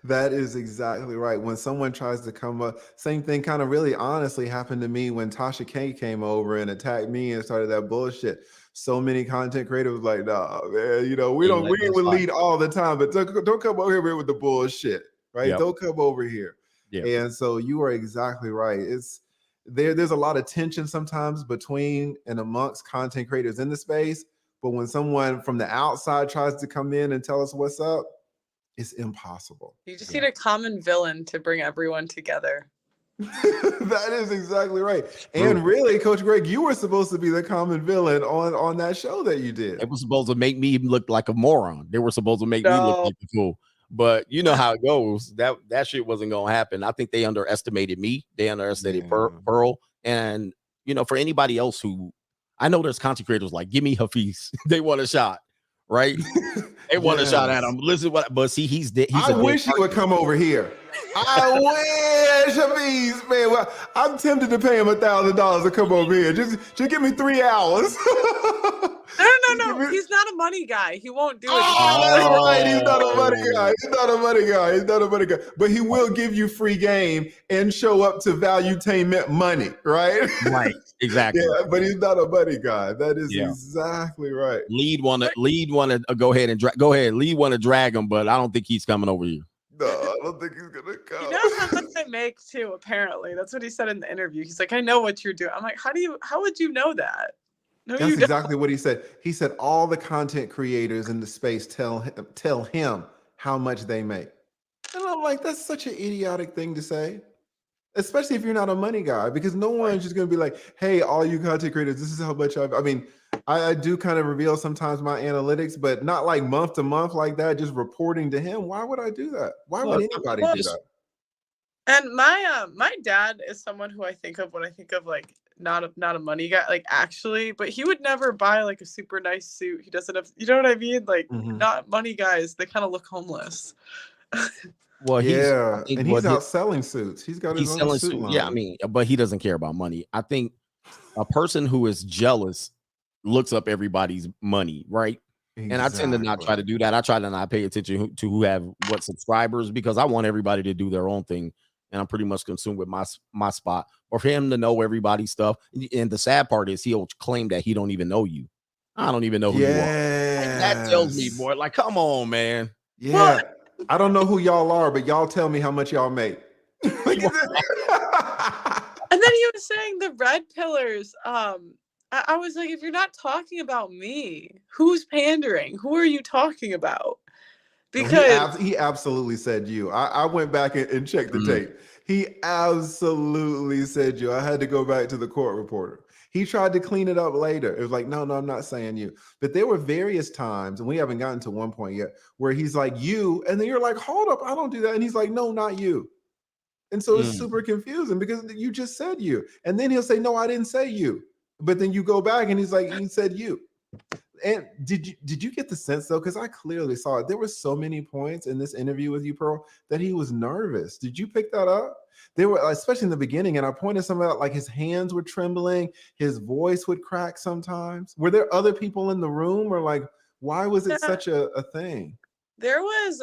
That is exactly right. When someone tries to come up, same thing kind of really honestly happened to me when Tasha K came over and attacked me and started that bullshit. So many content creators was like, nah, man, you know, we Yeah, don't we that's would fine. lead all the time, but don't come over here with the bullshit, right? Yep. Don't come over here. Yeah. And so you are exactly right. It's there's a lot of tension sometimes between and amongst content creators in the space. But when someone from the outside tries to come in and tell us what's up, it's impossible. You just need a common villain to bring everyone together. That is exactly right. True. And really, Coach Greg, you were supposed to be the common villain on that show that you did. It was supposed to make me look like a moron. They were supposed to make me look like a fool. But you know how it goes. That shit wasn't gonna happen. I think they underestimated me. They underestimated Pearl. And you know, for anybody else who I know there's content creators like, give me Hafeez. They want a shot, right? They want a shot at him. Listen, but see, he's I wish he would come over here. I wish, Hafeez, man. Well, I'm tempted to pay him $1,000 to come over here. Just give me 3 hours. No. He's not a money guy. He won't do it. That's right. He's not a money guy. He's not a money guy. But he will give you free game and show up to valuetainment money, right? Right. Exactly. Yeah, but he's not a money guy. That is exactly right. Lead want to go ahead and go ahead. Lead want to drag him, but I don't think he's coming over here. No, I don't think he's gonna come. You know how much I make too, apparently. That's what he said in the interview. He's like, I know what you're doing. I'm like, how would you know that? No, that's exactly what he said. He said all the content creators in the space tell him how much they make. And I'm like, that's such an idiotic thing to say. Especially if you're not a money guy, because no one's just gonna be like, hey, all you content creators, this is how much I mean, I do kind of reveal sometimes my analytics, but not like month to month like that, just reporting to him. Why would I do that? Why would anybody do that? And my dad is someone who I think of when I think of like not a money guy, like actually, but he would never buy like a super nice suit. He doesn't have, you know what I mean? Like not money guys, they kind of look homeless. Well, he's out selling suits. He's got his own suit line. Yeah, I mean, but he doesn't care about money. I think a person who is jealous looks up everybody's money, right? Exactly. And I tend to not try to do that. I try to not pay attention to who have what subscribers because I want everybody to do their own thing. And I'm pretty much consumed with my spot. Or for him to know everybody's stuff. And the sad part is he'll claim that he don't even know you. I don't even know who you are. Like, that tells me, boy, like, come on, man. Yeah. Well, I don't know who y'all are, but y'all tell me how much y'all make. And then he was saying the red pillars. I was like, if you're not talking about me, who's pandering? Who are you talking about? Because he absolutely said you. I went back and checked the tape. He absolutely said you. I had to go back to the court reporter. He tried to clean it up later. It was like, no, I'm not saying you. But there were various times, and we haven't gotten to one point yet, where he's like, you, and then you're like, hold up, I don't do that. And he's like, no, not you. And so it's super confusing because you just said you. And then he'll say, no, I didn't say you. But then you go back and he's like, he said you. And did you get the sense though? Because I clearly saw it. There were so many points in this interview with you, Pearl, that he was nervous. Did you pick that up? There were, especially in the beginning, and I pointed some out, like his hands were trembling, his voice would crack sometimes. Were there other people in the room, or like, why was it such a thing? There was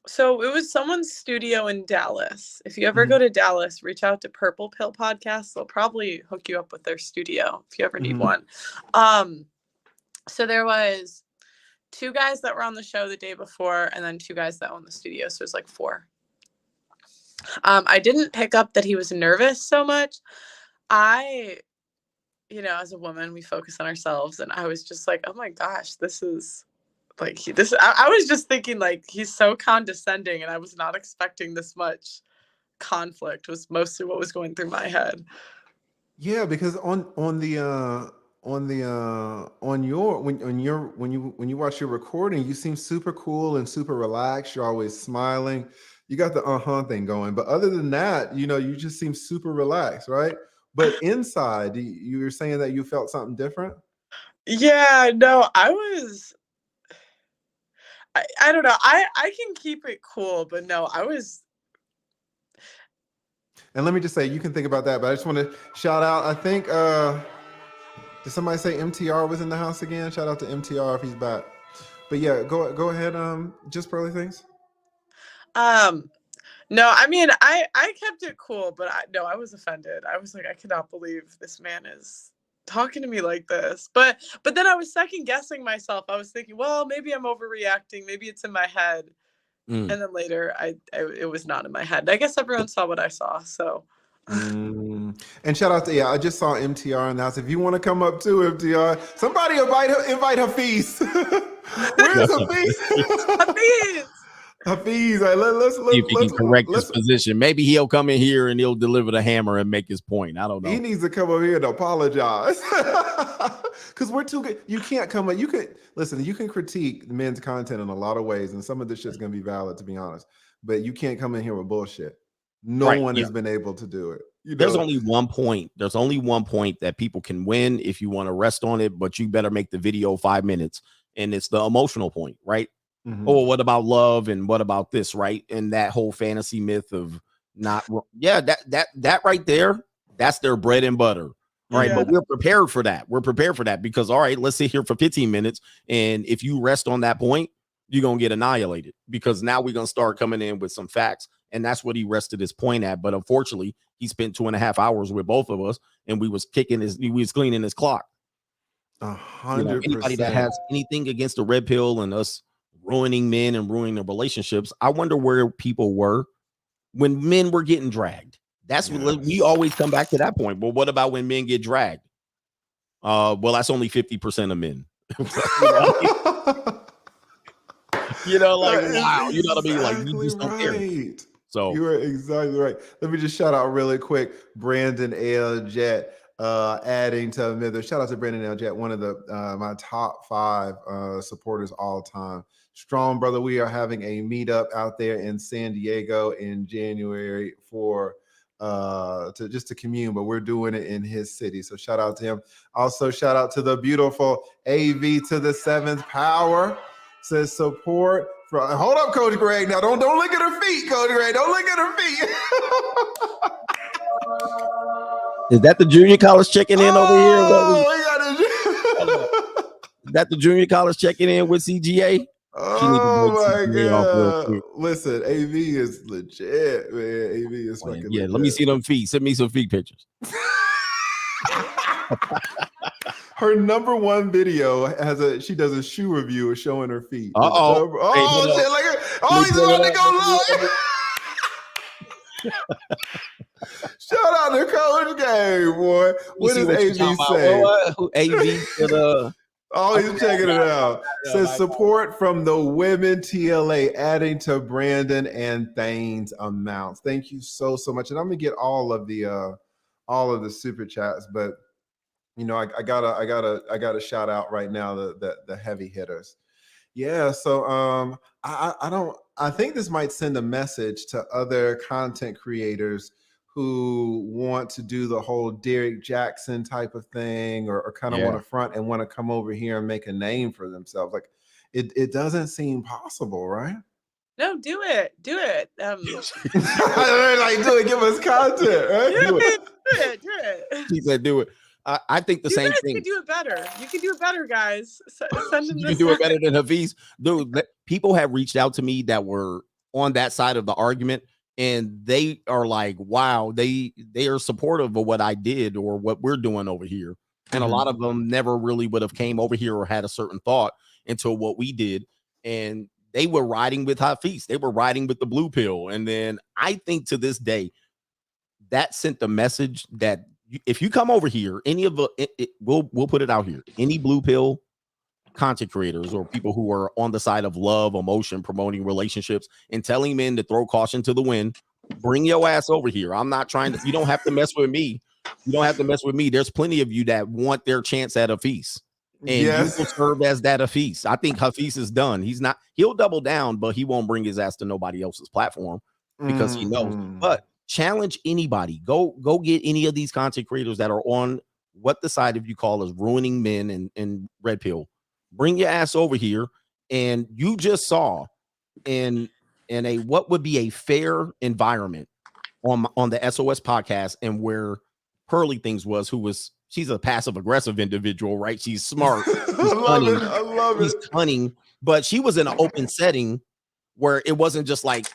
so it was someone's studio in Dallas. If you ever go to Dallas, reach out to Purple Pill Podcast. They'll probably hook you up with their studio if you ever need one. So there was 2 guys that were on the show the day before, and then 2 guys that own the studio. So it was like 4. I didn't pick up that he was nervous so much. As a woman, we focus on ourselves, and I was just like, oh my gosh, this is like I was just thinking like he's so condescending, and I was not expecting this much conflict. Was mostly what was going through my head. Yeah, because when you watch your recording, you seem super cool and super relaxed. You're always smiling. You got the thing going, but other than that, you just seem super relaxed, right? But inside, you were saying that you felt something different. Yeah, no, I don't know. I can keep it cool, but no, I was. And let me just say, you can think about that, but I just want to shout out. I think did somebody say MTR was in the house again? Shout out to MTR if he's back. But yeah, go ahead. Just Pearly Things. No, I mean, I kept it cool, but I was offended. I was like, I cannot believe this man is talking to me like this. But then I was second guessing myself. I was thinking, well, maybe I'm overreacting. Maybe it's in my head. And then later, it was not in my head. I guess everyone saw what I saw. So. And shout out to I just saw MTR in the house. If you want to come up too, MTR, somebody invite Hafeez. Where's Hafeez? Hafeez. Hafeez, let's see if he can correct his position. Maybe he'll come in here and he'll deliver the hammer and make his point. I don't know. He needs to come over here and apologize because we're too good. You can't come up. You could listen. You can critique men's content in a lot of ways, and some of this shit's gonna be valid, to be honest. But you can't come in here with bullshit. No one has been able to do it. There's only one point. There's only one point that people can win if you want to rest on it, but you better make the video 5 minutes, and it's the emotional point, right? Oh, what about love and what about this, right? And that whole fantasy myth of not, that right there, that's their bread and butter, right? But we're prepared for that. We're prepared for that because, all right, let's sit here for 15 minutes. And if you rest on that point, you're going to get annihilated because now we're going to start coming in with some facts. And that's what he rested his point at. But unfortunately, he spent 2.5 hours with both of us and we was cleaning his clock. 100%. Anybody that has anything against the red pill and us ruining men and ruining their relationships, I wonder where people were when men were getting dragged. That's what we always come back to that point. But what about when men get dragged? Well, that's only 50% of men. Like wow, you know what I mean? Like you just don't care. So you are exactly right. Let me just shout out really quick, Brandon L. Jet. Adding to MITHRA. Shout out to Brandon L. Jet, one of the my top 5 supporters all time. Strong brother. We are having a meetup out there in San Diego in January for to commune, but we're doing it in his city. So shout out to him. Also shout out to the beautiful AV to the 7th power. Says support from. Hold up, Coach Greg. Now don't look at her feet, Coach Greg. Don't look at her feet. Is that the junior college checking in over here? Is that the junior college checking in with CGA? Oh my God. Listen, AV is legit, man. AV is fucking legit. Let me see them feet. Send me some feet pictures. Her #1 video she does a shoe review of showing her feet. Shit, he's about to go low. Shout out to Coach Game, boy. What does AV say? AV he's checking it out. Says support from the women TLA adding to Brandon and Thane's amounts. Thank you so much. And I'm gonna get all of the super chats, but I gotta shout out right now the heavy hitters. Yeah, so I think this might send a message to other content creators who want to do the whole Derek Jackson type of thing or kind of want to front and want to come over here and make a name for themselves. Like it doesn't seem possible, right? No, do it. Like do it, give us content, right? Do it. She said do it. I think the same thing. You can do it better. You can do it better, guys. Send them you can do it better than Hafeez. Dude, people have reached out to me that were on that side of the argument, and they are like, wow, they are supportive of what I did or what we're doing over here. And a lot of them never really would have came over here or had a certain thought until what we did. And they were riding with Hafeez. They were riding with the blue pill. And then I think to this day, that sent the message that if you come over here, any of we'll put it out here. Any blue pill content creators or people who are on the side of love, emotion, promoting relationships, and telling men to throw caution to the wind, bring your ass over here. I'm not trying to. You don't have to mess with me. You don't have to mess with me. There's plenty of you that want their chance at Hafeez, and you will serve as that Hafeez. I think Hafeez is done. He'll double down, but he won't bring his ass to nobody else's platform. because he knows. Mm-mm. But challenge anybody. Go get any of these content creators that are on what the side of you call as ruining men and red pill. Bring your ass over here. And you just saw in a what would be a fair environment on the SOS podcast, and where TheRoommatesPodcast she's a passive aggressive individual, right? She's smart, she's cunning, I love she's it. cunning, but she was in an open setting where it wasn't just like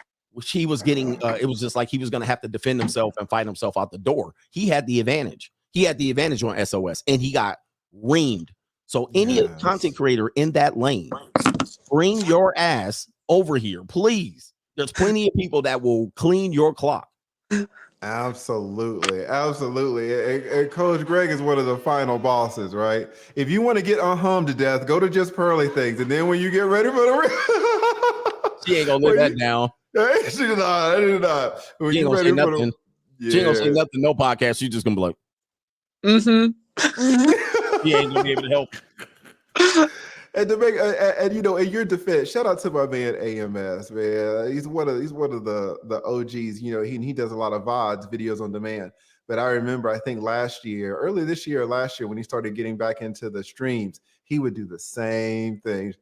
she was getting it was just like he was going to have to defend himself and fight himself out the door. He had the advantage on SOS, and he got reamed. So any content creator in that lane, bring your ass over here, please. There's plenty of people that will clean your clock. Absolutely. And Coach Greg is one of the final bosses, right? If you want to get unhummed to death, go to JustPearlyThings, and then when you get ready for the She ain't gonna live that down. She did not. When She ain't you gonna say ready for nothing. the, She ain't gonna say nothing. No podcast. She just gonna be like, she ain't gonna be able to help. And to make and you know, in your defense, shout out to my man AMS, man. He's one of the OGs. You know, he does a lot of VODs, videos on demand. But I remember, I think early this year or last year, when he started getting back into the streams, he would do the same thing.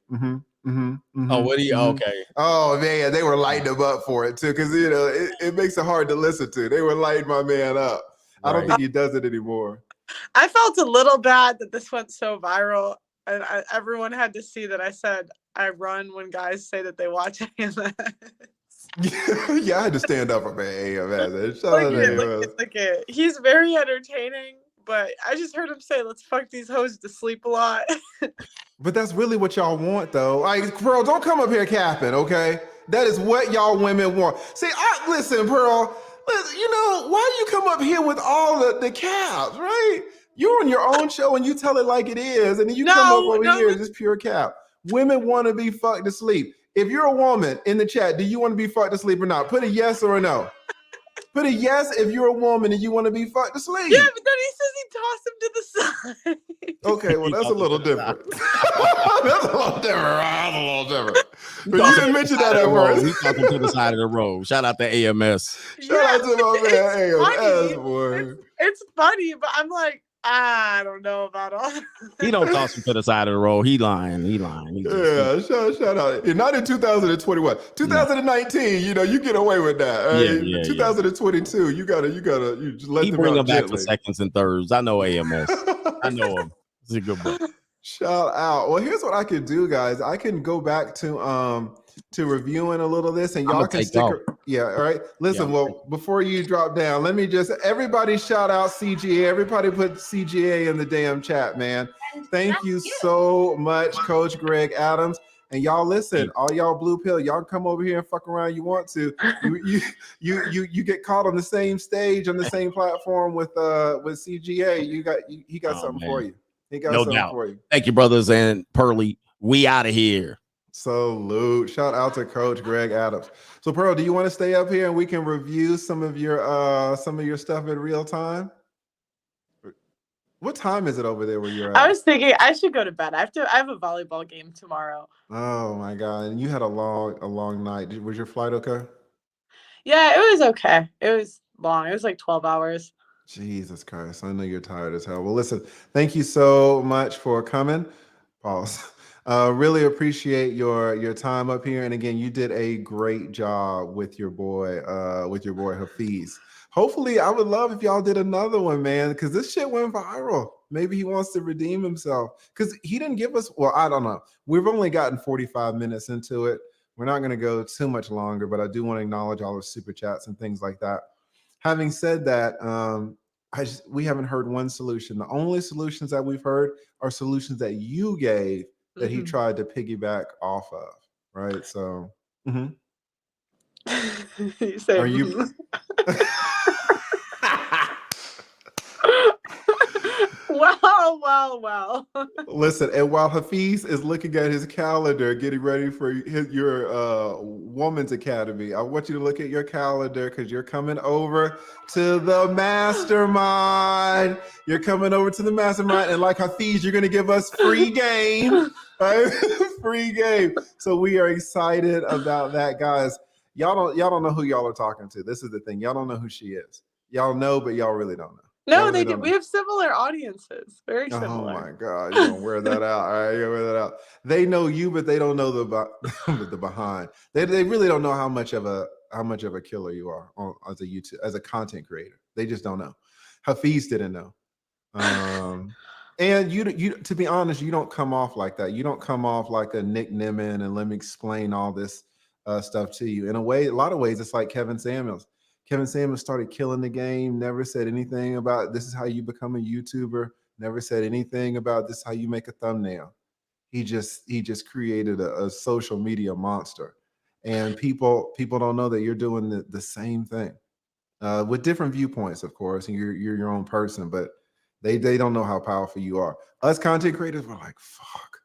Oh, what do you? Okay. Oh man, they were lighting him up for it too, because you know it makes it hard to listen to. They were lighting my man up. I don't think he does it anymore. I felt a little bad that this went so viral, and everyone had to see that I said I run when guys say that they watch AMS. Yeah, I had to stand up for man AMS. Look at he's very entertaining, but I just heard him say, "Let's fuck these hoes to sleep a lot." But that's really what y'all want, though. Like, Pearl, don't come up here capping, okay? That is what y'all women want. See, listen, Pearl. Listen, you know, why do you come up here with all the caps, right? You're on your own show and you tell it like it is, and then you come up over here and just pure cap. Women want to be fucked to sleep. If you're a woman in the chat, do you want to be fucked to sleep or not? Put a yes or a no. Put a yes if you're a woman and you want to be fucked to sleep. Yeah, but then he says he tossed him to the side. Okay, well, that's a little different. That's a little different. But you didn't mention that at first. We talking to the side of the road. Shout out to AMS. Shout out to my man AMS, boy. It's funny, but I'm like, I don't know about all. He don't toss him to the side of the road. He lying. Yeah, shout out. Not in 2021. 2019, you know, you get away with that. 2022, you just let he them bring out him back gently. for seconds and thirds. I know AMS. I know him. He's a good boy. Shout out. Well, here's what I could do, guys. I can go back to reviewing a little of this, and y'all can stick. Yeah, all right. Listen, before you drop down, let me just everybody shout out CGA. Everybody put CGA in the damn chat, man. Thank you so much, Coach Greg Adams. And y'all listen, all y'all blue pill, y'all come over here and fuck around. You want to? You get caught on the same stage on the same platform with CGA. He got something for you. He got something for you. Thank you, brothers and Pearly. We out of here. Salute. Shout out to Coach Greg Adams. So Pearl, do you want to stay up here and we can review some of your stuff in real time? What time is it over there where you're at? I was thinking I should go to bed. I have a volleyball game tomorrow. Oh my God. And you had a long night. Was your flight okay? Yeah, it was okay. It was long. It was like 12 hours. Jesus Christ. I know you're tired as hell. Well, listen, thank you so much for coming. Pause. Really appreciate your time up here. And again, you did a great job with your boy Hafeez. Hopefully, I would love if y'all did another one, man, because this shit went viral. Maybe he wants to redeem himself because he didn't give us, well, I don't know. We've only gotten 45 minutes into it. We're not going to go too much longer, but I do want to acknowledge all the super chats and things like that. Having said that, we haven't heard one solution. The only solutions that we've heard are solutions that you gave that he tried to piggyback off of, right? So, You say, are you? Wow. Listen, and while Hafeez is looking at his calendar, getting ready for your Woman's Academy, I want you to look at your calendar because you're coming over to the mastermind. You're coming over to the mastermind, and like Hafeez, you're going to give us free game, right? Free game. So we are excited about that, guys. y'all don't know who y'all are talking to. This is the thing. Y'all don't know who she is. Y'all know, but y'all really don't know. No, Y'all they really do. don't We know. have similar audiences. Very Oh similar. my God, you're gonna wear that out. All right, you're gonna wear that out. They know you, but they don't know the behind. They really don't know how much of a killer you are as a YouTube as a content creator. They just don't know. Hafeez didn't know. And you to be honest, you don't come off like that. You don't come off like a Nick Nimmin and let me explain all this stuff to you. In a way, a lot of ways, it's like Kevin Samuels. Kevin Samuels started killing the game, never said anything about this is how you become a YouTuber, never said anything about this is how you make a thumbnail. He just created a social media monster. And people don't know that you're doing the same thing. With different viewpoints, of course, and you're your own person, but they don't know how powerful you are. Us content creators were like, fuck,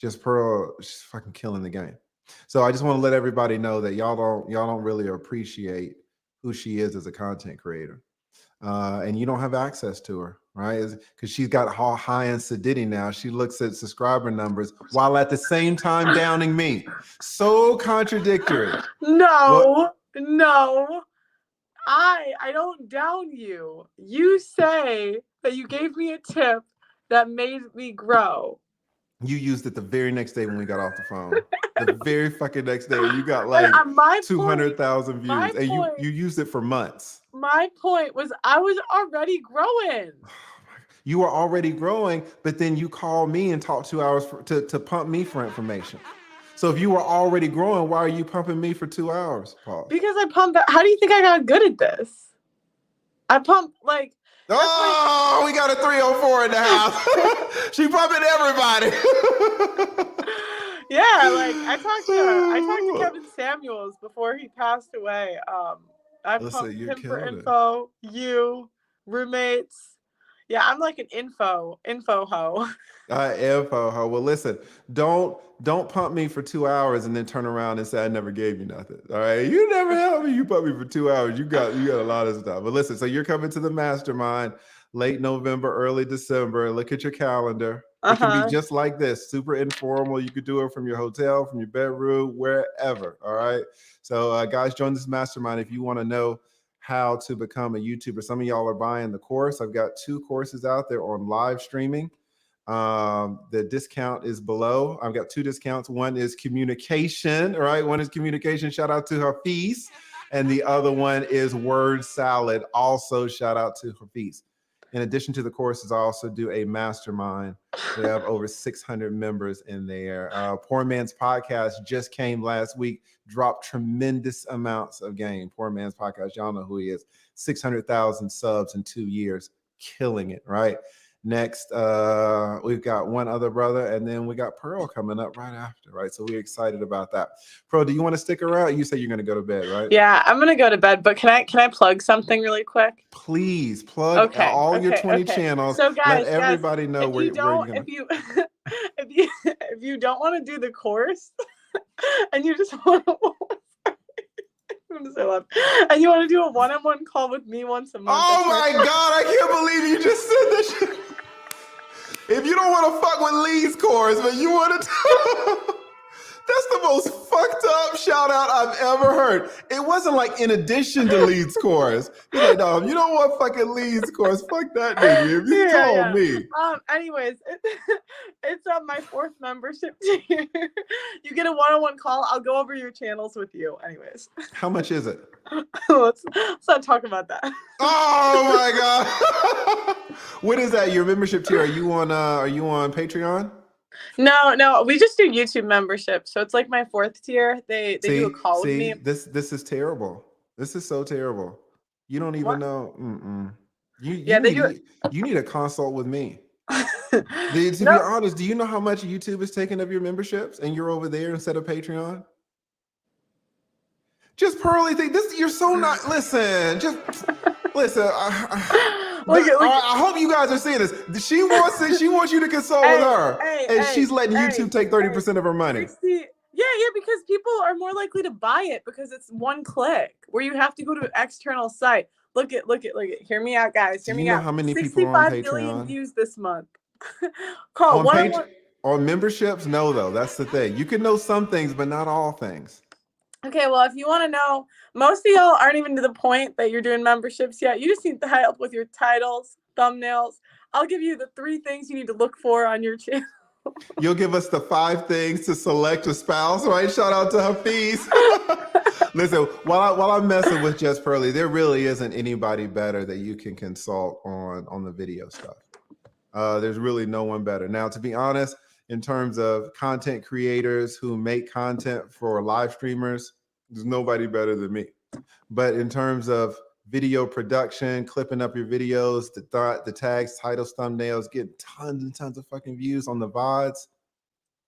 just Pearl, she's fucking killing the game. So I just want to let everybody know that y'all don't really appreciate who she is as a content creator, and you don't have access to her, right? Because she's got high end sedity now. She looks at subscriber numbers while at the same time downing me. So contradictory. No. I don't down you. You say that you gave me a tip that made me grow. You used it the very next day when we got off the phone. The very fucking next day, you got But, like 200,000 views, and you used it for months. My point was I was already growing. You were already growing, but then you called me and talked 2 hours to pump me for information. So if you were already growing, why are you pumping me for 2 hours, Paul? Because I pumped. How do you think I got good at this? I pumped like. Oh, we got a 304 in the house. She pumping everybody. Yeah, like I talked to Kevin Samuels before he passed away. I pumped him for info, you, roommates. Yeah, I'm like an info hoe. Info hoe. Well, listen, don't pump me for 2 hours and then turn around and say I never gave you nothing. All right, you never helped me. You pumped me for 2 hours. You got a lot of stuff. But listen, so you're coming to the mastermind late November, early December. Look at your calendar. It can be just like this, super informal. You could do it from your hotel, from your bedroom, wherever. All right. So guys, join this mastermind if you want to know how to become a YouTuber. Some of y'all are buying the course. I've got 2 courses out there on live streaming. The discount is below. I've got 2 discounts. One is communication. All right. One is communication. Shout out to Hafeez. And the other one is word salad. Also, shout out to Hafeez. In addition to the courses, I also do a mastermind. We have over 600 members in there. Poor Man's Podcast just came last week, dropped tremendous amounts of game. Poor Man's Podcast, y'all know who he is. 600,000 subs in 2 years, killing it, right? Next, we've got one other brother, and then we got Pearl coming up right after, right? So we're excited about that. Pearl, do you want to stick around? You say you're going to go to bed, right? Yeah, I'm going to go to bed, but can I plug something really quick? Please plug all your 20 channels. So guys, let everybody know where you're going. If you don't want to do the course and you just want to and you want to do a one-on-one call with me once a month. Oh my God, I can't believe you just said this shit. If you don't want to fuck with Lee's course, but you want to that's the most fucked up shout out I've ever heard. It wasn't like in addition to Lee's course. He's like, no, you don't want fucking Lee's course. Fuck that nigga. If you told me. Anyways, it's on my 4th membership tier. You get a one-on-one call. I'll go over your channels with you. Anyways. How much is it? let's not talk about that. Oh my God. What is that? Your membership tier? Are you on Patreon? No, we just do YouTube membership. So it's like my 4th tier. They do a call with me. This is terrible. This is so terrible. You don't even know. You need a consult with me. To be honest, do you know how much YouTube is taking of your memberships and you're over there instead of Patreon? Just JustPearlyThings. You're so not. Listen. I hope you guys are seeing this. She wants you to consult with her, and she's letting YouTube take 30% of her money. Yeah, because people are more likely to buy it because it's one click where you have to go to an external site. Look at. Hear me out, guys. Hear me out. How many people are on Patreon? 65 million views this month. On memberships, no, though. That's the thing. You can know some things, but not all things. Okay, well, if you want to know, most of y'all aren't even to the point that you're doing memberships yet. You just need to help with your titles, thumbnails. I'll give you the 3 things you need to look for on your channel. You'll give us the 5 things to select a spouse, right? Shout out to Hafeez. Listen, while I'm messing with Just Pearly, there really isn't anybody better that you can consult on the video stuff. There's really no one better. Now, to be honest, in terms of content creators who make content for live streamers, there's nobody better than me. But in terms of video production, clipping up your videos, the tags, titles, thumbnails, getting tons and tons of fucking views on the VODs,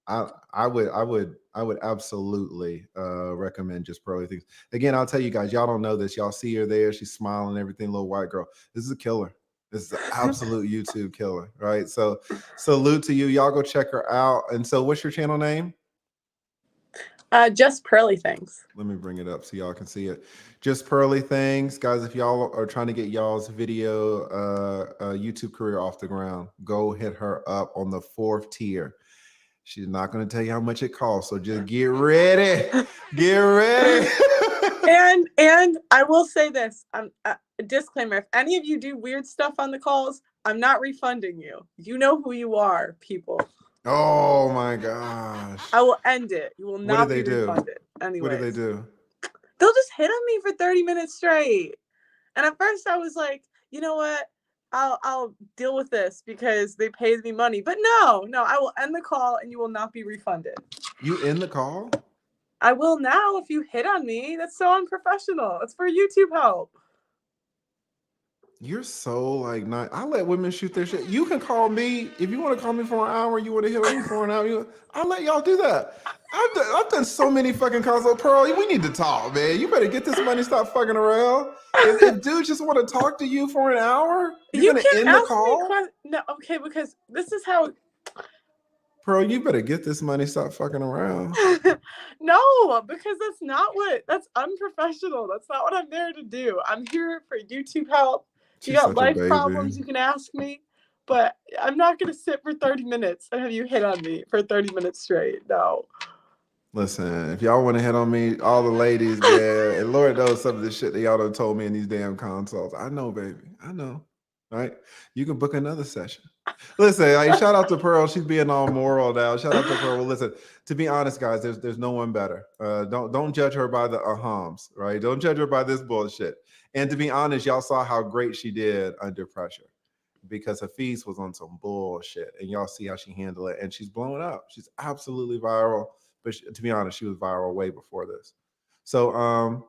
I would absolutely recommend Just Pearly Things. Again, I'll tell you guys, y'all don't know this. Y'all see her there, she's smiling and everything, little white girl. This is a killer. This is an absolute YouTube killer, right? So salute to you. Y'all go check her out. And so what's your channel name? Just Pearly Things. Let me bring it up so y'all can see it. Just Pearly Things. Guys, if y'all are trying to get y'all's video YouTube career off the ground, go hit her up on the 4th tier. She's not going to tell you how much it costs, so just get ready. Get ready. and I will say this, a disclaimer, if any of you do weird stuff on the calls, I'm not refunding you. You know who you are, people. Oh my gosh. I will end it. You will not be refunded. Anyways. What do they do? They'll just hit on me for 30 minutes straight. And at first I was like, you know what? I'll deal with this because they paid me money. But no, I will end the call and you will not be refunded. You end the call? I will now if you hit on me. That's so unprofessional. It's for YouTube help. You're so like not. I let women shoot their shit. You can call me if you want to call me for an hour. You want to hit on me for an hour. I'll let y'all do that. I've done so many fucking calls. So Pearl, we need to talk, man. You better get this money. Stop fucking around. If dudes just want to talk to you for an hour, you're gonna end the call. No, okay, because this is how. Pearl, you better get this money. Stop fucking around. No, because that's unprofessional. That's not what I'm there to do. I'm here for YouTube help. You got life problems, you can ask me, but I'm not going to sit for 30 minutes and have you hit on me for 30 minutes straight. No. Listen, if y'all want to hit on me, all the ladies there, and Lord knows some of the shit that y'all done told me in these damn consults. I know, baby. I know. Right? You can book another session. Listen, shout out to Pearl. She's being all moral now. Shout out to Pearl. Well, listen, to be honest, guys, there's no one better. Don't judge her by the ahams, right? Don't judge her by this bullshit. And to be honest, y'all saw how great she did under pressure because Hafeez was on some bullshit, and y'all see how she handled it, and she's blowing up. She's absolutely viral. But to be honest, she was viral way before this. So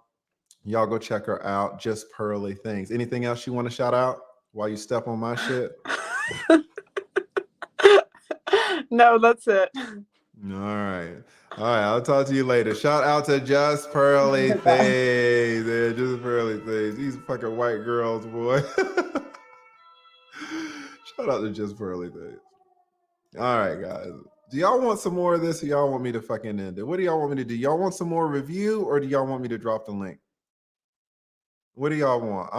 y'all go check her out. Just Pearly Things. Anything else you want to shout out while you step on my shit? No, that's it. All right. I'll talk to you later. Shout out to Just Pearly Things. Yeah, Just Pearly Things. These fucking white girls, boy. Shout out to Just Pearly Things. All right, guys. Do y'all want some more of this or y'all want me to fucking end it? What do y'all want me to do? Y'all want some more review or do y'all want me to drop the link? What do y'all want?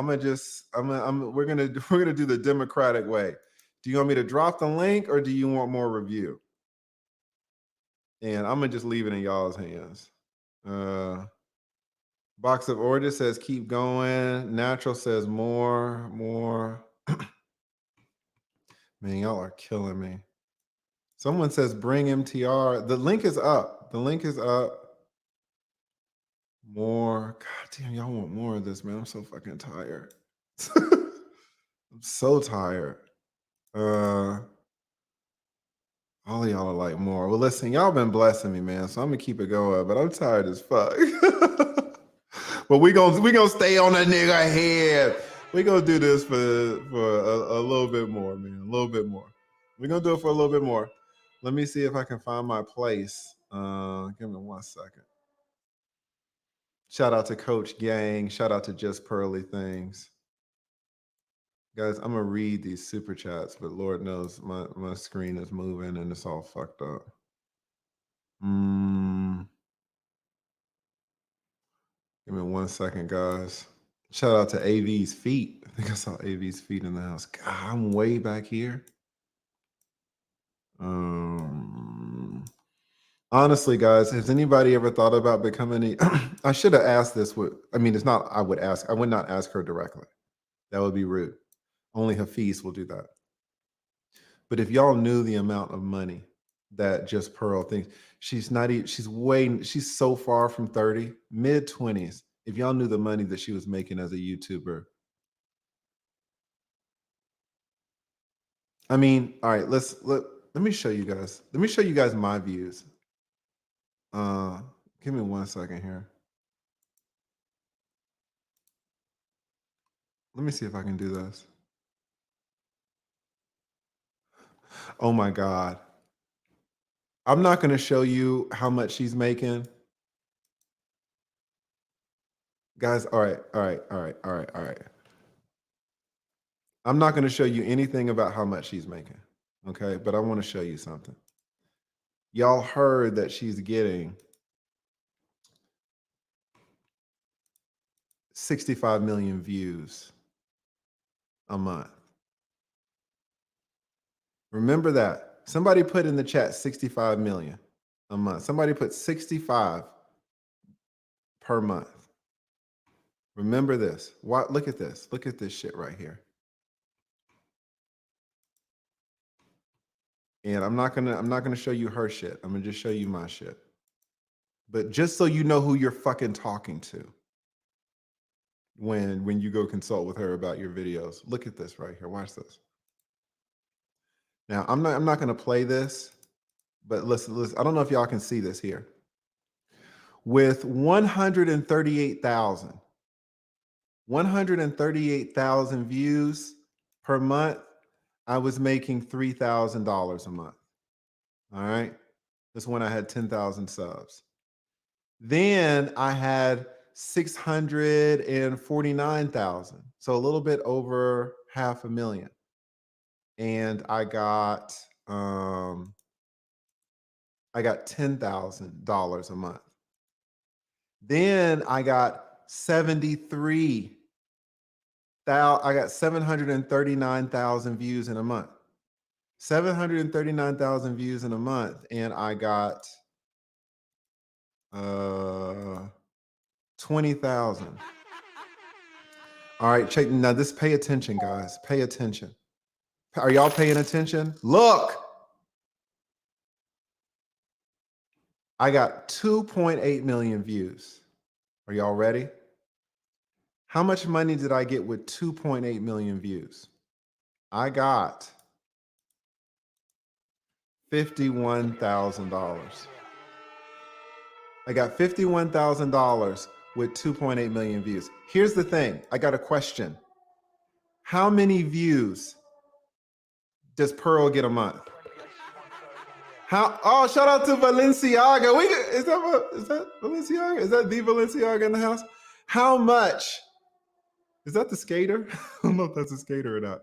We're gonna do the democratic way. Do you want me to drop the link or do you want more review? And I'm gonna just leave it in y'all's hands. Box of Orders says keep going. Natural says more. Man, y'all are killing me. Someone says bring MTR. The link is up. More. God damn, y'all want more of this, man. I'm so fucking tired. I'm so tired. All of y'all are like more. Well, listen, y'all been blessing me, man. So I'm gonna keep it going, but I'm tired as fuck. But we gonna stay on that nigga head. We gonna do this for a little bit more, man. A little bit more. We're gonna do it for a little bit more. Let me see if I can find my place. Give me 1 second. Shout out to Coach Gang. Shout out to Just Pearly Things. Guys, I'm gonna read these super chats, but Lord knows my screen is moving and it's all fucked up. Give me 1 second, guys. Shout out to AV's feet. I think I saw AV's feet in the house. God, I'm way back here. Honestly, guys, has anybody ever thought about becoming I should have asked this. I mean, it's not, I would not ask her directly. That would be rude. Only Hafeez will do that. But if y'all knew the amount of money that Just Pearl thinks, she's so far from 30, mid 20s. If y'all knew the money that she was making as a YouTuber. I mean, all right, let me show you guys. Let me show you guys my views. Give me 1 second here. Let me see if I can do this. Oh my God. I'm not going to show you how much she's making. Guys, all right. I'm not going to show you anything about how much she's making. Okay. But I want to show you something. Y'all heard that she's getting 65 million views a month. Remember that. Somebody put in the chat 65 million a month. Somebody put 65 per month. Remember this. Look at this. Look at this shit right here. And I'm not gonna show you her shit. I'm gonna just show you my shit. But just so you know who you're fucking talking to when you go consult with her about your videos. Look at this right here. Watch this. Now I'm not gonna play this, but listen. I don't know if y'all can see this here. With 138,000 views per month, I was making $3,000 a month. All right. That's when I had 10,000 subs. Then I had 649,000. So a little bit over $500,000. And I got $10,000 a month. Then I got 739,000 views in a month. 739,000 views in a month, and I got 20,000. All right, check now. This, pay attention, guys. Pay attention. Are y'all paying attention? Look, I got 2.8 million views. Are y'all ready? How much money did I get with 2.8 million views? I got $51,000. I got $51,000 with 2.8 million views. Here's the thing. I got a question. How many views does Pearl get a month? Oh, shout out to Balenciaga. Is that Balenciaga? Is that the Balenciaga in the house? How much? Is that the skater? I don't know if that's a skater or not.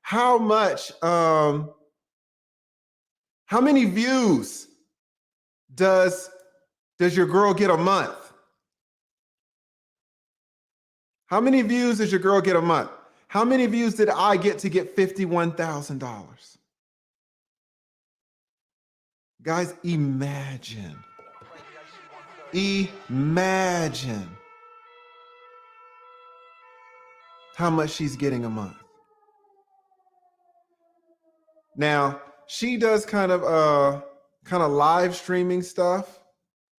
How much? How many views does your girl get a month? How many views does your girl get a month? How many views did I get to get $51,000? Guys, imagine how much she's getting a month. Now, she does kind of live streaming stuff,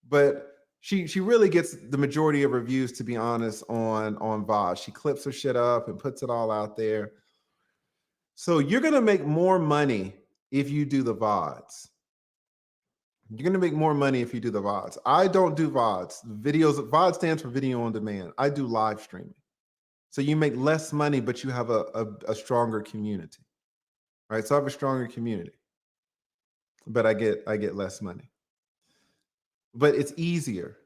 but she really gets the majority of her views, to be honest, on VOD. She clips her shit up and puts it all out there. So you're gonna make more money if you do the VODs. You're gonna make more money if you do the VODs. I don't do VODs. VOD stands for video on demand. I do live streaming. So you make less money, but you have a stronger community. All right. So I have a stronger community, but I get less money. But it's easier.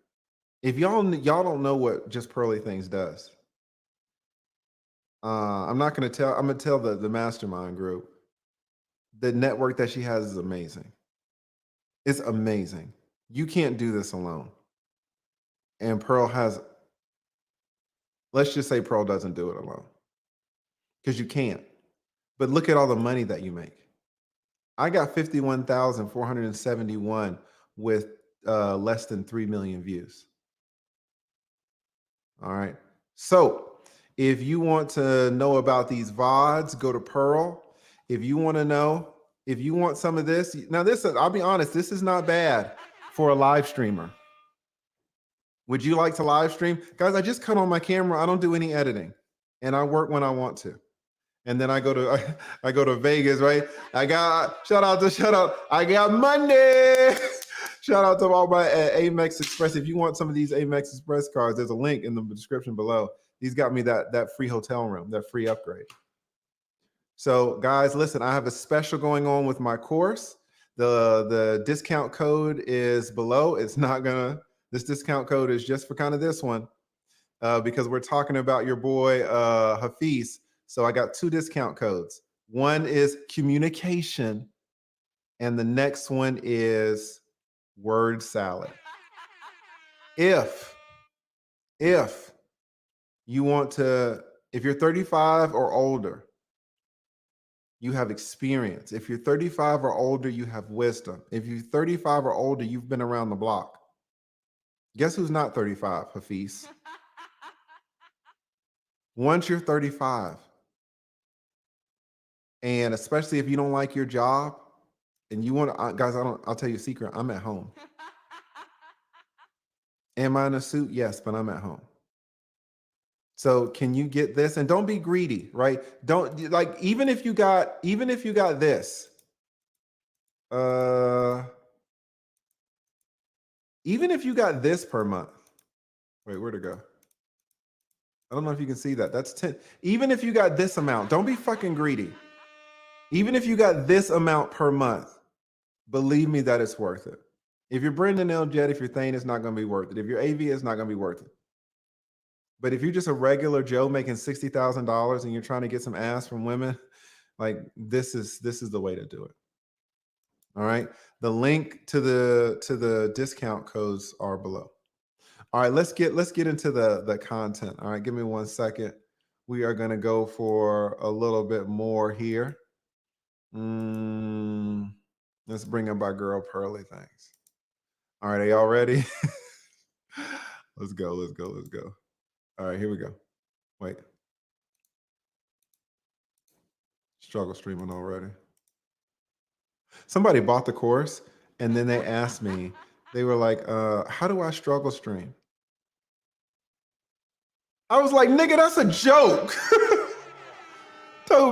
If y'all don't know what Just Pearly Things does, I'm gonna tell the mastermind group. The network that she has is amazing. It's amazing. You can't do this alone. And let's just say Pearl doesn't do it alone. Because you can't. But look at all the money that you make. I got 51,471 with less than 3 million views. All right. So if you want to know about these VODs, go to Pearl. If you want to know, if you want some of this, now this, I'll be honest, this is not bad for a live streamer. Would you like to live stream? Guys, I just cut on my camera. I don't do any editing and I work when I want to. And then I go to Vegas, right? I got, shout out. I got Monday. Shout out to all my Amex Express. If you want some of these Amex Express cards, there's a link in the description below. These got me that free hotel room, that free upgrade. So guys, listen, I have a special going on with my course. The discount code is below. It's not gonna, this discount code is just for kind of this one because we're talking about your boy Hafeez. So I got 2 discount codes. One is communication and the next one is word salad. If you want to, if you're 35 or older, you have experience. If you're 35 or older, you have wisdom. If you're 35 or older, you've been around the block. Guess who's not 35, Hafeez? Once you're 35, and especially if you don't like your job and you want to, guys, I'll tell you a secret. I'm at home. Am I in a suit? Yes, but I'm at home. So can you get this? And don't be greedy, right? Don't like, even if you got this, even if you got this per month, wait, where'd it go? I don't know if you can see that. That's 10. Even if you got this amount, don't be fucking greedy. Even if you got this amount per month, believe me that it's worth it. If you're Brendan L. Jet, if you're THANE, it's not going to be worth it. If you're AV, it's not going to be worth it. But if you're just a regular Joe making $60,000 and you're trying to get some ass from women, like this is the way to do it. All right. The link to the discount codes are below. All right, let's get into the content. All right, give me 1 second. We are going to go for a little bit more here. Let's bring up our girl Pearly Things. All right, are y'all ready? Let's go. All right, here we go. Wait. Struggle streaming already. Somebody bought the course and then they asked me, they were like, how do I struggle stream? I was like, nigga, that's a joke.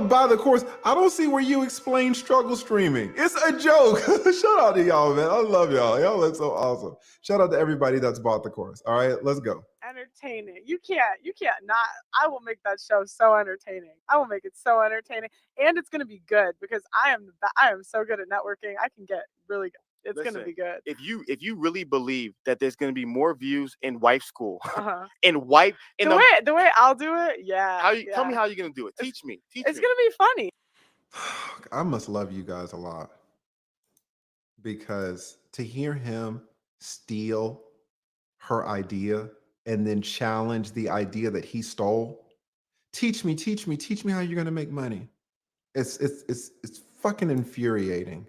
Buy the course. I don't see where you explain struggle streaming. It's a joke. Shout out to y'all, man. I love y'all. Y'all look so awesome. Shout out to everybody that's bought the course. All right, let's go. Entertaining. You can't not. I will make that show so entertaining. I will make it so entertaining, and it's gonna be good because I am so good at networking. I can get really good. It's gonna be good. If you really believe that there's gonna be more views in wife school, in wife, in the way I'll do it, yeah. Tell me how you're gonna do it. Teach me. It's gonna be funny. I must love you guys a lot because to hear him steal her idea and then challenge the idea that he stole. Teach me how you're gonna make money. It's fucking infuriating.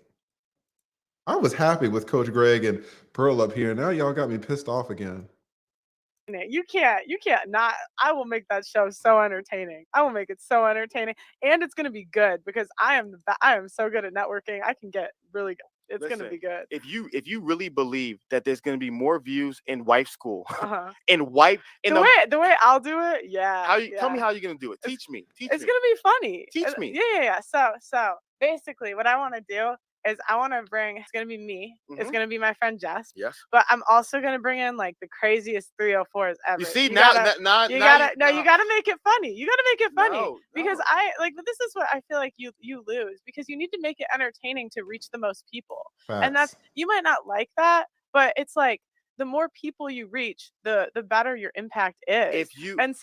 I was happy with Coach Greg and Pearl up here. Now y'all got me pissed off again. You can't not. I will make that show so entertaining. I will make it so entertaining, and it's gonna be good because I am so good at networking. I can get really good. It's gonna be good. If you really believe that there's gonna be more views in wife school, in wife, the way I'll do it, yeah. Tell me how you're gonna do it. Teach me. It's gonna be funny. Teach me. Yeah. So basically, what I want to do is I want to bring. It's gonna be me. It's gonna be my friend Jess. Yes. But I'm also gonna bring in like the craziest 304s ever. You see, you gotta make it funny. You gotta make it funny because this is what I feel like you lose because you need to make it entertaining to reach the most people. Facts. And that's, you might not like that, but it's like the more people you reach, the better your impact is. You don't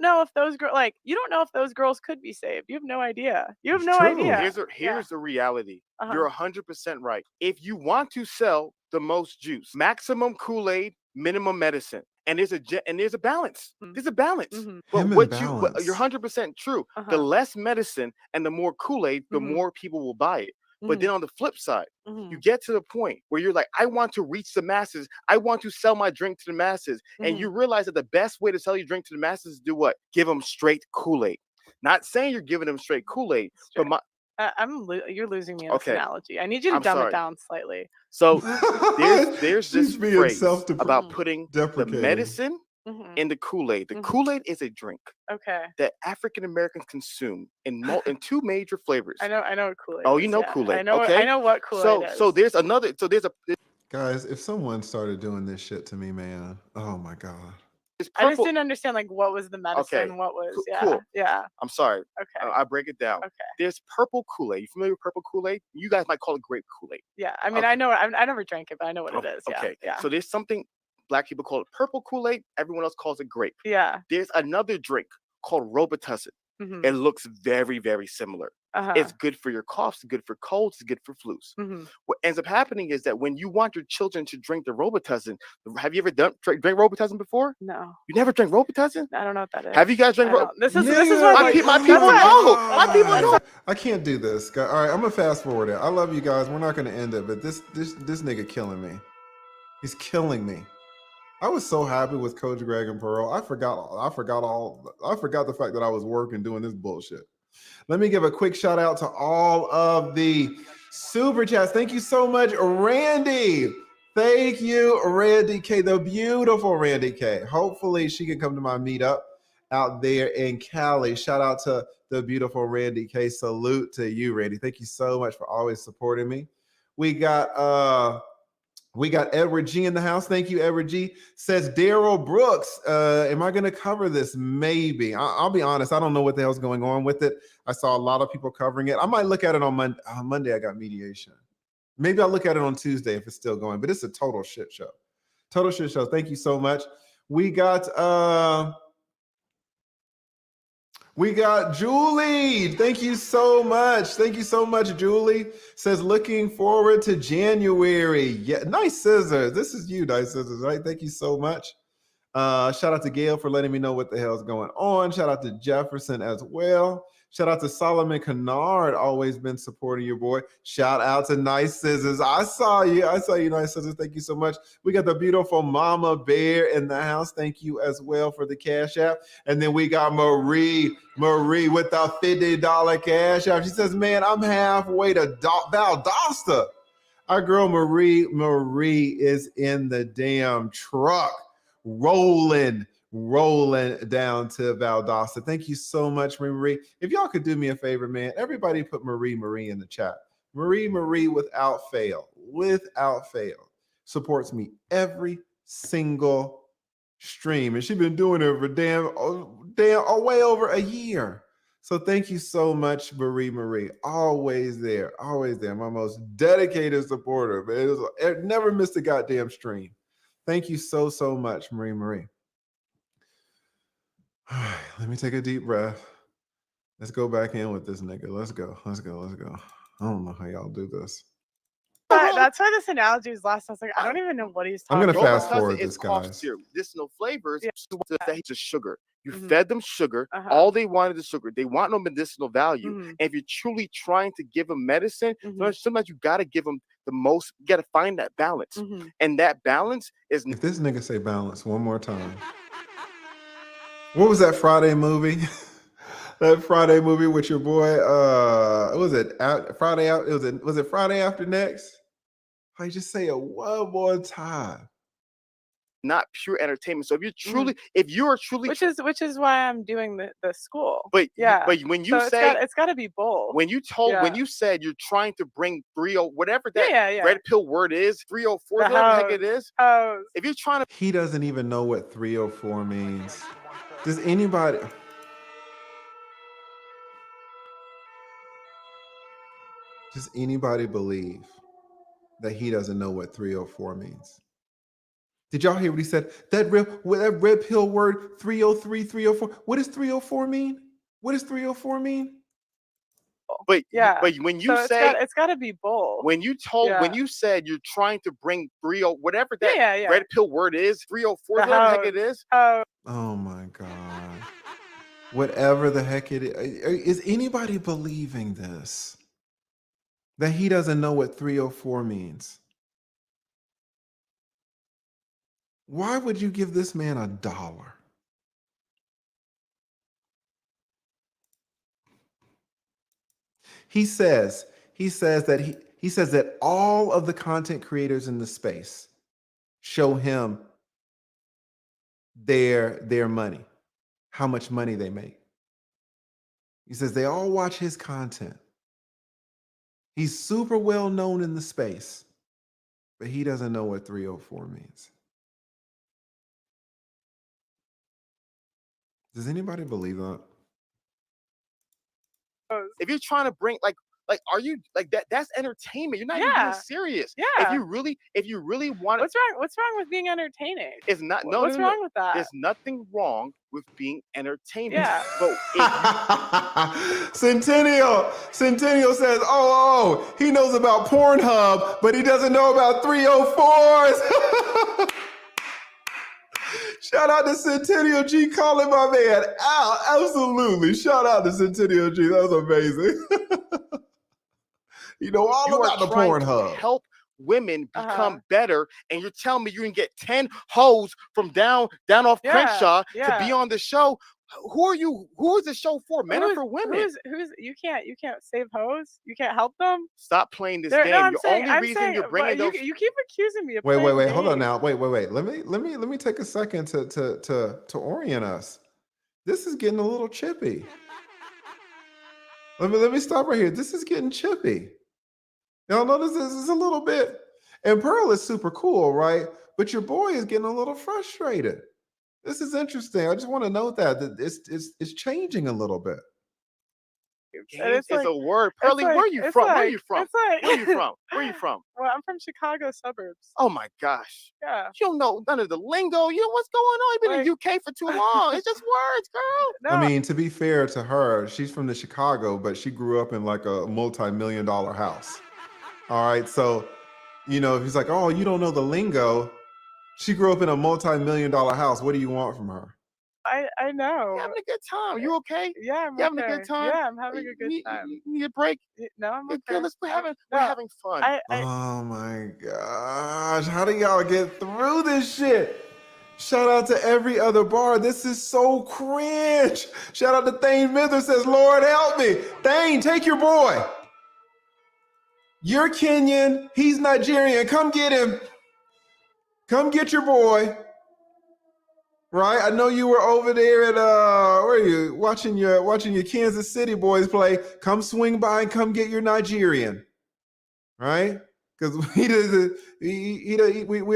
know if those girls could be saved. You have no idea. idea. Here's the reality. You're 100% right. If you want to sell the most juice, maximum Kool-Aid, minimum medicine, and there's a balance. There's a balance. But you're 100% true. The less medicine and the more Kool-Aid, the more people will buy it. But then on the flip side, you Mhm. get to the point where you're like, I want to reach the masses. I want to sell my drink to the masses. And you realize that the best way to sell your drink to the masses is do what? Give them straight Kool-Aid. Not saying you're giving them straight Kool-Aid, but you're losing me in this okay. analogy. I need you to I'm dumb it sorry. down slightly. So there's She's this being phrase self-deprecating. about putting the Deprecating. medicine Mhm. in the Kool-Aid. The Mhm. Kool-Aid is a drink Okay. that African Americans consume in two major flavors. I know what Kool-Aid Oh, is. you know yeah. Kool-Aid. I know Okay. I know what Kool-Aid is. So there's a Guys, if someone started doing this shit to me, man, oh my God. there's I just purple. didn't understand like what was the medicine, Okay. what was Cool. yeah. I'm sorry. Okay. I break it down. Okay. There's purple Kool-Aid. You familiar with purple Kool-Aid? You guys might call it grape Kool-Aid. Yeah. I mean, Okay. I know I never drank it, but I know what it is. Yeah. Okay. Yeah. So there's something black people call it purple Kool-Aid. Everyone else calls it grape. Yeah. There's another drink called Robitussin. Mhm. It looks very, very similar. Uh-huh. It's good for your coughs, it's good for colds, it's good for flus. Mhm. What ends up happening is that when you want your children to drink the Robitussin, have you ever drank Robitussin before? No. You never drank Robitussin? I don't know what that is. Have you guys drank Robitussin? This is Nigga, what My people know. My people know. I can't do this. All right, I'm gonna fast forward it. I love you guys. We're not gonna end it, but this nigga killing me. He's killing me. I was so happy with Coach Greg and Pearl. I forgot the fact that I was working doing this bullshit. Let me give a quick shout out to all of the super chats. Thank you so much, Randy. Thank you, Randy K, the beautiful Randy K. Hopefully she can come to my meetup out there in Cali. Shout out to the beautiful Randy K. Salute to you, Randy. Thank you so much for always supporting me. We got Edward G in the house. Thank you, Edward G. Says Daryl Brooks. Am I going to cover this? Maybe. I'll be honest. I don't know what the hell's going on with it. I saw a lot of people covering it. I might look at it on Monday. Monday I got mediation. Maybe I'll look at it on Tuesday if it's still going. But it's a total shit show. Total shit show. Thank you so much. We got Julie. Thank you so much. Thank you so much, Julie. Says looking forward to January. Yeah, nice scissors. This is you, nice scissors, right? Thank you so much. Shout out to Gail for letting me know what the hell's going on. Shout out to Jefferson as well. Shout out to Solomon Kennard, always been supporting your boy. Shout out to Nice Scissors. I saw you, Nice Scissors. Thank you so much. We got the beautiful Mama Bear in the house. Thank you as well for the Cash App. And then we got Marie with the $50 Cash App. She says, man, I'm halfway to Valdosta. Our girl Marie is in the damn truck, rolling down to Valdosta. Thank you so much, Marie. If y'all could do me a favor, man, everybody put Marie in the chat. Marie without fail, supports me every single stream. And she's been doing it for way over a year. So thank you so much, Marie. Always there. My most dedicated supporter. It never missed a goddamn stream. Thank you so much, Marie. Let me take a deep breath. Let's go back in with this nigga. Let's go. I don't know how y'all do this. That's why this analogy was last. I was like, I don't even know what he's talking I'm about. gonna fast forward It's this, cough guys. syrup. Medicinal flavors. Yeah. That's just sugar. You fed them sugar. Uh-huh. All they wanted is sugar. They want no medicinal value. And if you're truly trying to give them medicine, sometimes you got to give them the most. You got to find that balance. And that balance is. If this nigga say balance one more time. What was that Friday movie? That Friday movie with your boy. Was it Friday out? Was it Friday After Next? I just say it one more time. Not pure entertainment. So if you are truly, which is why I'm doing the school. But yeah, but when you say it's got to be both. When you said you're trying to bring 30 whatever that red pill word is, 304, whatever the heck it is. If you're trying to, he doesn't even know what 304 means. Does anybody? Does anybody believe that he doesn't know what 304 means? Did y'all hear what he said? That red pill word 303, 304. What does 304 mean? What does 304 mean? But when you say it's got to be both. When you said you're trying to bring 30 whatever that red pill word is, 304, whatever the heck it is. Oh my God. Whatever the heck it is. Is anybody believing this? that he doesn't know what 304 means? Why would you give this man $1? He says that all of the content creators in the space show him their money, how much money they make. He says they all watch his content. He's super well known in the space, but he doesn't know what 304 means. Does anybody believe that? If you're trying to bring like are you like that? That's entertainment. You're not even being serious. Yeah. If you really want What's wrong with being entertaining? It's not. No, What's wrong with that? There's nothing wrong with being entertaining. Yeah. But Centennial says, oh, he knows about Pornhub, but he doesn't know about 304s. Shout out to Centennial G calling my man out. Absolutely. Shout out to Centennial G. That was amazing. You know all about the Pornhub. Help women become better, and you're telling me you can get 10 hoes from down off Crenshaw to be on the show. Who are you? Who is the show for? Men or for women? Who's you can't save hoes? You can't help them? Stop playing this game. You're bringing those. You keep accusing me of wait, playing hold on now. Wait. Let me take a second to orient us. This is getting a little chippy. Let me stop right here. This is getting chippy. Y'all notice this is a little bit, and Pearl is super cool, right? But your boy is getting a little frustrated. This is interesting. I just want to note that it's changing a little bit. It's a word. Pearly, where are you from? Where are you from? Where are you from? Where are you from? Well, I'm from Chicago suburbs. Oh my gosh. Yeah. You don't know none of the lingo. You know what's going on? You've been in the UK for too long. It's just words, girl. No. I mean, to be fair to her, she's from the Chicago, but she grew up in like a multi-million-dollar house. All right. So, you know, if he's like, oh, you don't know the lingo. She grew up in a multi-million-dollar house. What do you want from her? I know. You're having a good time. You okay? Yeah, I'm having a good time? Yeah, I'm having a good time. You need a break? No, I'm okay. Good. We're having fun. Oh my gosh. How do y'all get through this shit? Shout out to every other bar. This is so cringe. Shout out to Thane MITHRA says, Lord help me. Thane, take your boy. You're Kenyan. He's Nigerian. Come get him. Come get your boy. Right? I know you were over there at where are you? Watching your Kansas City boys play. Come swing by and come get your Nigerian. Right? Because we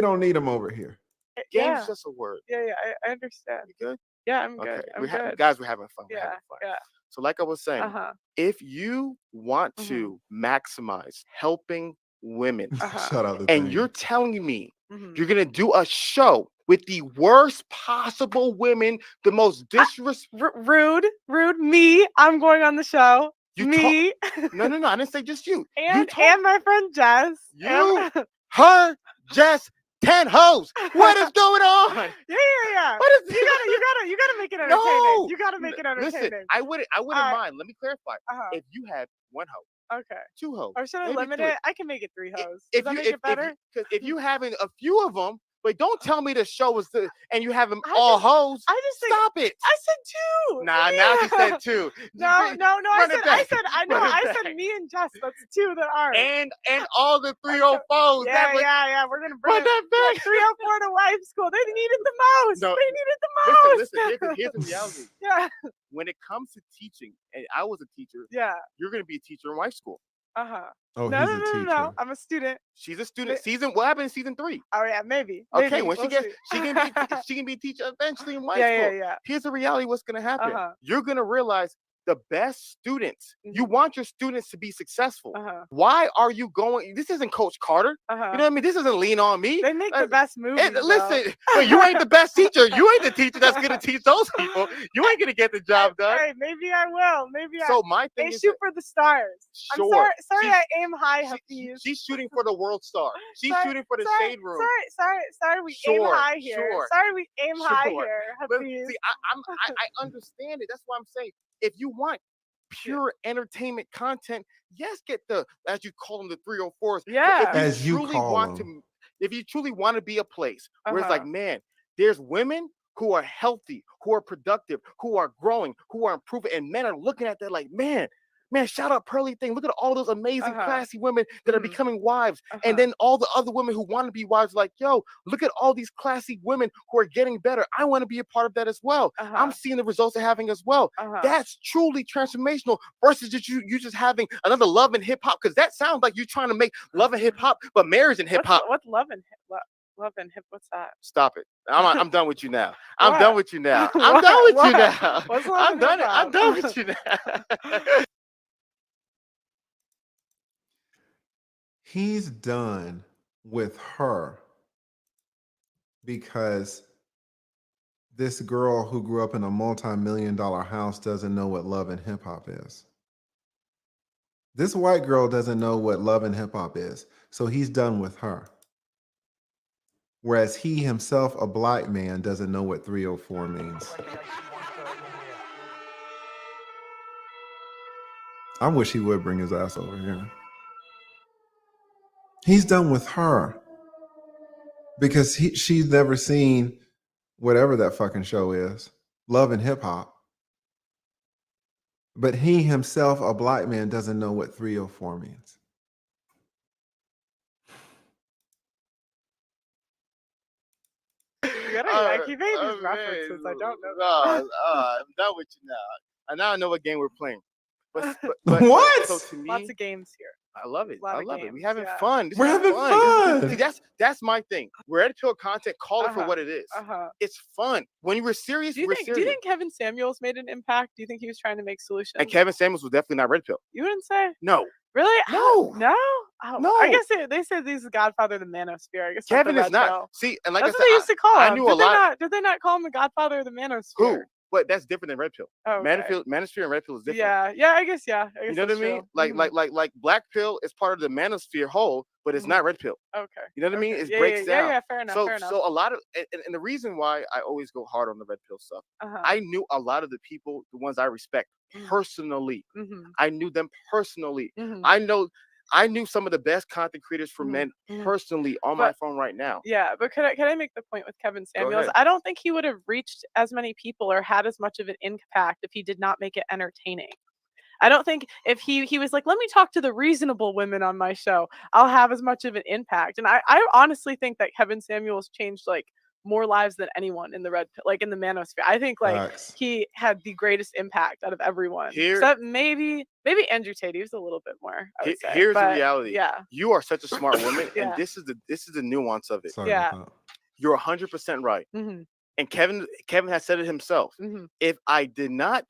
don't need him over here. Game's just a word. Yeah, I understand. You good? Yeah, I'm good. I'm good. Guys, we're having fun. Yeah. So like I was saying, if you want to maximize helping women, Shout out to and Thane. you're telling me you're gonna do a show with the worst possible women, the most rude, me. I'm going on the show. Me. No, I didn't say just you. And my friend Jess. Her, Jess, 10 hoes. What is going on? Yeah. What is you gotta make it entertaining. No. You gotta make it entertaining. Listen, I wouldn't mind. Let me clarify. If you had 1 hoe. Okay. 2 hoes. Or should I limit it? I can make it 3 hoes. If Does that make it better? If you having a few of them, but don't tell me the show was and you have them all hoes. Stop it. I said 2. Nah, now she said 2. No. I said me and Jess. That's 2 that are. And all the 304s. Yeah. We're gonna bring that back. 304 to wife school. They needed the most. No, they needed the most. Listen. Here's the reality. Yeah. When it comes to teaching, and I was a teacher. Yeah. You're gonna be a teacher in wife school. Oh, no, he's a teacher. No. I'm a student. She's a student. What happened in season 3? Oh yeah, maybe. Okay, when she can be a teacher eventually in wife school. Yeah. Here's the reality. What's gonna happen? You're gonna realize the best students. You want your students to be successful. Why are you going? This isn't Coach Carter. You know what I mean? This isn't Lean on Me. They make the best movies. Listen, but you ain't the best teacher. You ain't the teacher that's gonna teach those people. You ain't gonna get the job done. Hey, maybe I will. So my thing is, shoot for the stars. Sure. Sorry, I aim high, Hafeez. She's shooting for the world star. She's shooting for the shade room. Sorry, we aim high here. Sorry, we aim high here, But Hafeez. see, I understand it. That's what I'm saying. If you want pure entertainment content, yes, get the, as you call them, the 304s. Yeah. But As you call them. if you truly want to be a place where it's Uh-huh. like, man, there's women who are healthy, who are productive, who are growing, who are improving, and men are looking at that like, man, shout out Pearly Thing. Look at all those amazing, classy women that are becoming wives. And then all the other women who want to be wives are like, yo, look at all these classy women who are getting better. I want to be a part of that as well. I'm seeing the results they're having as well. That's truly transformational versus just you just having another love and hip hop, because that sounds like you're trying to make love and hip hop, but marriage and hip hop. What's love and hip? What's that? Stop it. I'm done with you now. What? I'm done with you now. I'm What? done with you What? now. What's love I'm and done. hip-hop? I'm done with you now. He's done with her because this girl who grew up in a multi-million-dollar house doesn't know what love and hip hop is. This white girl doesn't know what love and hip hop is, so he's done with her. Whereas he himself, a black man, doesn't know what 304 means. I wish he would bring his ass over here. He's done with her because she's never seen whatever that fucking show is, Love and Hip Hop. But he himself, a black man, doesn't know what 304 means. He made these references. I don't know. I'm done with you now. And now I know what game we're playing. But What? So to me, Lots of games here. I love it. Lot I of love it. games, We having yeah. fun. This We're is having fun. See, that's my thing. We're at Pill content. Call it for what it is. It's fun. When we're serious, Do you we're think serious. Kevin Samuels made an impact? Do you think he was trying to make solutions? And Kevin Samuels was definitely not Red Pill. You wouldn't say? No. Really? No. No? Oh, No. I guess they said he's the godfather of the manosphere. I guess Kevin is not. Pill. See, and like That's I what they used said, to call I him. knew a lot. Did they not call him the godfather of the manosphere? Who? But that's different than Red Pill. Oh, okay. Manosphere and Red Pill is different. Yeah, I guess. You know what I mean? True. Like Black Pill is part of the Manosphere whole, but it's not Red Pill. Okay. You know what I mean? It Yeah, breaks down. Yeah, fair enough. So a lot of, and the reason why I always go hard on the Red Pill stuff, I knew a lot of the people, the ones I respect personally. I knew them personally. I knew some of the best content creators for men personally on my phone right now. Yeah, but can I make the point with Kevin Samuels? I don't think he would have reached as many people or had as much of an impact if he did not make it entertaining. I don't think if he was like, let me talk to the reasonable women on my show, I'll have as much of an impact. And I honestly think that Kevin Samuels changed like more lives than anyone in the in the manosphere. I think he had the greatest impact out of everyone. Except maybe Andrew Tate. He was a little bit more. I would say. Here's the reality. Yeah. You are such a smart woman, and this is the nuance of it. Sorry about that. You're 100% right. And Kevin has said it himself. If I did not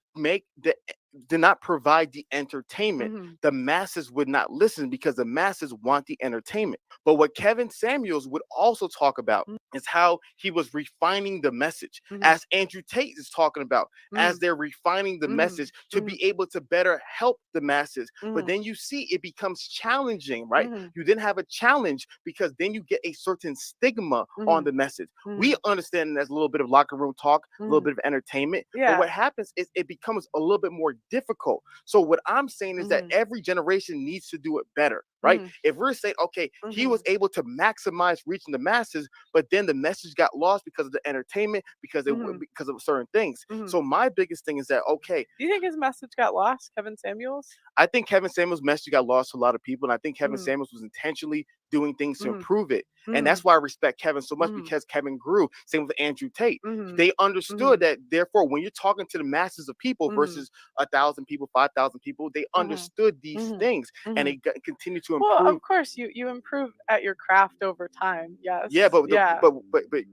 provide the entertainment, the masses would not listen because the masses want the entertainment. But what Kevin Samuels would also talk about is how he was refining the message, as Andrew Tate is talking about, as they're refining the message to be able to better help the masses. But then you see it becomes challenging, right? You then have a challenge because then you get a certain stigma on the message. We understand that's a little bit of locker room talk, a little bit of entertainment. But what happens is it becomes a little bit more difficult. So what I'm saying is that every generation needs to do it better, right? If we're saying, okay, he was able to maximize reaching the masses, but then the message got lost because of the entertainment, because of certain things. So my biggest thing is that, okay. Do you think his message got lost, Kevin Samuels? I think Kevin Samuels' message got lost to a lot of people, and I think Kevin Samuels was intentionally doing things to improve it. And that's why I respect Kevin so much, because Kevin grew. Same with Andrew Tate. They understood that, therefore, when you're talking to the masses of people versus 1,000 people, 5,000 people, they understood these things, and they continue to improve. Well, of course, you improve at your craft over time. Yes. Yeah, but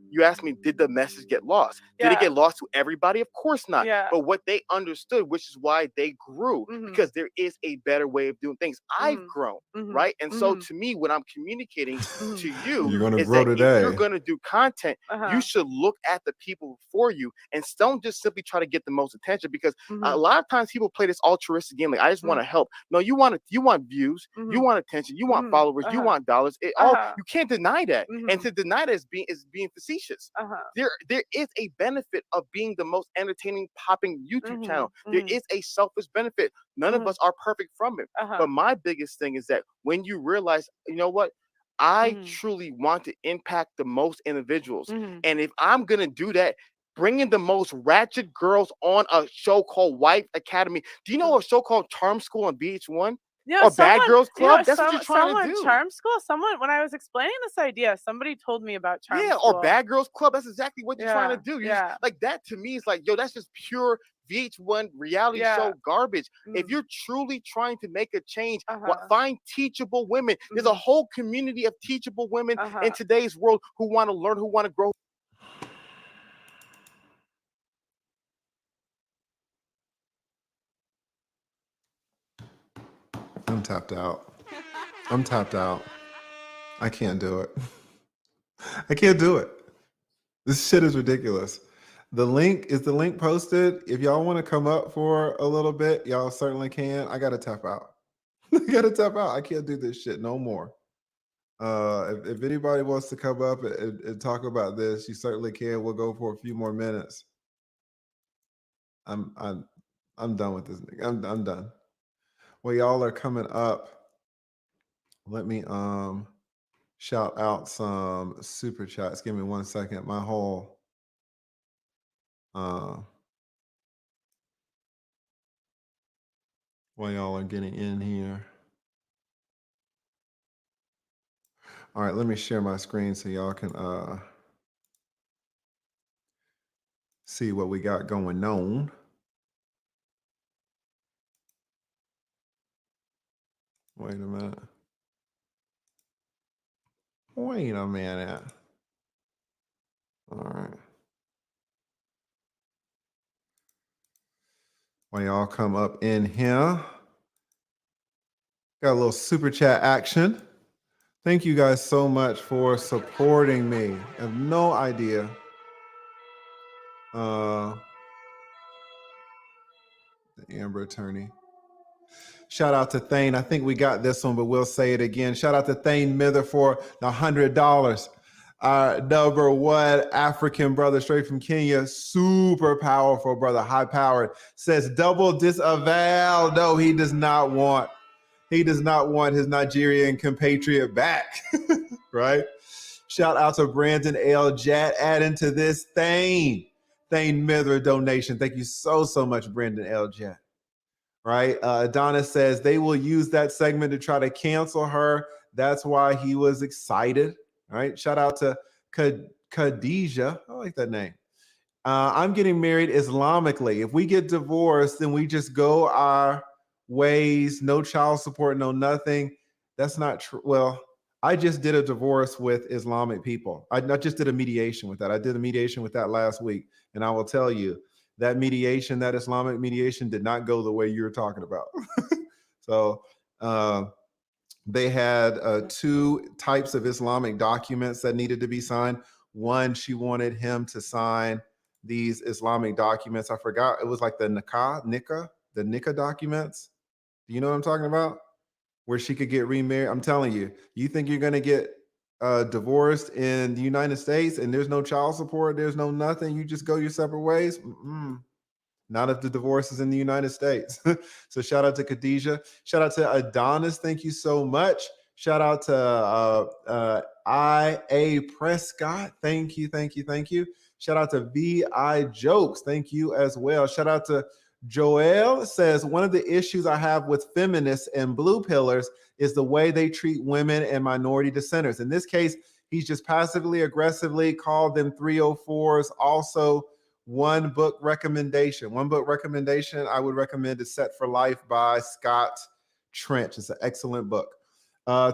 you asked me, did the message get lost? Did it get lost to everybody? Of course not. Yeah. But what they understood, which is why they grew, because there is a better way of doing things. I've grown, right? And so to me, when I'm communicating communicating to you You're gonna is grow that today. if you're going to do content, Uh-huh. you should look at the people before you and don't just simply try to get the most attention, because a Mhm. lot of times people play this altruistic game. Like, I just want to help. No, you want views, you Mhm. want attention, you want Mhm. followers, you Uh-huh. want dollars. It all, Uh-huh. you can't deny that. And Mhm. to deny that is being facetious. Uh-huh. There is a benefit of being the most entertaining popping YouTube channel. There is a selfish benefit. None of us are perfect from it. Uh-huh. But my biggest thing is that when you realize, you know what, I Mhm. truly want to impact the most individuals. Mhm. And if I'm gonna do that, bringing the most ratchet girls on a show called Wife Academy. Do you know a show called Charm School on VH1? Yeah, Or Bad Girls Club? That's what you're trying to someone do. Charm School. Someone, when I was explaining this idea, somebody told me about Charm Yeah, School. or Bad Girls Club. That's exactly what you're trying to do. Yeah. Like, that to me is like, yo, that's just pure VH1 reality show garbage. If you're truly trying to make a change, find teachable women. There's a whole community of teachable women in today's world who want to learn, who want to grow. I'm tapped out. I'm tapped out. I can't do it. I can't do it. This shit is ridiculous. The link posted? If y'all want to come up for a little bit, y'all certainly can. I gotta tap out. I gotta tap out. I can't do this shit no more. If anybody wants to come up and talk about this, you certainly can. We'll go for a few more minutes. I'm done with this. I'm done. Well, y'all are coming up. Let me shout out some super chats. Give me 1 second. My whole while y'all are getting in here. All right, let me share my screen so y'all can see what we got going on. Wait a minute. Wait a minute. All right. While y'all come up in here, got a little super chat action. Thank you guys so much for supporting me. I have no idea. The Amber attorney. Shout out to Thane. I think we got this one, but we'll say it again. Shout out to Thane Mither for the $100. Our number one African brother straight from Kenya, super powerful brother, high powered, says double disavow. No, he does not want his Nigerian compatriot back, right? Shout out to Brandon L. Jett adding to this Thane Mither donation. Thank you so much, Brandon L. Jett. Right? Adonis says they will use that segment to try to cancel her. That's why he was excited. Right? Shout out to Khadijah. I like that name. I'm getting married Islamically. If we get divorced, then we just go our ways, no child support, no nothing. That's not true. Well, I just did a divorce with Islamic people. I just did a mediation with that. I did a mediation with that last week. And I will tell you, that mediation, that Islamic mediation did not go the way you're talking about. So they had 2 types of Islamic documents that needed to be signed. One, she wanted him to sign these Islamic documents. I forgot. It was like the nikah documents. Do you know what I'm talking about? Where she could get remarried. I'm telling you, you think you're going to get divorced in the United States and there's no child support, there's no nothing, you just go your separate ways? Not if the divorce is in the United States. So shout out to Khadijah. Shout out to Adonis. Thank you so much. Shout out to I.A. Prescott. Thank you. Shout out to V.I. Jokes. Thank you as well. Shout out to Joel. Says, one of the issues I have with feminists and blue pillars is the way they treat women and minority dissenters. In this case, he's just passively aggressively called them 304s. Also, one book recommendation I would recommend is Set for Life by Scott Trench. It's an excellent book.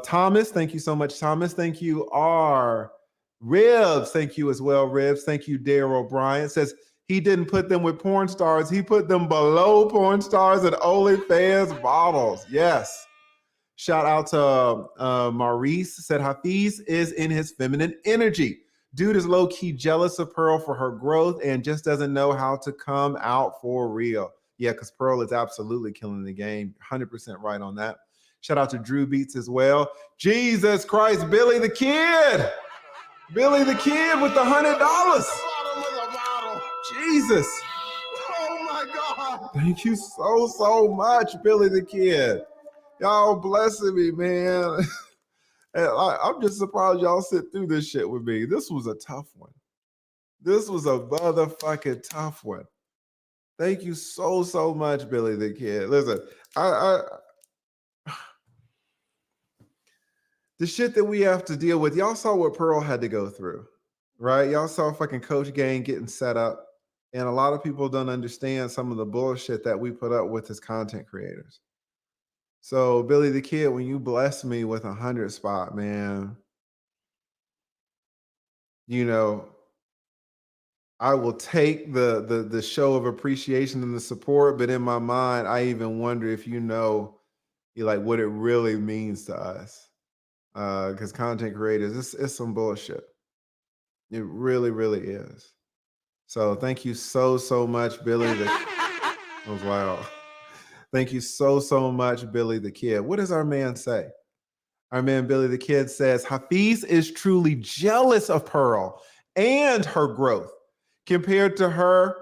Thomas, thank you so much, Thomas. Thank you, R. Ribs, thank you as well, Ribs. Thank you, Daryl O'Brien. Says he didn't put them with porn stars. He put them below porn stars and OnlyFans models. Yes. Shout out to Maurice, said Hafeez is in his feminine energy. Dude is low-key jealous of Pearl for her growth and just doesn't know how to come out for real. Yeah, because Pearl is absolutely killing the game. 100% right on that. Shout out to Drew Beats as well. Jesus Christ, Billy the Kid. Billy the Kid with the $100. Bottom of the bottle. Jesus. Oh my God. Thank you so much, Billy the Kid. Y'all blessing me, man. And I'm just surprised y'all sit through this shit with me. This was a tough one. This was a motherfucking tough one. Thank you so much, Billy the Kid. Listen, the shit that we have to deal with, y'all saw what Pearl had to go through, right? Y'all saw fucking Coach Gang getting set up. And a lot of people don't understand some of the bullshit that we put up with as content creators. So Billy the Kid, when you bless me with 100 spot, man, you know, I will take the show of appreciation and the support, but in my mind, I even wonder if you know, like what it really means to us. Because content creators, it's some bullshit. It really is. So thank you so much, Billy. That was loud. Thank you so much, Billy the Kid. What does our man say? Our man Billy the Kid says, Hafeez is truly jealous of Pearl and her growth comparing her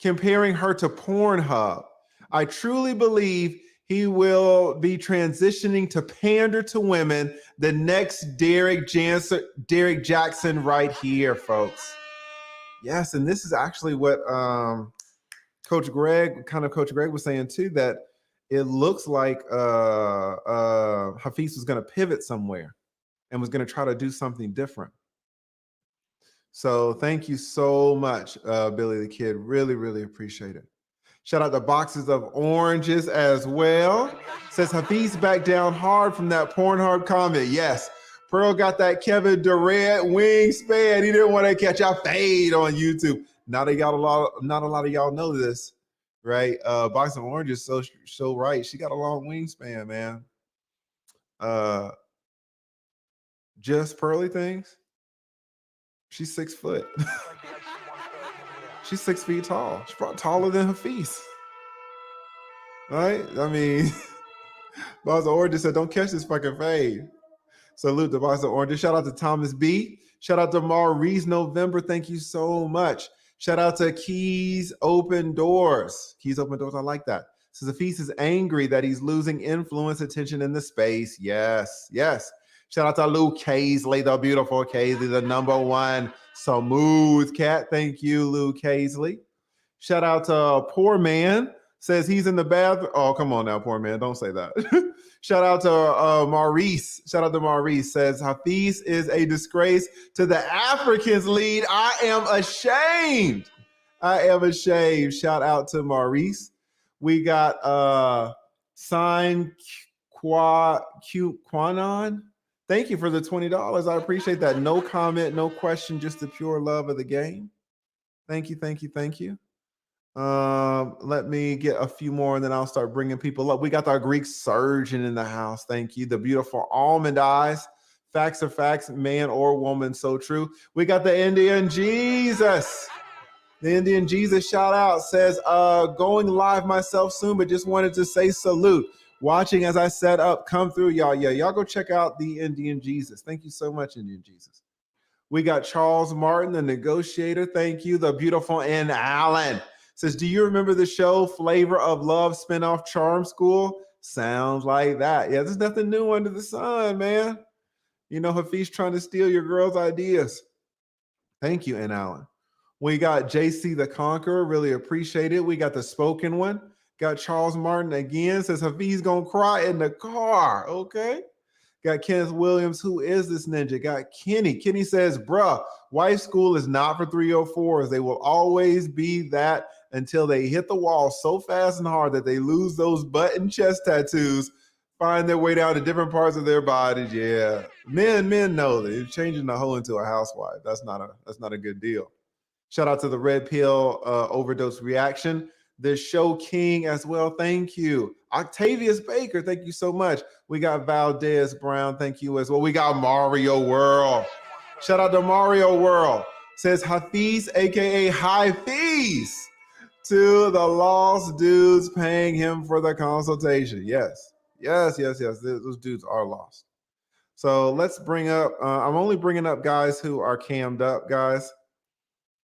to Pornhub. I truly believe he will be transitioning to pander to women, the next Derek Jackson right here, folks. Yes, and this is actually what Coach Greg was saying too, that it looks like Hafeez was going to pivot somewhere and was going to try to do something different. So thank you so much, Billy the Kid. Really appreciate it. Shout out to Boxes of Oranges as well. Says Hafeez back down hard from that Pornhub comment. Yes, Pearl got that Kevin Durant wingspan. He didn't want to catch a fade on YouTube. Not a lot of y'all know this, right? Boxes of Oranges so right. She got a long wingspan, man. JustPearlyThings. She's 6 foot. She's 6 feet tall. She's probably taller than Hafeez. Right? I mean, Box of Oranges said, don't catch this fucking fade. Salute to Box of Oranges. Shout out to Thomas B. Shout out to Maurice November. Thank you so much. Shout out to Keys Open Doors. Keys Open Doors, I like that. Says Hafeez is angry that he's losing influence, attention in the space. Yes. Shout out to Lou Casely, the beautiful Casely, the #1 smooth cat. Thank you, Lou Casely. Shout out to Poor Man. Says he's in the bathroom. Oh, come on now, Poor Man. Don't say that. Shout out to Maurice. Shout out to Maurice. Says Hafeez is a disgrace to the Africans lead. I am ashamed. Shout out to Maurice. We got Sign Quanon. Thank you for the $20. I appreciate that. No comment, no question, just the pure love of the game. Thank you. Let me get a few more and then I'll start bringing people up. We got our Greek surgeon in the house. Thank you. The beautiful almond eyes. Facts are facts, man or woman, so true. We got the Indian Jesus. The Indian Jesus shout out says, going live myself soon, but just wanted to say salute. Watching as I set up, come through, y'all. Yeah, y'all go check out the Indian Jesus. Thank you so much, Indian Jesus. We got Charles Martin, the negotiator. Thank you. The beautiful N. Allen says, do you remember the show Flavor of Love spinoff Charm School? Sounds like that. Yeah, there's nothing new under the sun, man. You know, Hafeez trying to steal your girl's ideas. Thank you, N. Allen. We got JC the Conqueror. Really appreciate it. We got the spoken one. Got Charles Martin again. Says Hafeez gonna cry in the car. Okay. Got Kenneth Williams. Who is this ninja? Got Kenny. Kenny says, bruh, wife school is not for 304s. They will always be that until they hit the wall so fast and hard that they lose those butt and chest tattoos, find their way down to different parts of their bodies. Yeah. Men know that you're changing the hoe into a housewife. That's not a good deal. Shout out to the Red Pill Overdose Reaction. the show king as well. Thank you. Octavius Baker, thank you so much. We got Valdez Brown, thank you as well. We got Mario World. Shout out to Mario World. Says Hafeez, aka Hafeez, to the lost dudes paying him for the consultation. Yes. Those dudes are lost. So let's bring up, I'm only bringing up guys who are cammed up, guys.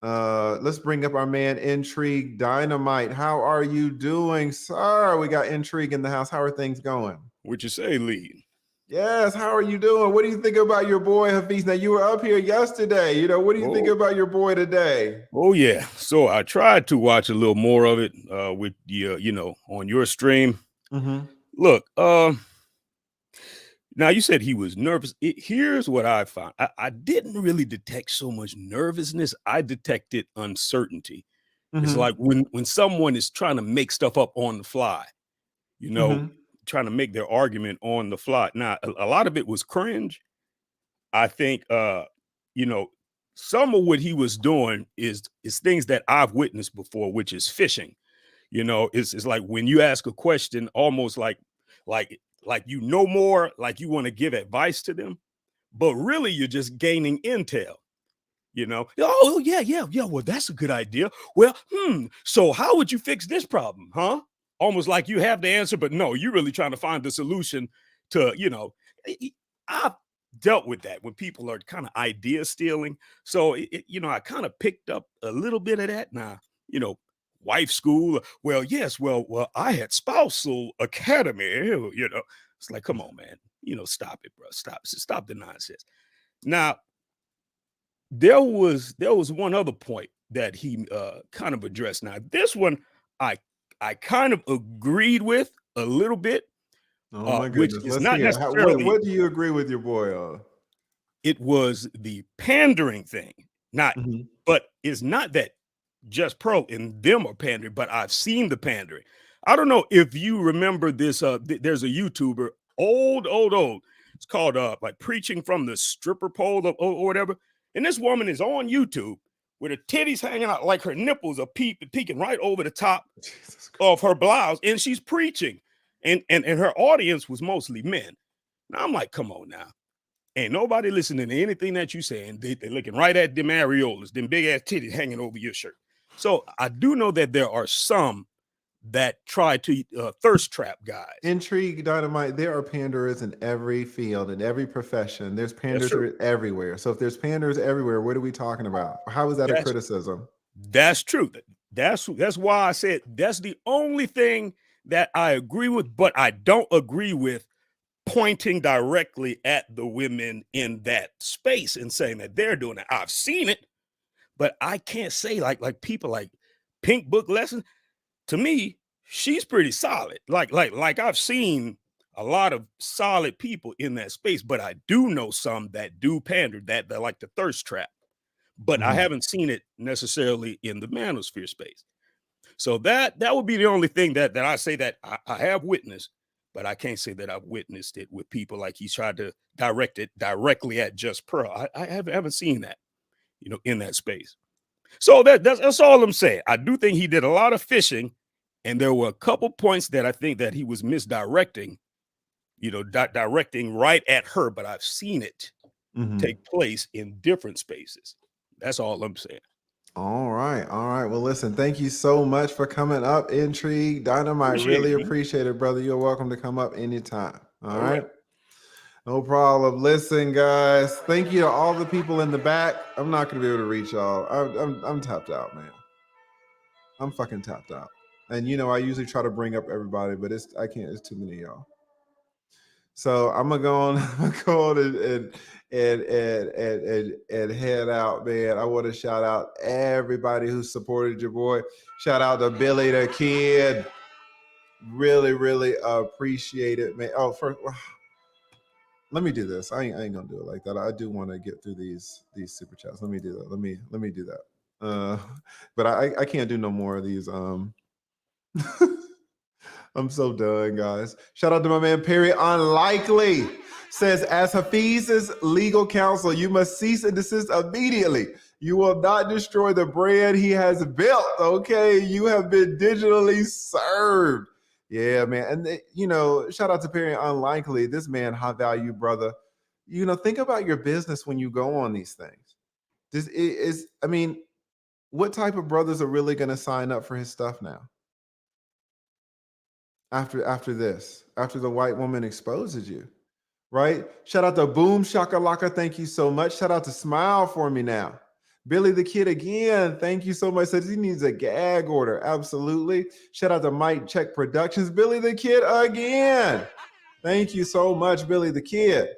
Let's bring up our man Intrigue Dynamite. How are you doing, sir? We got Intrigue in the house. How are things going? What you say, Lee? Yes, how are you doing? What do you think about your boy Hafeez? Now, you were up here yesterday. What do you think about your boy today? Oh yeah. So I tried to watch a little more of it with the on your stream. Mm-hmm. Look, now you said he was nervous. Here's what I found. I didn't really detect so much nervousness. I detected uncertainty. Mm-hmm. It's like when someone is trying to make stuff up on the fly, trying to make their argument on the fly. Now, a lot of it was cringe. I think, some of what he was doing is things that I've witnessed before, which is fishing. It's like when you ask a question, almost like more, like you want to give advice to them, but really you're just gaining intel. Oh yeah. Well, that's a good idea. Well, so how would you fix this problem, huh? Almost like you have the answer, but no, you're really trying to find the solution to, I've dealt with that when people are kind of idea stealing. So, I kind of picked up a little bit of that. Now, wife school. Well, yes. Well, I had spousal academy, it's like, come on, man, stop it, bro. Stop the nonsense. Now, there was one other point that he kind of addressed. Now, this one, I kind of agreed with a little bit. Oh my which goodness. is Let's not hear. necessarily. What do you agree with your boy on? It was the pandering thing, but it's not that Just Pearl and them are pandering, but I've seen the pandering. I don't know if you remember this. There's a YouTuber, old. It's called like Preaching from the Stripper Pole or whatever. And this woman is on YouTube with her titties hanging out, like her nipples are peeking right over the top of her blouse, and she's preaching. And her audience was mostly men. Now I'm like, come on now. Ain't nobody listening to anything that you saying. They're looking right at them areolas, them big ass titties hanging over your shirt. So I do know that there are some that try to thirst trap guys. Intrigue Dynamite, there are panderers in every field, in every profession. There's panderers everywhere. So if there's panderers everywhere, what are we talking about? How is that a criticism? That's true. That's why I said that's the only thing that I agree with, but I don't agree with pointing directly at the women in that space and saying that they're doing it. I've seen it, but I can't say like people like Pink Book Lesson. To me, she's pretty solid. Like I've seen a lot of solid people in that space, but I do know some that do pander, that like the thirst trap. But I haven't seen it necessarily in the manosphere space. So that would be the only thing that I say that I have witnessed, but I can't say that I've witnessed it with people like he's tried to direct it directly at Just Pearl. I haven't seen that, in that space. So that's all I'm saying. I do think he did a lot of fishing, and there were a couple points that I think that he was misdirecting, directing right at her, but I've seen it take place in different spaces. That's all I'm saying. All right. Well, listen, thank you so much for coming up, Intrigue Dynamite. Really appreciate it, brother. You're welcome to come up anytime. All right. No problem. Listen, guys, thank you to all the people in the back. I'm not going to be able to reach y'all. I'm tapped out, man. I'm fucking tapped out. And, I usually try to bring up everybody, but I can't. It's too many of y'all. So I'm gonna go on and head out, man. I want to shout out everybody who supported your boy. Shout out to Billy the Kid. Really, really appreciate it, man. Oh, first, let me do this. I ain't gonna do it like that. I do want to get through these super chats. Let me do that. Let me do that. But I can't do no more of these. I'm so done, guys. Shout out to my man Perry Unlikely. Says, as Hafeez's legal counsel, you must cease and desist immediately. You will not destroy the brand he has built, okay? You have been digitally served. Yeah, man. And, shout out to Perry Unlikely. This man, high value brother. Think about your business when you go on these things. What type of brothers are really going to sign up for his stuff now? After this, after the white woman exposes you, right? Shout out to Boom Shakalaka. Thank you so much. Shout out to Smile for me now. Billy the Kid again. Thank you so much. Says he needs a gag order. Absolutely. Shout out to Mike Check Productions. Billy the Kid again. Thank you so much, Billy the Kid.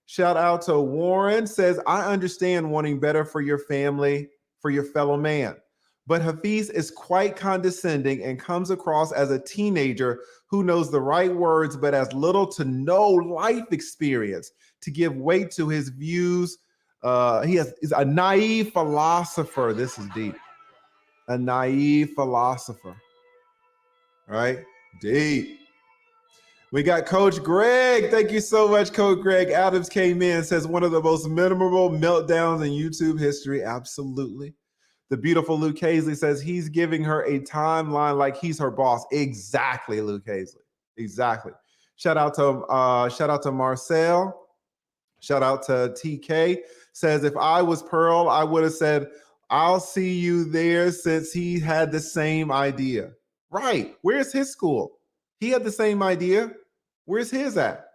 Shout out to Warren. Says, I understand wanting better for your family, for your fellow man. But Hafeez is quite condescending and comes across as a teenager who knows the right words but has little to no life experience to give weight to his views. He's a naive philosopher. This is deep. A naive philosopher. Right? Deep. We got Coach Greg. Thank you so much, Coach Greg. Adams came in, says one of the most memorable meltdowns in YouTube history. Absolutely. The beautiful Luke Hazley says he's giving her a timeline like he's her boss. Exactly, Luke Hazley. Exactly. Shout out to Marcel. Shout out to TK. Says if I was Pearl, I would have said, I'll see you there, since he had the same idea. Right. Where's his school? He had the same idea. Where's his at?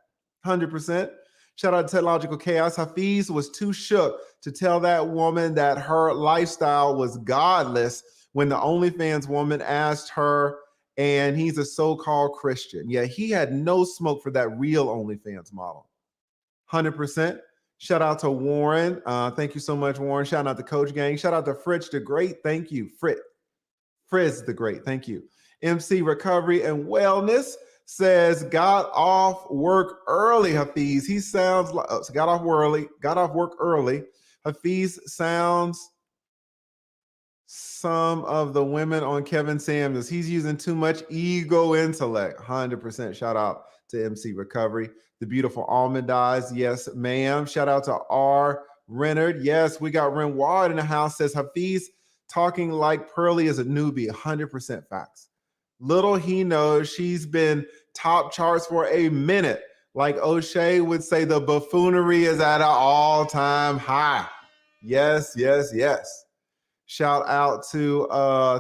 100%. Shout out to Technological Chaos. Hafeez was too shook to tell that woman that her lifestyle was godless when the OnlyFans woman asked her, and he's a so-called Christian. Yeah, he had no smoke for that real OnlyFans model. 100%. Shout out to Warren. Thank you so much, Warren. Shout out to Coach Gang. Shout out to Fritz the Great. Thank you. Frizz the Great. Thank you. MC Recovery and Wellness says got off work early. Hafeez. He sounds like got off work early. Hafeez sounds some of the women on Kevin Samuels. He's using too much ego intellect. 100%. Shout out to MC Recovery. The beautiful Almond Eyes. Yes, ma'am. Shout out to R. Renard. Yes, we got Renward in the house. Says Hafeez talking like Pearly is a newbie. 100% facts. Little he knows she's been top charts for a minute. Like O'Shea would say, the buffoonery is at an all-time high. Yes, yes, yes. Shout out to,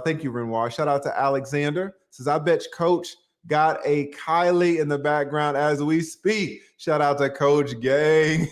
thank you, Renoir. Shout out to Alexander. Says, I bet Coach got a Kylie in the background as we speak. Shout out to Coach Gang.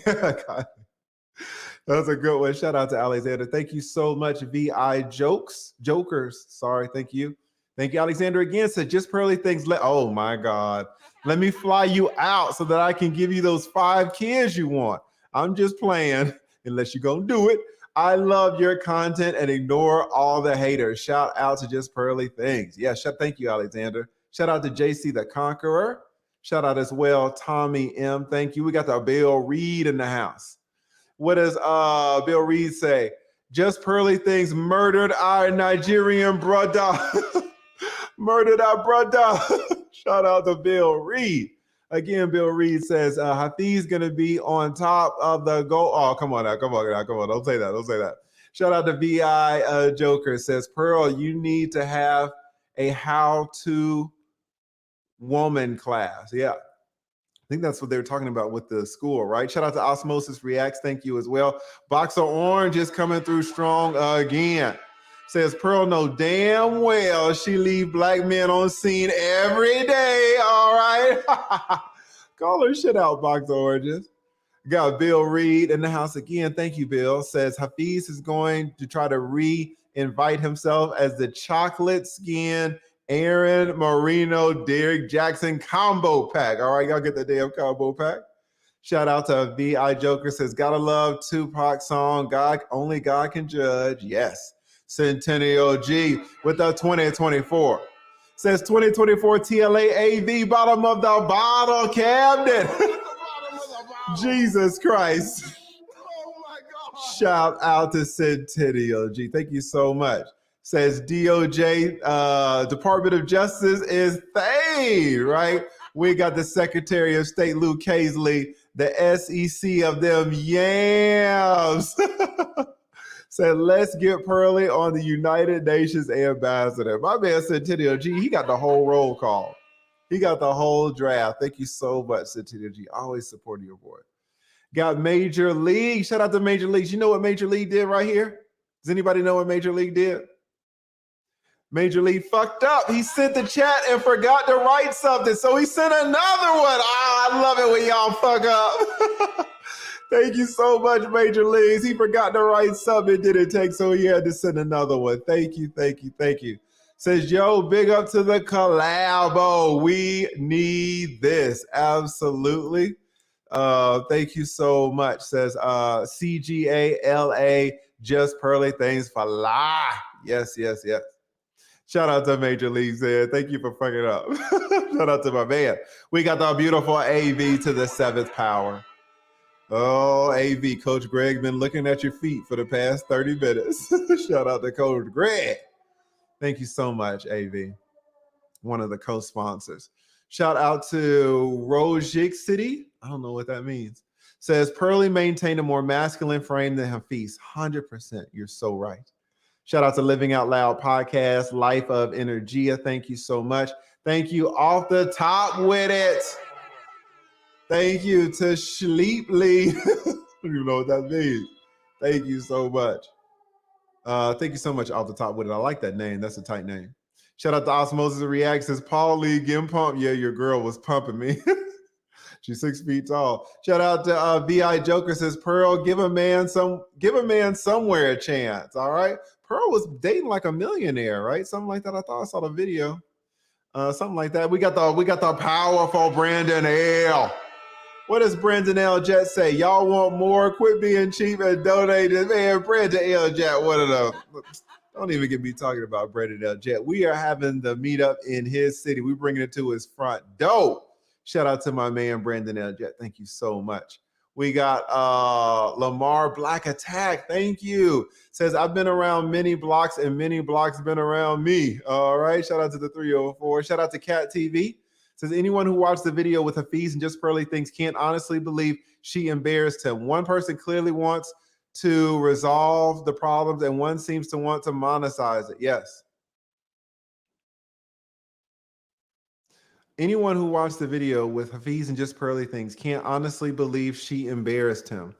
That's a good one. Shout out to Alexander. Thank you so much, VI Jokers. Sorry, thank you. Thank you, Alexander. Again, said just Pearly Things. Oh my God. Let me fly you out so that I can give you those 5 kids you want. I'm just playing, unless you're going to do it. I love your content and ignore all the haters. Shout out to Just Pearly Things. Yeah, thank you, Alexander. Shout out to JC the Conqueror. Shout out as well, Tommy M. Thank you. We got the Bill Reed in the house. What does Bill Reed say? Just Pearly Things murdered our Nigerian brother. Murdered our brother. Shout out to Bill Reed. Again, Bill Reed says, Hafeez going to be on top of the goal. Oh, come on now. Don't say that. Shout out to VI Joker. Says, Pearl, you need to have a how-to woman class. Yeah. I think that's what they were talking about with the school, right? Shout out to Osmosis Reacts. Thank you as well. Boxer Orange is coming through strong again. Says Pearl know damn well she leave black men on scene every day. All right. Call her shit out, Boxer Oranges. Got Bill Reed in the house again. Thank you, Bill. Says Hafeez is going to try to re-invite himself as the chocolate skin Aaron Marino, Derrick Jackson combo pack. All right, y'all get the damn combo pack. Shout out to VI Joker. Says, gotta love Tupac song. Only God can judge. Yes. Centennial G with the 2024. Says 2024 TLA AV, bottom of the bottle cabinet. Jesus Christ. Oh my God. Shout out to Centennial G. Thank you so much. Says DOJ, Department of Justice is THANE, right? We got the Secretary of State, Luke Hazley, the SEC of them yams. Said, let's get Pearly on the United Nations ambassador. My man Centennial G, he got the whole roll call. He got the whole draft. Thank you so much, Centennial G. Always supporting your boy. Got Major League. Shout out to Major League. You know what Major League did right here? Does anybody know what Major League did? Major League fucked up. He sent the chat and forgot to write something. So he sent another one. Ah, I love it when y'all fuck up. Thank you so much, Major Leagues. He forgot to write something. It didn't take, so he had to send another one. Thank you, thank you, thank you. Says, yo, big up to the collabo. We need this. Absolutely. Thank you so much. Says CGALA, just pearly things for life. Yes, yes, yes. Shout out to Major League said, thank you for fucking up. Shout out to my man. We got the beautiful AV to the 7th power. Oh, AV, Coach Greg been looking at your feet for the past 30 minutes. Shout out to Coach Greg. Thank you so much, AV. One of the co-sponsors. Shout out to Rojic City. I don't know what that means. Says, Pearly maintained a more masculine frame than Hafeez. 100%. You're so right. Shout out to Living Out Loud Podcast, Life of Energia. Thank you so much. Thank you off the top with it. Thank you to Sleeply. I don't even know what that means. Thank you so much. Thank you so much off the top with it. I like that name. That's a tight name. Shout out to Osmosis Reacts. Says, Paul Lee, getting pumped. Yeah, your girl was pumping me. She's 6 feet tall. Shout out to VI Joker. Says, Pearl, give a man somewhere a chance. All right. Pearl was dating like a millionaire, right? Something like that. I thought I saw the video. Something like that. We got the powerful Brandon L. What does Brandon L. Jet say? Y'all want more? Quit being cheap and donate it. Man, Brandon L. Jet, one of them. Don't even get me talking about Brandon L. Jet. We are having the meetup in his city. We're bringing it to his front door. Shout out to my man, Brandon L. Jet. Thank you so much. We got Lamar Black Attack. Thank you. Says, I've been around many blocks and many blocks been around me. All right. Shout out to the 304. Shout out to Cat TV. Says, anyone who watched the video with Hafeez and Just Pearly Things can't honestly believe she embarrassed him. One person clearly wants to resolve the problems and one seems to want to monetize it. Yes. Anyone who watched the video with Hafeez and Just Pearly Things can't honestly believe she embarrassed him.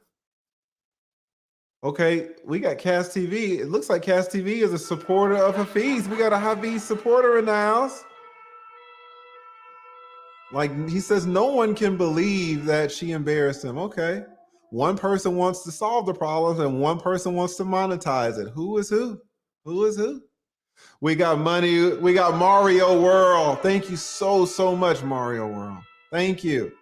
Okay, we got Cass TV. It looks like Cass TV is a supporter of Hafeez. We got a Hafeez supporter in the house. Like, he says no one can believe that she embarrassed him. Okay. One person wants to solve the problems and one person wants to monetize it. Who is who? Who is who? We got money. We got Mario World. Thank you so much, Mario World. Thank you.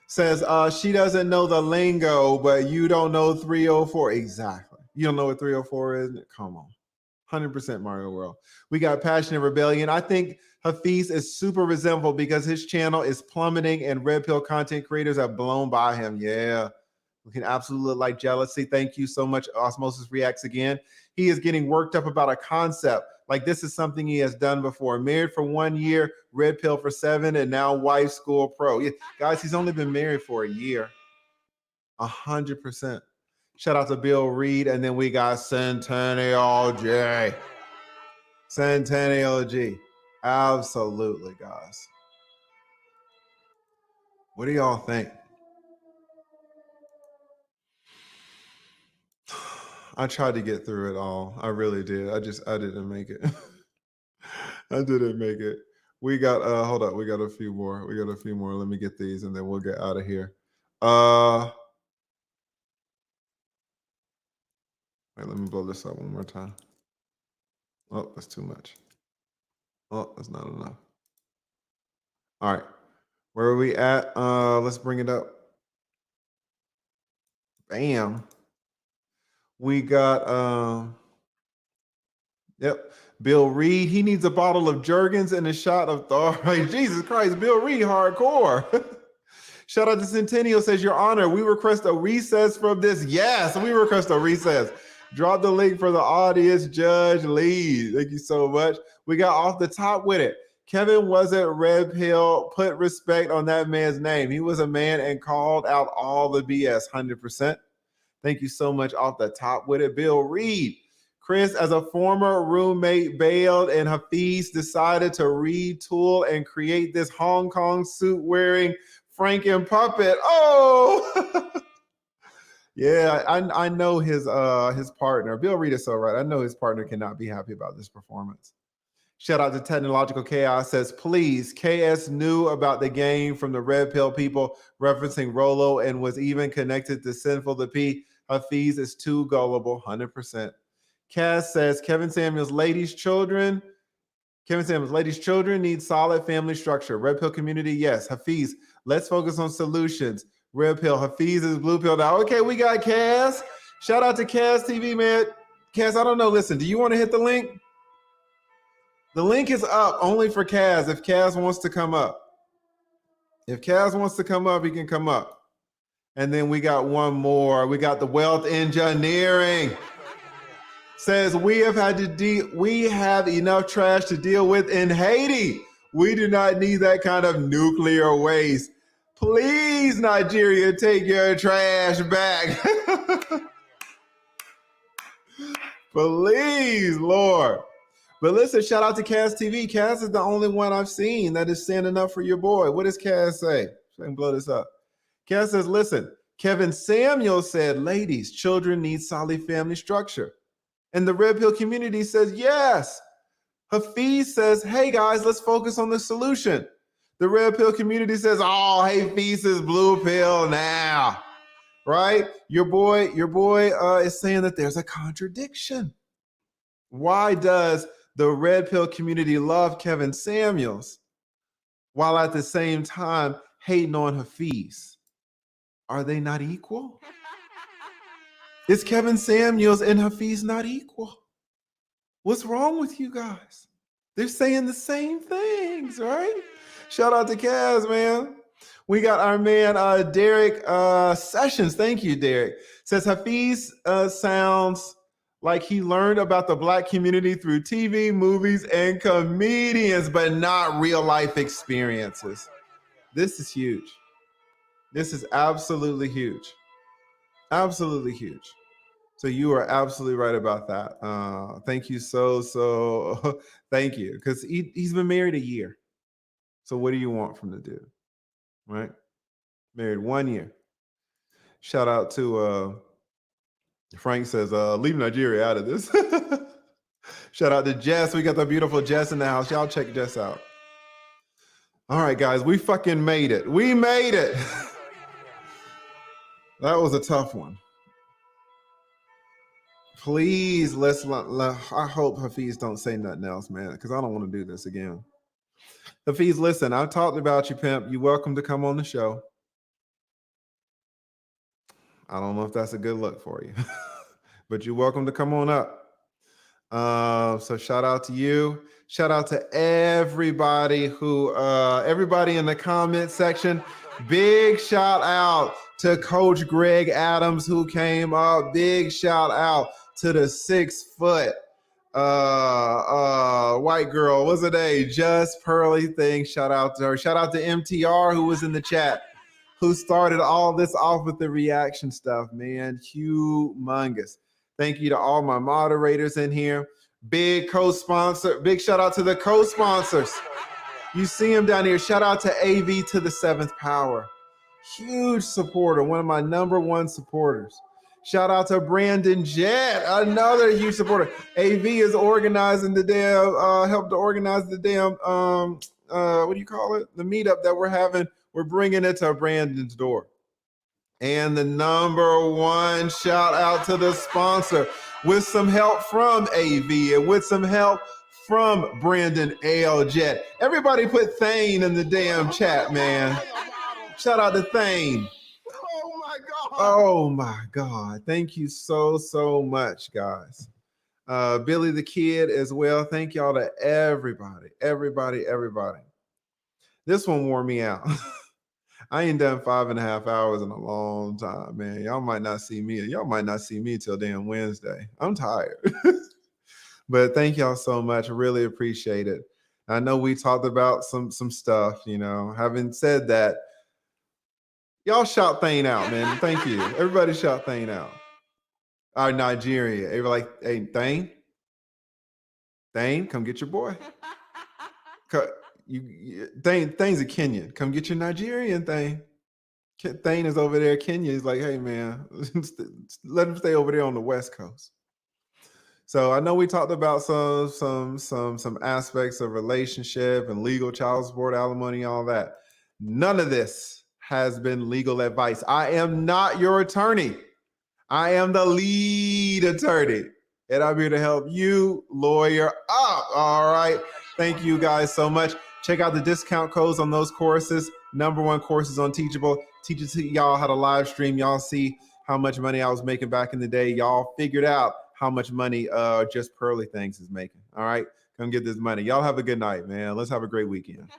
Says, she doesn't know the lingo, but you don't know 304. Exactly. You don't know what 304 is? Come on. 100% Mario World. We got Passionate Rebellion. I think Hafeez is super resentful because his channel is plummeting and red pill content creators have blown by him. Yeah. We can absolutely look like jealousy. Thank you so much. Osmosis Reacts again. He is getting worked up about a concept. Like this is something he has done before. Married for 1 year, red pill for 7, and now wife school pro. Yeah, guys, he's only been married for a year. 100%. Shout out to Bill Reed. And then we got Centennial G. Centennial G. Absolutely, guys. What do y'all think? I tried to get through it all. I really did. I didn't make it. I didn't make it. We got, hold up. We got a few more. We got a few more. Let me get these and then we'll get out of here. Wait, let me blow this up one more time. Oh, that's too much. Oh, that's not enough. All right. Where are we at? Let's bring it up. Bam. We got, yep. Bill Reed, he needs a bottle of Jergens and a shot of Thor. Jesus Christ, Bill Reed, hardcore. Shout out to Centennial, says, Your Honor, we request a recess from this. Yes, we request a recess. Drop the link for the audience, Judge Lee. Thank you so much. We got off the top with it. Kevin wasn't red pill. Put respect on that man's name. He was a man and called out all the BS, 100%. Thank you so much. Off the top with it, Bill Reed. Chris, as a former roommate, bailed and Hafeez decided to retool and create this Hong Kong suit wearing Franken puppet. Oh, yeah, I know his partner. Bill Reed is so right. I know his partner cannot be happy about this performance. Shout out to Technological Chaos says, please, KS knew about the game from the Red Pill people referencing Rolo and was even connected to Sinful the P. Hafeez is too gullible, 100%. Cass says, Kevin Samuels' ladies' children need solid family structure. Red Pill community, yes. Hafeez, let's focus on solutions. Red Pill, Hafeez is blue pill now. Okay, we got Cass. Shout out to Cass TV, man. Cass, I don't know. Listen, do you want to hit the link? The link is up only for Kaz if Kaz wants to come up. If Kaz wants to come up, he can come up. And then we got one more. We got the Wealth Engineering. Says we have enough trash to deal with in Haiti. We do not need that kind of nuclear waste. Please, Nigeria, take your trash back. Please, Lord. But listen, shout out to Kaz TV. Kaz is the only one I've seen that is standing up for your boy. What does Kaz say? I can blow this up. Kaz says, listen, Kevin Samuel said, ladies, children need solid family structure. And the Red Pill community says, yes. Hafeez says, hey guys, let's focus on the solution. The Red Pill community says, oh, Hafeez is blue pill now, right? Your boy is saying that there's a contradiction. Why does the Red Pill community love Kevin Samuels while at the same time hating on Hafeez? Are they not equal? Is Kevin Samuels and Hafeez not equal? What's wrong with you guys? They're saying the same things, right? Shout out to Kaz, man. We got our man, Derek Sessions. Thank you, Derek. Says Hafeez sounds like he learned about the Black community through TV, movies, and comedians, but not real life experiences. This is huge. This is absolutely huge. Absolutely huge. So you are absolutely right about that. Thank you so thank you. Because he's been married a year. So what do you want from the dude? Right? Married 1 year. Shout out to Frank says, leave Nigeria out of this. Shout out to Jess. We got the beautiful Jess in the house. Y'all check Jess out. All right, guys, we fucking made it. We made it. That was a tough one. Please, I hope Hafeez don't say nothing else, man, because I don't want to do this again. Hafeez, listen, I talked about you, pimp. You're welcome to come on the show. I don't know if that's a good look for you, but you're welcome to come on up. So shout out to you. Shout out to everybody everybody in the comment section. Big shout out to Coach Greg Adams who came up. Big shout out to the 6 foot white girl. What's her name? JustPearlyThings. Shout out to her. Shout out to MTR who was in the chat, who started all this off with the reaction stuff, man. Humongous. Thank you to all my moderators in here. Big co-sponsor. Big shout out to the co-sponsors. You see him down here. Shout out to AV to the 7th power. Huge supporter. One of my #1 supporters. Shout out to Brandon Jett, another huge supporter. AV is organizing the damn, helped to organize the damn, what do you call it? The meetup that we're having. We're bringing it to Brandon's door. And the #1 shout out to the sponsor with some help from AV and with some help from Brandon L. Jett. Everybody put THANE in the damn chat, man. Shout out to THANE. Oh my God. Oh my God. Thank you so much, guys. Billy the Kid as well. Thank y'all to everybody. This one wore me out. I ain't done 5.5 hours in a long time, man. Y'all might not see me. Y'all might not see me till damn Wednesday. I'm tired. But thank y'all so much. I really appreciate it. I know we talked about some stuff, you know. Having said that, y'all shout THANE out, man. Thank you. Everybody shout THANE out. Or Nigeria. They were like, hey, THANE, come get your boy. THANE's a Kenyan. Come get your Nigerian THANE. THANE is over there. Kenya is like, hey man, let him stay over there on the West Coast. So I know we talked about some aspects of relationship and legal, child support, alimony, all that. None of this has been legal advice. I am not your attorney. I am the lead attorney, and I'm here to help you lawyer up. All right. Thank you guys so much. Check out the discount codes on those courses. #1 courses on Teachable. Teaches y'all how to live stream. Y'all see how much money I was making back in the day. Y'all figured out how much money JustPearlyThings is making. All right. Come get this money. Y'all have a good night, man. Let's have a great weekend.